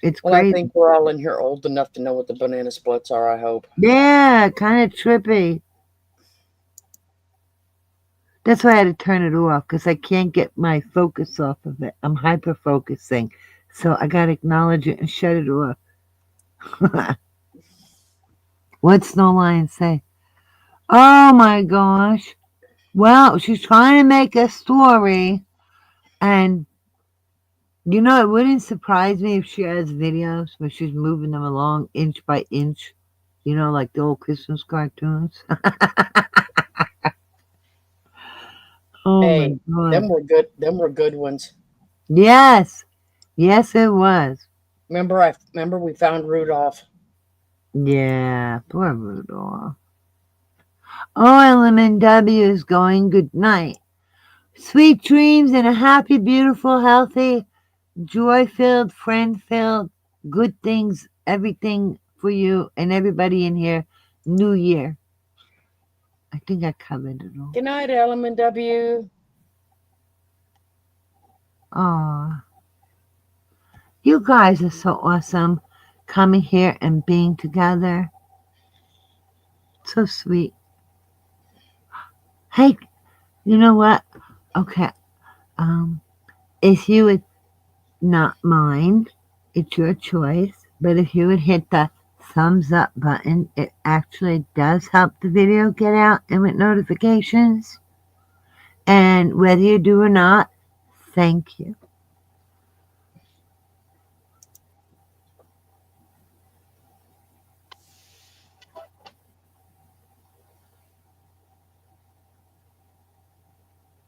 It's Well, I crazy. think we're all in here old enough to know what the Banana Splits are, I hope. Yeah, kind of trippy. That's why I had to turn it off, because I can't get my focus off of it. I'm hyper focusing. So I got to acknowledge it and shut it off. What's Snow Lion say? Oh my gosh. Well, she's trying to make a story. And, you know, it wouldn't surprise me if she has videos where she's moving them along inch by inch. You know, like the old Christmas cartoons. Oh Hey, my God. them were good. Them were good ones. Yes. Yes, it was. Remember we found Rudolph. Yeah, poor Rudolph. OLMNW is going good night. Sweet dreams and a happy, beautiful, healthy, joy-filled, friend-filled, good things, everything for you and everybody in here. New Year. I think I covered it all. Good night, LMNW. Aw. You guys are so awesome coming here and being together. So sweet. Hey, you know what? Okay. If you would not mind, it's your choice, but if you would hit the thumbs up button, it actually does help the video get out and with notifications. And whether you do or not, thank you.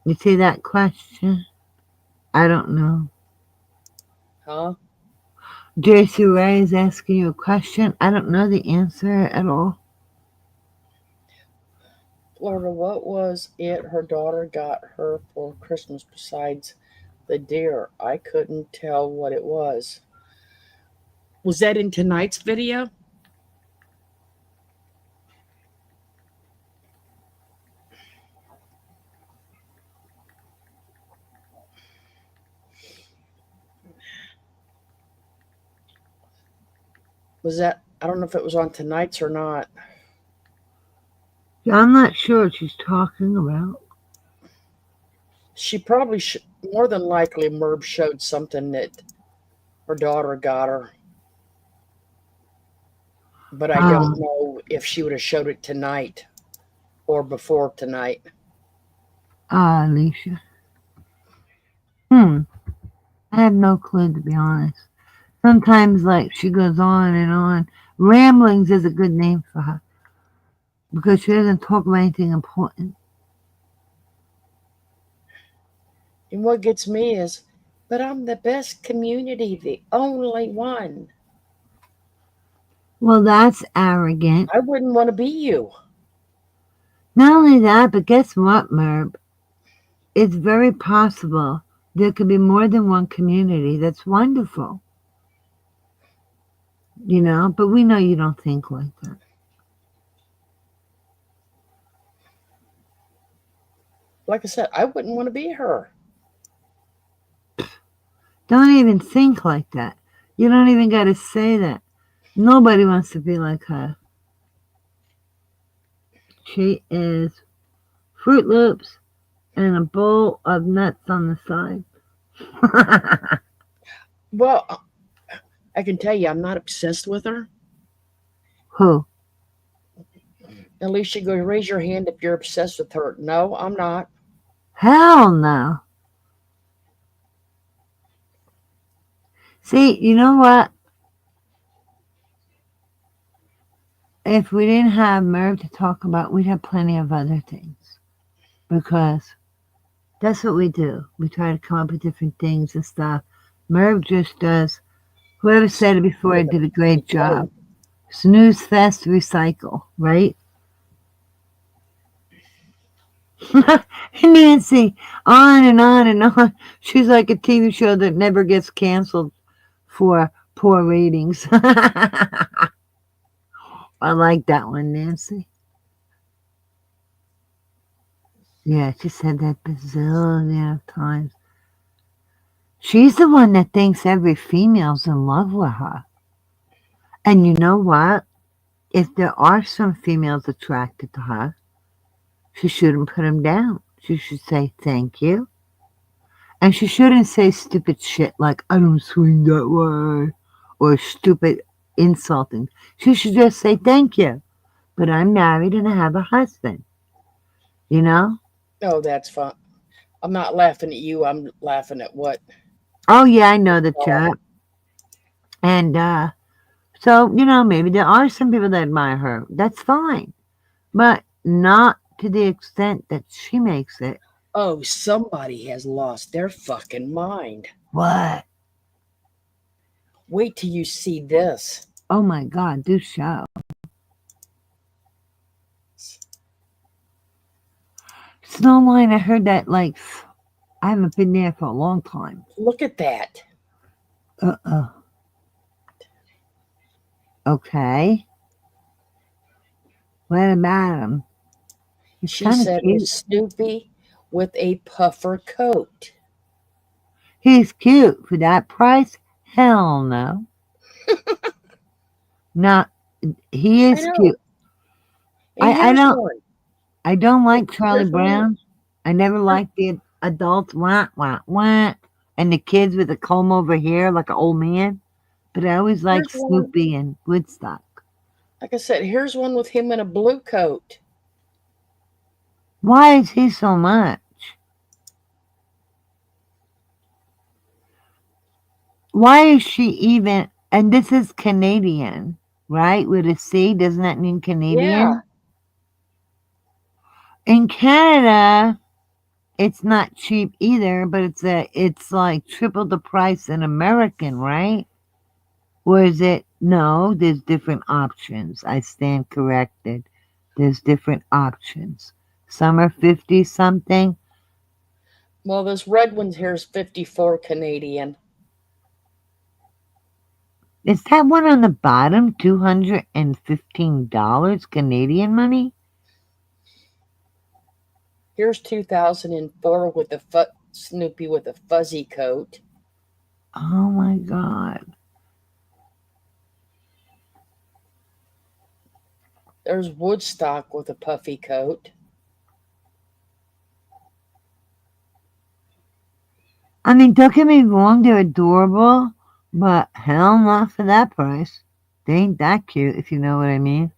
You see that question? I don't know. Huh? JC Ray is asking you a question. I don't know the answer at all. Florida, what was it her daughter got her for Christmas besides the deer? I couldn't tell what it was. Was that in tonight's video? Was that, I don't know if it was on tonight's or not. I'm not sure what she's talking about. She probably, more than likely, Merb showed something that her daughter got her. But I don't know if she would have showed it tonight or before tonight. Alicia. I have no clue, to be honest. Sometimes, like, she goes on and on. Ramblings is a good name for her because she doesn't talk about anything important. And what gets me is, but I'm the best community, the only one. Well, that's arrogant. I wouldn't want to be you. Not only that, but guess what, Merb? It's very possible there could be more than one community. That's wonderful. You know, but we know you don't think like that. Like I said, I wouldn't want to be her. Don't even think like that. You don't even got to say that. Nobody wants to be like her. She is Fruit Loops and a bowl of nuts on the side. Well, I can tell you, I'm not obsessed with her. Who? Alicia, go raise your hand if you're obsessed with her. No, I'm not. Hell no. See, you know what? if we didn't have Merv to talk about, we'd have plenty of other things. Because that's what we do. We try to come up with different things and stuff. Merv just does, whoever said it before did a great job. Snooze, fast, recycle, right? Nancy, on and on and on. She's like a TV show that never gets canceled for poor ratings. I like that one, Nancy. Yeah, she said that bazillion of times. She's the one that thinks every female's in love with her. And you know what? If there are some females attracted to her, she shouldn't put them down. She should say thank you. And she shouldn't say stupid shit like, I don't swing that way, or stupid insulting. She should just say thank you. But I'm married and I have a husband. You know? Oh, that's fun. I'm not laughing at you. I'm laughing at what? Oh, yeah, I know the chat. And so, you know, maybe there are some people that admire her. That's fine. But not to the extent that she makes it. Oh, somebody has lost their fucking mind. What? Wait till you see this. Oh, my God, do show. Snowline, I heard that, like, I haven't been there for a long time. Look at that. Uh-oh. Okay. What about him? She said it's Snoopy with a puffer coat. He's cute. For that price? Hell no. No, he is cute. I don't like Charlie Brown. I never liked the adults, wah, wah, wah, and the kids with the comb over here like an old man. But I always liked Snoopy and Woodstock. Like I said, here's one with him in a blue coat. Why is he so much? Why is she even, and this is Canadian, right? With a C, doesn't that mean Canadian? Yeah. In Canada, it's not cheap either, but it's like triple the price in American, right? Or is it? No, there's different options. I stand corrected. There's different options. Some are 50 something. Well, this red one here is 54 Canadian. Is that one on the bottom $215 Canadian money? Here's 2004 with the Snoopy with a fuzzy coat. Oh my God. There's Woodstock with a puffy coat. I mean, don't get me wrong, they're adorable, but hell not for that price. They ain't that cute, if you know what I mean.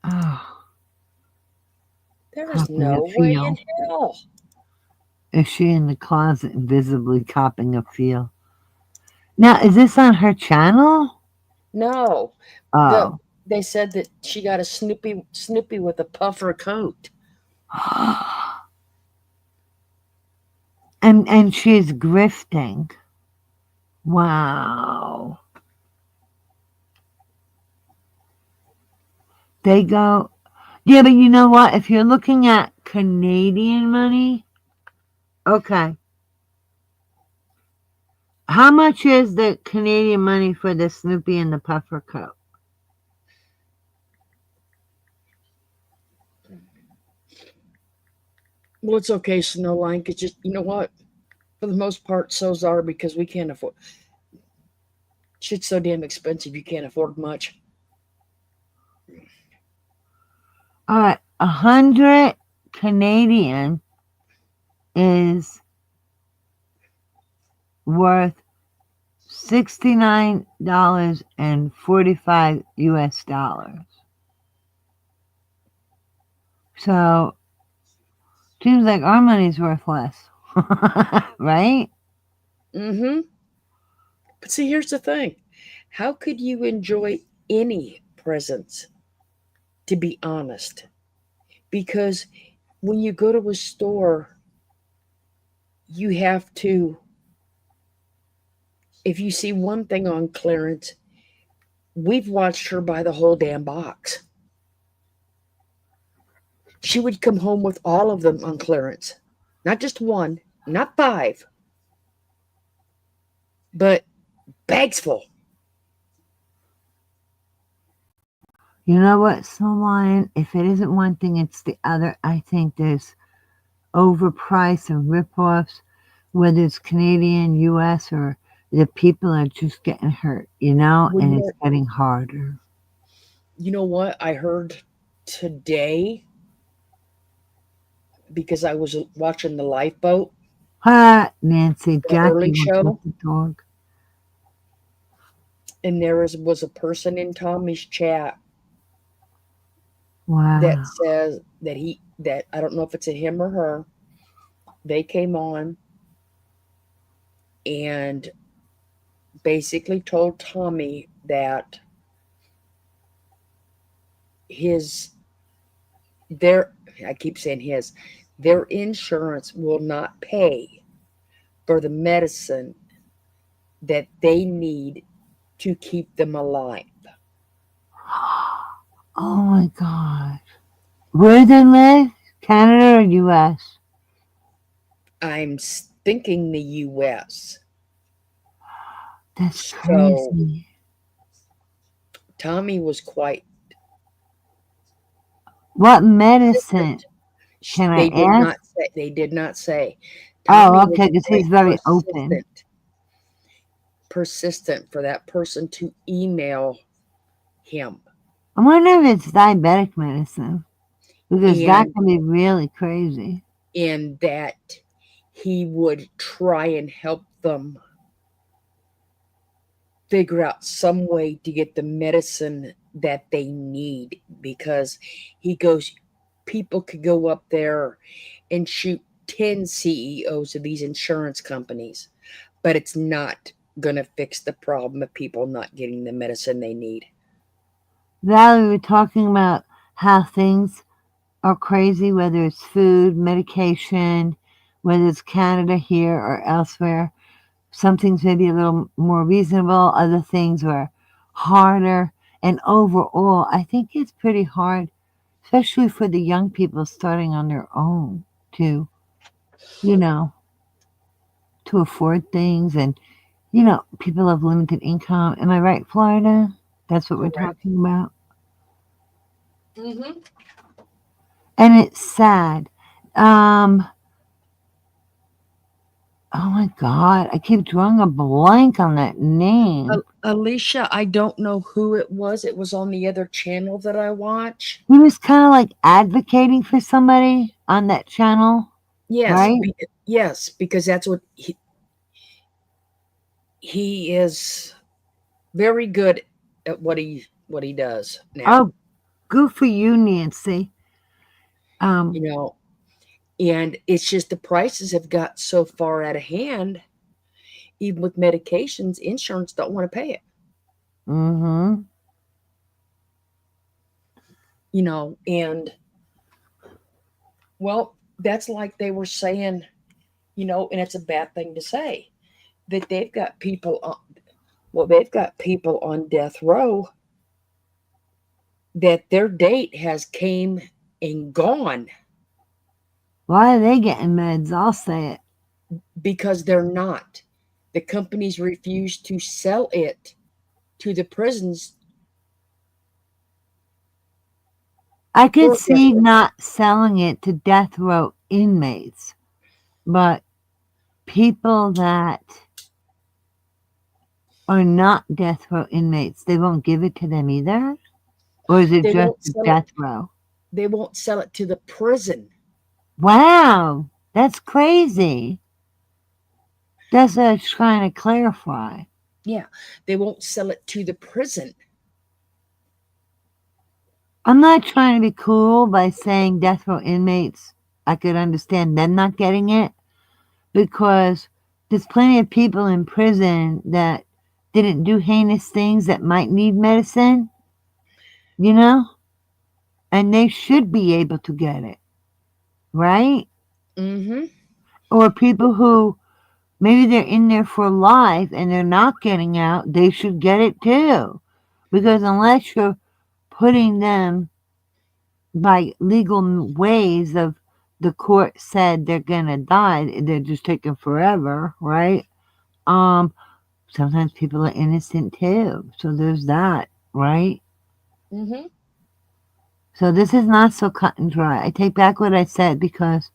Oh. There's no way in hell. Is she in the closet invisibly copping a feel? Now, is this on her channel? No. Oh. They said that she got a Snoopy with a puffer coat. And she's grifting. Wow. They go, yeah, but you know what? If you're looking at Canadian money, okay. How much is the Canadian money for the Snoopy and the puffer coat? Well, it's okay, Snowline, because just, you know what? For the most part, so's are because we can't afford. Shit's so damn expensive, you can't afford much. All right, 100 Canadian is worth $69.45 US dollars. So seems like our money's worth less, right? Mm-hmm. But see, here's the thing. How could you enjoy any prisons, to be honest. Because when you go to a store, you have to, if you see one thing on clearance, we've watched her buy the whole damn box. She would come home with all of them on clearance. Not just one, not 5, but bags full. You know what, Soul Lion? If it isn't one thing, it's the other. I think there's overpriced and ripoffs, whether it's Canadian, US, or the people are just getting hurt, and it's getting harder. You know what? I heard today, because I was watching the Lifeboat. Nancy, Jackie was with the dog. And there was a person in Tommy's chat Wow. that says that I don't know if it's a him or her. They came on and basically told Tommy that their insurance will not pay for the medicine that they need to keep them alive. Oh my God. Where they live? Canada or US? I'm thinking the US. That's crazy. Tommy was quite. What medicine? Can I ask? They did not say. Oh, okay, because he's very open. Persistent for that person to email him. I wonder if it's diabetic medicine, because that can be really crazy. And that he would try and help them figure out some way to get the medicine that they need, because he goes, people could go up there and shoot 10 CEOs of these insurance companies, but it's not going to fix the problem of people not getting the medicine they need. Valerie, we're talking about how things are crazy, whether it's food, medication, whether it's Canada here or elsewhere. Some things may be a little more reasonable, other things are harder. And overall, I think it's pretty hard, especially for the young people starting on their own to, to afford things. And, people have limited income. Am I right, Florida? That's what we're talking about. Mm-hmm. And it's sad. Oh my God, I keep drawing a blank on that name. Alicia, I don't know who it was. It was on the other channel that I watch. He was kind of like advocating for somebody on that channel. Yes, right? Yes, because that's what he is very good at what he does now. Oh, good for you, Nancy. And it's just the prices have got so far out of hand. Even with medications, insurance don't want to pay it. Mm-hmm. And well, that's like they were saying, and it's a bad thing to say, that they've got people on death row that their date has came and gone. Why are they getting meds? I'll say it. Because they're not. The companies refuse to sell it to the prisons. I could see not selling it to death row inmates, but people that are not death row inmates, they won't give it to them either? Or is it just death row? They won't sell it to the prison. Wow, that's crazy. That's what I was trying to clarify. Yeah, they won't sell it to the prison. I'm not trying to be cool by saying death row inmates. I could understand them not getting it, because there's plenty of people in prison that didn't do heinous things that might need medicine. you know, and they should be able to get it, right? Mm-hmm. Or people who maybe they're in there for life and they're not getting out, they should get it too. Because unless you're putting them by legal ways of the court said they're gonna die, they're just taking forever, right? Sometimes people are innocent too. So there's that, right? Mm-hmm. So this is not so cut and dry. I take back what I said because,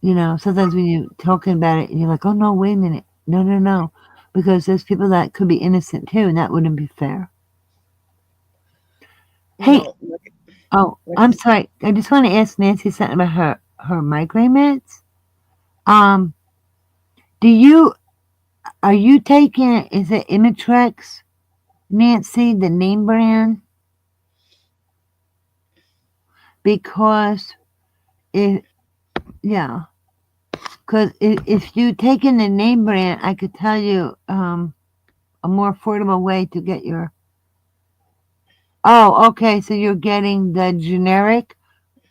you know, sometimes when you're talking about it and you're like, oh no, wait a minute. No, no, no. Because there's people that could be innocent too, and that wouldn't be fair. Hey, No, oh, I'm sorry. I just want to ask Nancy something about her migraine meds. Are you taking, is it Imitrex, Nancy, the name brand? Because if you taking the name brand, I could tell you a more affordable way to get your. Oh, okay. So you're getting the generic,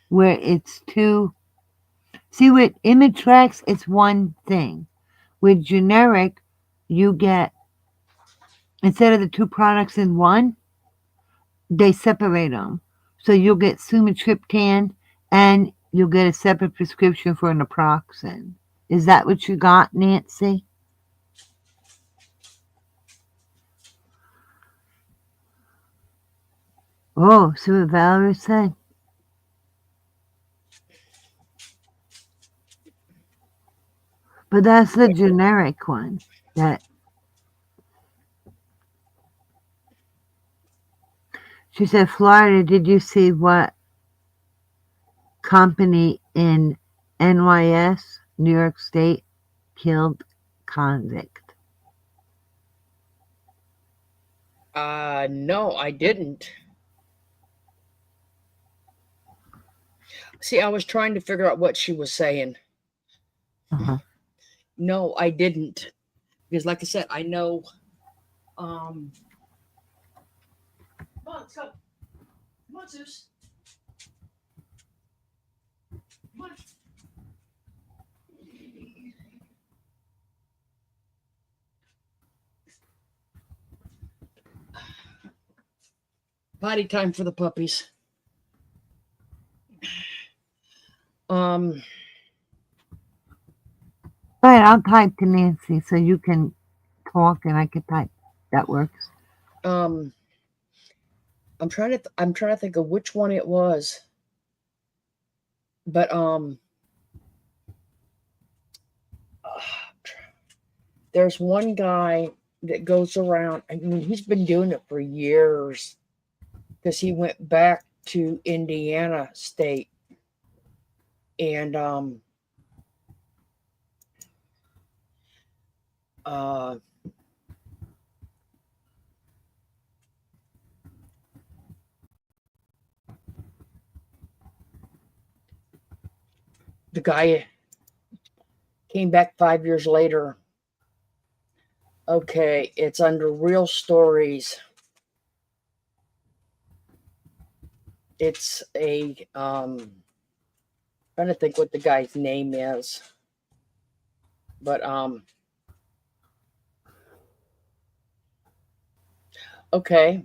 where it's two. See, with Imitrex, it's one thing. With generic, you get, instead of the two products in one, they separate them. So you'll get sumatriptan and you'll get a separate prescription for naproxen. Is that what you got, Nancy? Oh, see what Valerie said? But that's the generic one. That she said, Florida, did you see what company in NYS, New York State, killed convict? No, I didn't. See, I was trying to figure out what she was saying. No, I didn't. Because like I said, I know come on, let's go. Come on, Zeus. Come on. Potty time for the puppies. All right, I'll type to Nancy so you can talk and I can type. That works. I'm trying to think of which one it was. But there's one guy that goes around. I mean, he's been doing it for years because he went back to Indiana State and the guy came back 5 years later. Okay, it's under Real Stories. It's a trying to think what the guy's name is. But okay.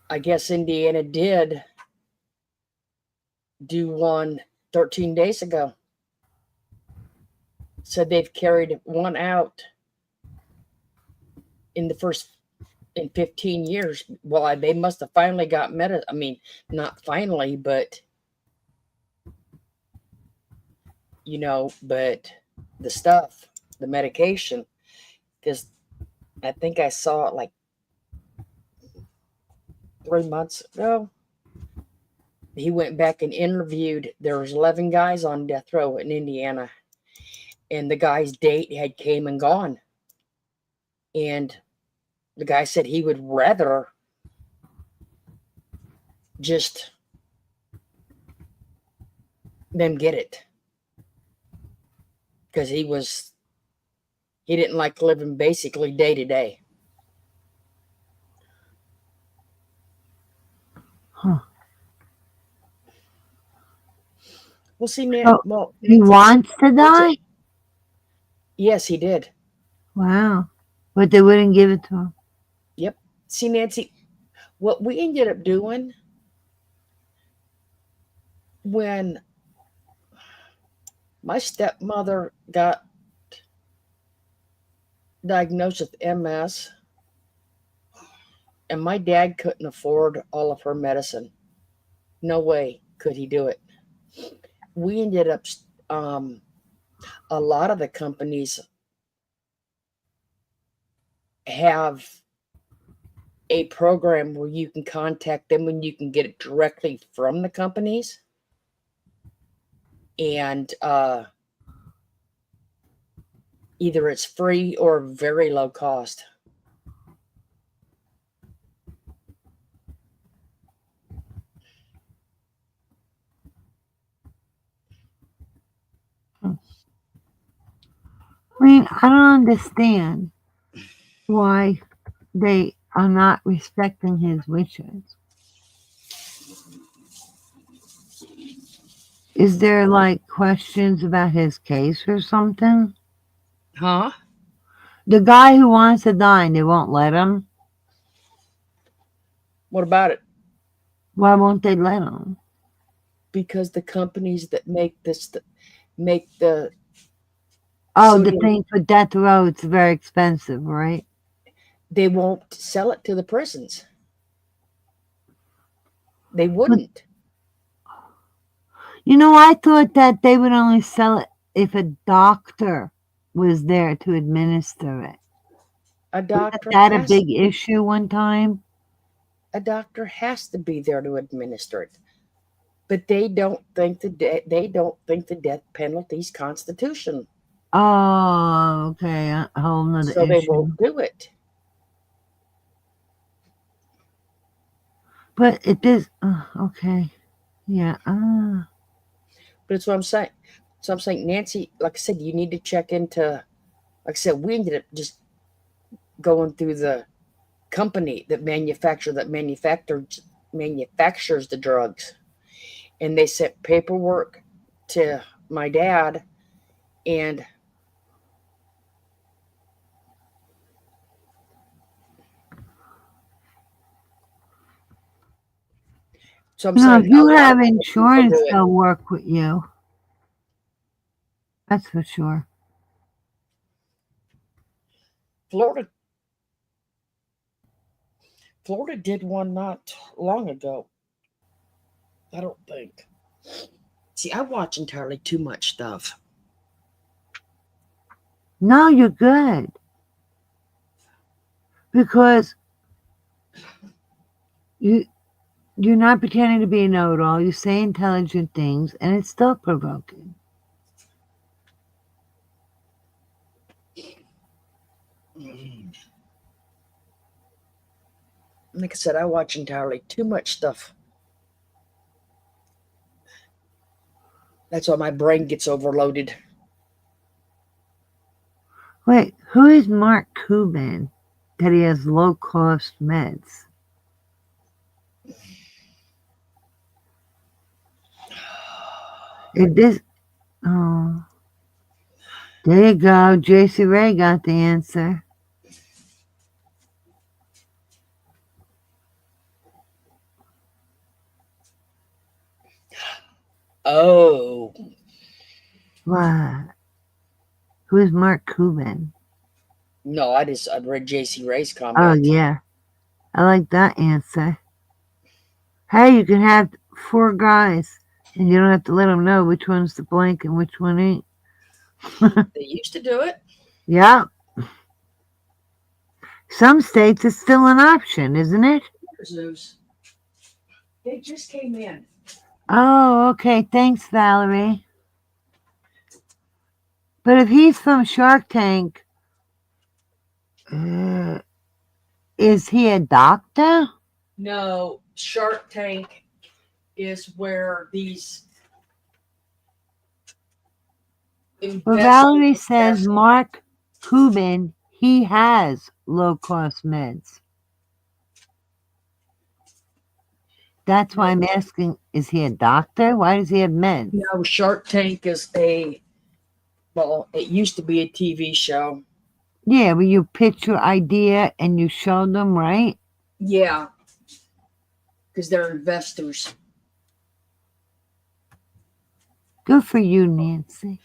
I guess Indiana did do one 13 days ago. Said they've carried one out in 15 years. Well, they must have finally got I mean, not finally, but you know, but the stuff, the medication, because I think I saw it like 3 months ago. He went back and interviewed. There was 11 guys on death row in Indiana, and the guy's date had came and gone. And the guy said he would rather just them get it because he didn't like living basically day to day. Huh. Well, see, man. So Well, he Nancy, wants to die? yes, he did. Wow. But they wouldn't give it to him. Yep. See, Nancy, what we ended up doing when my stepmother got diagnosed with MS, and my dad couldn't afford all of her medicine. No way could he do it. We ended up, a lot of the companies have a program where you can contact them and you can get it directly from the companies. And either it's free or very low cost. I mean, I don't understand why they are not respecting his wishes. Is there like questions about his case or something? Huh? The guy who wants to die, they won't let him? What about it? Why won't they let him? Because the companies that make this, make the Oh, the sodium, thing for death row, it's very expensive, right? they won't sell it to the prisons. They But, wouldn't. you know, I thought that they would only sell it if a doctor was there to administer it. A doctor Wasn't that a has big issue one time? a doctor has to be there to administer it. But they don't think the death penalty's constitutional. Oh, okay. A whole nother So they issue. won't do it. But it is, okay. Yeah. But it's what I'm saying. So I'm saying, Nancy, like I said, you need to check into, like I said, we ended up just going through the company that manufactures the drugs. And they sent paperwork to my dad, and so I'm No, if saying a you lot have of people insurance, do it. they'll work with you. That's for sure. Florida did one not long ago. I don't think. See, I watch entirely too much stuff. No, you're good. Because you're not pretending to be a know-it-all. You say intelligent things, and it's thought-provoking. Like I said, I watch entirely too much stuff. That's why my brain gets overloaded. Wait, who is Mark Cuban that he has low-cost meds? If this, oh, there you go. JC Ray got the answer. Oh. What? Who is Mark Cuban? No, I read JC Ray's comment. Oh, yeah. I like that answer. Hey, you can have 4 guys, and you don't have to let them know which one's the blank and which one ain't. They used to do it. Yeah. Some states it's still an option, isn't it? Zeus. They just came in. Oh, okay. Thanks, Valerie. But if he's from Shark Tank, is he a doctor? No, Shark Tank is where these Well, Valerie says Mark Cuban, he has low-cost meds. That's why I'm asking, is he a doctor? Why does he have meds? No, Shark Tank is well, it used to be a TV show. Yeah, where you pitch your idea and you show them, right? Yeah. Because they're investors. Good for you, Nancy.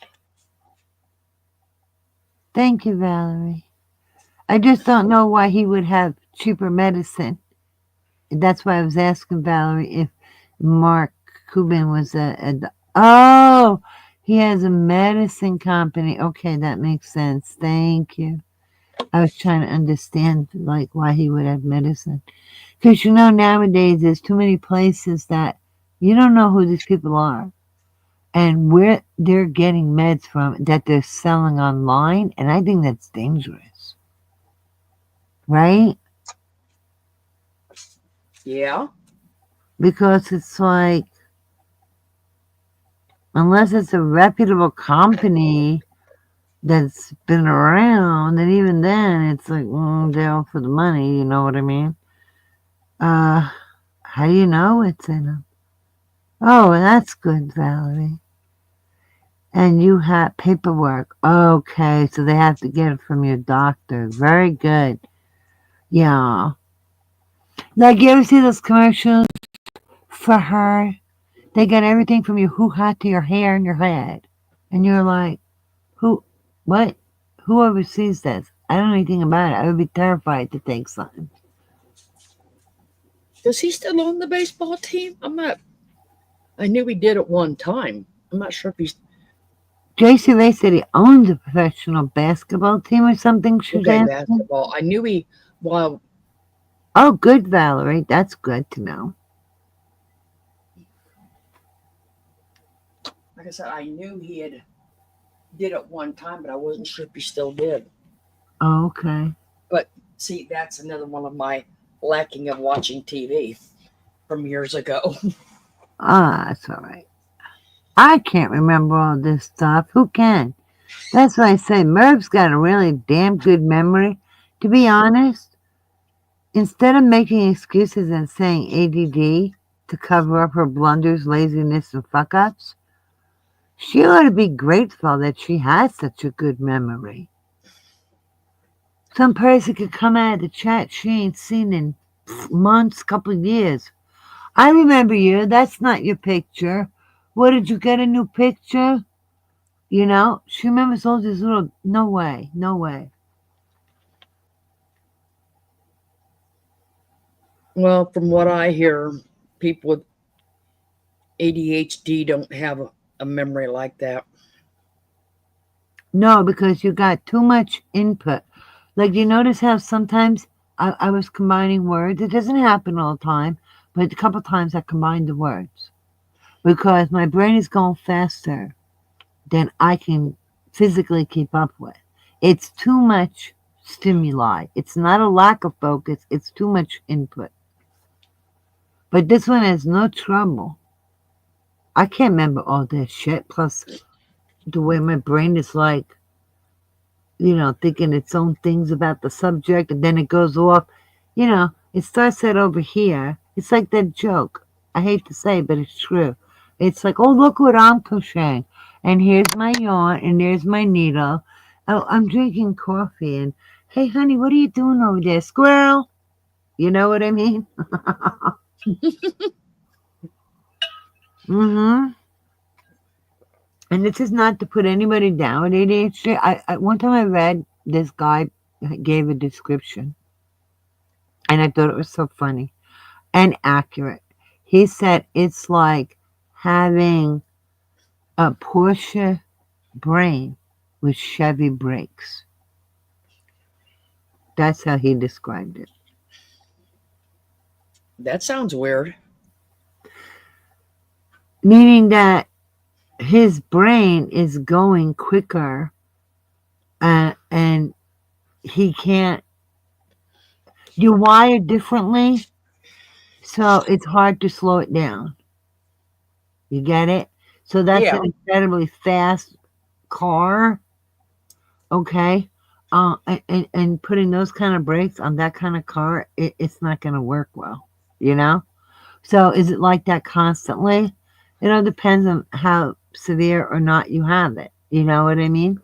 Thank you, Valerie. I just don't know why he would have cheaper medicine. That's why I was asking Valerie if Mark Cuban was oh, he has a medicine company. Okay, that makes sense. Thank you. I was trying to understand like why he would have medicine. Because nowadays there's too many places that you don't know who these people are and where they're getting meds from that they're selling online, and I think that's dangerous. Right? Yeah. Because it's like, unless it's a reputable company that's been around, and even then, it's like, they're all for the money, you know what I mean? How do you know it's in them? Oh, that's good, Valerie. And you have paperwork. Okay, so they have to get it from your doctor. Very good. Yeah. Like, you ever see those commercials for her? They got everything from your hoo-ha to your hair and your head. And you're like, what? Who oversees this? I don't know anything about it. I would be terrified to take something. Does he still own the baseball team? I knew he did at one time. I'm not sure if he's... J.C. Ray said he owns a professional basketball team or something. Basketball. I knew he... Well... Oh, good, Valerie. That's good to know. Like I said, I knew he did it one time, but I wasn't sure if he still did. Oh, okay. But see, that's another one of my lacking of watching TV from years ago. That's all right. I can't remember all this stuff. Who can? That's why I say Merv's got a really damn good memory. To be honest, instead of making excuses and saying ADD to cover up her blunders, laziness, and fuck-ups, she ought to be grateful that she has such a good memory. Some person could come out of the chat she ain't seen in months, couple of years. I remember you. That's not your picture. What, did you get a new picture? She remembers all these little... No way. No way. Well, from what I hear, people with ADHD don't have a memory like that. No, because you got too much input. Like, you notice how sometimes I was combining words? It doesn't happen all the time, but a couple times I combined the words. Because my brain is going faster than I can physically keep up with. It's too much stimuli. It's not a lack of focus. It's too much input. But this one has no trouble. I can't remember all this shit. Plus, the way my brain is like, thinking its own things about the subject, and then it goes off. It starts out over here. It's like that joke. I hate to say it, but it's true. It's like, oh, look what I'm crocheting. And here's my yarn, and there's my needle. Oh, I'm drinking coffee, and hey, honey, what are you doing over there? Squirrel? You know what I mean? Mm-hmm. And this is not to put anybody down with ADHD. I one time I read this guy gave a description, and I thought it was so funny and accurate. He said it's like having a Porsche brain with Chevy brakes. That's how he described it. That sounds weird. Meaning that his brain is going quicker and he can't... You wire differently, so it's hard to slow it down. You get it? So that's an incredibly fast car, okay? And putting those kind of brakes on that kind of car, it's not going to work well, So is it like that constantly? It all depends on how severe or not you have it. You know what I mean?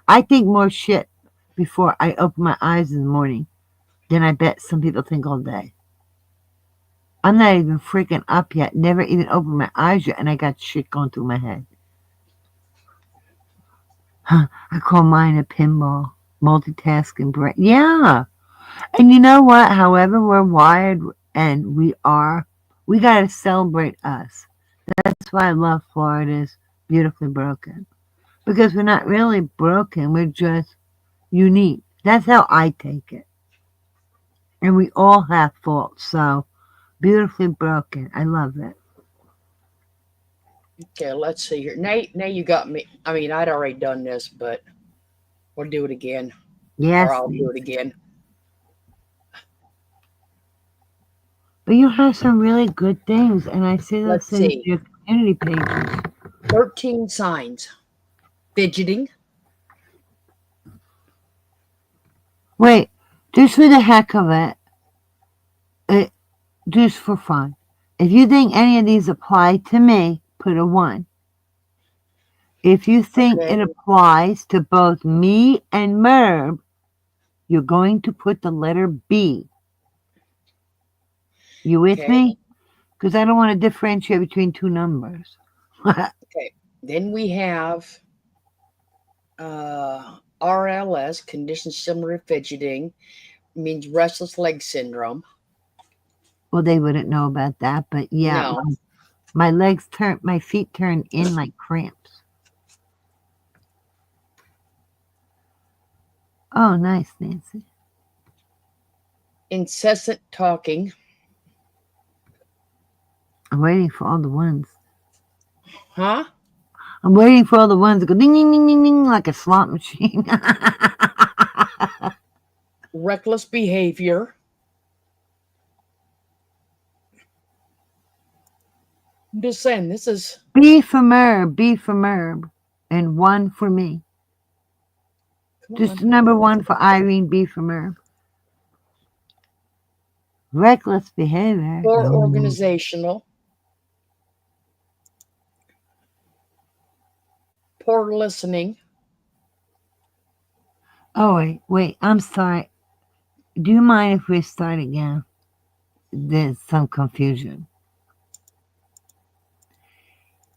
I think more shit before I open my eyes in the morning than I bet some people think all day. I'm not even freaking up yet. Never even opened my eyes yet, and I got shit going through my head. I call mine a pinball, multitasking brain. Yeah. And you know what? However we're wired and we got to celebrate us. That's why I love Florida's Beautifully Broken. Because we're not really broken. We're just unique. That's how I take it. And we all have faults. So, Beautifully Broken. I love it. Okay, let's see here. Now you got me. I mean, I'd already done this, but we'll do it again. Yes. Or I'll do it again. But you have some really good things, and I see those Let's things see. in your community pages. 13 signs. Fidgeting. Wait, just for the heck of it, just for fun. If you think any of these apply to me, put a 1. If you think it applies to both me and Merb, you're going to put the letter B. You with me? Because I don't want to differentiate between two numbers. Okay. Then we have RLS, condition similar to fidgeting, means restless leg syndrome. Well, they wouldn't know about that, but yeah, No. my feet turn in like cramps. Oh, nice, Nancy. Incessant talking. I'm waiting for all the ones. Huh? I'm waiting for all the ones to go ding, ding, ding, ding, ding, like a slot machine. Reckless behavior. I'm just saying, this is... B for Merb, and 1 for me. Just number 1 for Irene, B for Merb. Reckless behavior. Poor organizational. Poor listening. Oh, wait, I'm sorry. Do you mind if we start again? There's some confusion.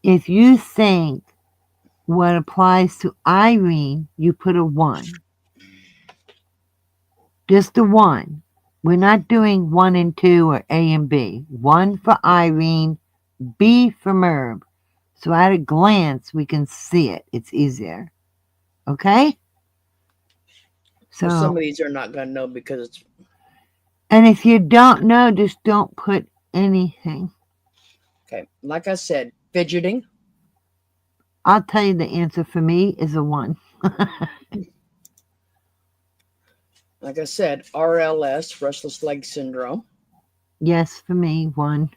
If you think what applies to Irene, you put a 1. Just a 1. We're not doing 1 and 2 or A and B. 1 for Irene, B for Merb. So at a glance, we can see it. It's easier. Okay? So, Well, some of these are not going to know because it's... And if you don't know, just don't put anything. Okay, like I said, fidgeting. I'll tell you the answer for me is a 1. Like I said, RLS, restless leg syndrome. Yes, for me, 1.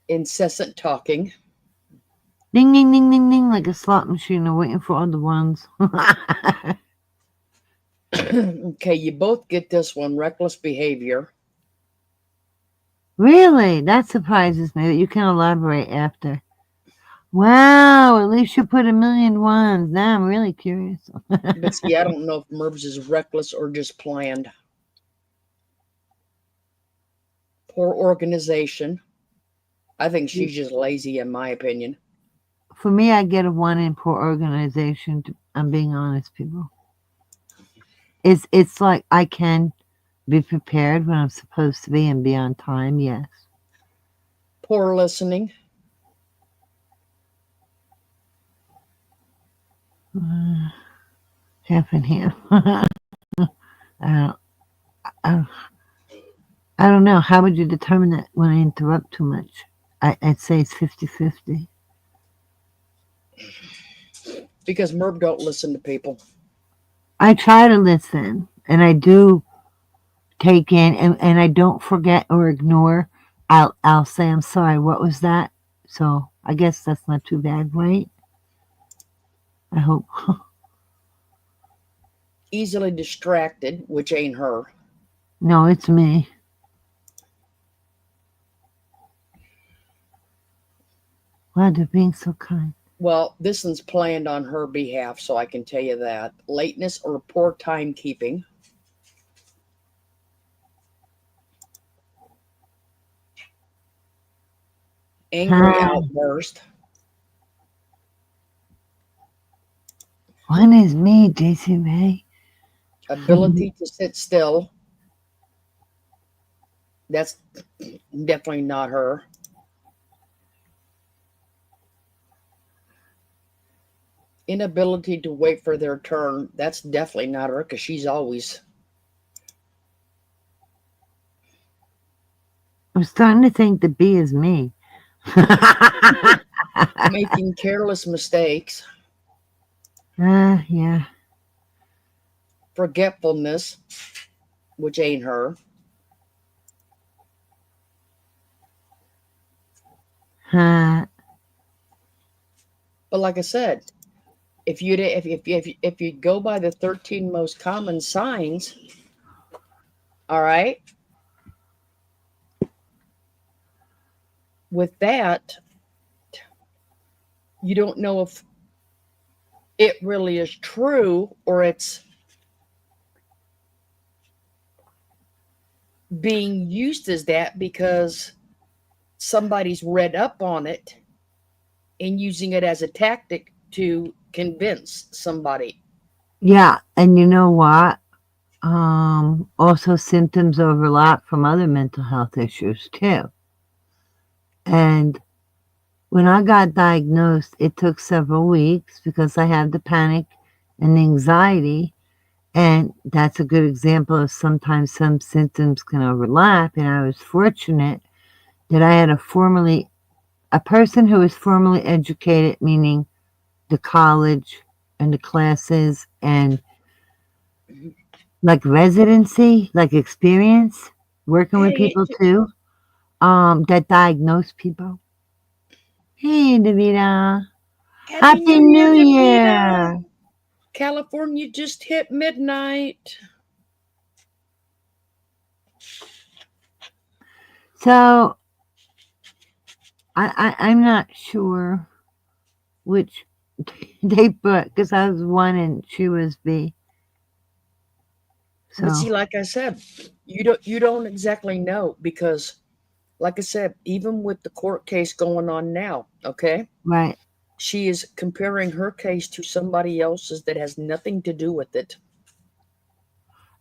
Incessant talking. Ding, ding, ding, ding, ding, like a slot machine. I'm waiting for other ones. Okay, you both get this one, reckless behavior. Really? That surprises me. You can elaborate after. Wow, at least you put 1,000,000 ones. Now I'm really curious. But see, I don't know if Merb's is reckless or just planned. Poor organization. I think she's just lazy, in my opinion. For me, I get a 1 in poor organization. I'm being honest, people. It's like I can be prepared when I'm supposed to be and be on time, yes. Poor listening. Half and half. I don't know. How would you determine that when I interrupt too much? I'd say it's 50-50. Because Merb don't listen to people. I try to listen, and I do take in, and I don't forget or ignore. I'll say, I'm sorry, what was that? So I guess that's not too bad, right? I hope. Easily distracted, which ain't her. No, it's me. Wow, they're being so kind. Well, this one's planned on her behalf, so I can tell you that. Lateness or poor timekeeping. Angry outburst. One is me, JC Ray. Ability to sit still. That's definitely not her. Inability to wait for their turn. That's definitely not her because she's always. I'm starting to think the B is me. Making careless mistakes. Yeah. Forgetfulness, which ain't her. Huh. But like I said, if you go by the 13 most common signs, all right, with that, you don't know if it really is true or it's being used as that because somebody's read up on it and using it as a tactic to convince somebody. Yeah, and you know what? Also symptoms overlap from other mental health issues too. And when I got diagnosed, it took several weeks because I had the panic and anxiety. And that's a good example of sometimes some symptoms can overlap. And I was fortunate that I had a person who was formally educated, meaning the college and the classes and like residency, like experience, working with people too, that diagnose people. Hey, Davida. Happy New Year. California just hit midnight. So I'm not sure which they put because I was 1 and she was B. So But see, like I said, you don't exactly know because, like I said, even with the court case going on now, okay, right. She is comparing her case to somebody else's that has nothing to do with it.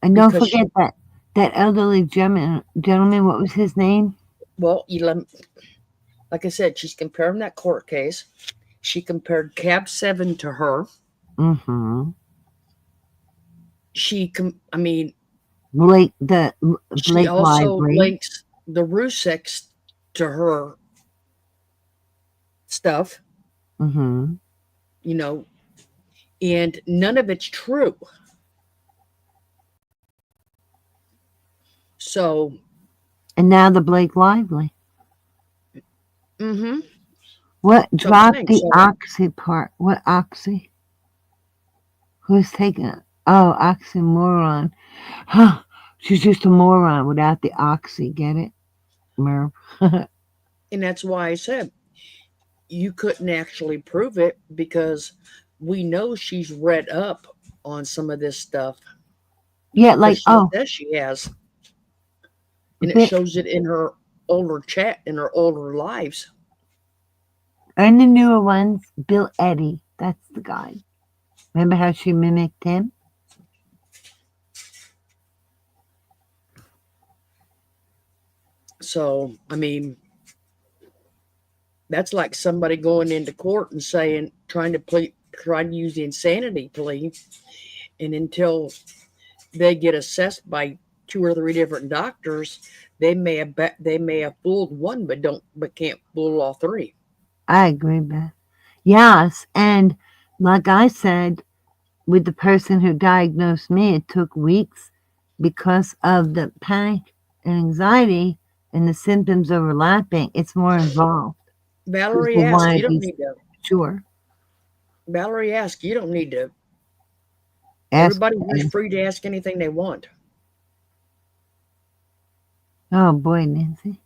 And don't forget that elderly gentleman, what was his name? Well, like I said, she's comparing that court case. She compared Cab 7 to her. Mm-hmm. Blake she also Lively. links the Ruseks to her stuff. Mm-hmm. You know, and none of it's true. So. And now the Blake Lively. Mm-hmm. What dropped the oxy part? What oxy? Who's taking it? Oh, oxymoron. Huh. She's just a moron without the oxy. Get it, Merv? And that's why I said you couldn't actually prove it because we know she's read up on some of this stuff. Yeah, like says she has, and it shows it in her older lives. And the newer ones, Bill Eddy. That's the guy. Remember how she mimicked him? So, that's like somebody going into court and saying, trying to use the insanity plea, and until they get assessed by 2 or 3 different doctors, they may have fooled one, but can't fool all 3. I agree, Beth. Yes, and like I said, with the person who diagnosed me, it took weeks because of the panic and anxiety and the symptoms overlapping. It's more involved. Valerie asked, you don't need to. Sure. Valerie, ask. You don't need to. Ask. Everybody's free to ask anything they want. Oh boy, Nancy.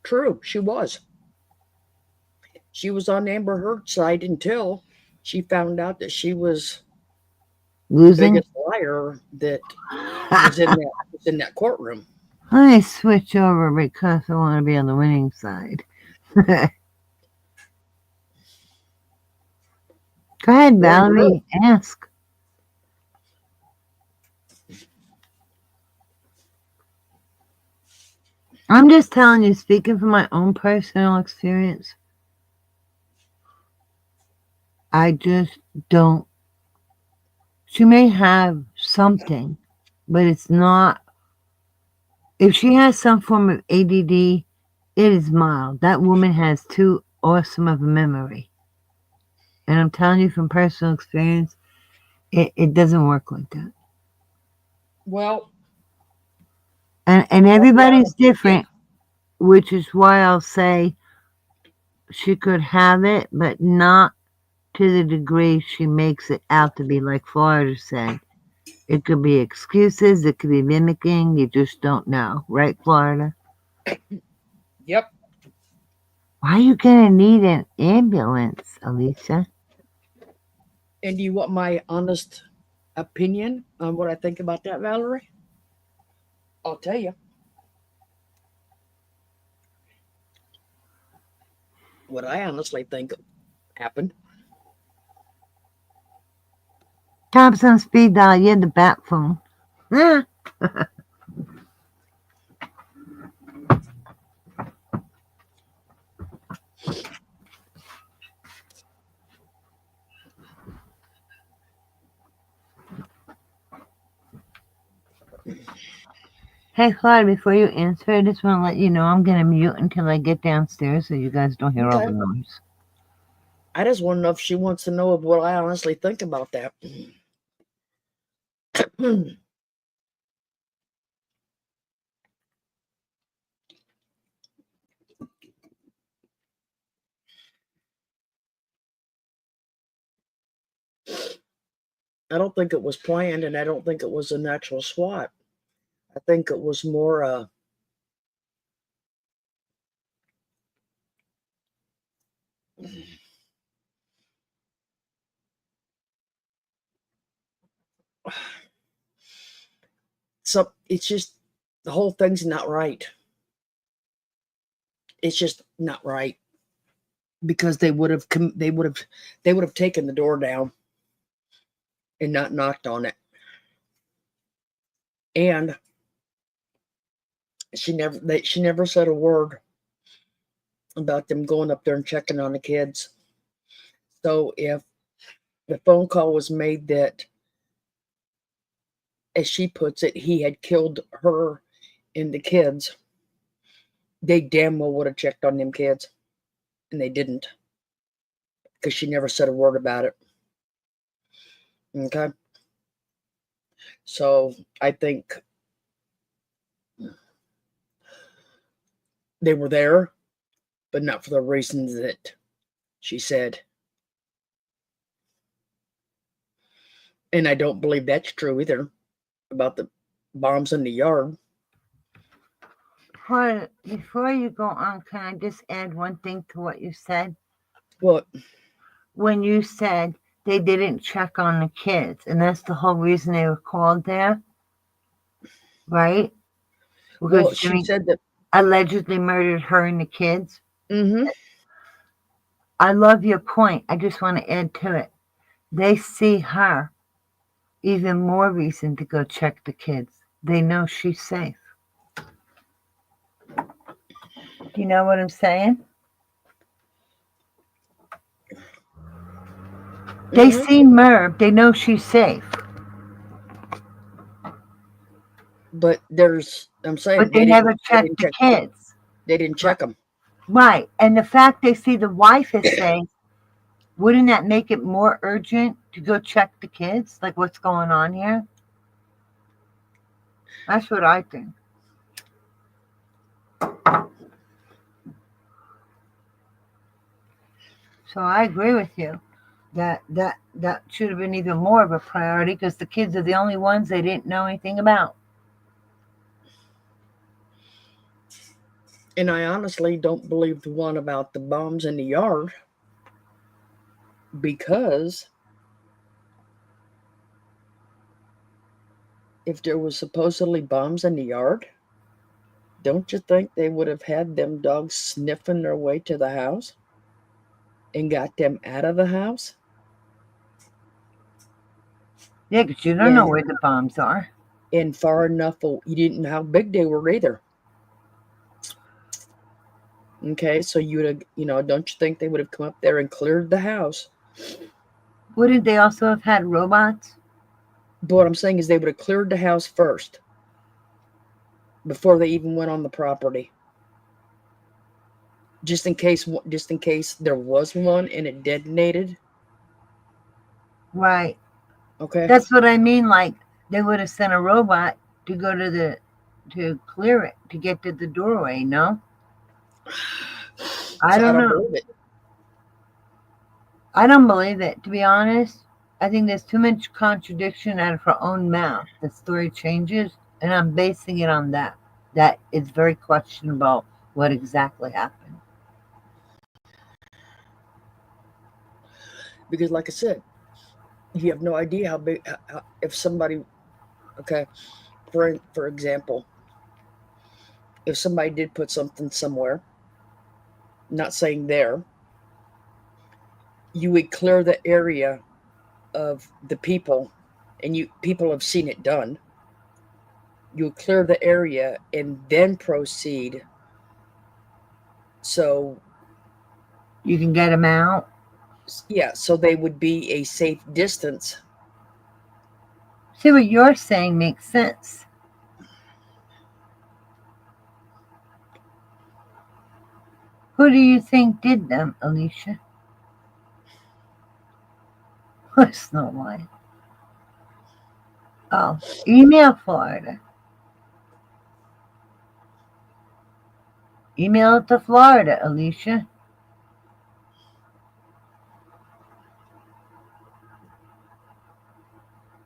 True, she was. She was on Amber Heard's side until she found out that she was Losing. the biggest liar that was in that courtroom. I switch over because I want to be on the winning side. Go ahead, Valerie. Ask. I'm just telling you, speaking from my own personal experience, I just don't. She may have something, but it's not. If she has some form of ADD, it is mild. That woman has too awesome of a memory. And I'm telling you from personal experience, it doesn't work like that. Well, and everybody's different, which is why I'll say she could have it, but not to the degree she makes it out to be, like Florida said. It could be excuses, it could be mimicking, you just don't know. Right, Florida? Yep. Why are you gonna need an ambulance, Alicia? And do you want my honest opinion on what I think about that, Valerie? I'll tell you. What I honestly think happened. Cops on speed dial, you had the bat phone. Hey, Clyde, before you answer, I just want to let you know I'm going to mute until I get downstairs so you guys don't hear all the noise. I just want to know if she wants to know what I honestly think about that. I don't think it was planned, and I don't think it was an actual SWAT. I think it was more so it's just the whole thing's not right. It's just not right because they would have taken the door down and not knocked on it. And she never said a word about them going up there and checking on the kids. So if the phone call was made that, as she puts it, he had killed her and the kids, they damn well would have checked on them kids. And they didn't. Because she never said a word about it. Okay? So I think they were there, but not for the reasons that she said. And I don't believe that's true either about the bombs in the yard. Before you go on, can I just add one thing to what you said? What? When you said they didn't check on the kids, and that's the whole reason they were called there, right? Because Well, she said that allegedly murdered her and the kids. Mm-hmm. I love your point. I just want to add to it. They see her, even more reason to go check the kids. They know she's safe. Do you know what I'm saying? They see Merv. They know she's safe. But I'm saying. But they never checked the kids. They didn't check them. Right. And the fact they see the wife is safe, wouldn't that make it more urgent to go check the kids? Like, what's going on here? That's what I think. So I agree with you that should have been even more of a priority because the kids are the only ones they didn't know anything about. And I honestly don't believe the one about the bombs in the yard, because if there was supposedly bombs in the yard, don't you think they would have had them dogs sniffing their way to the house and got them out of the house? Yeah, because you don't know where the bombs are. And far enough, you didn't know how big they were either. Okay, so you would have, don't you think they would have come up there and cleared the house? Wouldn't they also have had robots? But what I'm saying is they would have cleared the house first before they even went on the property. Just in case there was one and it detonated. Right. Okay. That's what I mean. Like they would have sent a robot to go to clear it, to get to the doorway, no? I don't know. Believe it. I don't believe it, to be honest. I think there's too much contradiction out of her own mouth. The story changes, and I'm basing it on that. That it's very questionable what exactly happened. Because like I said, you have no idea how big, if somebody, okay, for example, if somebody did put something somewhere, not saying there, you would clear the area of the people, and people have seen it done. You would clear the area and then proceed. So you can get them out. Yeah, so they would be a safe distance. See, what you're saying makes sense. Who do you think did them, Alicia? Snow White. Oh, email Florida. Email it to Florida, Alicia.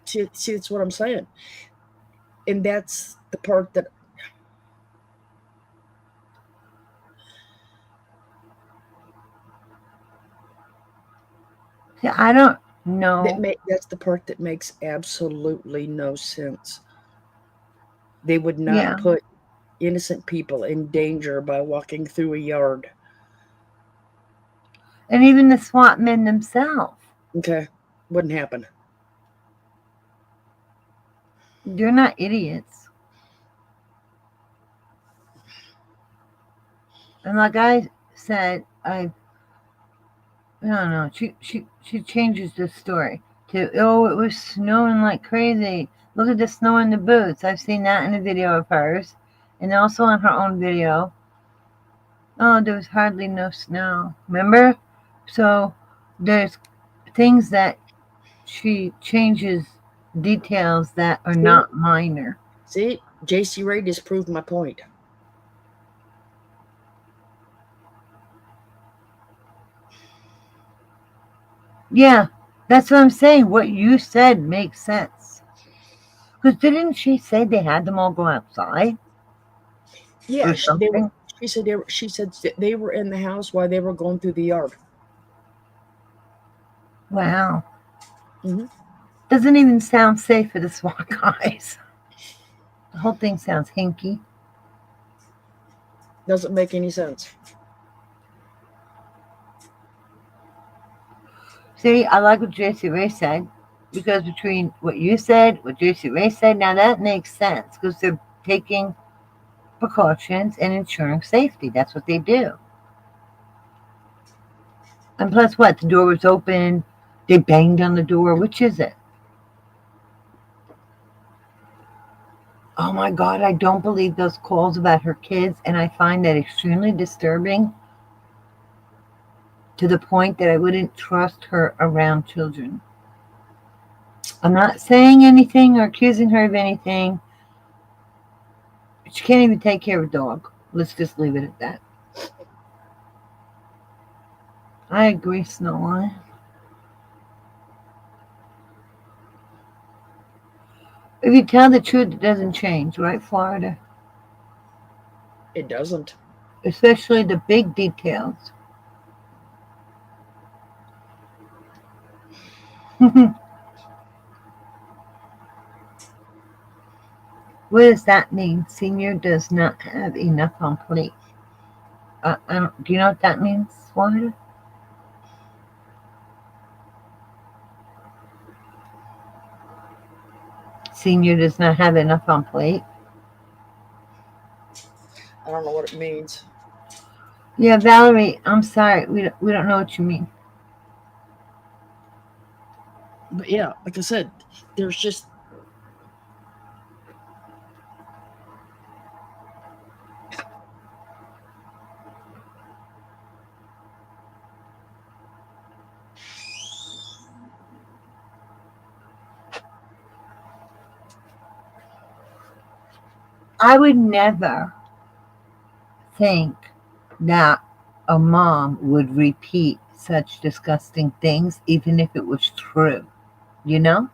See, that's what I'm saying. And that's the part that see, I don't know. That's the part that makes absolutely no sense. They would not put innocent people in danger by walking through a yard. And even the SWAT men themselves. Okay, wouldn't happen. They're not idiots. And like I said, I don't know. She changes the story to, oh, it was snowing like crazy. Look at the snow in the boots. I've seen that in a video of hers, and also on her own video. Oh, there was hardly no snow. Remember? So there's things that she changes, details that are not minor. See, JC Ray just proved my point. Yeah, that's what I'm saying. What you said makes sense. Because didn't she say they had them all go outside? Yeah, she said they were in the house while they were going through the yard. Wow. Mm-hmm. Doesn't even sound safe for the SWAT guys. The whole thing sounds hinky. Doesn't make any sense. See, I like what JC Ray said, because between what you said, what JC Ray said, now that makes sense, because they're taking precautions and ensuring safety. That's what they do. And plus what? The door was open. They banged on the door. Which is it? Oh my God, I don't believe those calls about her kids, and I find that extremely disturbing to the point that I wouldn't trust her around children. I'm not saying anything or accusing her of anything, She can't even take care of a dog. Let's just leave it at that. I agree, Snowline. If you tell the truth, it doesn't change, right, Florida? It doesn't. Especially the big details. What does that mean? Senior does not have enough on plate. Do you know what that means, Florida? Senior does not have enough on plate. I don't know what it means. Yeah, Valerie, I'm sorry. We don't know what you mean. But yeah, like I said, there's just I would never think that a mom would repeat such disgusting things, even if it was true. You know?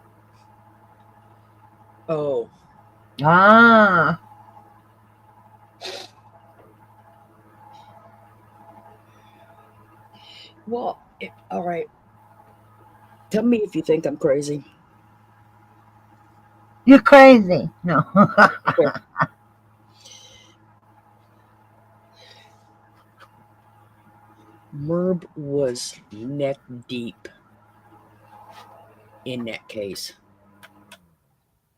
Oh. Ah. Well, all right. Tell me if you think I'm crazy. You're crazy. No. Merb was neck deep in that case.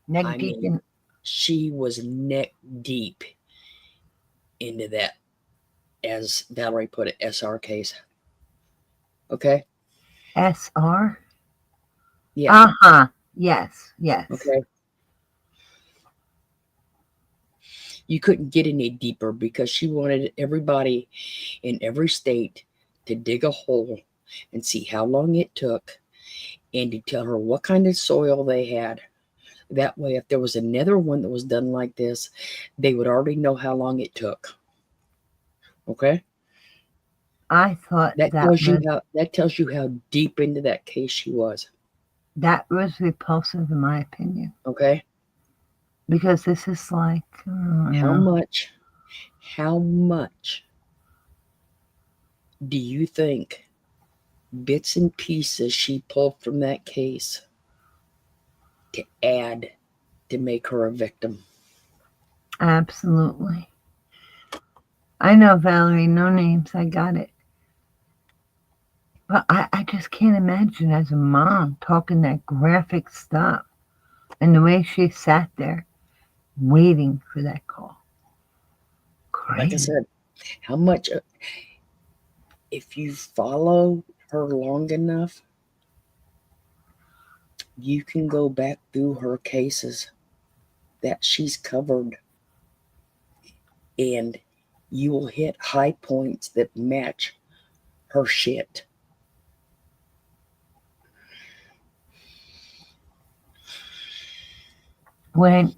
Neck deep in. She was neck deep into that, as Valerie put it, SR case. Okay? SR? Yeah. Uh-huh. Yes. Okay. You couldn't get any deeper because she wanted everybody in every state to dig a hole and see how long it took and to tell her what kind of soil they had. That way, if there was another one that was done like this, they would already know how long it took. Okay? I thought that tells you how deep into that case she was. That was repulsive, in my opinion. Okay? Because this is like how much do you think bits and pieces she pulled from that case to add to make her a victim? Absolutely. I know, Valerie, no names, I got it. But I just can't imagine as a mom talking that graphic stuff and the way she sat there waiting for that call. Crazy. Like I said, how much, if you follow her long enough, you can go back through her cases that she's covered and you will hit high points that match her shit.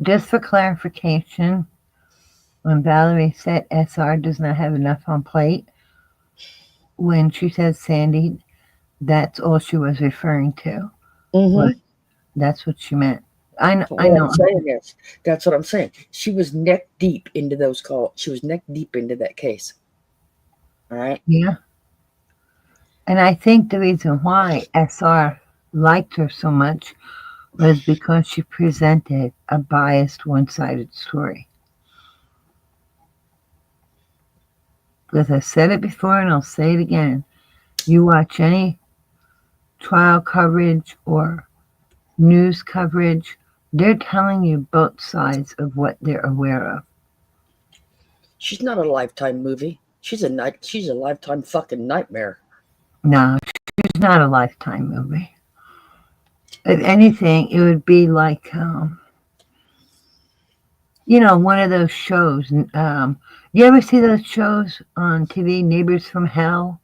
Just for clarification, when Valerie said SR does not have enough on plate, when she said Sandy, that's all she was referring to. Mm-hmm. That's what she meant. I know. That's what I'm saying. She was neck deep into those calls. She was neck deep into that case. All right? Yeah. And I think the reason why SR liked her so much was because she presented a biased, one-sided story. Because I said it before and I'll say it again. You watch any trial coverage or news coverage, they're telling you both sides of what they're aware of. She's not a Lifetime movie. She's a Lifetime fucking nightmare. No, she's not a Lifetime movie. If anything, it would be like, one of those shows. You ever see those shows on TV, Neighbors from Hell?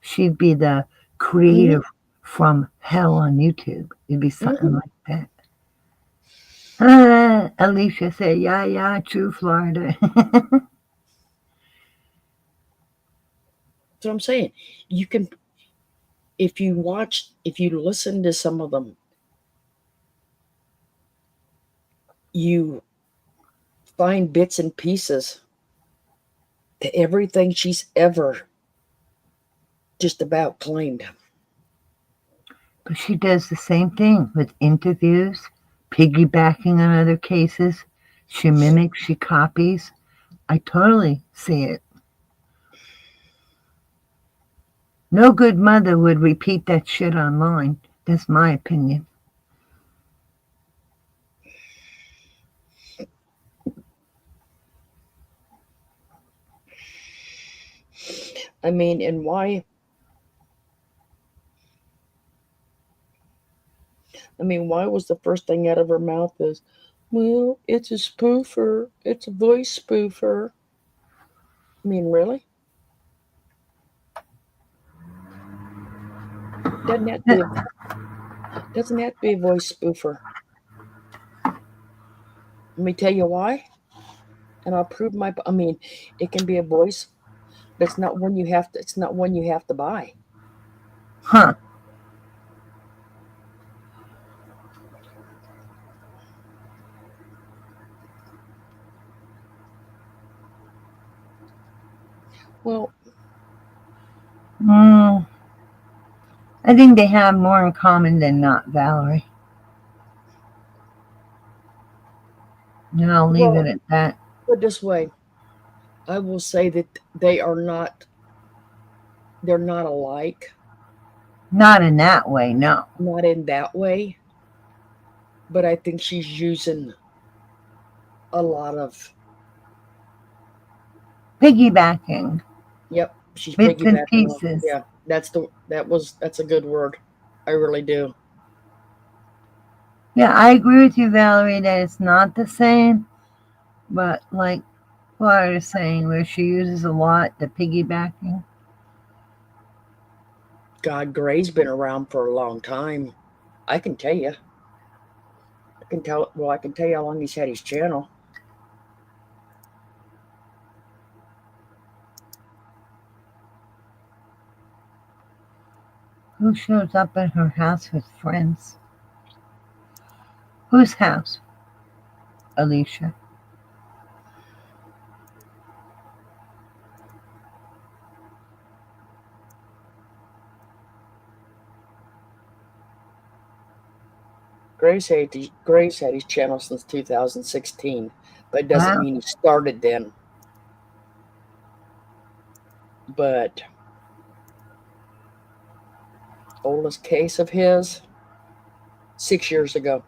She'd be the creator from Hell on YouTube. It'd be something like that. Alicia said, yeah, true Florida. So I'm saying, you can, if you listen to some of them, you find bits and pieces to everything she's ever just about claimed. But she does the same thing with interviews, piggybacking on other cases. She mimics, she copies. I totally see it. No good mother would repeat that shit online. That's my opinion. I mean, and why? I mean, why was the first thing out of her mouth is, well, it's a spoofer. It's a voice spoofer. I mean, really? Doesn't have to be a voice spoofer. Let me tell you why. And I'll prove I mean, it can be a voice, but it's not one you have to buy. Huh. Well, I think they have more in common than not, Valerie. And I'll leave it at that. Put this way, I will say that they're not alike. Not in that way, no. Not in that way. But I think she's using a lot of piggybacking. Yep, she's bits and piggybacking. pieces. Yeah, that's a good word. I really do. Yeah, I agree with you, Valerie, that it's not the same. But like Florida's saying, where she uses a lot, the piggybacking. God, Gray's been around for a long time. I can tell you. I can tell you how long he's had his channel. Who shows up at her house with friends? Whose house? Alicia. Gray's had his channel since 2016, but it doesn't mean he started then. But oldest case of his, 6 years ago.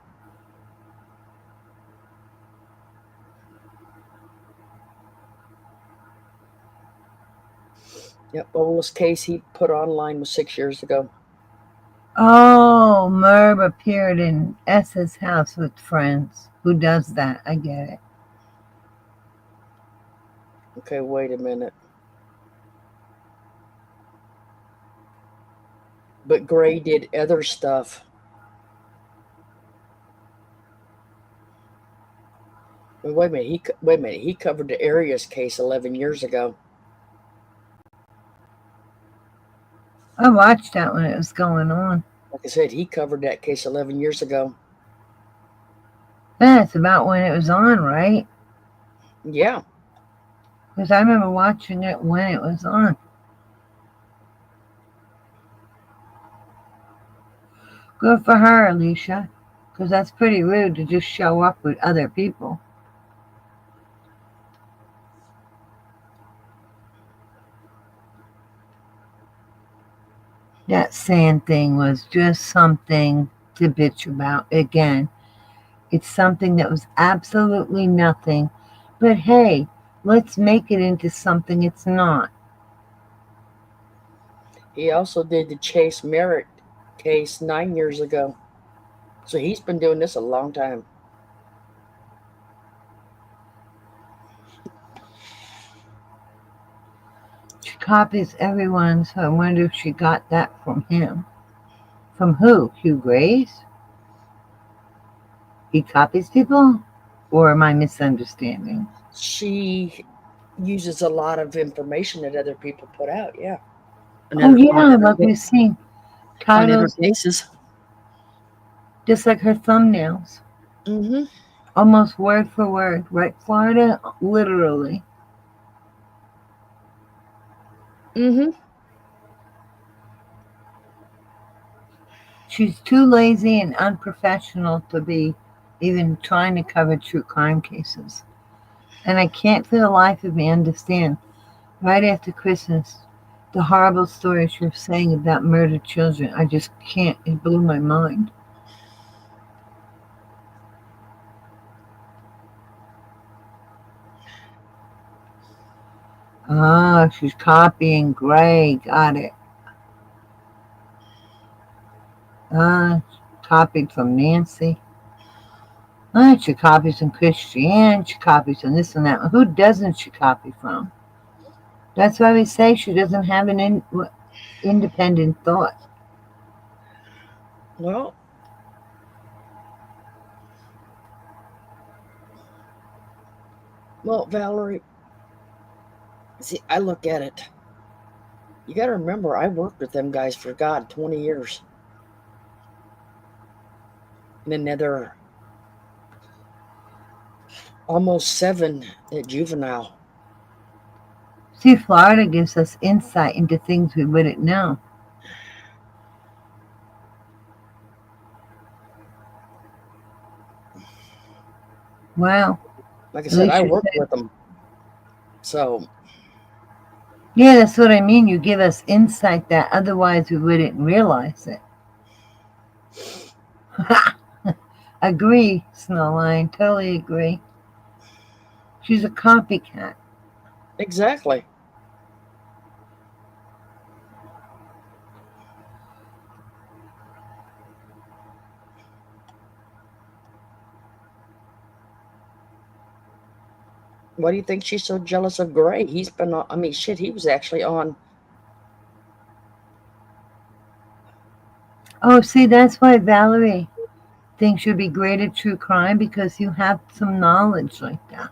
Yep, oldest case he put online was 6 years ago. Oh, Merv appeared in S's house with friends. Who does that? I get it. Okay, wait a minute. But Gray did other stuff. Wait a minute. He covered the Arias case 11 years ago. I watched that when it was going on. Like I said, he covered that case 11 years ago. That's about when it was on, right? Yeah. Because I remember watching it when it was on. Good for her, Alicia. Because that's pretty rude to just show up with other people. That sand thing was just something to bitch about. Again, it's something that was absolutely nothing. But hey, let's make it into something it's not. He also did the Chase Merritt case 9 years ago. So he's been doing this a long time. She copies everyone, so I wonder if she got that from him. From who? Hugh Grace? He copies people? Or am I misunderstanding? She uses a lot of information that other people put out. Yeah. Oh, yeah, like we've seen. On other Titles, cases. just like her thumbnails. Mm-hmm. Almost word for word. Right, Florida? Literally. Mm-hmm. She's too lazy and unprofessional to be even trying to cover true crime cases. And I can't for the life of me understand, right after Christmas, the horrible stories you're saying about murdered children. I just can't. It blew my mind. Ah, she's copying Gray. Got it. Copied from Nancy. She copies from Christiane. She copies from this and that. Who doesn't she copy from? That's why we say she doesn't have an independent thought. Well, Valerie, see, I look at it. You got to remember, I worked with them guys for, 20 years. And another almost 7 at juvenile. See, Florida gives us insight into things we wouldn't know. Wow. Like I said, I worked with them. So. Yeah, that's what I mean. You give us insight that otherwise we wouldn't realize it. Agree, Snowline. Totally agree. She's a copycat. Exactly. Why do you think she's so jealous of Gray? He's been on, I mean, shit, he was actually on. Oh, see, that's why Valerie thinks you'd be great at true crime, because you have some knowledge like that.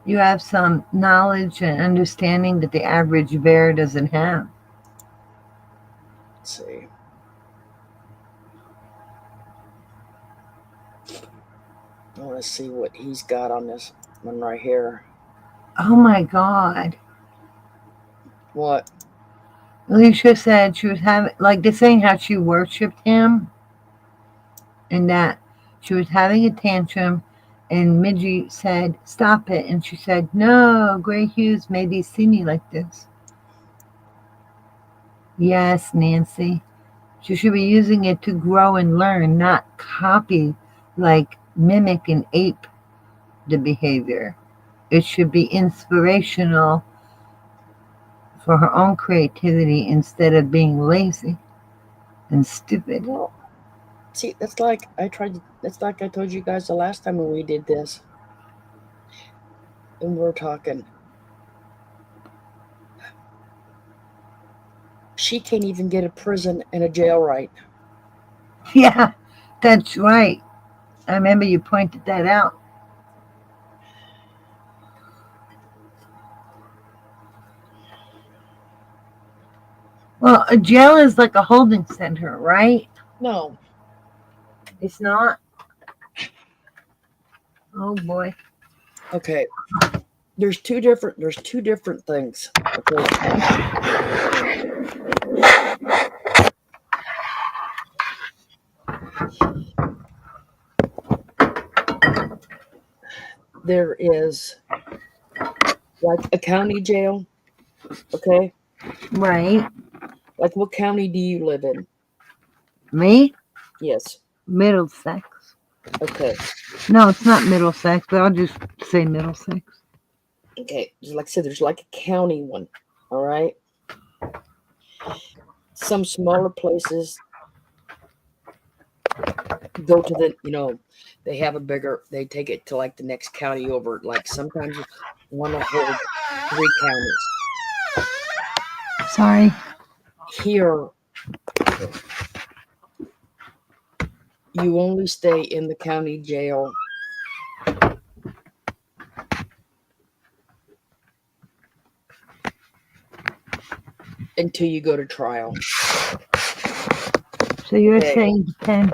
You have some knowledge and understanding that the average bear doesn't have. Let's see. I want to see what he's got on this one right here. Oh my God. What? Alicia said she was having, like, they're saying how she worshipped him and that she was having a tantrum, and Midgie said, stop it. And she said, no, Gray Hughes made these see me like this. Yes, Nancy. She should be using it to grow and learn, not copy, like mimic and ape the behavior. It should be inspirational for her own creativity instead of being lazy and stupid. Well, see, that's like I told you guys the last time when we did this. And we're talking. She can't even get a prison and a jail right. Yeah, that's right. I remember you pointed that out. Well, a jail is like a holding center, right? No. It's not? Oh boy. Okay. There's two different things. Okay. There is like a county jail. Okay. Right. Like, what county do you live in? Me? Yes. Middlesex. Okay. No, it's not Middlesex, but I'll just say Middlesex. Okay. Like I said, there's like a county one. All right. Some smaller places go to the, they have they take it to like the next county over. Like sometimes you want to hold 3 counties. Sorry. Here, you only stay in the county jail until you go to trial. So you're Okay. saying depends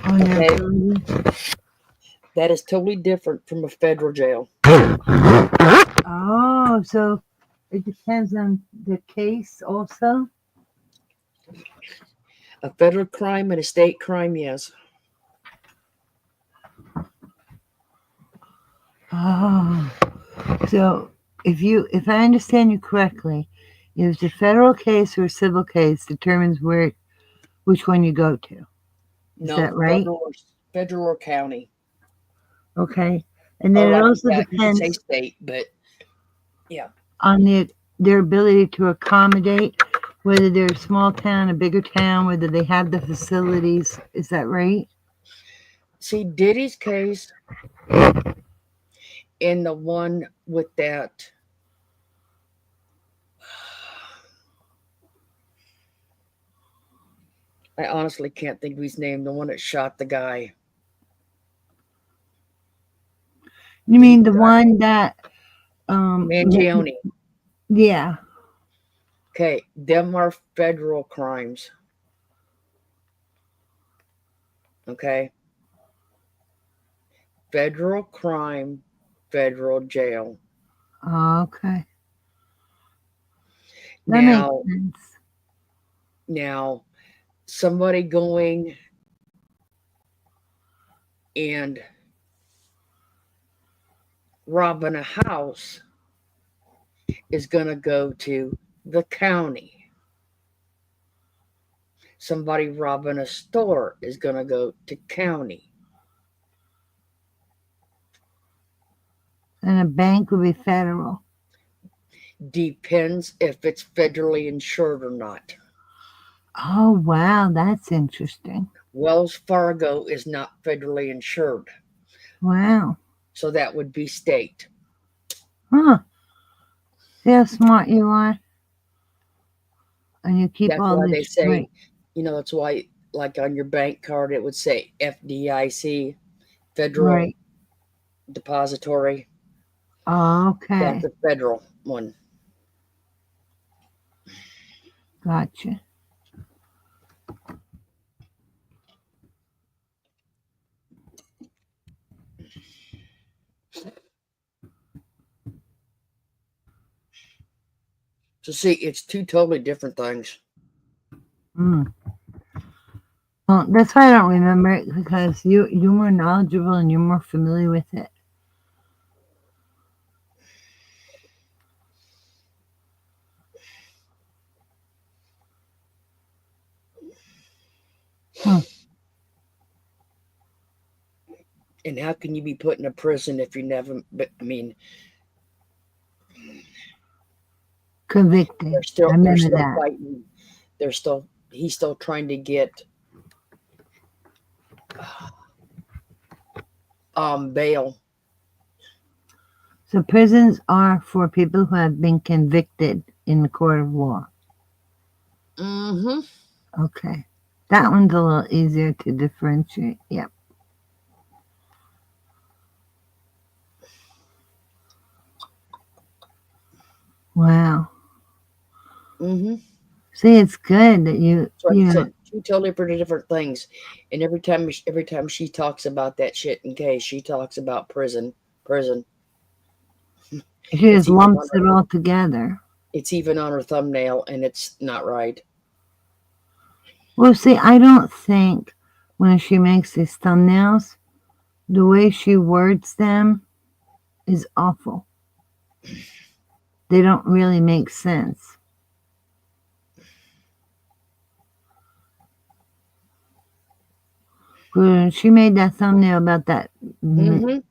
on their Okay. ability? That is totally different from a federal jail. Oh, so it depends on the case also? A federal crime and a state crime, yes. Oh, so if I understand you correctly, if the federal case or civil case determines which one you go to. Is No, that right? Federal or county. Okay. And then Or it like also that, you could say depends state, but yeah. on their ability to accommodate, whether they're a small town, a bigger town, whether they have the facilities. Is that right? See, Diddy's case and the one with that I honestly can't think of his name, the one that shot the guy. You mean the one that Mangione. Yeah. Okay, them are federal crimes. Okay. Federal crime, federal jail. Okay. That Now, makes sense. now, somebody going and robbing a house is going to go to the county. Somebody robbing a store is going to go to county. And a bank would be federal. Depends if it's federally insured or not. Oh, wow. That's interesting. Wells Fargo is not federally insured. Wow. So that would be state. Huh. See how smart you are? And you keep That's all why this they say, straight. that's why, like on your bank card, it would say FDIC, Federal Right. Depository. Okay. That's the federal one. Gotcha. So see, it's two totally different things. Mm. Well, that's why I don't remember it, because you're more knowledgeable and you're more familiar with it. Huh. And how can you be put in a prison if you never, Convicted. they're still I remember that. fighting. He's still trying to get bail. So prisons are for people who have been convicted in the court of law. Mm-hmm. Okay. That one's a little easier to differentiate. Yep. Wow. Mm-hmm. See, it's good that you said, two totally pretty different things. And every time she talks about that shit in case, she talks about prison. she just lumps it all together. It's even on her thumbnail, and it's not right. Well, see, I don't think when she makes these thumbnails, the way she words them is awful. They don't really make sense. When she made that thumbnail about that Mangione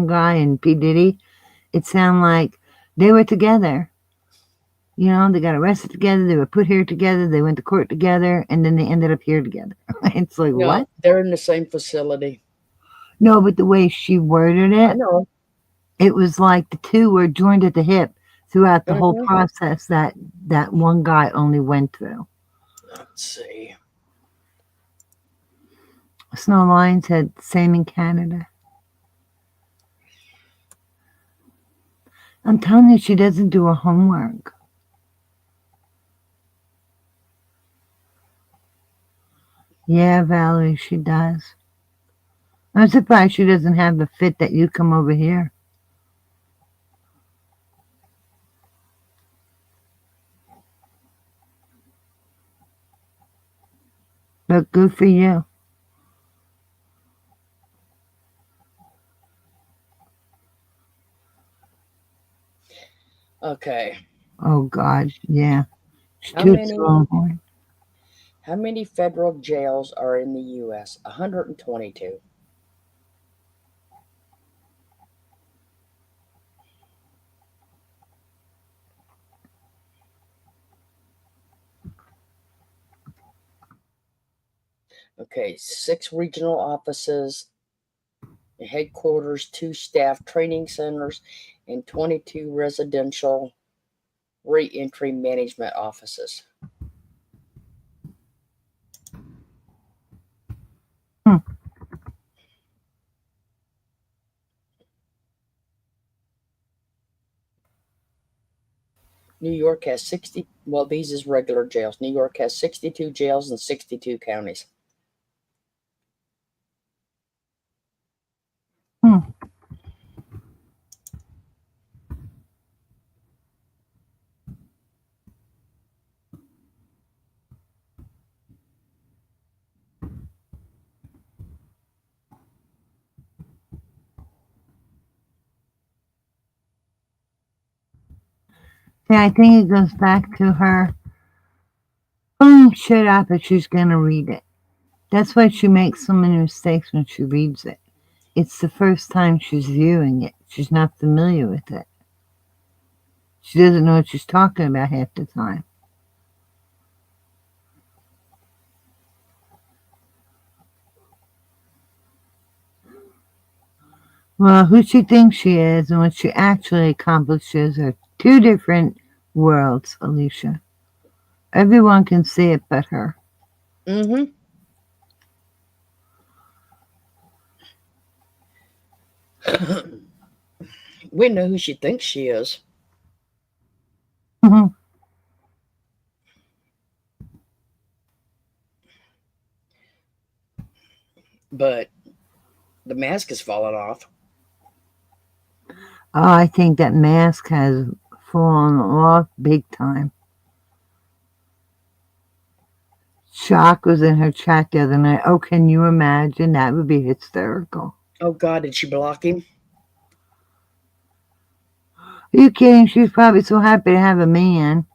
guy and P. Diddy, it sounded like they were together. You know, they got arrested together, they were put here together, they went to court together, and then they ended up here together. It's like, No, what? They're in the same facility. No, but the way she worded it, I know. it was like the two were joined at the hip. throughout the whole Mhm. process that that one guy only went through. Let's see. Snow Lion said same in Canada. I'm telling you, she doesn't do her homework. Yeah, Valerie, she does. I'm surprised she doesn't have the fit that you come over here. But good for you. Okay. Oh, God, yeah. She How toots many her own horn. how many federal jails are in the US? 122. Okay, 6 regional offices, headquarters, 2 staff training centers, and 22 residential re-entry management offices. New York has 60, well, these is regular jails. New York has 62 jails in 62 counties. Yeah, I think it goes back to her. Oh, shut up, but she's going to read it. That's why she makes so many mistakes when she reads it. It's the first time she's viewing it. She's not familiar with it. She doesn't know what she's talking about half the time. Well, who she thinks she is and what she actually accomplishes are two different worlds, Alicia. Everyone can see it but her. Mm-hmm. We know who she thinks she is. But the mask has fallen off. Oh, I think that mask has fallen off big time. Shock was in her chat the other night. Oh, can you imagine? That would be hysterical. Oh, God, did she block him? Are you kidding? She's probably so happy to have a man.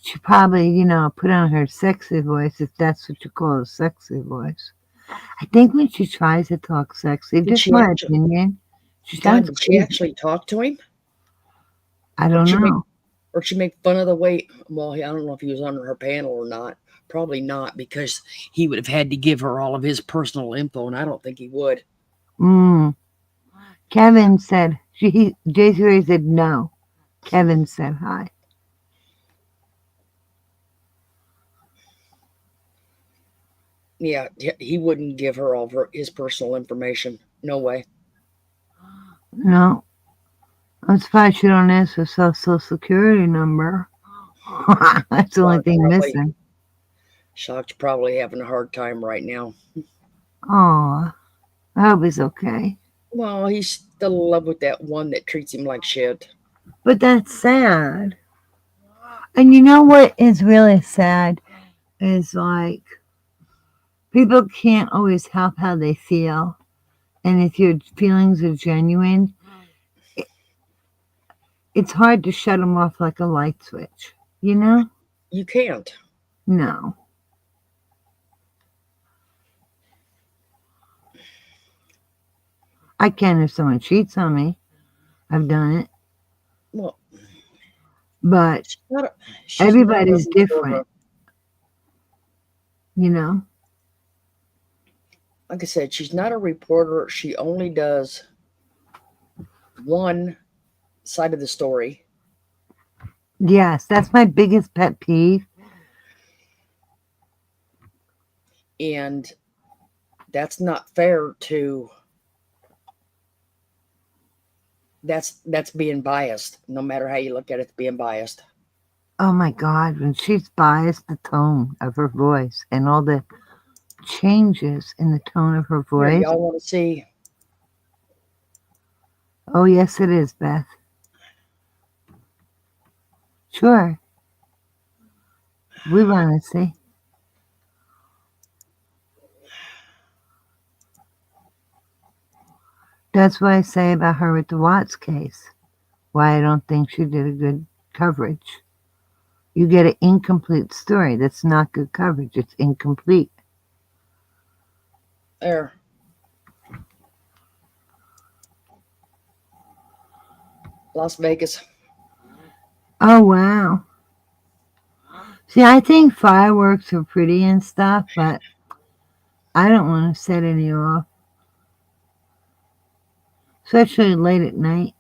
She probably, put on her sexy voice, if that's what you call a sexy voice. I think when she tries to talk sexy, just my opinion, she sounds did she crazy. actually talk to him? I don't know. Or she make fun of the way, well, I don't know if he was on her panel or not. Probably not, because he would have had to give her all of his personal info, and I don't think he would. Kevin said, J3 said no. Kevin said hi. Yeah, he wouldn't give her all of his personal information. No way. No. I'm surprised she don't ask her social security number. That's the only thing missing. Shock's probably having a hard time right now. Aw, I hope he's okay. Well, he's still in love with that one that treats him like shit. But that's sad. And you know what is really sad is like people can't always help how they feel. And if your feelings are genuine, it's hard to shut them off like a light switch, you know? You can't. No. I can if someone cheats on me. I've done it. Well, but everybody's different. You know? Like I said, she's not a reporter. She only does one side of the story. Yes, that's my biggest pet peeve. And that's not fair to, that's being biased. No matter how you look at it, it's being biased. Oh my God, when she's biased, the tone of her voice and all the changes in the tone of her Here, voice. y'all want to see? Oh, yes, it is, Beth. Sure. We want to see. That's what I say about her with the Watts case. Why I don't think she did a good coverage. You get an incomplete story. That's not good coverage. It's incomplete. There. Las Vegas. Oh, wow. See, I think fireworks are pretty and stuff, but I don't want to set any off. Especially late at night.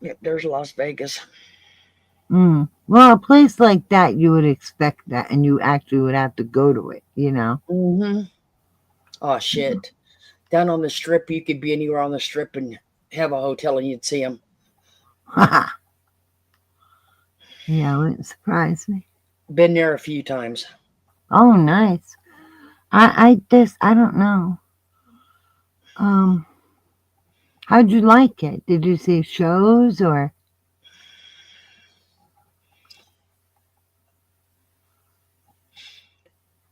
Yep, there's Las Vegas. Well, a place like that, you would expect that, and you actually would have to go to it, you know? Mm-hmm. Oh, shit. Down on the strip, you could be anywhere on the strip and have a hotel and you'd see them. Yeah, it wouldn't surprise me. Been there a few times. Oh, nice. I don't know. How'd you like it? Did you see shows or?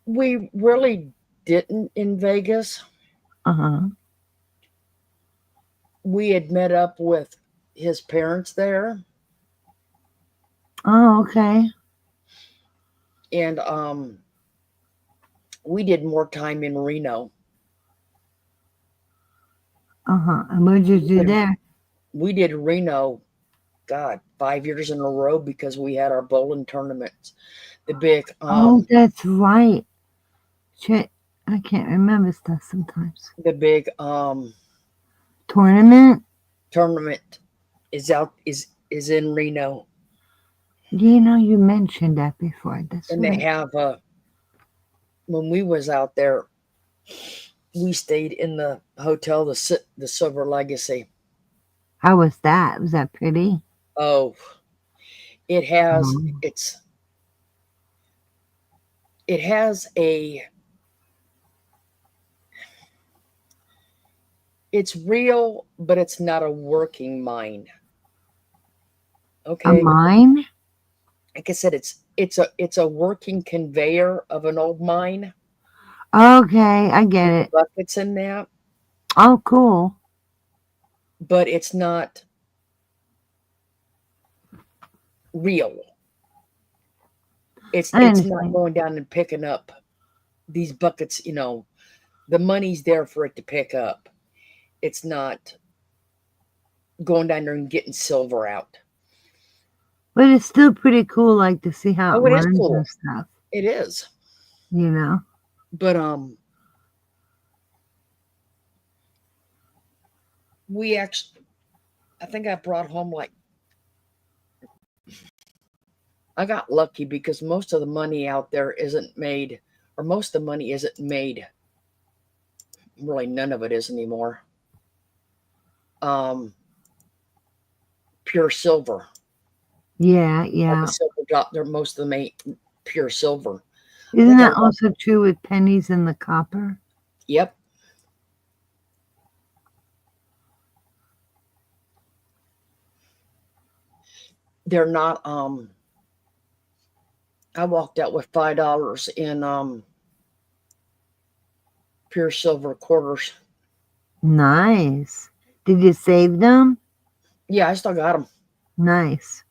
We really didn't in Vegas. We had met up with his parents there. Oh, okay. And we did more time in Reno. And what did you do there? We did Reno, God, 5 years in a row because we had our bowling tournaments. The big Oh, that's right. Shit, I can't remember stuff sometimes. the big Tournament? is in Reno. You know, you mentioned that before. That's And right. they have when we was out there, we stayed in the hotel, the Silver Legacy. How was that? Was that pretty? Oh, it has it has it's real, but it's not a working mine. Okay. A mine? Like I said, it's a working conveyor of an old mine. Okay, I get it. Buckets in that. Oh, cool. But it's not real. It's not going down and picking up these buckets, you know, the money's there for it to pick up. It's not going down there and getting silver out. But it's still pretty cool, like, to see how it It is runs cool. and stuff. It is. You know? But we actually, I think I brought home I got lucky because most of the money out there isn't made, or most of the money isn't made. Really, none of it is anymore. Pure silver. Yeah, All yeah. the silver drop there, most of them pure silver. Isn't that also true with pennies and the copper? Yep. They're not I walked out with $5 in pure silver quarters. Nice. Did you save them? Yeah, I still got them. Nice.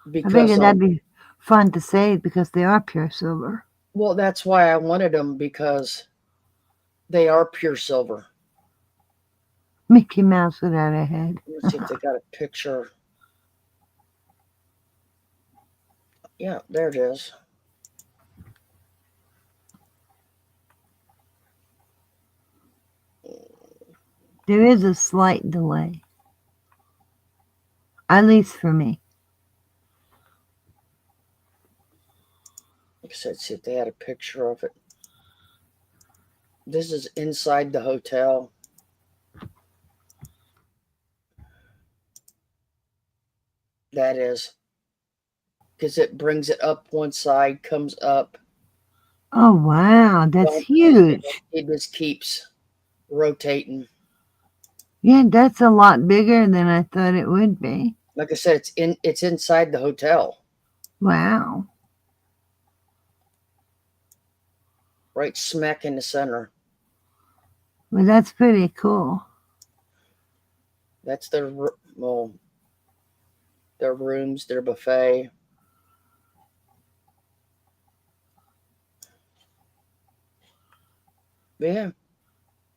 Because I figured that'd be fun to save because they are pure silver. well, that's why I wanted them, because they are pure silver. Mickey Mouse without a head. Let's see if they got a picture. Yeah, there it is. There is a slight delay. At least for me. Like I said, see if they had a picture of it. This is inside the hotel. That is. Because it brings it up one side, comes up. Oh, wow. That's huge. It just keeps rotating. Yeah, that's a lot bigger than I thought it would be. Like I said, it's inside the hotel. Wow. Right smack in the center. Well, that's pretty cool. That's their rooms, their buffet. Yeah.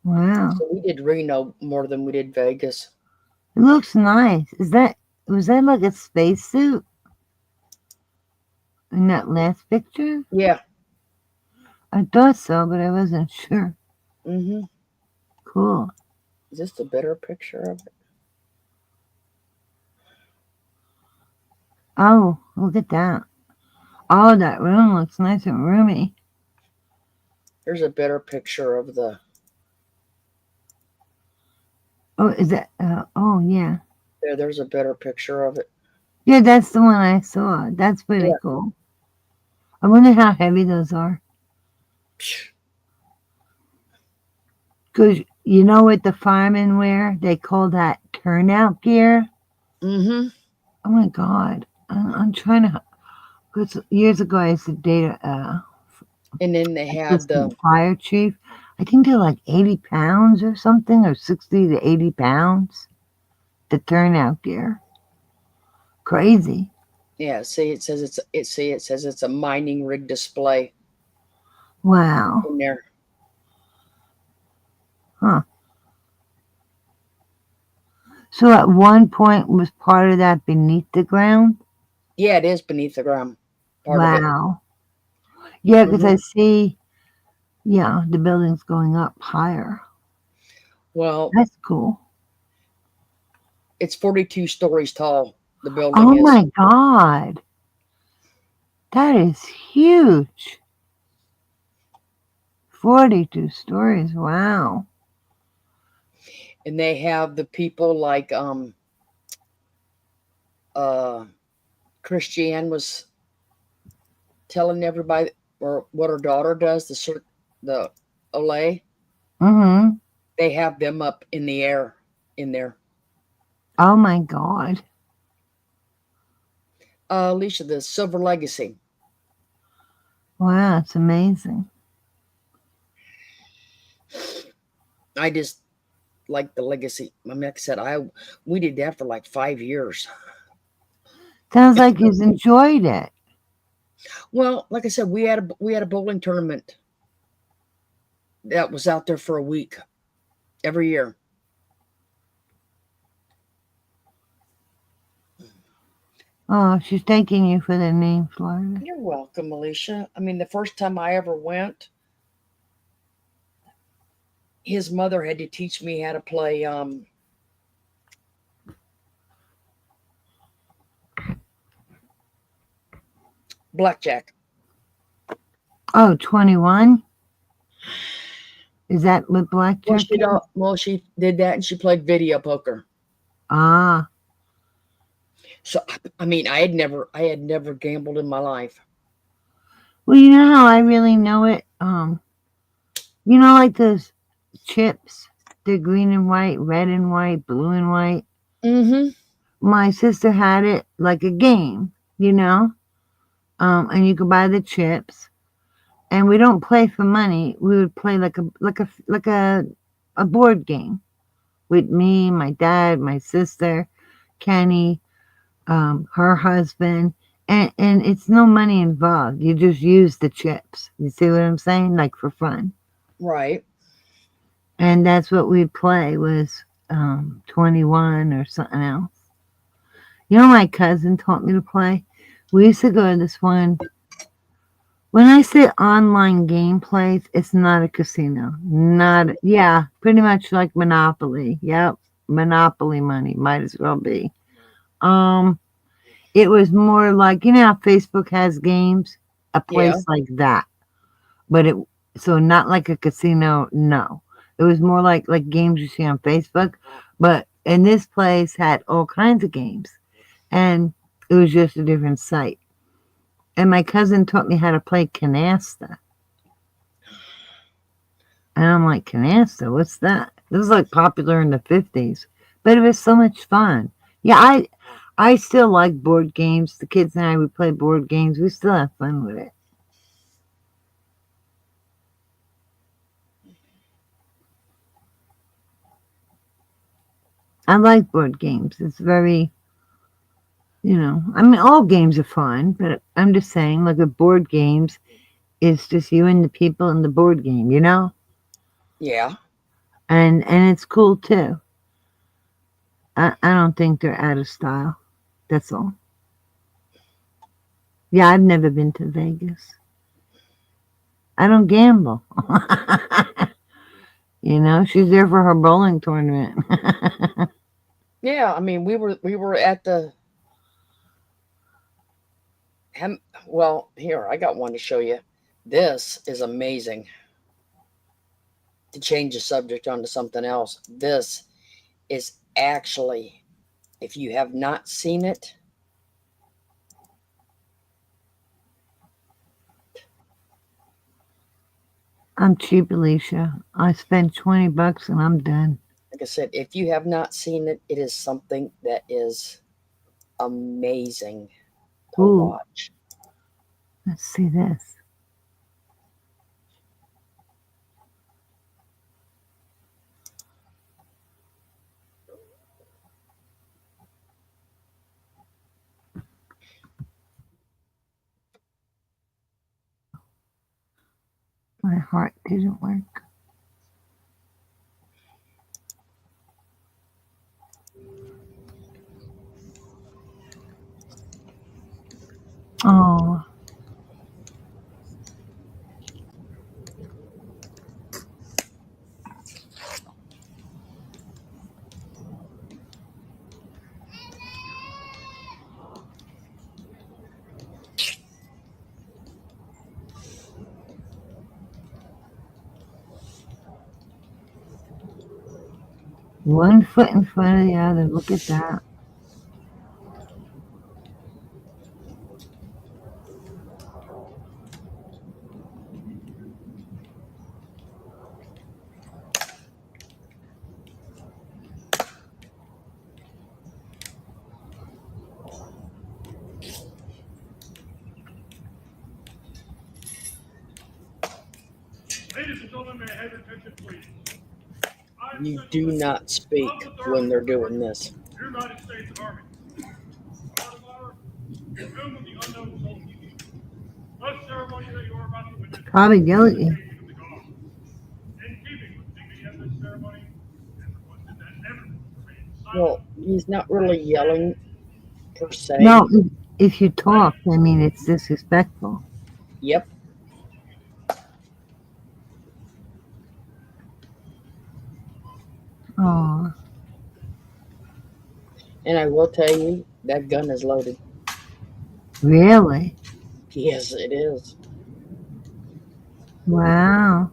Wow. So we did Reno more than we did Vegas. It looks nice. Was that like a spacesuit in that last picture? Yeah. I thought so, but I wasn't sure. Mm-hmm. Cool. Is this a better picture of it? Oh, look at that. Oh, that room looks nice and roomy. Here's a better picture of the... Oh, is that... oh, yeah. There's a better picture of it. Yeah, that's the one I saw. That's pretty cool. I wonder how heavy those are. Because you know what the firemen wear? They call that turnout gear. Mm-hmm. Oh, my God. I'm trying to... Because years ago, I used to date and then they had the fire chief. I think they're like 80 pounds or something, or 60 to 80 pounds. The turnout gear. Crazy. Yeah, see, it says it's a mining rig display. Wow. In there. Huh. So at one point was part of that beneath the ground? Yeah, it is beneath the ground. Wow. Yeah, because I see, the building's going up higher. Well, that's cool. It's 42 stories tall. The building Oh is. my God. That is huge. 42 stories. Wow. And they have the people like Christiane was telling everybody or what her daughter does, the Olay. Mm-hmm. They have them up in the air in there. Oh my God. Alicia, the Silver Legacy. Wow, it's amazing. I just like the Legacy. I mean, like I said, we did that for like 5 years. Sounds like you've enjoyed it. Well, like I said, we had a bowling tournament that was out there for a week every year. Oh, she's thanking you for the name, Florida. You're welcome, Alicia. I mean, the first time I ever went, his mother had to teach me how to play blackjack. Oh, 21? Is that what blackjack? Well, she did that and she played video poker. Ah. So, I mean, I had never gambled in my life. Well, you know how I really know it? You know, like those chips, they're green and white, red and white, blue and white. Mm-hmm. My sister had it like a game, you know? And you could buy the chips. And we don't play for money. We would play like a board game with me, my dad, my sister, Kenny, her husband, and it's no money involved. You just use the chips. You see what I'm saying? Like for fun. Right. And that's what we'd play was 21 or something else. You know, my cousin taught me to play. We used to go to this one. When I say online game place, it's not a casino. Yeah, pretty much like Monopoly. Yep, Monopoly money might as well be. It was more like, you know how Facebook has games? A place like that. But so not like a casino, no. It was more like games you see on Facebook. But and this place had all kinds of games. And it was just a different site. And my cousin taught me how to play canasta. And I'm like, canasta? What's that? It was like popular in the 50s. But it was so much fun. Yeah, I still like board games. The kids and I would play board games. We still have fun with it. I like board games. It's very, I mean, all games are fun, but I'm just saying, like with board games, it's just you and the people in the board game, Yeah. And it's cool too. I don't think they're out of style. That's all. Yeah, I've never been to Vegas. I don't gamble. She's there for her bowling tournament. Yeah, I mean, we were at the well, here, I got one to show you. This is amazing. To change the subject onto something else, this is actually, if you have not seen it, I'm cheap, Alicia. I spent $20 and I'm done. like I said, if you have not seen it, it is something that is amazing to watch. Let's see this. My heart didn't work. Oh. One foot in front of the other. Look at that. Ladies and gentlemen, may I have your attention, please? You do not speak when they're doing this. United States Army. Tomb of the unknown soldier. This ceremony that you are about to witness. Probably yell at you. In keeping with the dignity of this ceremony, and requested that everyone remain silent. Well, he's not really yelling per se. No, if you talk, I mean, it's disrespectful. Yep. Oh. And I will tell you, that gun is loaded. Really? Yes, it is. Wow.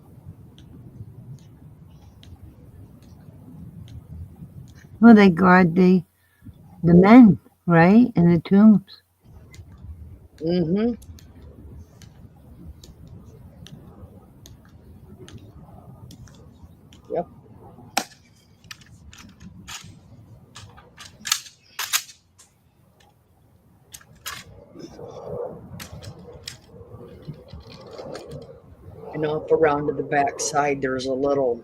Well, they guard the men, right? In the tombs. Mm-hmm. Yep. And up around to the back side, there's a little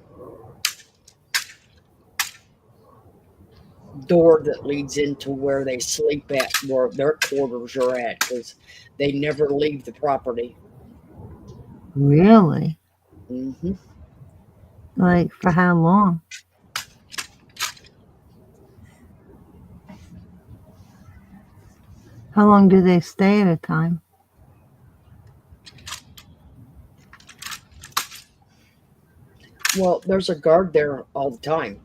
door that leads into where they sleep at, where their quarters are at, because they never leave the property. Really? Mm-hmm. Like, for how long? How long do they stay at a time? Well, there's a guard there all the time.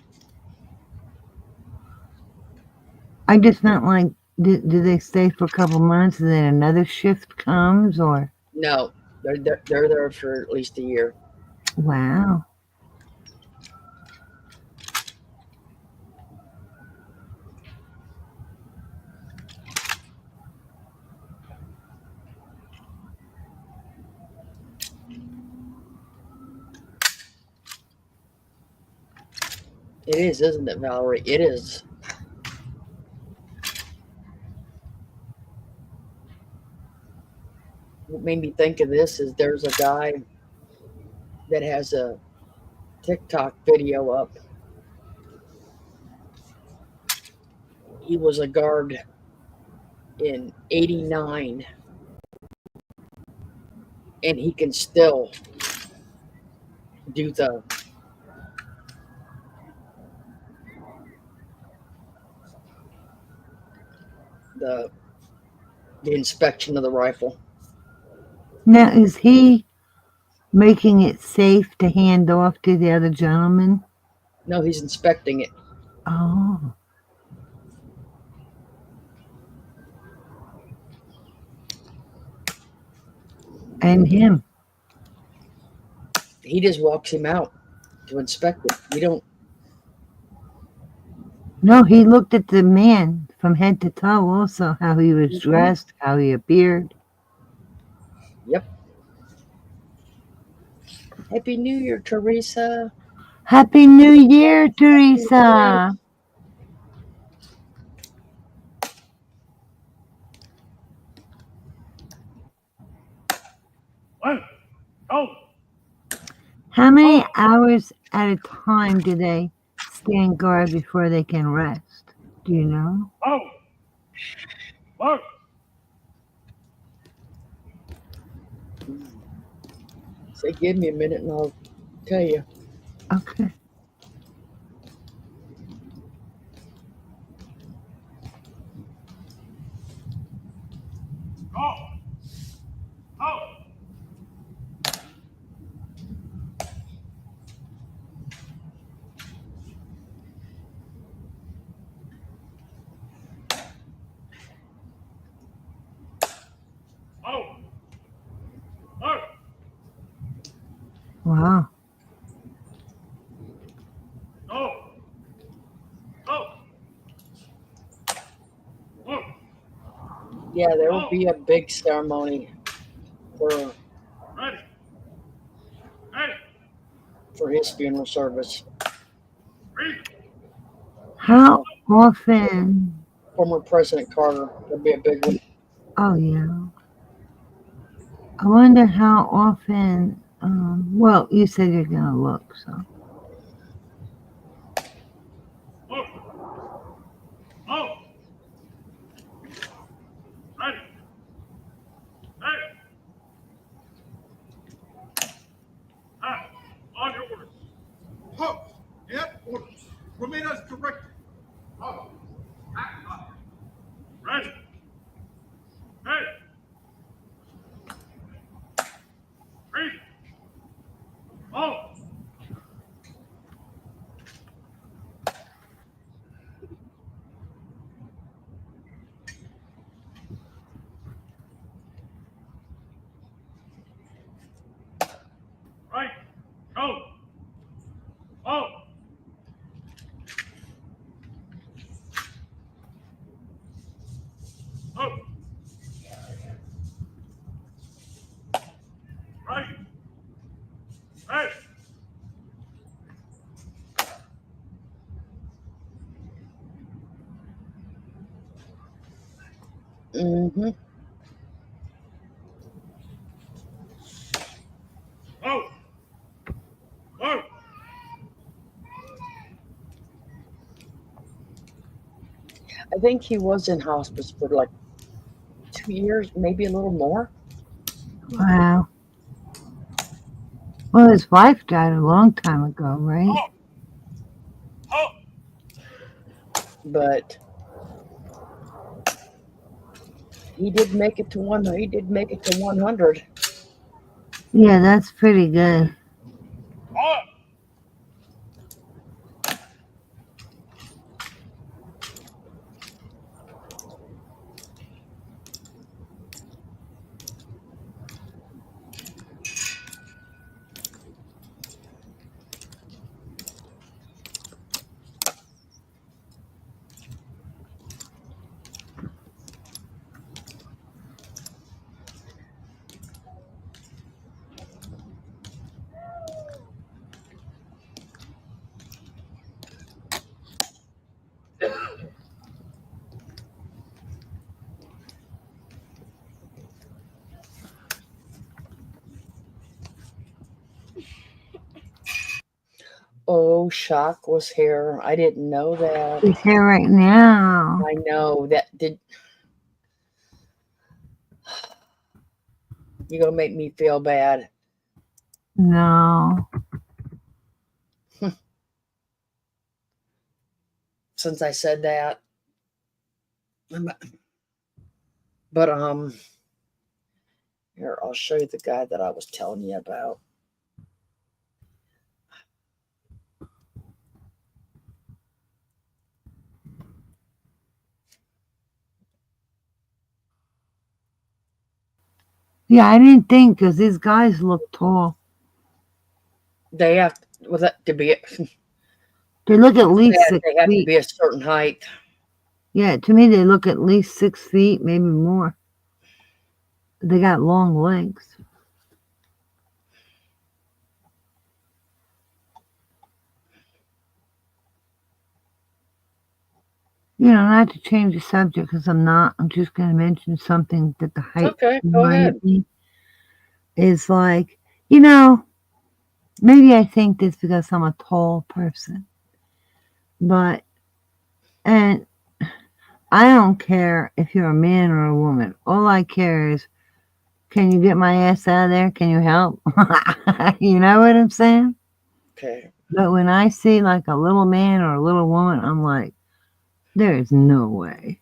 I just meant like, do they stay for a couple months and then another shift comes, or? No, they're there for at least a year. Wow. It is, isn't it, Valerie? It is. What made me think of this is there's a guy that has a TikTok video up. He was a guard in '89, and he can still do the inspection of the rifle. Now, is he making it safe to hand off to the other gentleman? No, he's inspecting it. Oh. And him. He just walks him out to inspect it. We don't. No, he looked at the man from head to toe also, how he was dressed, how he appeared. Yep. Happy New Year, Teresa. Happy New Year, Teresa. One, go. How many hours at a time do they stand guard before they can rest? Do you know? Oh. Work. Say, give me a minute and I'll tell you. Okay. Go. Go. Oh. Work. Wow. Go. Go. Work. Yeah, there will be a big ceremony for Ready. Ready. for his funeral service. Ready. How often? Former President Carter. There'll be a big one. Oh, yeah. I wonder how often. Well, you said you're going to look, so. Work. Oh. Ready. Ready. Ah, on your orders. Halt! Yep, orders. Remain as directed. Halt. Act up. Ready. Ready. Ready. Oh. Right. Go. Oh. Oh. Right. Right. Mm-hmm. Oh. Oh. I think he was in hospice for like 2 years, maybe a little more. Wow. Well, his wife died a long time ago, right? But he did make it to 100. Yeah, that's pretty good. Oh, Shock was here. I didn't know that. He's here right now. I know that did. You're gonna make me feel bad. No. Since I said that. But here, I'll show you the guy that I was telling you about. Yeah, I didn't think because these guys look tall. They have to be. They look at least 6 They have to feet. be a certain height. Yeah, to me they look at least 6 feet, maybe more. They got long legs. You know, not to change the subject because I'm not. I'm just going to mention something that the height Okay, go ahead. reminded me is like, you know, maybe I think this because I'm a tall person, but, and I don't care if you're a man or a woman. All I care is, can you get my ass out of there? Can you help? You know what I'm saying? Okay. But when I see like a little man or a little woman, I'm like, there is no way.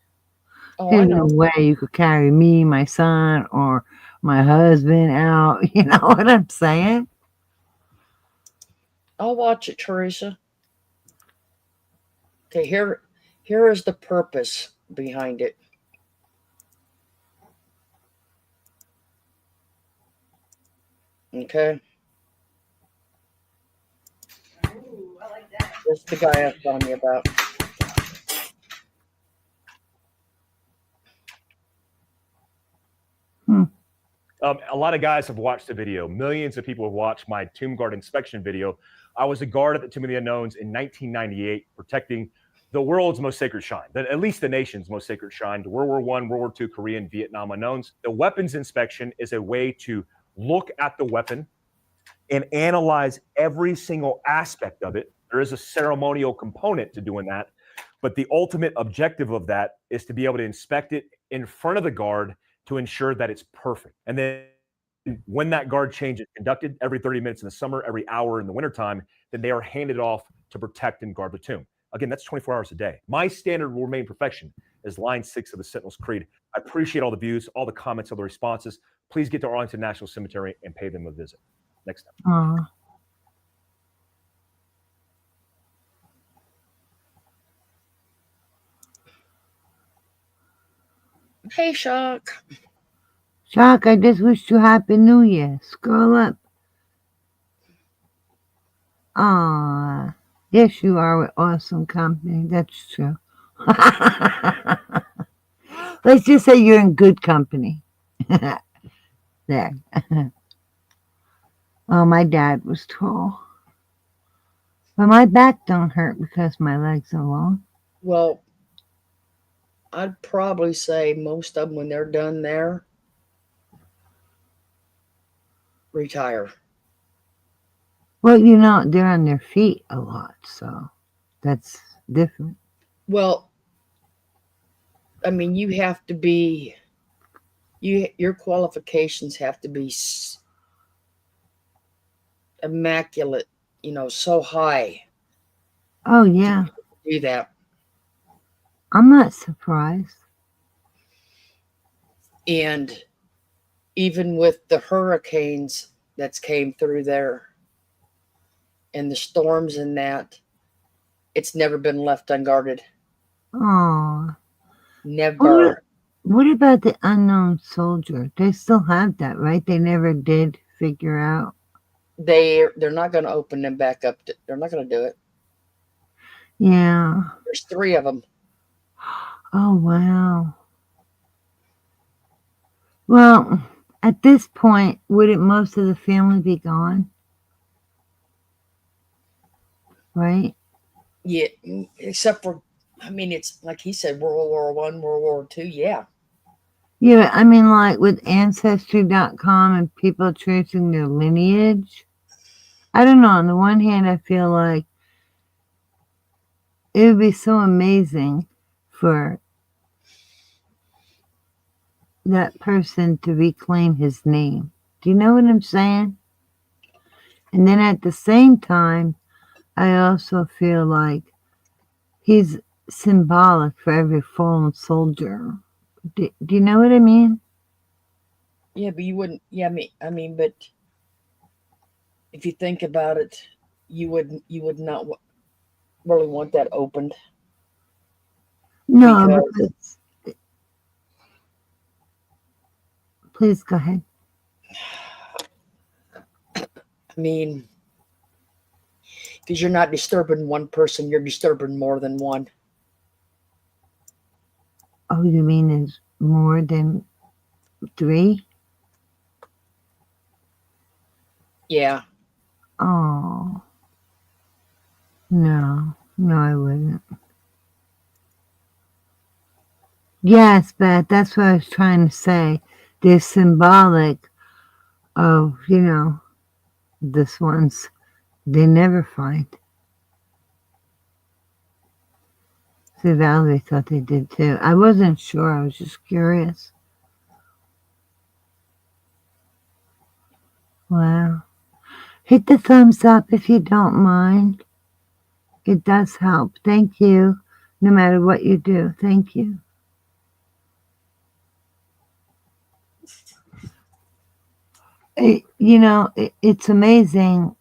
Oh, I There's know. no way you could carry me, my son, or my husband out. You know what I'm saying? I'll watch it, Teresa. Okay, here is the purpose behind it. Okay. Ooh, I like that. This is the guy I was telling you about. A lot of guys have watched the video. Millions of people have watched my tomb guard inspection video. I was a guard at the Tomb of the Unknowns in 1998, protecting the world's most sacred shrine, at least the nation's most sacred shrine, World War I, World War II, Korean, Vietnam unknowns. The weapons inspection is a way to look at the weapon and analyze every single aspect of it. There is a ceremonial component to doing that, but the ultimate objective of that is to be able to inspect it in front of the guard to ensure that it's perfect. And then when that guard change is conducted every 30 minutes in the summer, every hour in the wintertime, then they are handed off to protect and guard the tomb. Again, that's 24 hours a day. My standard will remain perfection is line 6 of the Sentinel's Creed. I appreciate all the views, all the comments, all the responses. Please get to Arlington National Cemetery and pay them a visit. Next time. Hey, Shock. Shock, I just wish you Happy New Year. Scroll up. Ah, yes, you are with awesome company. That's true. Let's just say you're in good company. There. Oh, my dad was tall. But my back don't hurt because my legs are long. Well, I'd probably say most of them, when they're done there, retire. Well, you know, they're on their feet a lot, so that's different. Well, I mean, you have to be, your qualifications have to be immaculate, you know, so high. Oh, yeah. To do that. I'm not surprised. And even with the hurricanes that's came through there and the storms and that, it's never been left unguarded. Oh. Never. What about the unknown soldier? They still have that, right? They never did figure out. They're not going to open them back up. They're not going to do it. Yeah. There's 3 of them. Oh, wow. Well, at this point, wouldn't most of the family be gone? Right? Yeah, except for, I mean, it's like he said, World War I, World War II. Yeah. Yeah, I mean, like with Ancestry.com and people tracing their lineage. I don't know. On the one hand, I feel like it would be so amazing for that person to reclaim his name. Do you know what I'm saying? And then at the same time, I also feel like he's symbolic for every fallen soldier. Do you know what I mean? Yeah, but you wouldn't. Yeah, I mean, but if you think about it, you would not really want that opened. No, because please go ahead. I mean, because you're not disturbing one person, you're disturbing more than one. Oh, you mean there's more than 3? Yeah. Oh. No, I wouldn't. Yes, but that's what I was trying to say. They're symbolic of, this one's they never find. See, Valerie thought they did too. I wasn't sure. I was just curious. Wow. Hit the thumbs up if you don't mind. It does help. Thank you. No matter what you do. Thank you. It's amazing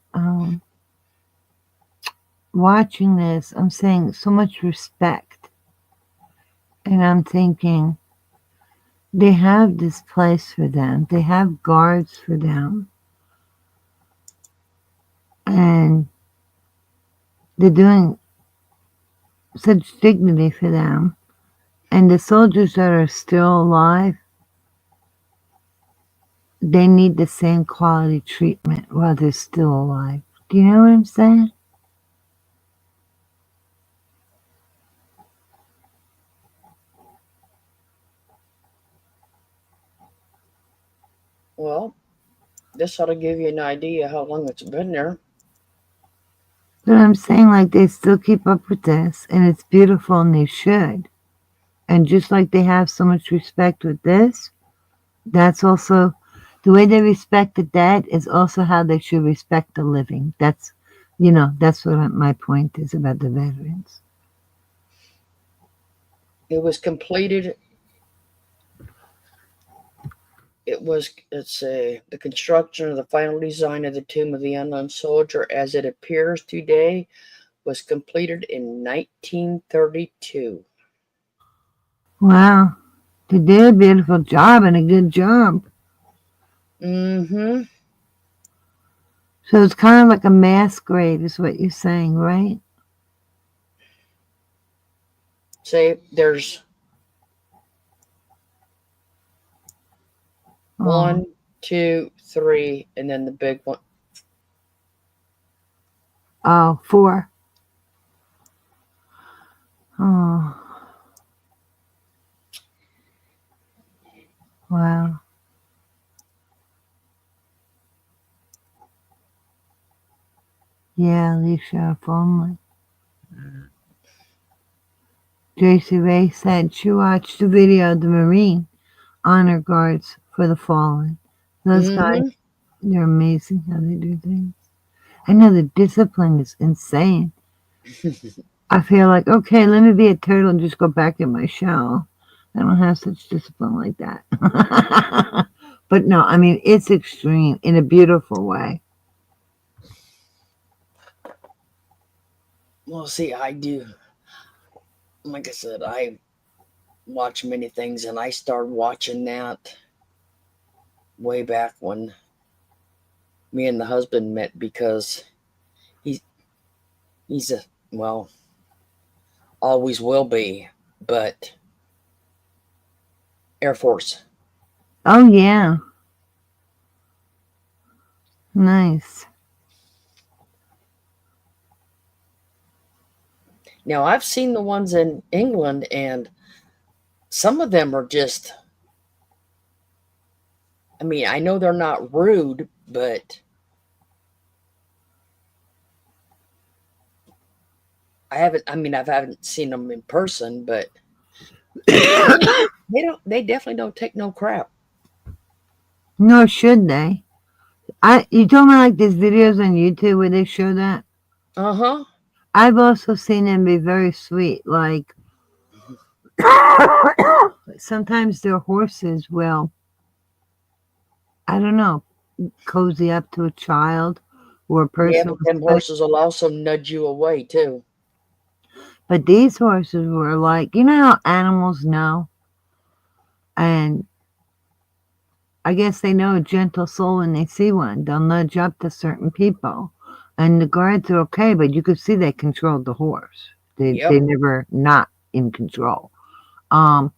watching this. I'm saying so much respect. And I'm thinking they have this place for them. They have guards for them. And they're doing such dignity for them. And the soldiers that are still alive, they need the same quality treatment while they're still alive. Do you know what I'm saying? Well, this ought to give you an idea how long it's been there. But I'm saying, like, they still keep up with this, and it's beautiful, and they should. And just like they have so much respect with this, that's also the way they respect the dead is also how they should respect the living. That's what my point is about the veterans. It was completed. It was, the construction of the final design of the Tomb of the Unknown Soldier as it appears today was completed in 1932. Wow. They did a beautiful job and a good job. Mm-hmm. So it's kind of like a mass grave is what you're saying, right? Say there's 1, 2, 3, and then the big one. Oh, 4. Oh. Wow. Yeah, Alicia, if only. Tracy Ray said she watched the video of the Marine honor guards for the fallen. Those guys, they're amazing how they do things. I know the discipline is insane. I feel like, okay, let me be a turtle and just go back in my shell. I don't have such discipline like that. But no, I mean, it's extreme in a beautiful way. Well, see, I do. Like I said, I watch many things, and I started watching that way back when me and the husband met, because he's a, well, always will be, but Air Force. Oh, yeah. Nice. Now, I've seen the ones in England, and some of them are just, I mean, I know they're not rude, but I haven't seen them in person, but they definitely don't take no crap. Nor should they. You told me like there's videos on YouTube where they show that? Uh-huh. I've also seen them be very sweet. Like, sometimes their horses will, I don't know, cozy up to a child or a person. Yeah, but them horses will also nudge you away, too. But these horses were like, you know how animals know? And I guess they know a gentle soul when they see one. They'll nudge up to certain people. And the guards are okay, but you could see they controlled the horse. They never not in control. And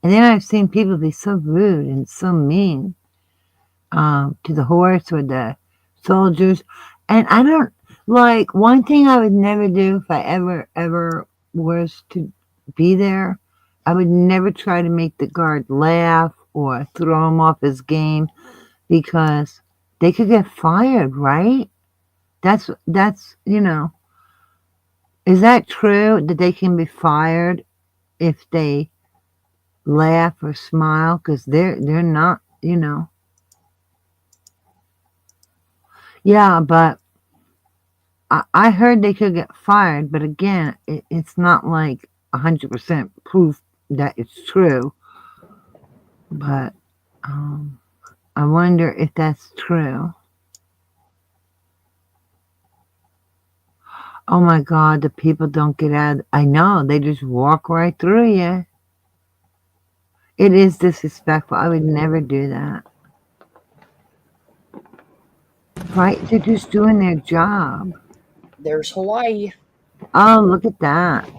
then I've seen people be so rude and so mean to the horse or the soldiers. And I don't, like, one thing I would never do if I ever was to be there, I would never try to make the guard laugh or throw him off his game, because they could get fired, right? That's, you know, is that true that they can be fired if they laugh or smile? Because they're not, you know. Yeah, but I heard they could get fired, but again, it's not like 100% proof that it's true. But I wonder if that's true. Oh my God, the people don't get out. I know, they just walk right through you. It is disrespectful. I would never do that. Right? They're just doing their job. There's Hawaii. Oh, look at that.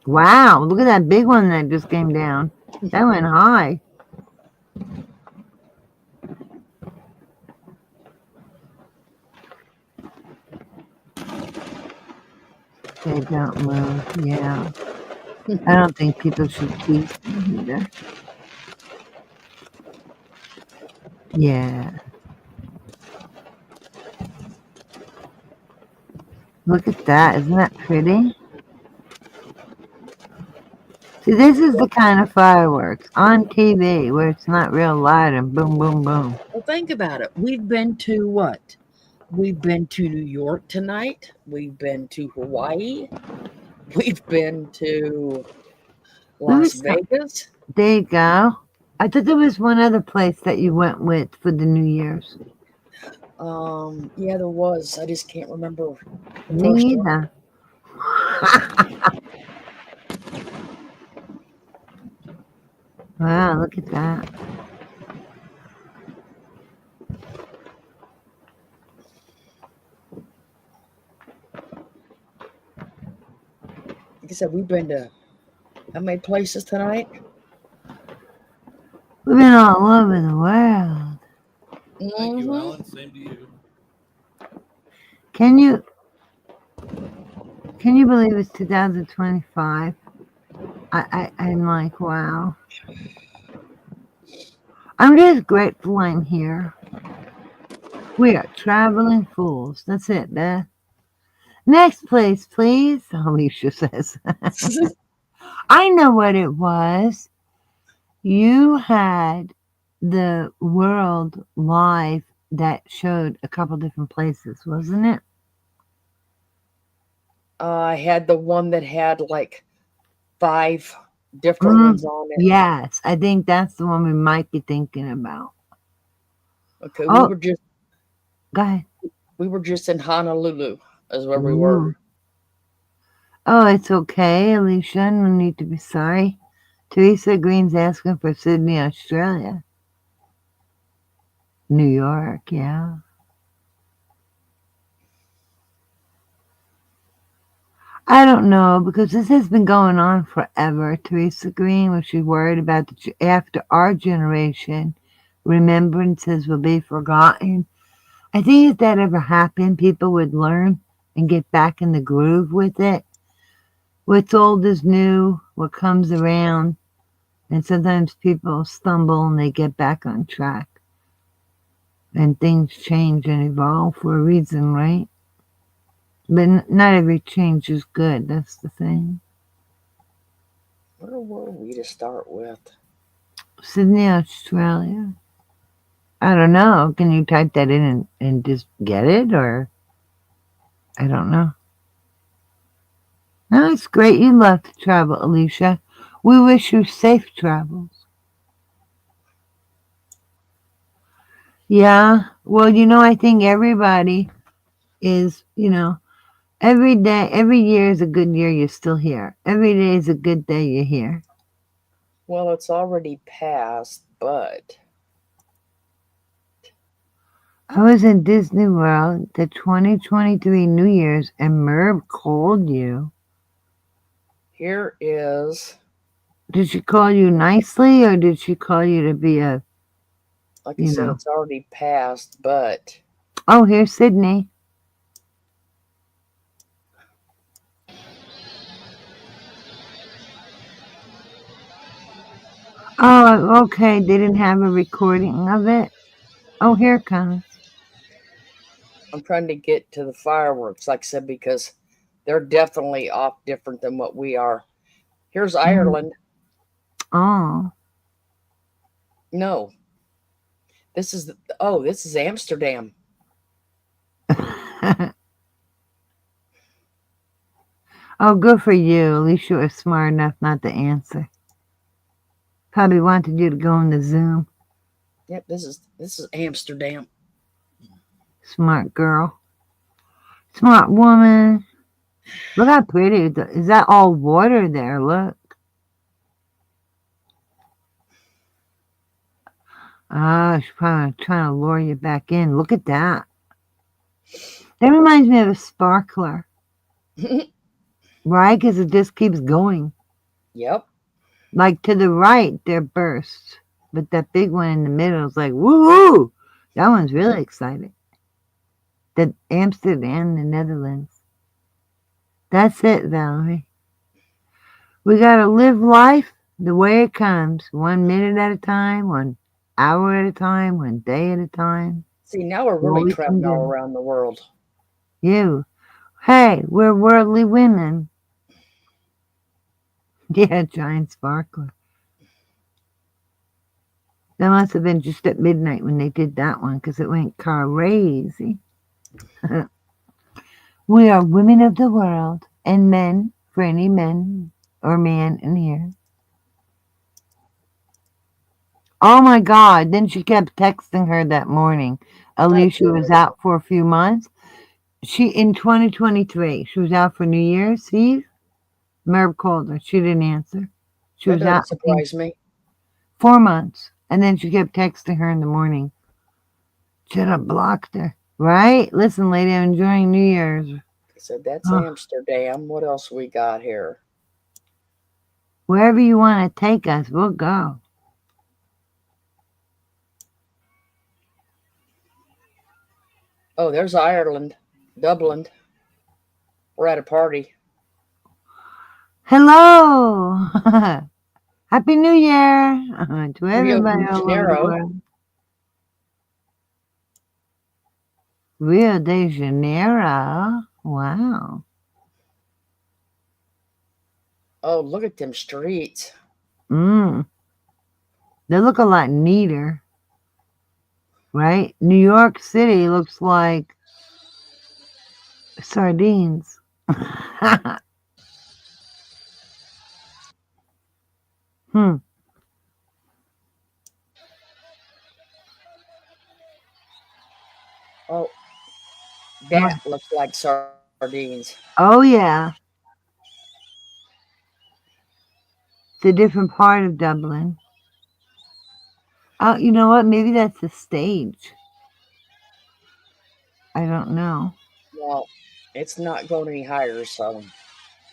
Wow, look at that big one that just came down. That went high. They don't move, yeah. I don't think people should teach them either. Yeah. Look at that. Isn't that pretty? See, this is the kind of fireworks on TV where it's not real loud and boom, boom, boom. Well, think about it. We've been to what? We've been to New York tonight. We've been to Hawaii. We've been to Las Vegas. There you go. I thought there was one other place that you went with for the New Year's. Yeah, there was. I just can't remember. Me either. Wow, look at that. Like I said, we've been to how many places tonight? We've been all over the world. Thank you, Alan. Same to you. Can you believe it's 2025? I'm like, wow. I'm just grateful I'm here. We are traveling fools. That's it, Beth. Next place, please. Alicia says. I know what it was. You had the World Live that showed a couple different places, wasn't it? I had the one that had like 5 different ones on it. Yes, I think that's the one we might be thinking about. Okay, Oh. we were just Go ahead. We were just in Honolulu, is where we were. Ooh. Oh, it's okay, Alicia. No need to be sorry. Teresa Green's asking for Sydney, Australia. New York, yeah. I don't know, because this has been going on forever. Teresa Green, was she worried about after our generation, remembrances will be forgotten? I think if that ever happened, people would learn and get back in the groove with it. What's old is new, what comes around, and sometimes people stumble and they get back on track. And things change and evolve for a reason, right? But not every change is good, that's the thing. Where were we to start with? Sydney, Australia. I don't know. Can you type that in and just get it? Or I don't know. No, it's great. You love to travel, Alicia. We wish you safe travels. Yeah. Well, I think everybody is, every day, every year is a good year, you're still here. Every day is a good day, you're here. Well, it's already passed, but I was in Disney World the 2023 New Year's and Merv called you. Here is. Did she call you nicely or did she call you to be a. Like I said, it's already passed, but. Oh, here's Sydney. Oh, okay. They didn't have a recording of it. Oh, here it comes. I'm trying to get to the fireworks, like I said, because they're definitely off different than what we are. Here's Ireland. Oh. No. This is Amsterdam. Oh, good for you. At least you were smart enough not to answer. Probably wanted you to go in the Zoom. Yep, this is Amsterdam. Smart girl. Smart woman. Look how pretty. Is that all water there? Look. Ah, she's probably trying to lure you back in. Look at that. That reminds me of a sparkler. Right? Because it just keeps going. Yep. Like to the right, they're bursts. But that big one in the middle is like, woo-hoo! That one's really exciting. The Amsterdam, the Netherlands. That's it, Valerie. We got to live life the way it comes. 1 minute at a time, 1 hour at a time, 1 day at a time. See, now we're really traveling all around the world. You. Hey, we're worldly women. Yeah, giant sparkler. That must have been just at midnight when they did that one because it went crazy. We are women of the world and men for any men or man in here. Oh my God. Then she kept texting her that morning. Alicia was out for a few months. In 2023, she was out for New Year's Eve. Merv called her. She didn't answer. She was out. Surprise me. 4 months. And then she kept texting her in the morning. Should have blocked her. Right? Listen, lady, I'm enjoying New Year's. I said, that's Amsterdam. What else we got here? Wherever you want to take us, we'll go. Oh, there's Ireland. Dublin. We're at a party. Hello. Happy New Year to everybody all over the world. Rio de Janeiro. Wow. Oh, look at them streets. They look a lot neater. Right? New York City looks like sardines. Hmm. Oh, that looks like sardines. Oh, yeah. It's a different part of Dublin. Oh, you know what? Maybe that's the stage. I don't know. Well, it's not going any higher, so.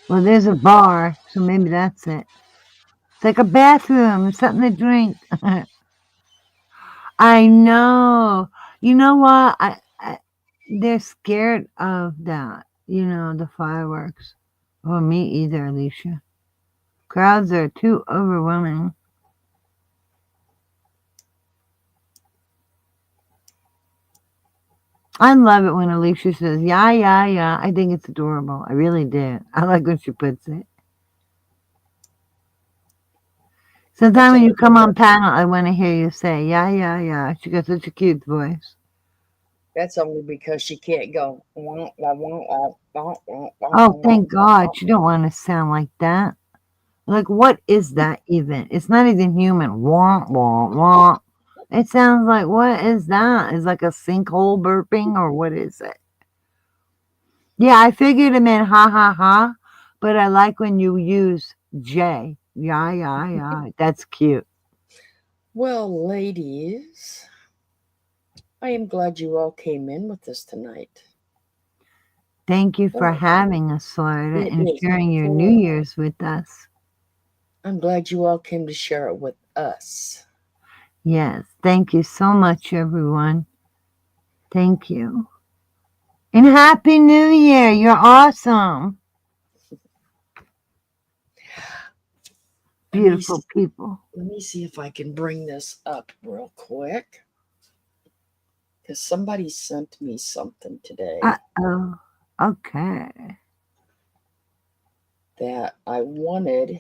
Well, there's a bar, so maybe that's it. It's like a bathroom, something to drink. I know. You know what? They're scared of that. You know, the fireworks. Well, me either, Alicia. Crowds are too overwhelming. I love it when Alicia says, yeah, yeah, yeah. I think it's adorable. I really do. I like when she puts it. Sometimes when you come on panel, I want to hear you say, yeah, yeah, yeah. She got such a cute voice. That's only because she can't go. Oh, thank God. You don't want to sound like that. Like, what is that even? It's not even human. Wah, wah, wah. It sounds like, what is that? Is like a sinkhole burping or what is it? Yeah, I figured it meant ha, ha, ha. But I like when you use J. Yeah, yeah, yeah. That's cute. Well, ladies, I am glad you all came in with us tonight. Thank you for having us, Florida, and sharing your New Year's with us. I'm glad you all came to share it with us. Yes, thank you so much, everyone. Thank you. And Happy New Year. You're awesome. Beautiful people. Let me see if I can bring this up real quick. Because somebody sent me something today. Uh-oh. Okay. That I wanted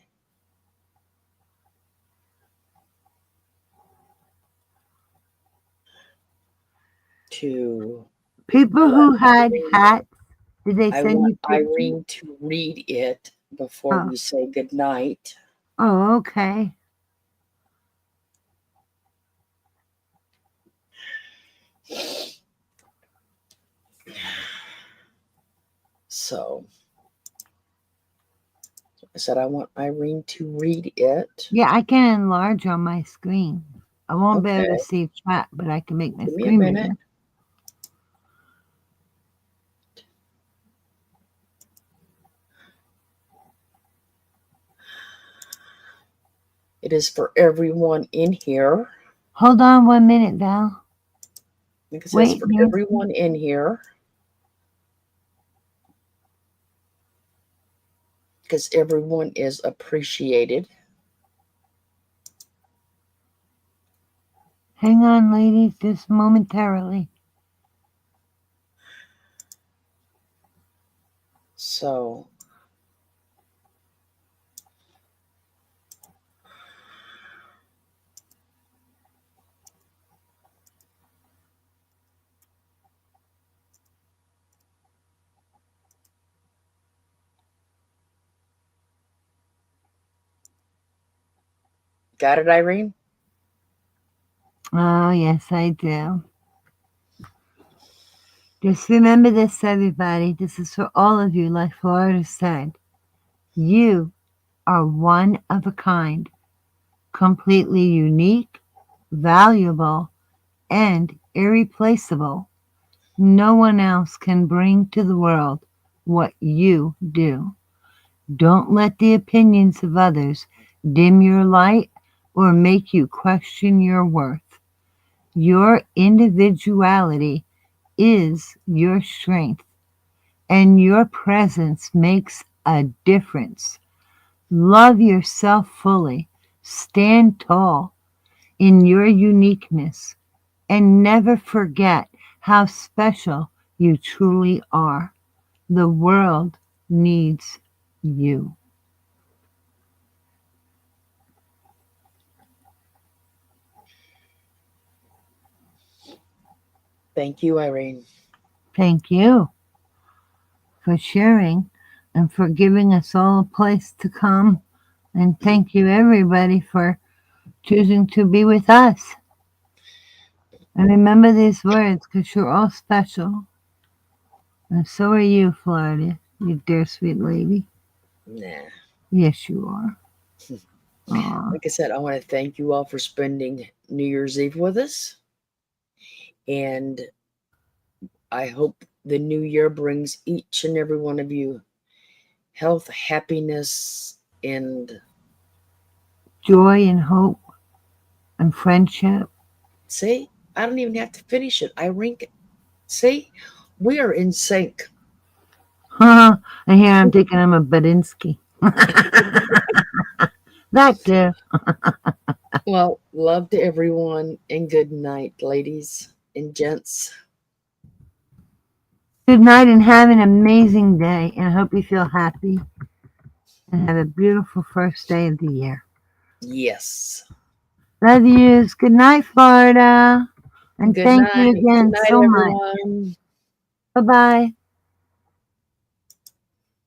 to. People who had hats, did they I send want you pictures? Irene to read it before we say goodnight. Oh, okay. So I said I want Irene to read it. Yeah, I can enlarge on my screen. I won't be able Okay. to see chat, but I can make my Give me a screen minute. bigger. It is for everyone in here. Hold on 1 minute, Val. It says Wait, for Nancy. everyone in here. Because everyone is appreciated. Hang on, ladies, just momentarily. So got it, Irene? Oh, yes, I do. Just remember this, everybody. This is for all of you, like Florida said. You are one of a kind, completely unique, valuable, and irreplaceable. No one else can bring to the world what you do. Don't let the opinions of others dim your light or make you question your worth. Your individuality is your strength, and your presence makes a difference. Love yourself fully, stand tall in your uniqueness, and never forget how special you truly are. The world needs you. Thank you, Irene. Thank you for sharing. and for giving us all a place to come. And thank you, everybody, for choosing to be with us. And remember these words, because you're all special. And so are you, Florida, you dear sweet lady. Nah. Yes, you are. Aw. Like I said, I want to thank you all for spending New Year's Eve with us. And I hope the new year brings each and every one of you health, happiness, and Joy and hope and friendship. see, I don't even have to finish it. I rank it. See, we are in sync. And here I'm thinking I'm a Badinsky. That too. Well, love to everyone and good night, ladies and gents. Good night and have an amazing day. And I hope you feel happy and have a beautiful first day of the year. Yes. Love yous. Good night, Florida. And Good thank night. you again Good night, so much. everyone. Bye-bye.